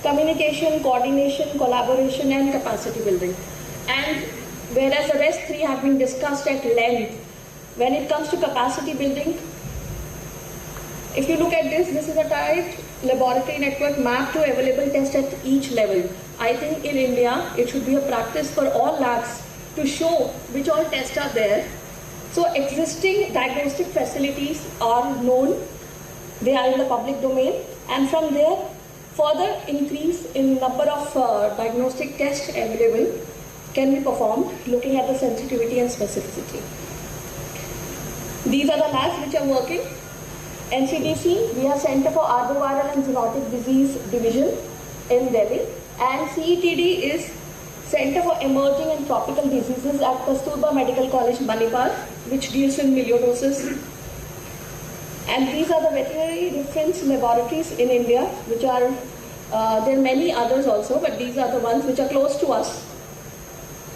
Communication, coordination, collaboration, and capacity building. And whereas the rest 3 have been discussed at length. When it comes to capacity building, if you look at this is a tight laboratory network mapped to available tests at each level. I think in India, it should be a practice for all labs to show which all tests are there. So existing diagnostic facilities are known, they are in the public domain, and from there, further increase in number of diagnostic tests available can be performed looking at the sensitivity and specificity. These are the labs which are working. NCDC, we have Center for Arboviral and Zoonotic Disease Division in Delhi, and CETD is Center for Emerging and Tropical Diseases at Kasturba Medical College, Manipal, which deals with melioidosis. And these are the veterinary reference laboratories in India, which are, there are many others also, but these are the ones which are close to us.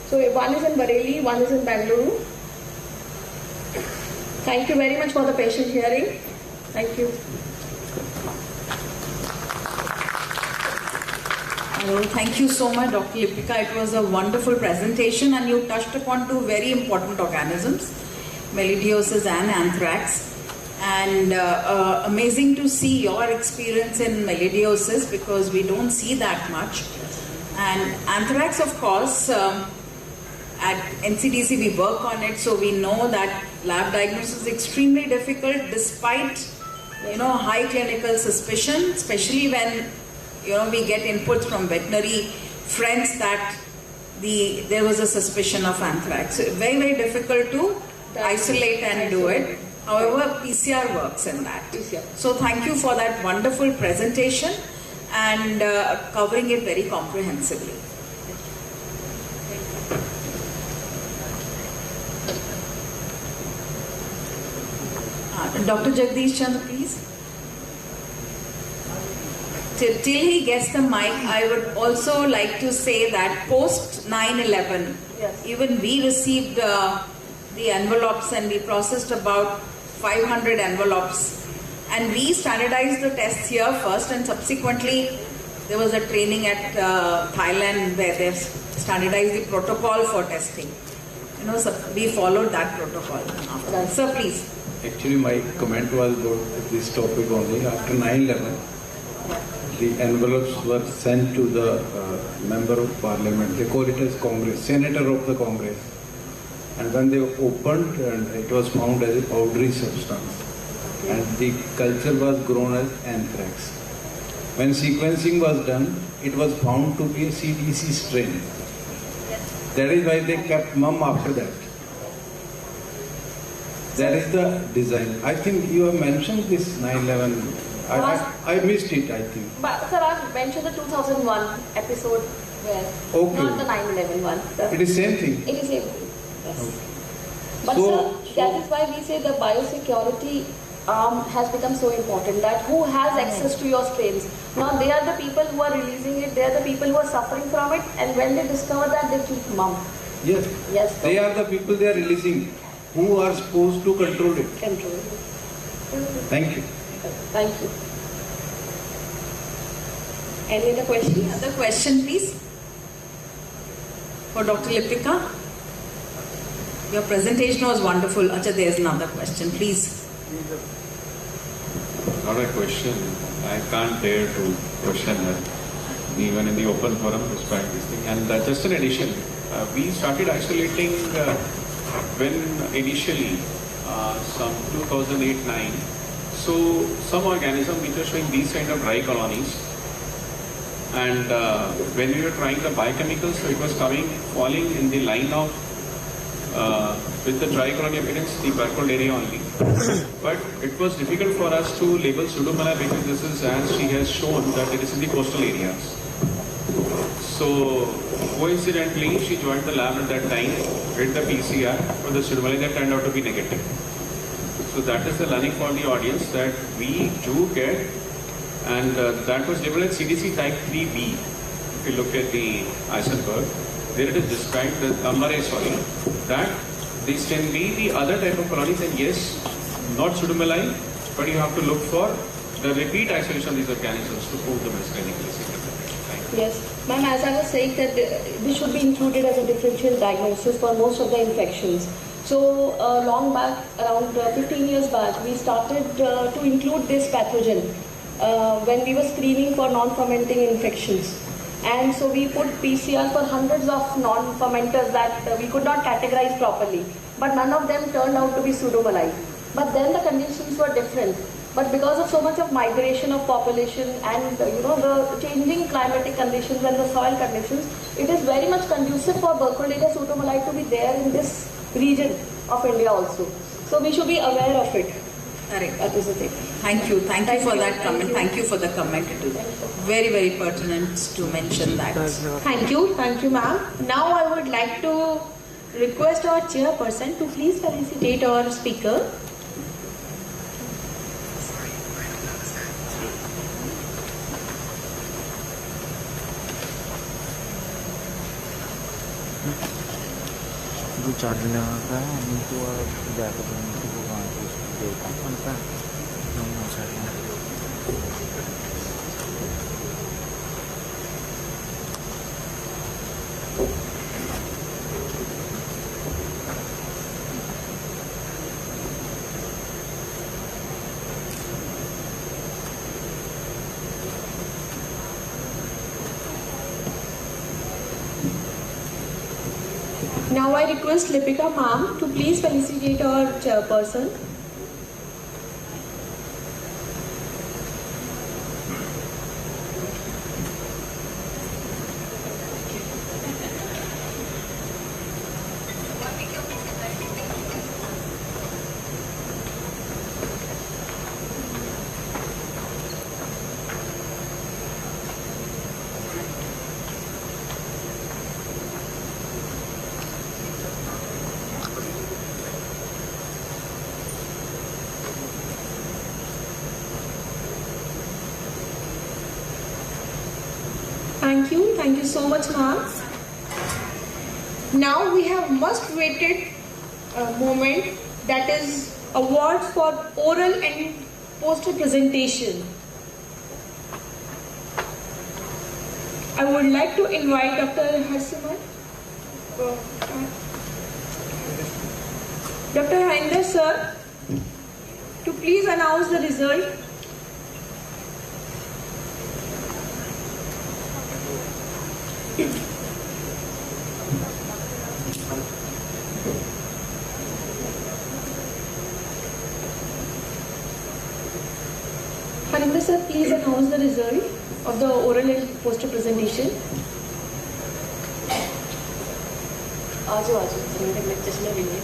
So one is in Bareilly, one is in Bangalore. Thank you very much for the patient hearing. Thank you. Thank you so much, Dr. Lipika. It was a wonderful presentation, and you touched upon 2 very important organisms, melioidosis and anthrax. And amazing to see your experience in melioidosis, because we don't see that much. And anthrax, of course, at NCDC we work on it, so we know that lab diagnosis is extremely difficult despite high clinical suspicion, especially when we get inputs from veterinary friends that there was a suspicion of anthrax. So very, very difficult to isolate and do it. However, PCR works in that. So thank you for that wonderful presentation and covering it very comprehensively. Dr. Jagdish Chandra, please. Till he gets the mic, I would also like to say that post 9/11, even we received the envelopes, and we processed about 500 envelopes. And we standardized the tests here first, and subsequently there was a training at Thailand where they standardized the protocol for testing. So we followed that protocol after that. Sir, please. Actually, my comment was about this topic only. After 9/11, the envelopes were sent to the member of parliament. They call it as Congress, senator of the Congress. And when they opened, and it was found as a powdery substance. And the culture was grown as anthrax. When sequencing was done, it was found to be a CDC strain. That is why they kept mum after that. That is the design. I think you have mentioned this 9/11. I missed it, I think. But sir, I've mentioned the 2001 episode where, not the 9/11 one. It is same thing. It is same thing. Yes. But So, sir, that is why we say the biosecurity has become so important. That who has access to your strains? Now they are the people who are releasing it. They are the people who are suffering from it. And when they discover that, they keep mum. Yes. Yes. They are the people they are releasing, who are supposed to control it. Control it. Thank you. Thank you. Any other questions? Any other question, please? For Dr. Lipika? Your presentation was wonderful. Acha, there's another question, please. Not a question. I can't dare to question her, even in the open forum, despite this thing. And just an addition, we started isolating when initially, some 2008-9, so some organisms which are showing these kind of dry colonies, and when we were trying the biochemicals, so it was falling in the line of with the dry colony appearance, the barcode area only. But it was difficult for us to label Pseudomonas because this is, as she has shown, that it is in the coastal areas. So coincidentally, she joined the lab at that time, did the PCR for the Pseudomonas that turned out to be negative. So that is the learning for the audience, that we do get, and that was labeled as CDC type 3B. If you look at the iceberg, there it is described, that this can be the other type of colonies, and yes, not Pseudomonas, but you have to look for the repeat isolation of these organisms to prove them as clinically significant. Yes, ma'am, as I was saying that this should be included as a differential diagnosis for most of the infections. So long back, around 15 years back, we started to include this pathogen when we were screening for non-fermenting infections. And so we put PCR for hundreds of non-fermenters that we could not categorize properly. But none of them turned out to be pseudomyelin. But then the conditions were different. But because of so much of migration of population and the changing climatic conditions and the soil conditions, it is very much conducive for Burkholderia pseudomyelin to be there in this region of India also. So we should be aware of it. Correct. That is the thing. Thank you for that comment. Thank you for the comment. It is very, very pertinent to mention that. Thank you, ma'am. Now I would like to request our chairperson to please felicitate our speaker. दो चार दिन का उनको जाकर उनको वहाँ देखा उनका Now I request Lipika ma'am to please felicitate our chairperson. Thank you so much, ma'am. Now we have much waited moment, that is awards for oral and poster presentation. I would like to invite Dr. Harsiman, Dr. Harinder sir, to please announce the result. Harinder sir, please announce the result of the oral and poster presentation. आजो चश्मा भी नहीं.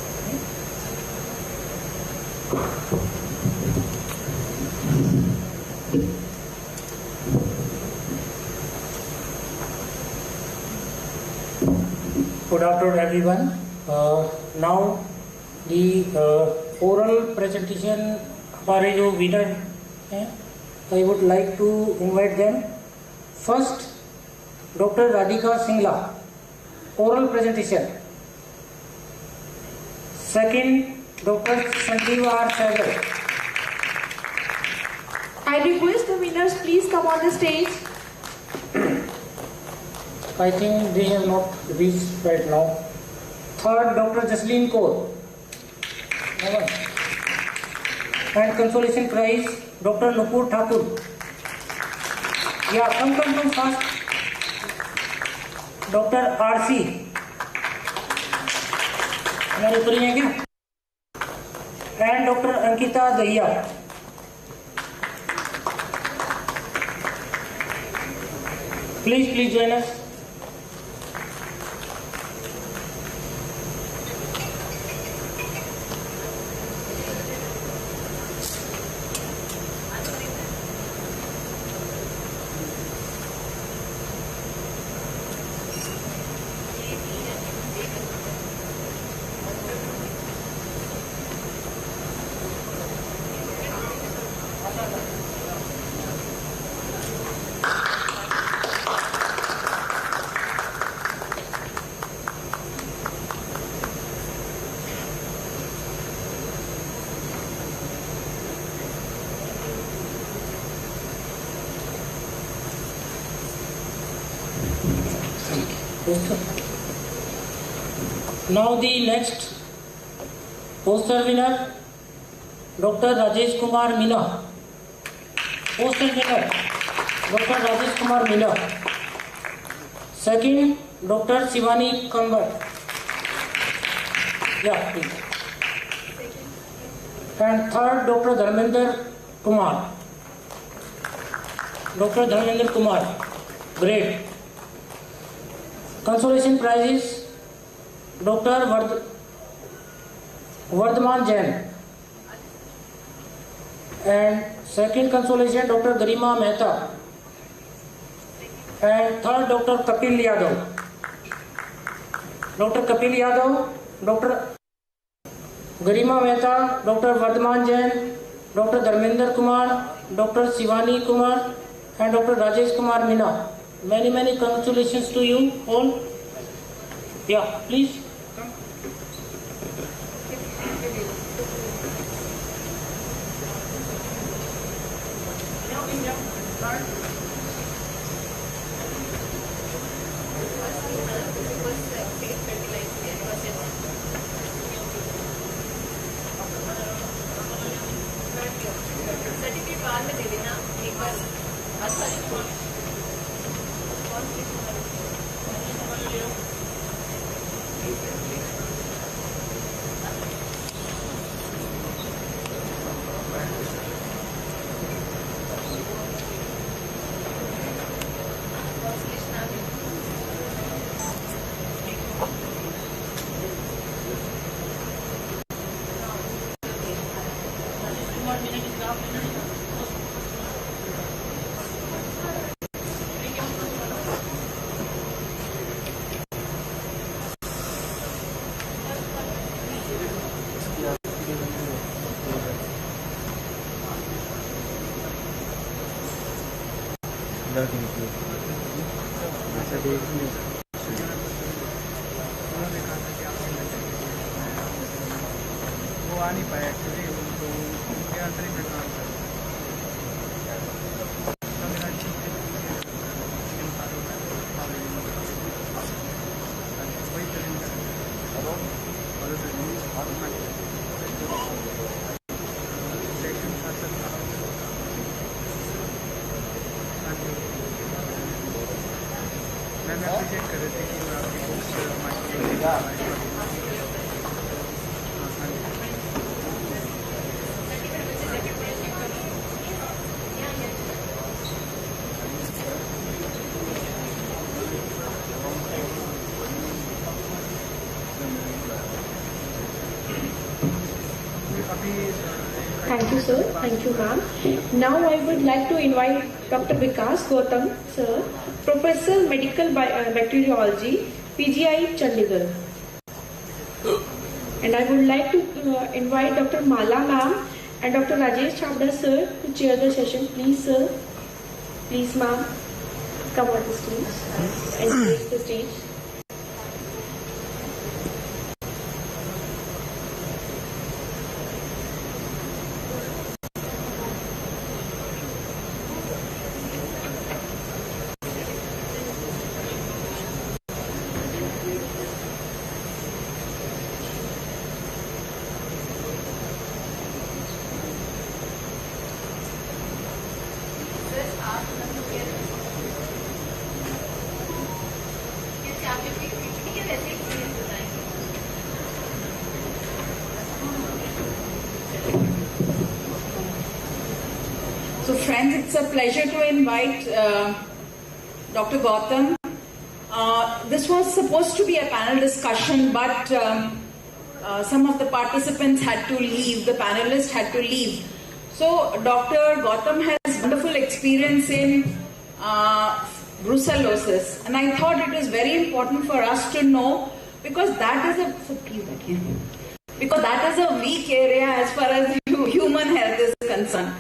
Good afternoon, everyone. Now the oral presentation हमारे जो winner हैं, I would like to invite them. First, Dr. Radhika Singla, oral presentation. Second, Dr. Sanjeev R. Sehgal. I request the winners please come on the stage. I think they have not reached right now. Third, Dr. Jasleen Kaur. And consolation prize, Dr. Nupur Thakur. Yeah, come fast. Dr. R.C. हमारे ऊपर ही है क्या? And Dr. Ankita Dahiya. Please join us. Now the next poster winner, Dr. Rajesh Kumar Mina. Poster winner, Dr. Rajesh Kumar Mina. Second, Dr. Shivani Kanwar. Yeah, please. And third, Dr. Dharmender Kumar. Dr. Dharmender Kumar. Great. Consolation prizes, Dr. Vardhaman Jain. And second consolation, Dr. Garima Mehta. And third, Dr. Kapil Yadav. Dr. Kapil Yadav, Dr. Garima Mehta, Dr. Vardhaman Jain, Dr. Dharmender Kumar, Dr. Shivani Kumar, and Dr. Rajesh Kumar Mina. Many congratulations to you all. Yeah, please. Certificate बाद में दे देना एक बार। वो आ नहीं पाया actually, तो उनके अंदर ही मैं काम कर मैंने अप्रिशिएट कर रहे थे कि मैं आपकी books Thank you, sir. Thank you, ma'am. Now I would like to invite Dr. Vikas Gautam, sir, Professor Medical Bacteriology, PGI, Chandigarh. And I would like to invite Dr. Mala, ma'am, and Dr. Rajesh Chavda, sir, to chair the session. Please, sir. Please, ma'am, come on the stage and take the stage. So friends, it's a pleasure to invite Dr. Gautam. This was supposed to be a panel discussion, but some of the participants had to leave, the panelists had to leave. So Dr. Gautam has wonderful experience in brucellosis, and I thought it was very important for us to know, because that is a weak area as far as human health is concerned.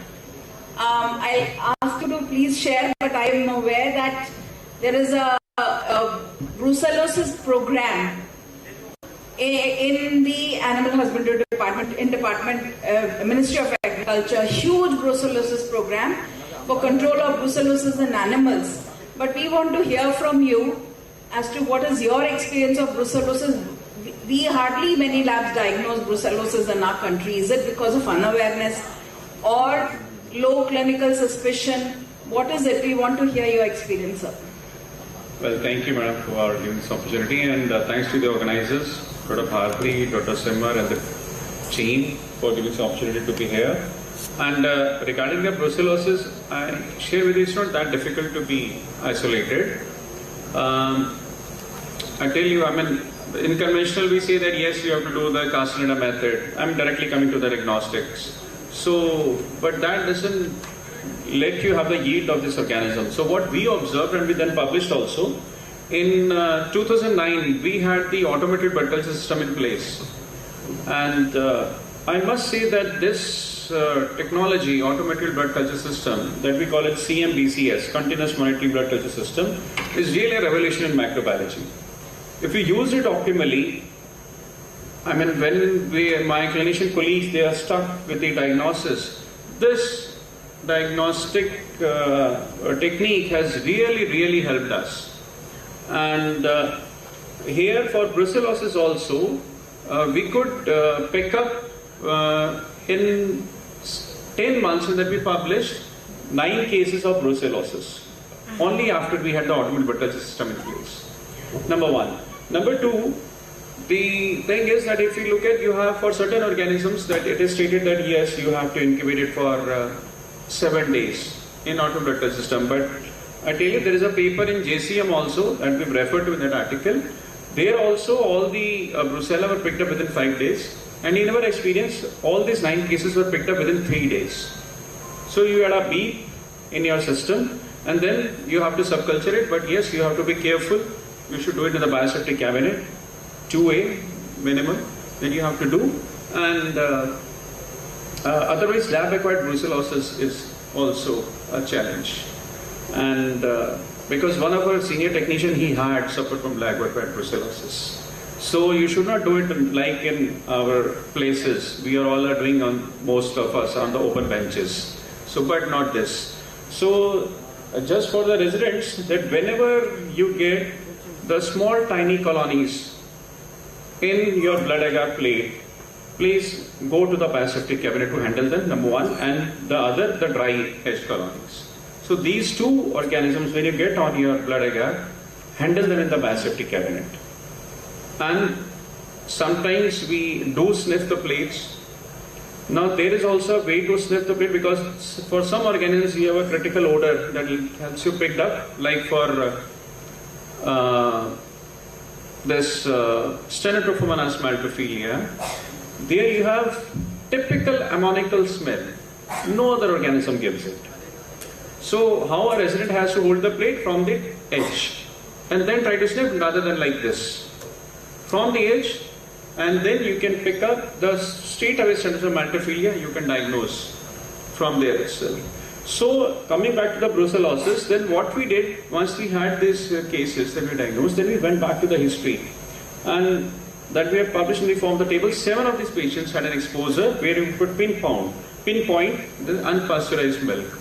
I ask you to please share, but I am aware that there is a brucellosis program in the Animal Husbandry Department, Ministry of Agriculture, huge brucellosis program for control of brucellosis in animals. But we want to hear from you as to what is your experience of brucellosis. We hardly many labs diagnose brucellosis in our country. Is it because of unawareness or low clinical suspicion? What is it? We want to hear your experience, sir. Well, thank you, madam, for giving this opportunity, and thanks to the organizers, Dr. Bharti, Dr. Simmer, and the team for giving this opportunity to be here. And regarding the brucellosis, I share with you, it's not that difficult to be isolated. I tell you, I mean, in conventional we say that yes, you have to do the Castellana method. I'm directly coming to the diagnostics. So, but that doesn't let you have the yield of this organism. So what we observed, and we then published also, in 2009 we had the automated blood culture system in place. And I must say that this technology, automated blood culture system, that we call it CMBCS, Continuous Monitoring Blood Culture System, is really a revolution in microbiology. If we use it optimally, I mean, when my clinician colleagues, they are stuck with the diagnosis, this diagnostic technique has really helped us. And here for brucellosis also, we could pick up in 10 months that we published 9 cases of brucellosis, only after we had the automated blood culture system in place. Number one. Number two, the thing is that if you look at, you have for certain organisms that it is stated that yes, you have to incubate it for 7 days in automated blood culture system. But I tell you, there is a paper in JCM also that we've referred to in that article. There also all the brucella were picked up within 5 days. And in our experience, all these 9 cases were picked up within 3 days. So you had a beep in your system, and then you have to subculture it. But yes, you have to be careful. You should do it in the biosafety cabinet, 2A minimum, that you have to do. And otherwise, lab-acquired brucellosis is also a challenge. And because one of our senior technicians, he had suffered from lab-acquired brucellosis. So you should not do it like in our places. We are all doing on, most of us, on the open benches. So, but not this. So, just for the residents, that whenever you get the small tiny colonies in your blood agar plate, please go to the biosafety cabinet to handle them, number one, and the other, the dry edge colonies. So these two organisms, when you get on your blood agar, handle them in the biosafety cabinet. And sometimes we do sniff the plates. Now there is also a way to sniff the plate, because for some organisms you have a critical odor that helps you pick up, like for this Stenotrophomonas maltophilia. There you have typical ammoniacal smell. No other organism gives it. So how a resident has to hold the plate from the edge and then try to sniff rather than like this. From the edge, and then you can pick up the straight away Stenotrophomonas maltophilia, you can diagnose from there itself. So coming back to the brucellosis, then what we did, once we had these cases that we diagnosed, then we went back to the history. And that we have published in the form of the table, 7 of these patients had an exposure where we could pinpoint the unpasteurized milk.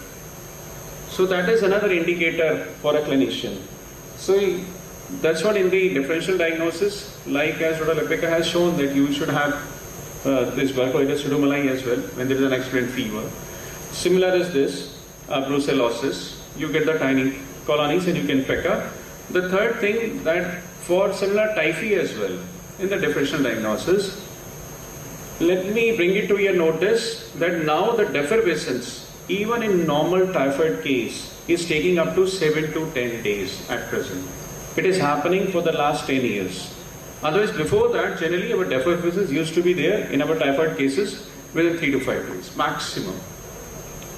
So that is another indicator for a clinician. So that's what in the differential diagnosis, like as Dr. Lipika has shown, that you should have this Burkholderia pseudomallei as well when there is an unexplained fever. Similar as this, brucellosis, you get the tiny colonies and you can pick up. The third thing, that for similar typhi as well, in the differential diagnosis, let me bring it to your notice that now the defervescence, even in normal typhoid case, is taking up to 7 to 10 days at present. It is happening for the last 10 years. Otherwise, before that, generally our defervescence used to be there in our typhoid cases within 3 to 5 days, maximum.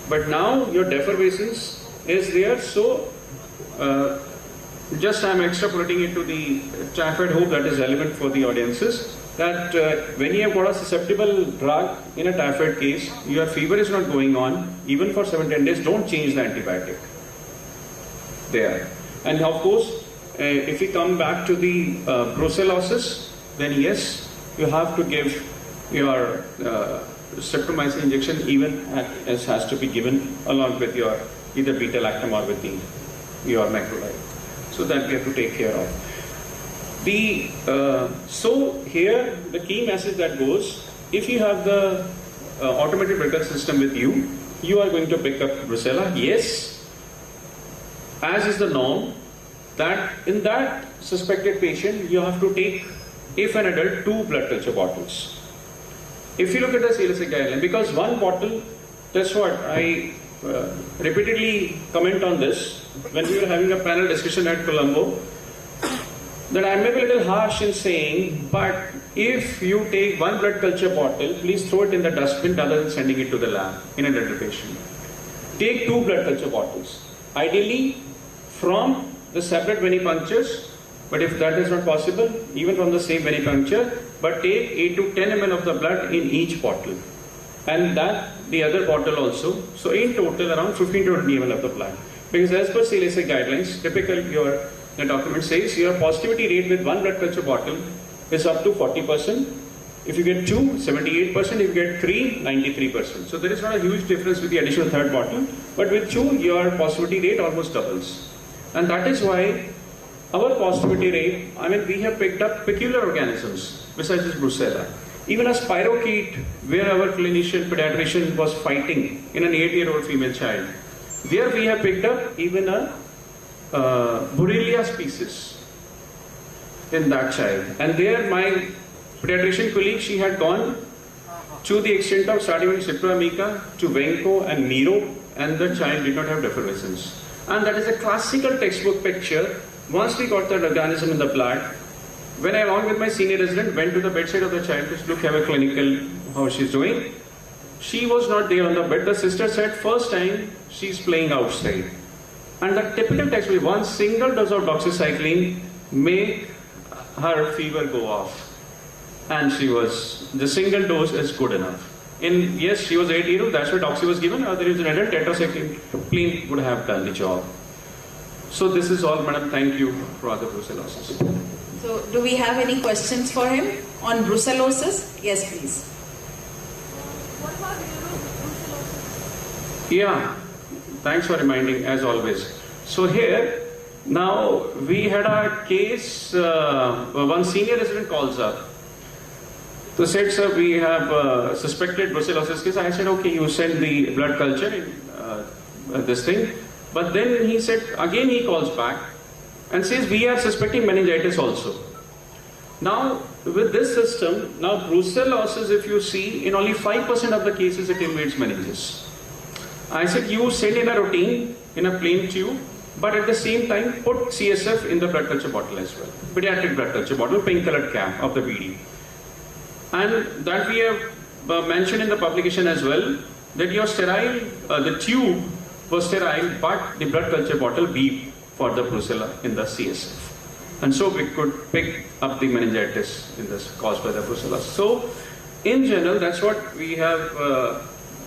But now your defervescence is there, so just I am extrapolating into the typhoid, hope that is relevant for the audiences, that when you have got a susceptible drug in a typhoid case, your fever is not going on, even for 7-10 days, don't change the antibiotic there. And of course, if we come back to the brucellosis, then yes, you have to give your streptomycin injection, even as has to be given along with your either beta-lactam or with your macrolide. So that we have to take care of. So here the key message that goes, if you have the automated blood culture system with you, you are going to pick up brucella. Yes, as is the norm, that in that suspected patient you have to take, if an adult, 2 blood culture bottles. If you look at the CLSA guideline, because 1 bottle, that's what I repeatedly comment on this when we were having a panel discussion at Colombo, that I may be a little harsh in saying, but if you take 1 blood culture bottle, please throw it in the dustbin rather than sending it to the lab in an adult patient. Take 2 blood culture bottles, ideally from the separate venipunctures, but if that is not possible, even from the same venipuncture, but take 8 to 10 ml of the blood in each bottle, and that the other bottle also. So in total around 15 to 20 ml of the blood. Because as per CLSA guidelines, typically the document says your positivity rate with 1 blood culture bottle is up to 40%. If you get 2, 78%. If you get 3, 93%. So there is not a huge difference with the additional 3rd bottle, but with 2, your positivity rate almost doubles. And that is why our positivity rate, we have picked up peculiar organisms besides this brucella. Even a spirochete, where our clinician, pediatrician was fighting in an 8-year-old female child. There we have picked up even a Borrelia species in that child. And there my pediatrician colleague, she had gone to the extent of starting with Cyproamica to Venco and Miro, and the child did not have defervescence. And that is a classical textbook picture. Once we got that organism in the blood, when I, along with my senior resident, went to the bedside of the child to look, have a clinical, how she's doing, she was not there on the bed. The sister said, first time she's playing outside. And the typical textbook, 1 single dose of doxycycline make her fever go off. And the single dose is good enough. Yes, she was 8 years old, that's why doxy was given, or there is an adult tetracycline would have done the job. So this is all, madam. Thank you for the brucellosis. So do we have any questions for him on brucellosis? Yes, please. Yeah, thanks for reminding, as always. So here, now we had a case, one senior resident calls up. So said, sir, we have suspected brucellosis case. I said, okay, you send the blood culture in this thing. But then he said, again he calls back and says, we are suspecting meningitis also. Now, with this system, now brucellosis, if you see, in only 5% of the cases it invades meninges. I said, you send in a routine, in a plain tube, but at the same time, put CSF in the blood culture bottle as well. Pediatric blood culture bottle, pink colored cap of the BD. And that we have mentioned in the publication as well, that your sterile, the tube was sterile, but the blood culture bottle be for the brucella in the CSF. And so we could pick up the meningitis in this caused by the brucella. So in general, that's what we have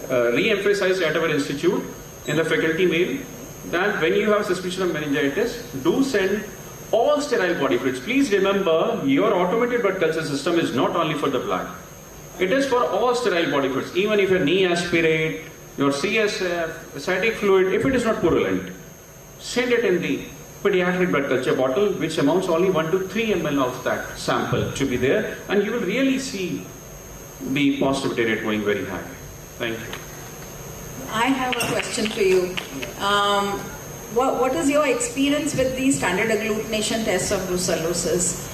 re-emphasized at our institute in the faculty mail, that when you have suspicion of meningitis, do send all sterile body fluids. Please remember, your automated blood culture system is not only for the blood. It is for all sterile body fluids. Even if your knee aspirate, your CSF, ascitic fluid, if it is not purulent, send it in the pediatric blood culture bottle, which amounts only 1 to 3 ml of that sample to be there, and you will really see the positivity rate going very high. Thank you. I have a question for you. What is your experience with the standard agglutination tests of brucellosis?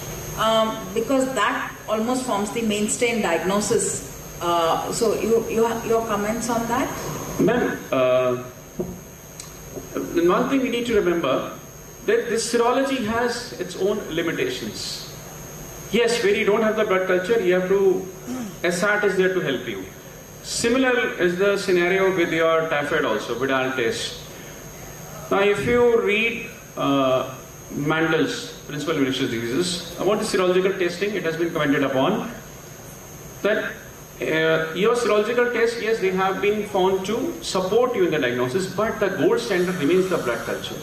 Because that almost forms the mainstay in diagnosis. So your comments on that? Ma'am, one thing we need to remember, that this serology has its own limitations. Yes, where you don't have the blood culture, you have to, SAT is there to help you. Similar is the scenario with your typhoid also, Vidal test. Now if you read Mandel's Principal Infectious Diseases, about the serological testing, it has been commented upon, that your serological test, yes, they have been found to support you in the diagnosis, but the gold standard remains the blood culture.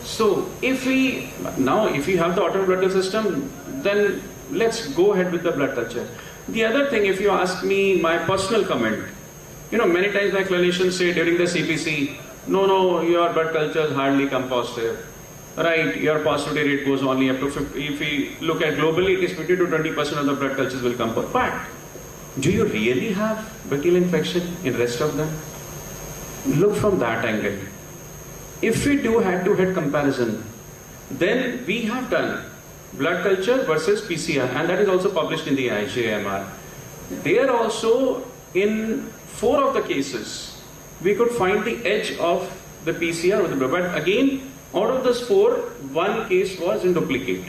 So if we have the automated blood culture system, then let's go ahead with the blood culture. The other thing, if you ask me my personal comment, many times my clinicians say during the CPC, no, your blood culture hardly come positive. right, your positivity rate goes only up to 50. If we look at globally, it is 50 to 20% of the blood cultures will come for. But do you really have bacterial infection in rest of them? Look from that angle. If we do head-to-head comparison, then we have done blood culture versus PCR, and that is also published in the IAMM. There also, in 4 of the cases, we could find the edge of the PCR with the blood. But again, out of those 4, 1 case was in duplicate.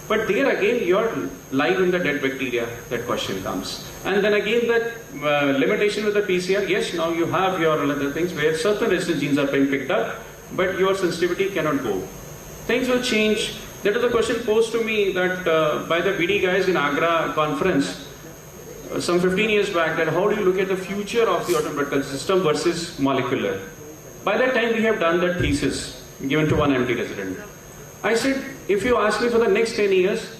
But there again, you're live in the dead bacteria, that question comes. And then again, that limitation with the PCR, yes, now you have your other things where certain resistant genes are being picked up, but your sensitivity cannot go. Things will change. That was a question posed to me that by the BD guys in Agra conference some 15 years back, that how do you look at the future of the autoimmune blood culture system versus molecular? By that time, we have done that thesis given to one MD resident. I said, if you ask me for the next 10 years,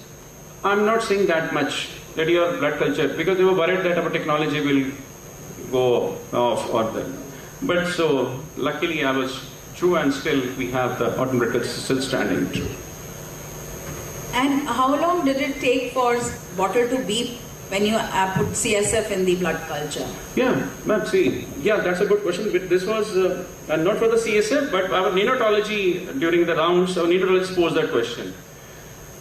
I'm not seeing that much that your blood culture, because they were worried that our technology will go off or that. But so, luckily I was true, and still we have the autoimmune blood culture still standing true. And how long did it take for bottle to beep when you put CSF in the blood culture? Yeah, ma'am, see, yeah, that's a good question. But this was not for the CSF, but our neonatology during the rounds, our neonatologist posed that question.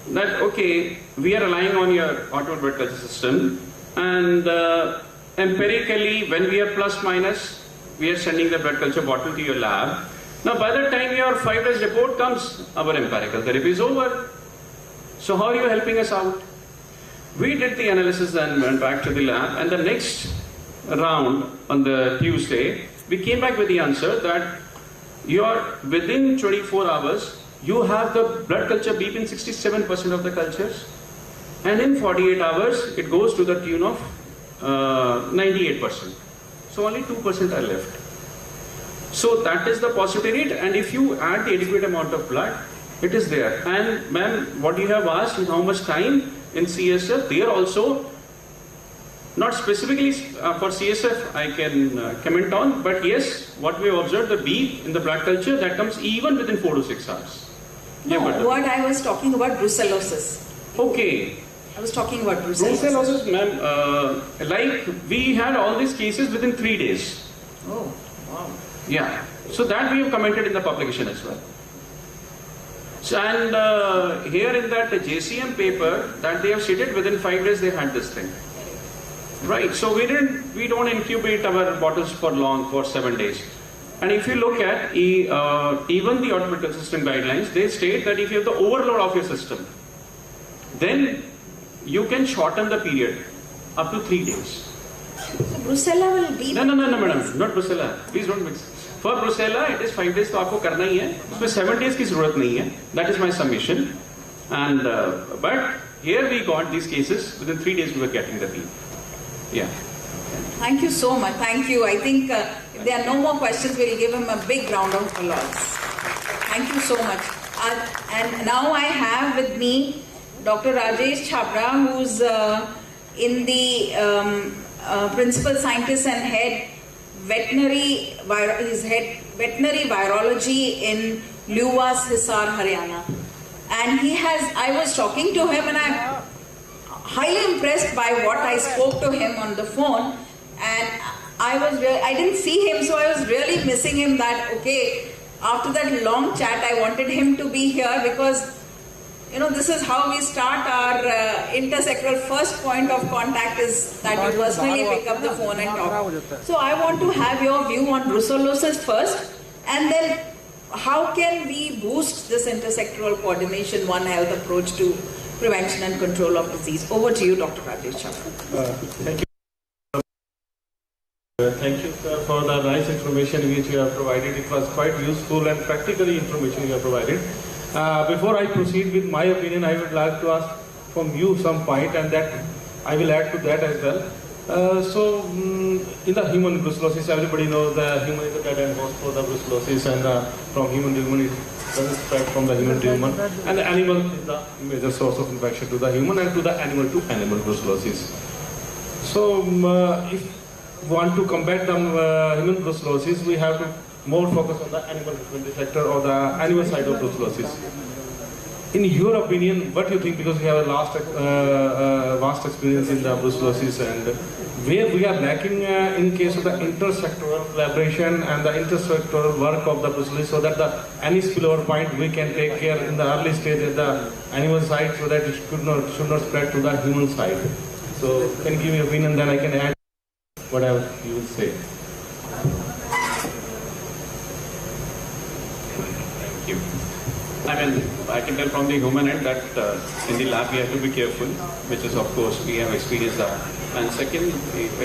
That, okay, we are relying on your autoimmune blood culture system, and empirically, when we are plus minus, we are sending the blood culture bottle to your lab. Now, by the time your 5 days report comes, our empirical therapy is over. So how are you helping us out? We did the analysis and went back to the lab, and the next round on the Tuesday, we came back with the answer that within 24 hours, you have the blood culture beep in 67% of the cultures, and in 48 hours, it goes to the tune of 98%. So only 2% are left. So that is the positivity rate, and if you add the adequate amount of blood, it is there. And ma'am, what you have asked is how much time in CSF, they are also, not specifically for CSF I can comment on, but yes, what we have observed, the beep in the blood culture, that comes even within 4 to 6 hours. No, yeah, what I was talking about brucellosis. Okay. I was talking about brucellosis. Brucellosis, ma'am, like we had all these cases within 3 days. Oh, wow. Yeah. So that we have commented in the publication as well. So, and here in that JCM paper that they have stated within 5 days they had this thing. Right. So we don't incubate our bottles for long, for 7 days. And if you look at even the automated system guidelines, they state that if you have the overload of your system, then you can shorten the period up to 3 days. So brucella will be... No, madam, not brucella. Please don't mix. For brucella, it is 5 days, तो आपको करना ही है. उसमें 7 days की ज़रूरत नहीं है. That is my summation. And but here we got these cases within 3 days we were getting the beep. Yeah. Thank you so much. Thank you. I think if there are no more questions, we'll give him a big round of applause. Thank you so much. And now I have with me Dr. Rajesh Chhabra, who's in the principal scientist and head veterinary virology in Luwas, Hisar, Haryana. And I was talking to him, and I'm highly impressed by what I spoke to him on the phone. And I didn't see him, so I was really missing him. That, okay, after that long chat, I wanted him to be here because, you know, this is how we start our intersectoral first point of contact, is that you personally pick up the phone and talk. So I want to have your view on brucellosis first, and then how can we boost this intersectoral coordination, One Health approach to prevention and control of disease. Over to you, Dr. Rajesh Chhabra. Thank you. Thank you, sir, for the nice information which you have provided. It was quite useful and practically information you have provided. Before I proceed with my opinion, I would like to ask from you some point, and that I will add to that as well. So, in the human brucellosis, everybody knows the human is the dead end host for the brucellosis, and from human to human, it doesn't spread from the human to human. And the animal is the major source of infection to the human and to the animal brucellosis. So, if we want to combat the human brucellosis, we have to more focus on the animal husbandry sector or the animal side of brucellosis. In your opinion, what do you think, because you have a vast experience in the brucellosis, and where we are lacking in case of the intersectoral collaboration and the intersectoral work of the brucellosis, so that any spillover point we can take care in the early stage at the animal side, so that it should not spread to the human side. So can you give me your opinion, then I can add whatever you will say. Thank you. I mean, I can tell from the human end that in the lab we have to be careful, which is of course we have experienced that. And second,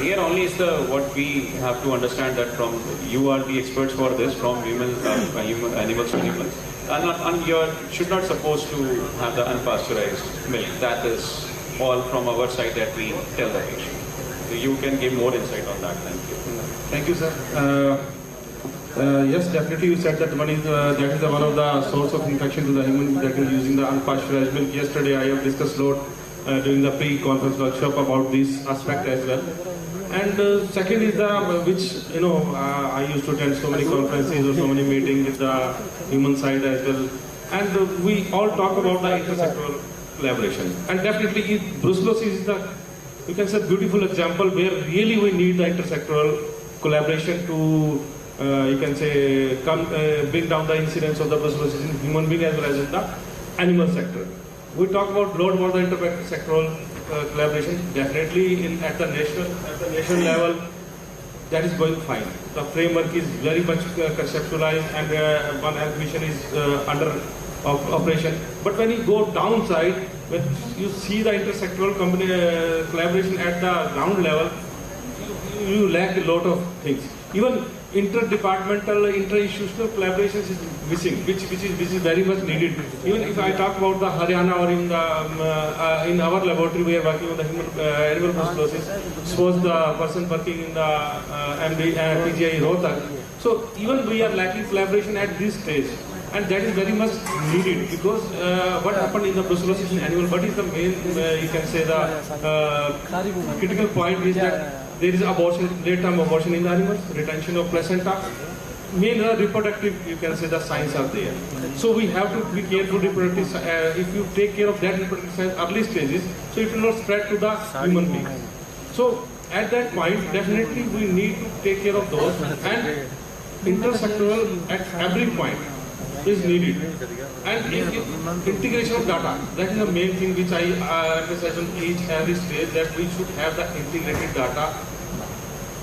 here only is what we have to understand, that from you are the experts for this, from animals to humans, and you should not supposed to have the unpasteurized milk. That is all from our side that we tell the patient. So you can give more insight on that. Thank you. Thank you, sir. Yes, definitely you said that one is one of the source of infection to the human, that is using the unpasteurized milk. Yesterday I have discussed a lot during the pre-conference workshop about this aspect as well. And second is which I used to attend so many conferences or so many meetings with the human side as well. And we all talk about the intersectoral collaboration. And definitely brucellosis is you can say, beautiful example where really we need the intersectoral collaboration to you can say bring down the incidence of the brucellosis in human being as well as in the animal sector. We talk about lot about the intersectoral collaboration. Definitely at the national level, that is going fine. The framework is very much conceptualized, and One Health Mission is under operation. But when you go downside, when you see the intersectoral collaboration at the ground level, you lack a lot of things. Even interdepartmental, interinstitutional collaborations is missing, which is very much needed. Even if I talk about the Haryana or in our laboratory, we are working on the human animal brucellosis. Suppose the person working in the PGI Rohtak. So even we are lacking collaboration at this stage, and that is very much needed, because what happened in the brucellosis in animal? What is the main you can say the critical point is that there is abortion, late-term abortion in the animals, retention of placenta. Main reproductive, you can say, the signs are there. So we have to be careful reproductive. If you take care of that reproductive signs early stages, so it will not spread to the human being. So at that point, definitely we need to take care of those, and intersectoral at every point is needed. And integration of data, that is the main thing which I emphasize on every stage, that we should have the integrated data.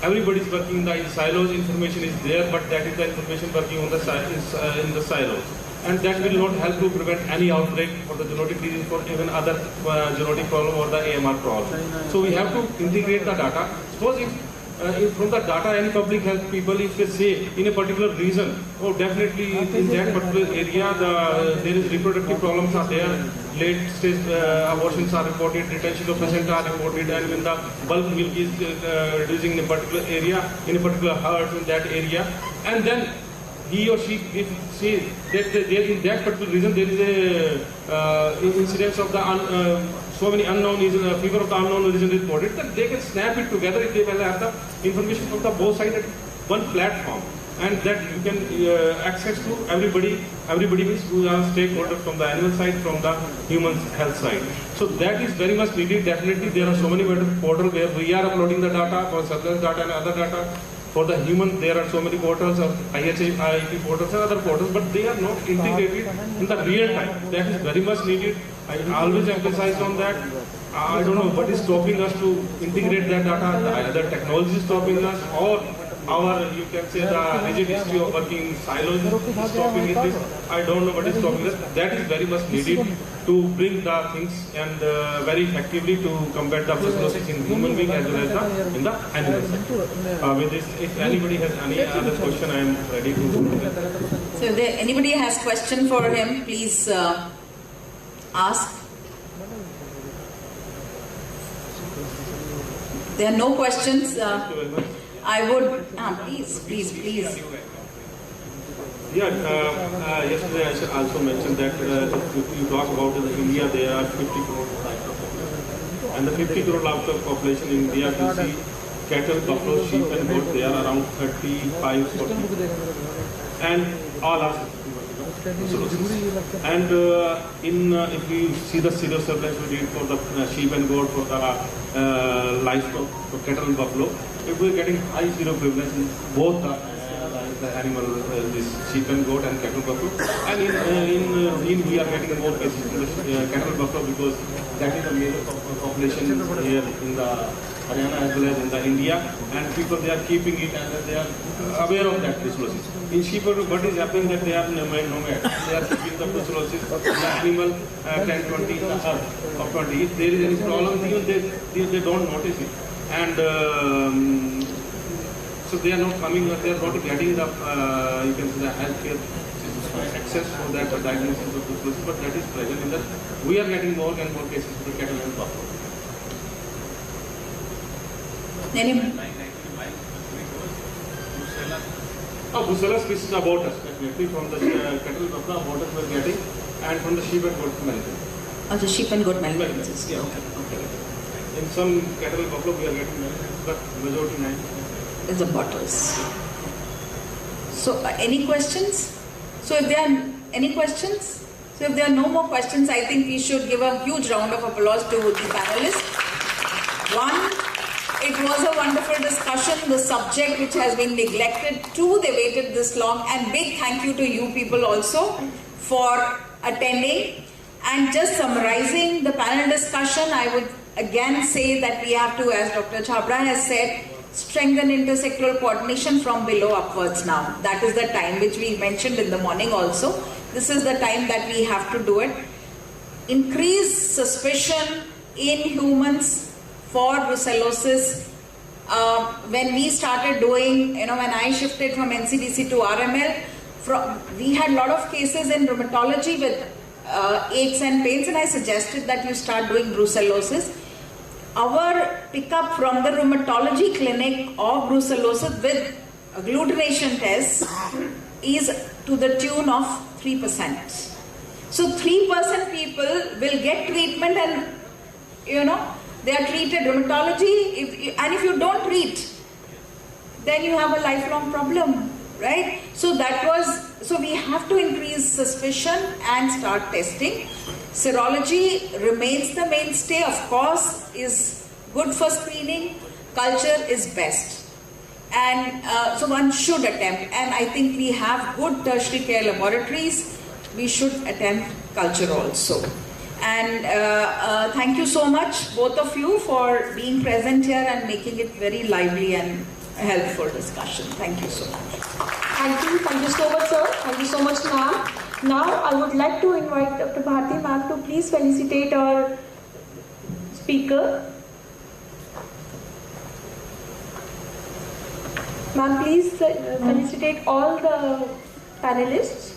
Everybody is working in silos, information is there, but that is the information working on in the silos. And that will not help to prevent any outbreak for the zoonotic disease, for even other zoonotic problem or the AMR problem. So we have to integrate the data. Suppose if from the data, any public health people, if they say in a particular region, oh definitely in that particular area there is reproductive problems are there, late stage abortions are reported, retention of placenta are reported, and when the bulk milk is reducing in a particular area, in a particular herd in that area, and then he or she, if say that in that particular region there is a incidence of the so many unknown fever of the unknown origin reported, then they can snap it together if they have the information from the both sides at one platform, and that you can access to everybody means who are stakeholders from the animal side, from the human health side. So that is very much needed. Definitely there are so many portals where we are uploading the data for surveillance data and other data. For the human, there are so many portals of IHIP portals and other portals, but they are not integrated in the real time. That is very much needed. I always emphasize on that. I don't know what is stopping us to integrate that data. Either technology is stopping us, or our, you can say, the rigid history of working in silos is stopping this. I don't know what is stopping us. That is very much needed to bring the things and very effectively to combat the brucellosis in human being as well as in the animal sector. With this, if anybody has any other question, I am ready to. So if anybody has question for him, please ask. There are no questions. I would, please. Yeah, yesterday I should also mention that if you talk about in India, there are 50 crore livestock population. And the 50 crore livestock population in India, you see cattle, buffalo, sheep and goat, they are around 35, 40. and all are brucellosis. And if we see the serial surveillance we did for the sheep and goat, for the livestock, for cattle and buffalo, if we are getting high seroprevalence in both the animal, this sheep and goat and cattle buffalo, and in we are getting more cases in the cattle buffalo because that is the major population here in the Haryana as well as in the India, and people they are keeping it and they are aware of that brucellosis. In sheep, what is happening that they are nomad, they are keeping the brucellosis of the animal 10, 20 in the earth of 20. If there is any problem, even they don't notice it, and so they are not coming, they are not getting the you can say the healthcare access for that diagnosis of brucellosis, but that is present in that we are getting more and more cases for the cattle and buffalo. Brucella species about us, definitely from the cattle buffalo about us we are getting, and from the sheep and goat malignancies. The sheep and goat malignancies. Yeah. Okay. In some cattle buffalo we are getting malignancies, but majority 90% is the bottles. So any questions? So if there are any questions? So if there are no more questions, I think we should give a huge round of applause to the panelists. One, it was a wonderful discussion, the subject which has been neglected. Two, they waited this long, and big thank you to you people also for attending. And just summarizing the panel discussion, I would again say that we have to, as Dr. Chhabra has said, strengthen intersectoral coordination from below upwards now. That is the time which we mentioned in the morning also. This is the time that we have to do it. Increase suspicion in humans for brucellosis. When we started doing, when I shifted from NCDC to RML, we had a lot of cases in rheumatology with aches and pains, and I suggested that you start doing brucellosis. Our pickup from the rheumatology clinic of brucellosis with agglutination tests is to the tune of 3%. So 3% people will get treatment, and they are treated rheumatology, and if you don't treat, then you have a lifelong problem, right? So we have to increase suspicion and start testing. Serology remains the mainstay, of course, is good for screening. Culture is best. And so one should attempt, and I think we have good tertiary care laboratories. We should attempt culture also. And thank you so much, both of you, for being present here and making it very lively and helpful discussion. Thank you so much. Thank you so much, sir. Thank you so much, ma'am. Now I would like to invite Dr. Bharti ma'am to please felicitate our speaker. Ma'am, please felicitate all the panelists.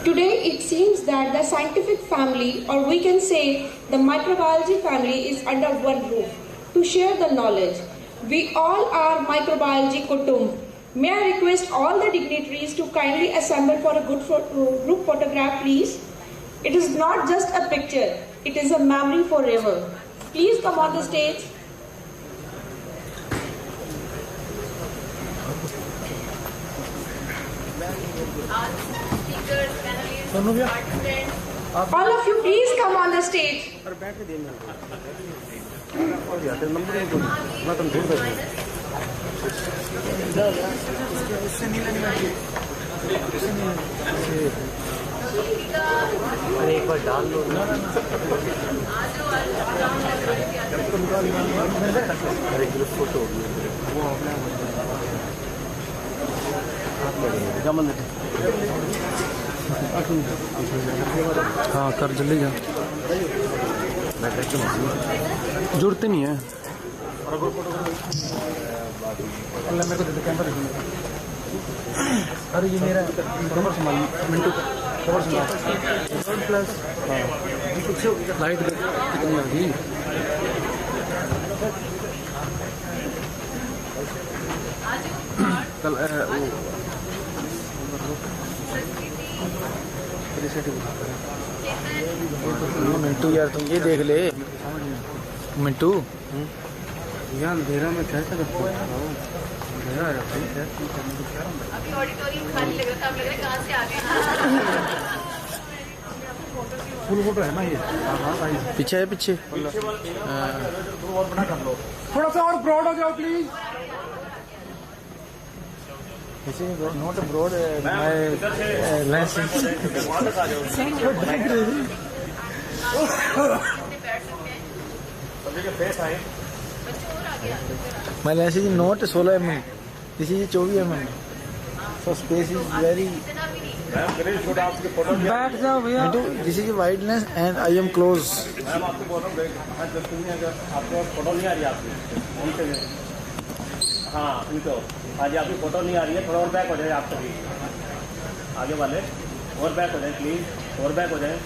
Today it seems that the scientific family, or we can say the microbiology family, is under one roof to share the knowledge. We all are microbiology kutum. May I request all the dignitaries to kindly assemble for a good group photograph, please. It is not just a picture, it is a memory forever. Please come on the stage. All of you, please come on the stage. अरे एक बार डाल लो ना अरे group photo वो हाँ कर जल्दी जा जुड़ते नहीं है मेरे को दे कैमरा देखो। अरे ये मेरा कवर संभाल मिंटू कवर संभाल प्लस लाइट कितनी आ गई। कल मिंटू यार तुम ये देख ले मिंटू यार अंधेरा में कैसे अंधेरा है अभी ऑडिटोरियम खाली लग रहा था, अब लग रहा है कहाँ से आ गए। फुल फोटो है ना ये। पीछे है पीछे थोड़ा सा और ब्रॉड हो जाओ please. Not broad my lens is not 16 mm. This is 24 mm. So space is very. बैठ जाओ भैया। This is a wide lens and I am close. Ma'am आपको बोल रहा हूँ आपको फोटो नहीं आ रही आपकी। हाँ इनको आज आपकी फोटो नहीं आ रही है, थोड़ा और बैक हो जाए आप सभी आगे वाले और बैक हो जाए प्लीज, और बैक हो जाए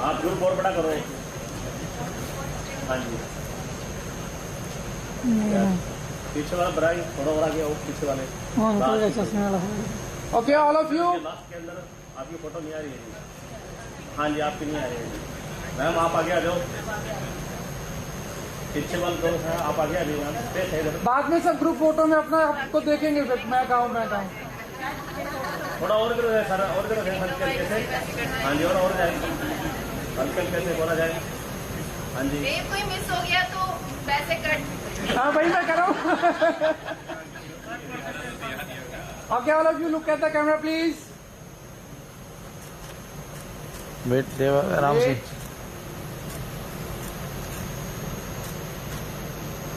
आप ग्रुप और बड़ा करो। हाँ जी पीछे वाला बड़ा थोड़ा और आगे पीछे वाले। Okay all of you last के अंदर आपकी फोटो नहीं आ रही है। हाँ जी आपकी नहीं आ रही है मैम, आप आगे आ जाओ। पीछे वाले दोस्त हैं आप आगे आ जाइए मैम। बाद में सब ग्रुप फोटो में अपना आपको देखेंगे मैं कहूँ थोड़ा और करो सर, और करो हल्के से। हाँ जी और जाए हल्के से बोला जाए। हाँ जी कोई मिस हो गया तो पैसे कट। हाँ भाई मैं करो। Okay all of you look at the camera please. Wait Dev आराम से।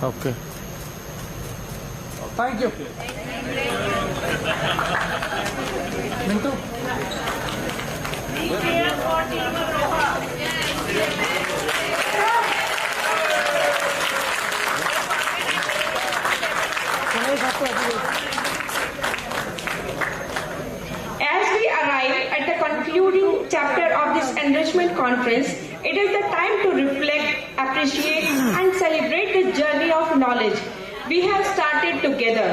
Okay thank you Mintu. As we arrive at the concluding chapter of this enrichment conference, it is the time to reflect, appreciate and celebrate the journey of knowledge we have started together.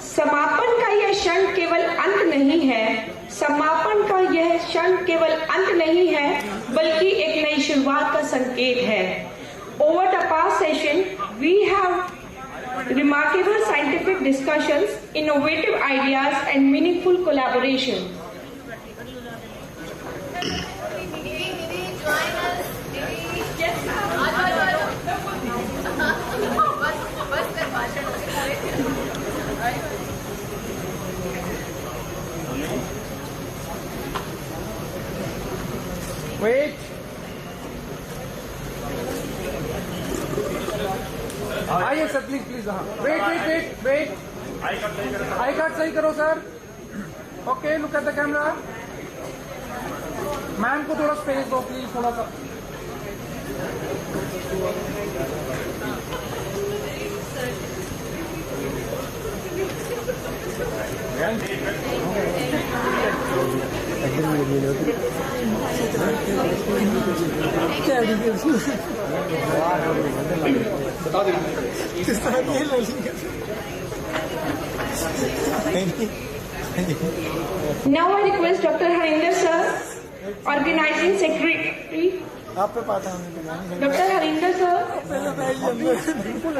समापन का यह क्षण केवल अंत नहीं है, समापन का यह क्षण केवल अंत नहीं है, बल्कि एक नई शुरुआत का संकेत है। Over the past session, we have remarkable scientific discussions, innovative ideas and meaningful collaboration. Wait. आइए सर प्लीज प्लीज। हाँ वेट आई कार्ड सही करो sir. Okay look at the camera. Ma'am को थोड़ा स्पेस दो प्लीज, थोड़ा सा। Now I request Dr. Harinder sir, organizing secretary, Dr. Harinder sir,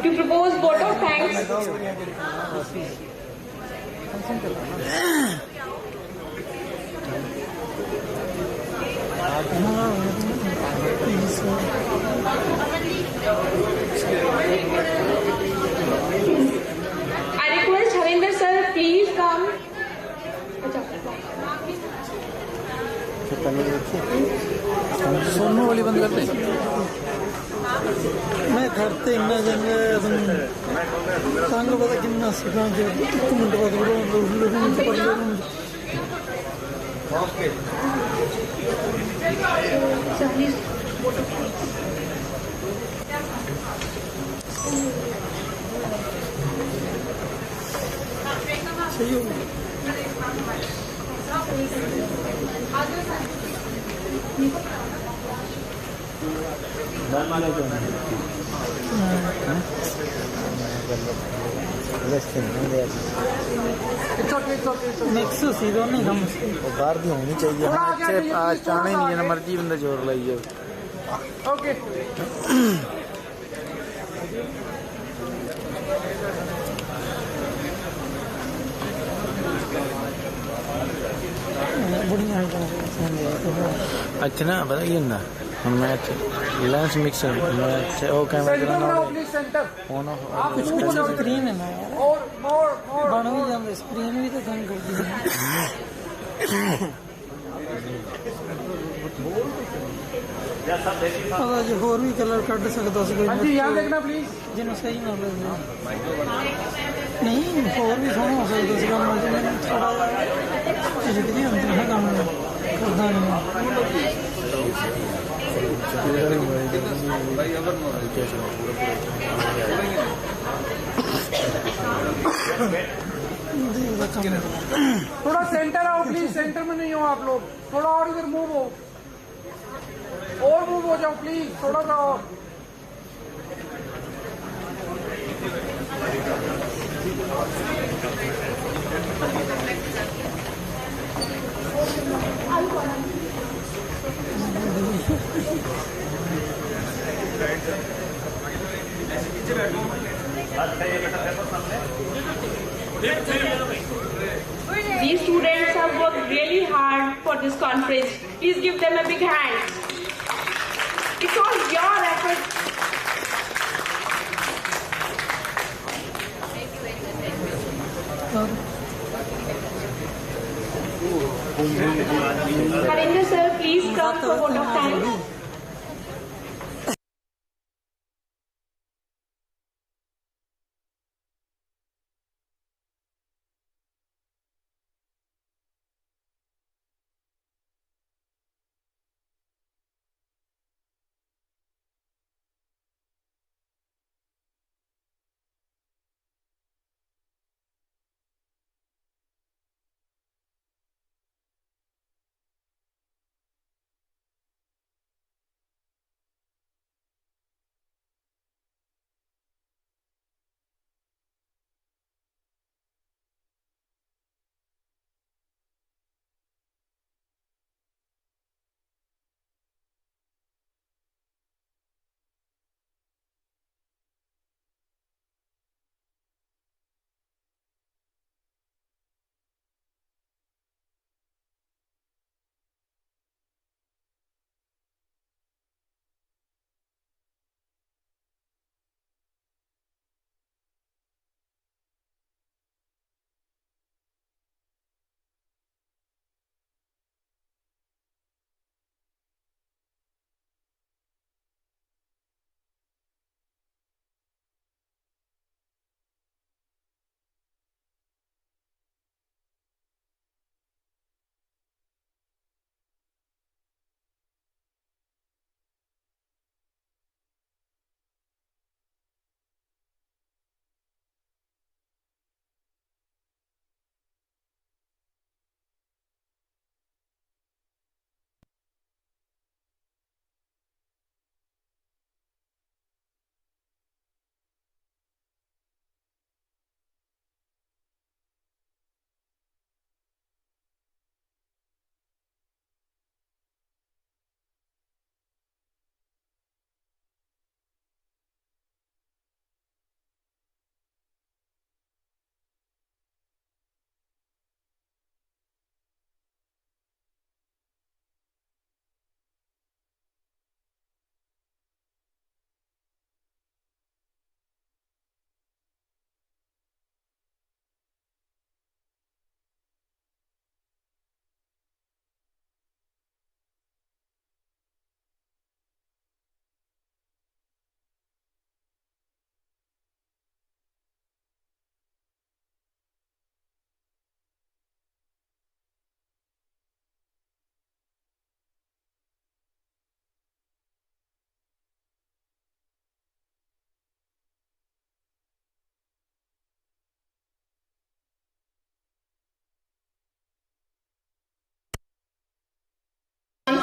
to propose vote of thanks. I request Harinder sir, please come. Sonu वाली बंद कर दे। मैं करते इन्ना जंगे संग पता किन्ना सीखा के 1 मिनट बाद ओके Sir, please. सही हो गया। मिक्स सी दोनों ही कम बाहर दी होनी चाहिए। हाँ अच्छे आज चाहने नहीं जिन्ना मर्जी बंदा जोर लाइए। ओके अच्छा ना पता ये ना मैच लेंस मिक्सर मैच ओ कैमरा सेंटर बनाओ प्लीज सेंटर ऑन ऑफ आप कुछ स्क्रीन है ना यार और मोर बन भी जाते स्क्रीन भी तो तंग करती है। अगर जो होर भी कलर कट सकता है कोई। हाँ जी यहाँ देखना प्लीज जिन्हें सही ना लगे नहीं होर भी सोना हो सकता है मैं थोड़ा झिझकदी होती है काम करता नहीं। थोड़ा सेंटर आओ प्लीज सेंटर में नहीं हो आप लोग थोड़ा और इधर मूव हो और मूव हो जाओ प्लीज थोड़ा सा और These students have worked really hard for this conference. Please give them a big hand. It's all your effort. Harinder sir, please come for vote of thanks.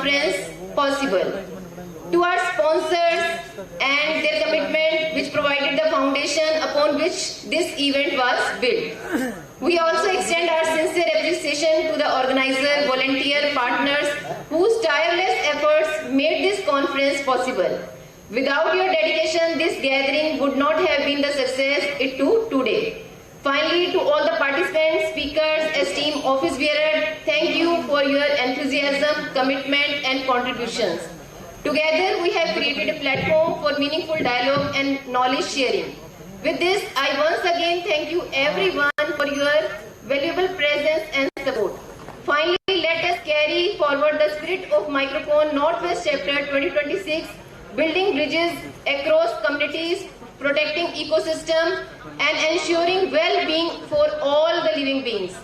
conference possible. To our sponsors and their commitment which provided the foundation upon which this event was built. We also extend our sincere appreciation to the organizer, volunteer partners whose tireless efforts made this conference possible. Without your dedication, this gathering would not have been the success it took today. Finally, to all the participants, speakers, esteemed office bearers, thank you for your enthusiasm, commitment and contributions. Together, we have created a platform for meaningful dialogue and knowledge sharing. With this, I once again thank you everyone for your valuable presence and support. Finally, let us carry forward the spirit of MICROCON Northwest Chapter 2026, building bridges across communities, protecting ecosystem and ensuring well-being for all the living beings.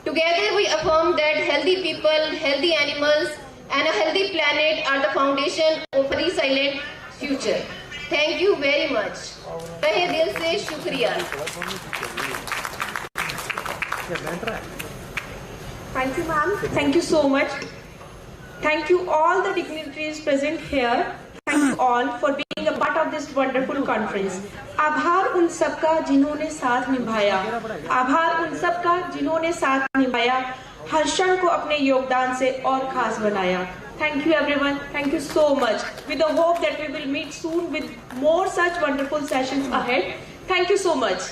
Together, we affirm that healthy people, healthy animals, and a healthy planet are the foundation of a resilient future. Thank you very much. Tahe dil se shukriya. Thank you, ma'am. Thank you so much. Thank you all the dignitaries present here. Thank you all for being a part of this wonderful conference. आभार उन सबका जिन्होंने साथ निभाया. आभार उन सबका जिन्होंने साथ निभाया. हर क्षण को अपने योगदान से और खास बनाया. Thank you everyone. Thank you so much. With the hope that we will meet soon with more such wonderful sessions ahead. Thank you so much.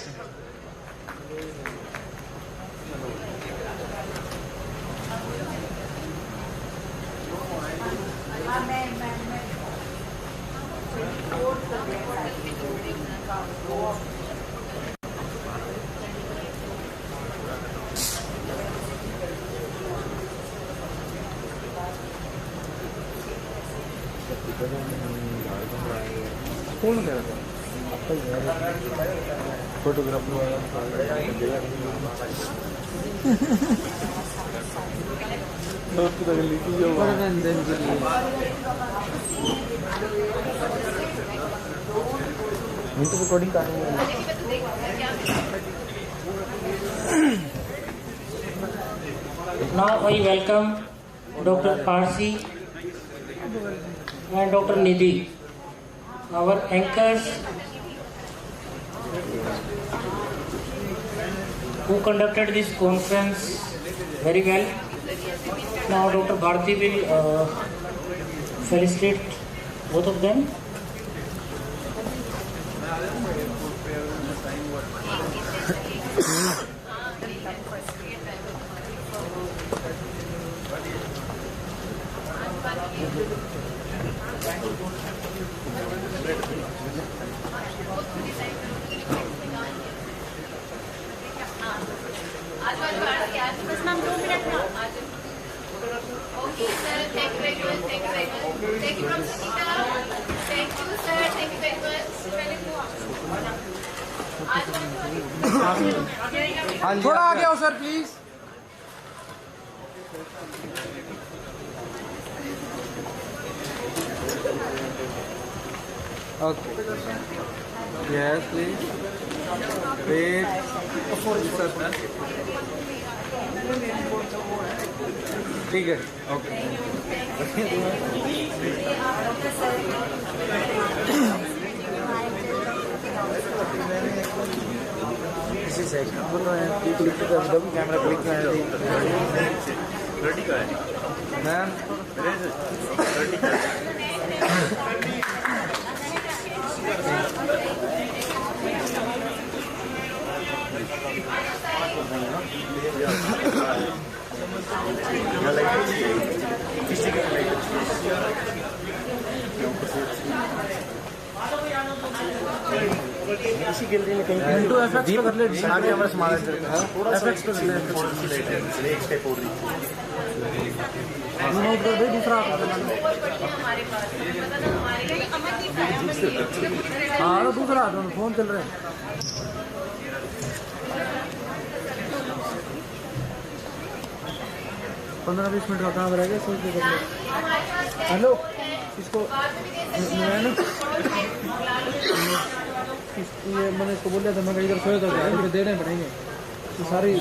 कौन कह रहा था फोटोग्राफर वाला रिकॉर्डिंग कर Now I welcome Dr. Parsi and Dr. Nidhi, our anchors who conducted this conference very well. Now Dr. Bharti will felicitate both of them. Okay, sir. Thank you very much. Thank you very much. Thank you from Sunita. Thank you, sir. Thank you very much. थोड़ा आगे आओ sir please. Okay. Yes, please. Wait. ठीक है. Okay. किसी section बोल रहे हैं कि क्लिक कर दो कैमरा क्लिक कर दो. रेडी का है मैम. रेडी का इसी गैलरी में कहीं इनटू एफएक्स पे कर ले. आगे हमारा स्मार्ट एफएक्स पे कर ले. एक स्टेप और नोट कर दे दूसरा. हाँ दूसरा फोन चल रहे हैं. पंद्रह 20 मिनट का काम रहेगा. सोच के कर लो. हेलो इसको मैंने इसको बोल दिया था. मैं इधर सोया था. देने पड़ेंगे. सारी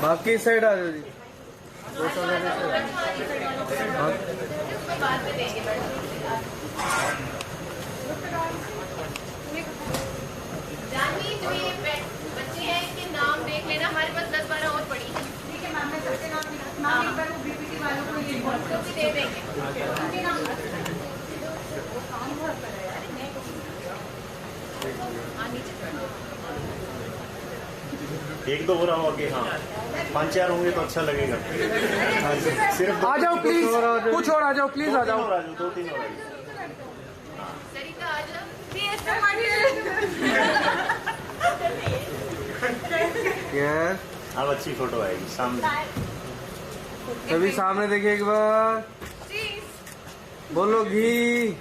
बाकी साइड आ जाओ जी। जानवी, जो ये बच्चे हैं इनके नाम देख लेना, हमारे पास 10-12 और पड़ी है। ठीक है मैम, मैं सबके नाम एक बार वो बीपीटी वालों को ये व्हाट्सएप भी दे देंगे। उनके नाम काम बहुत कर रहा है यार। एक दो हो रहा हो कि हाँ 5-4 होंगे तो अच्छा लगेगा। सिर्फ आ जाओ प्लीज, कुछ और आ जाओ प्लीज, आ जाओ 2-3 और आ जाओ। सरिता आ जाओ। यस, अब अच्छी फोटो आएगी सामने। सभी सामने देखिए एक बार, बोलो घी।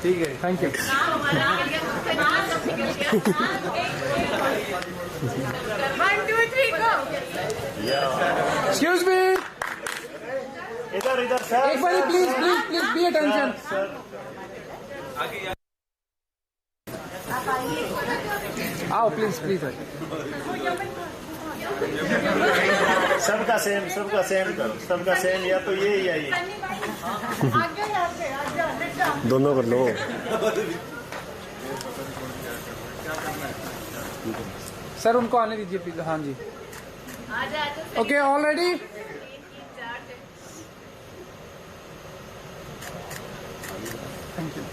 ठीक है, थैंक यू। एक्सक्यूज मी, इधर सर, एक बार please please please be attention. आओ प्लीज प्लीज। सबका सेम करो, सबका सेम, या तो ये या ये दोनों कर लो। सर उनको आने दीजिए प्लीज। हाँ जी, ओके ऑलरेडी। Thank you.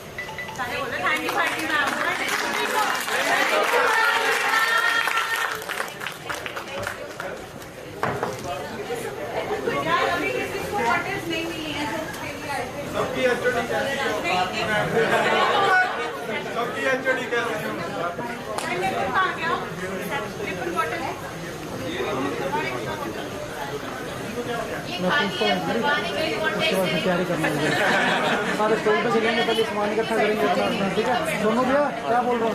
तैयारी करनी है, सारे स्टोरी पे चलेंगे, पहले सामान इकट्ठा करेंगे अपना। ठीक है दोनों भैया, क्या बोल रहे हो?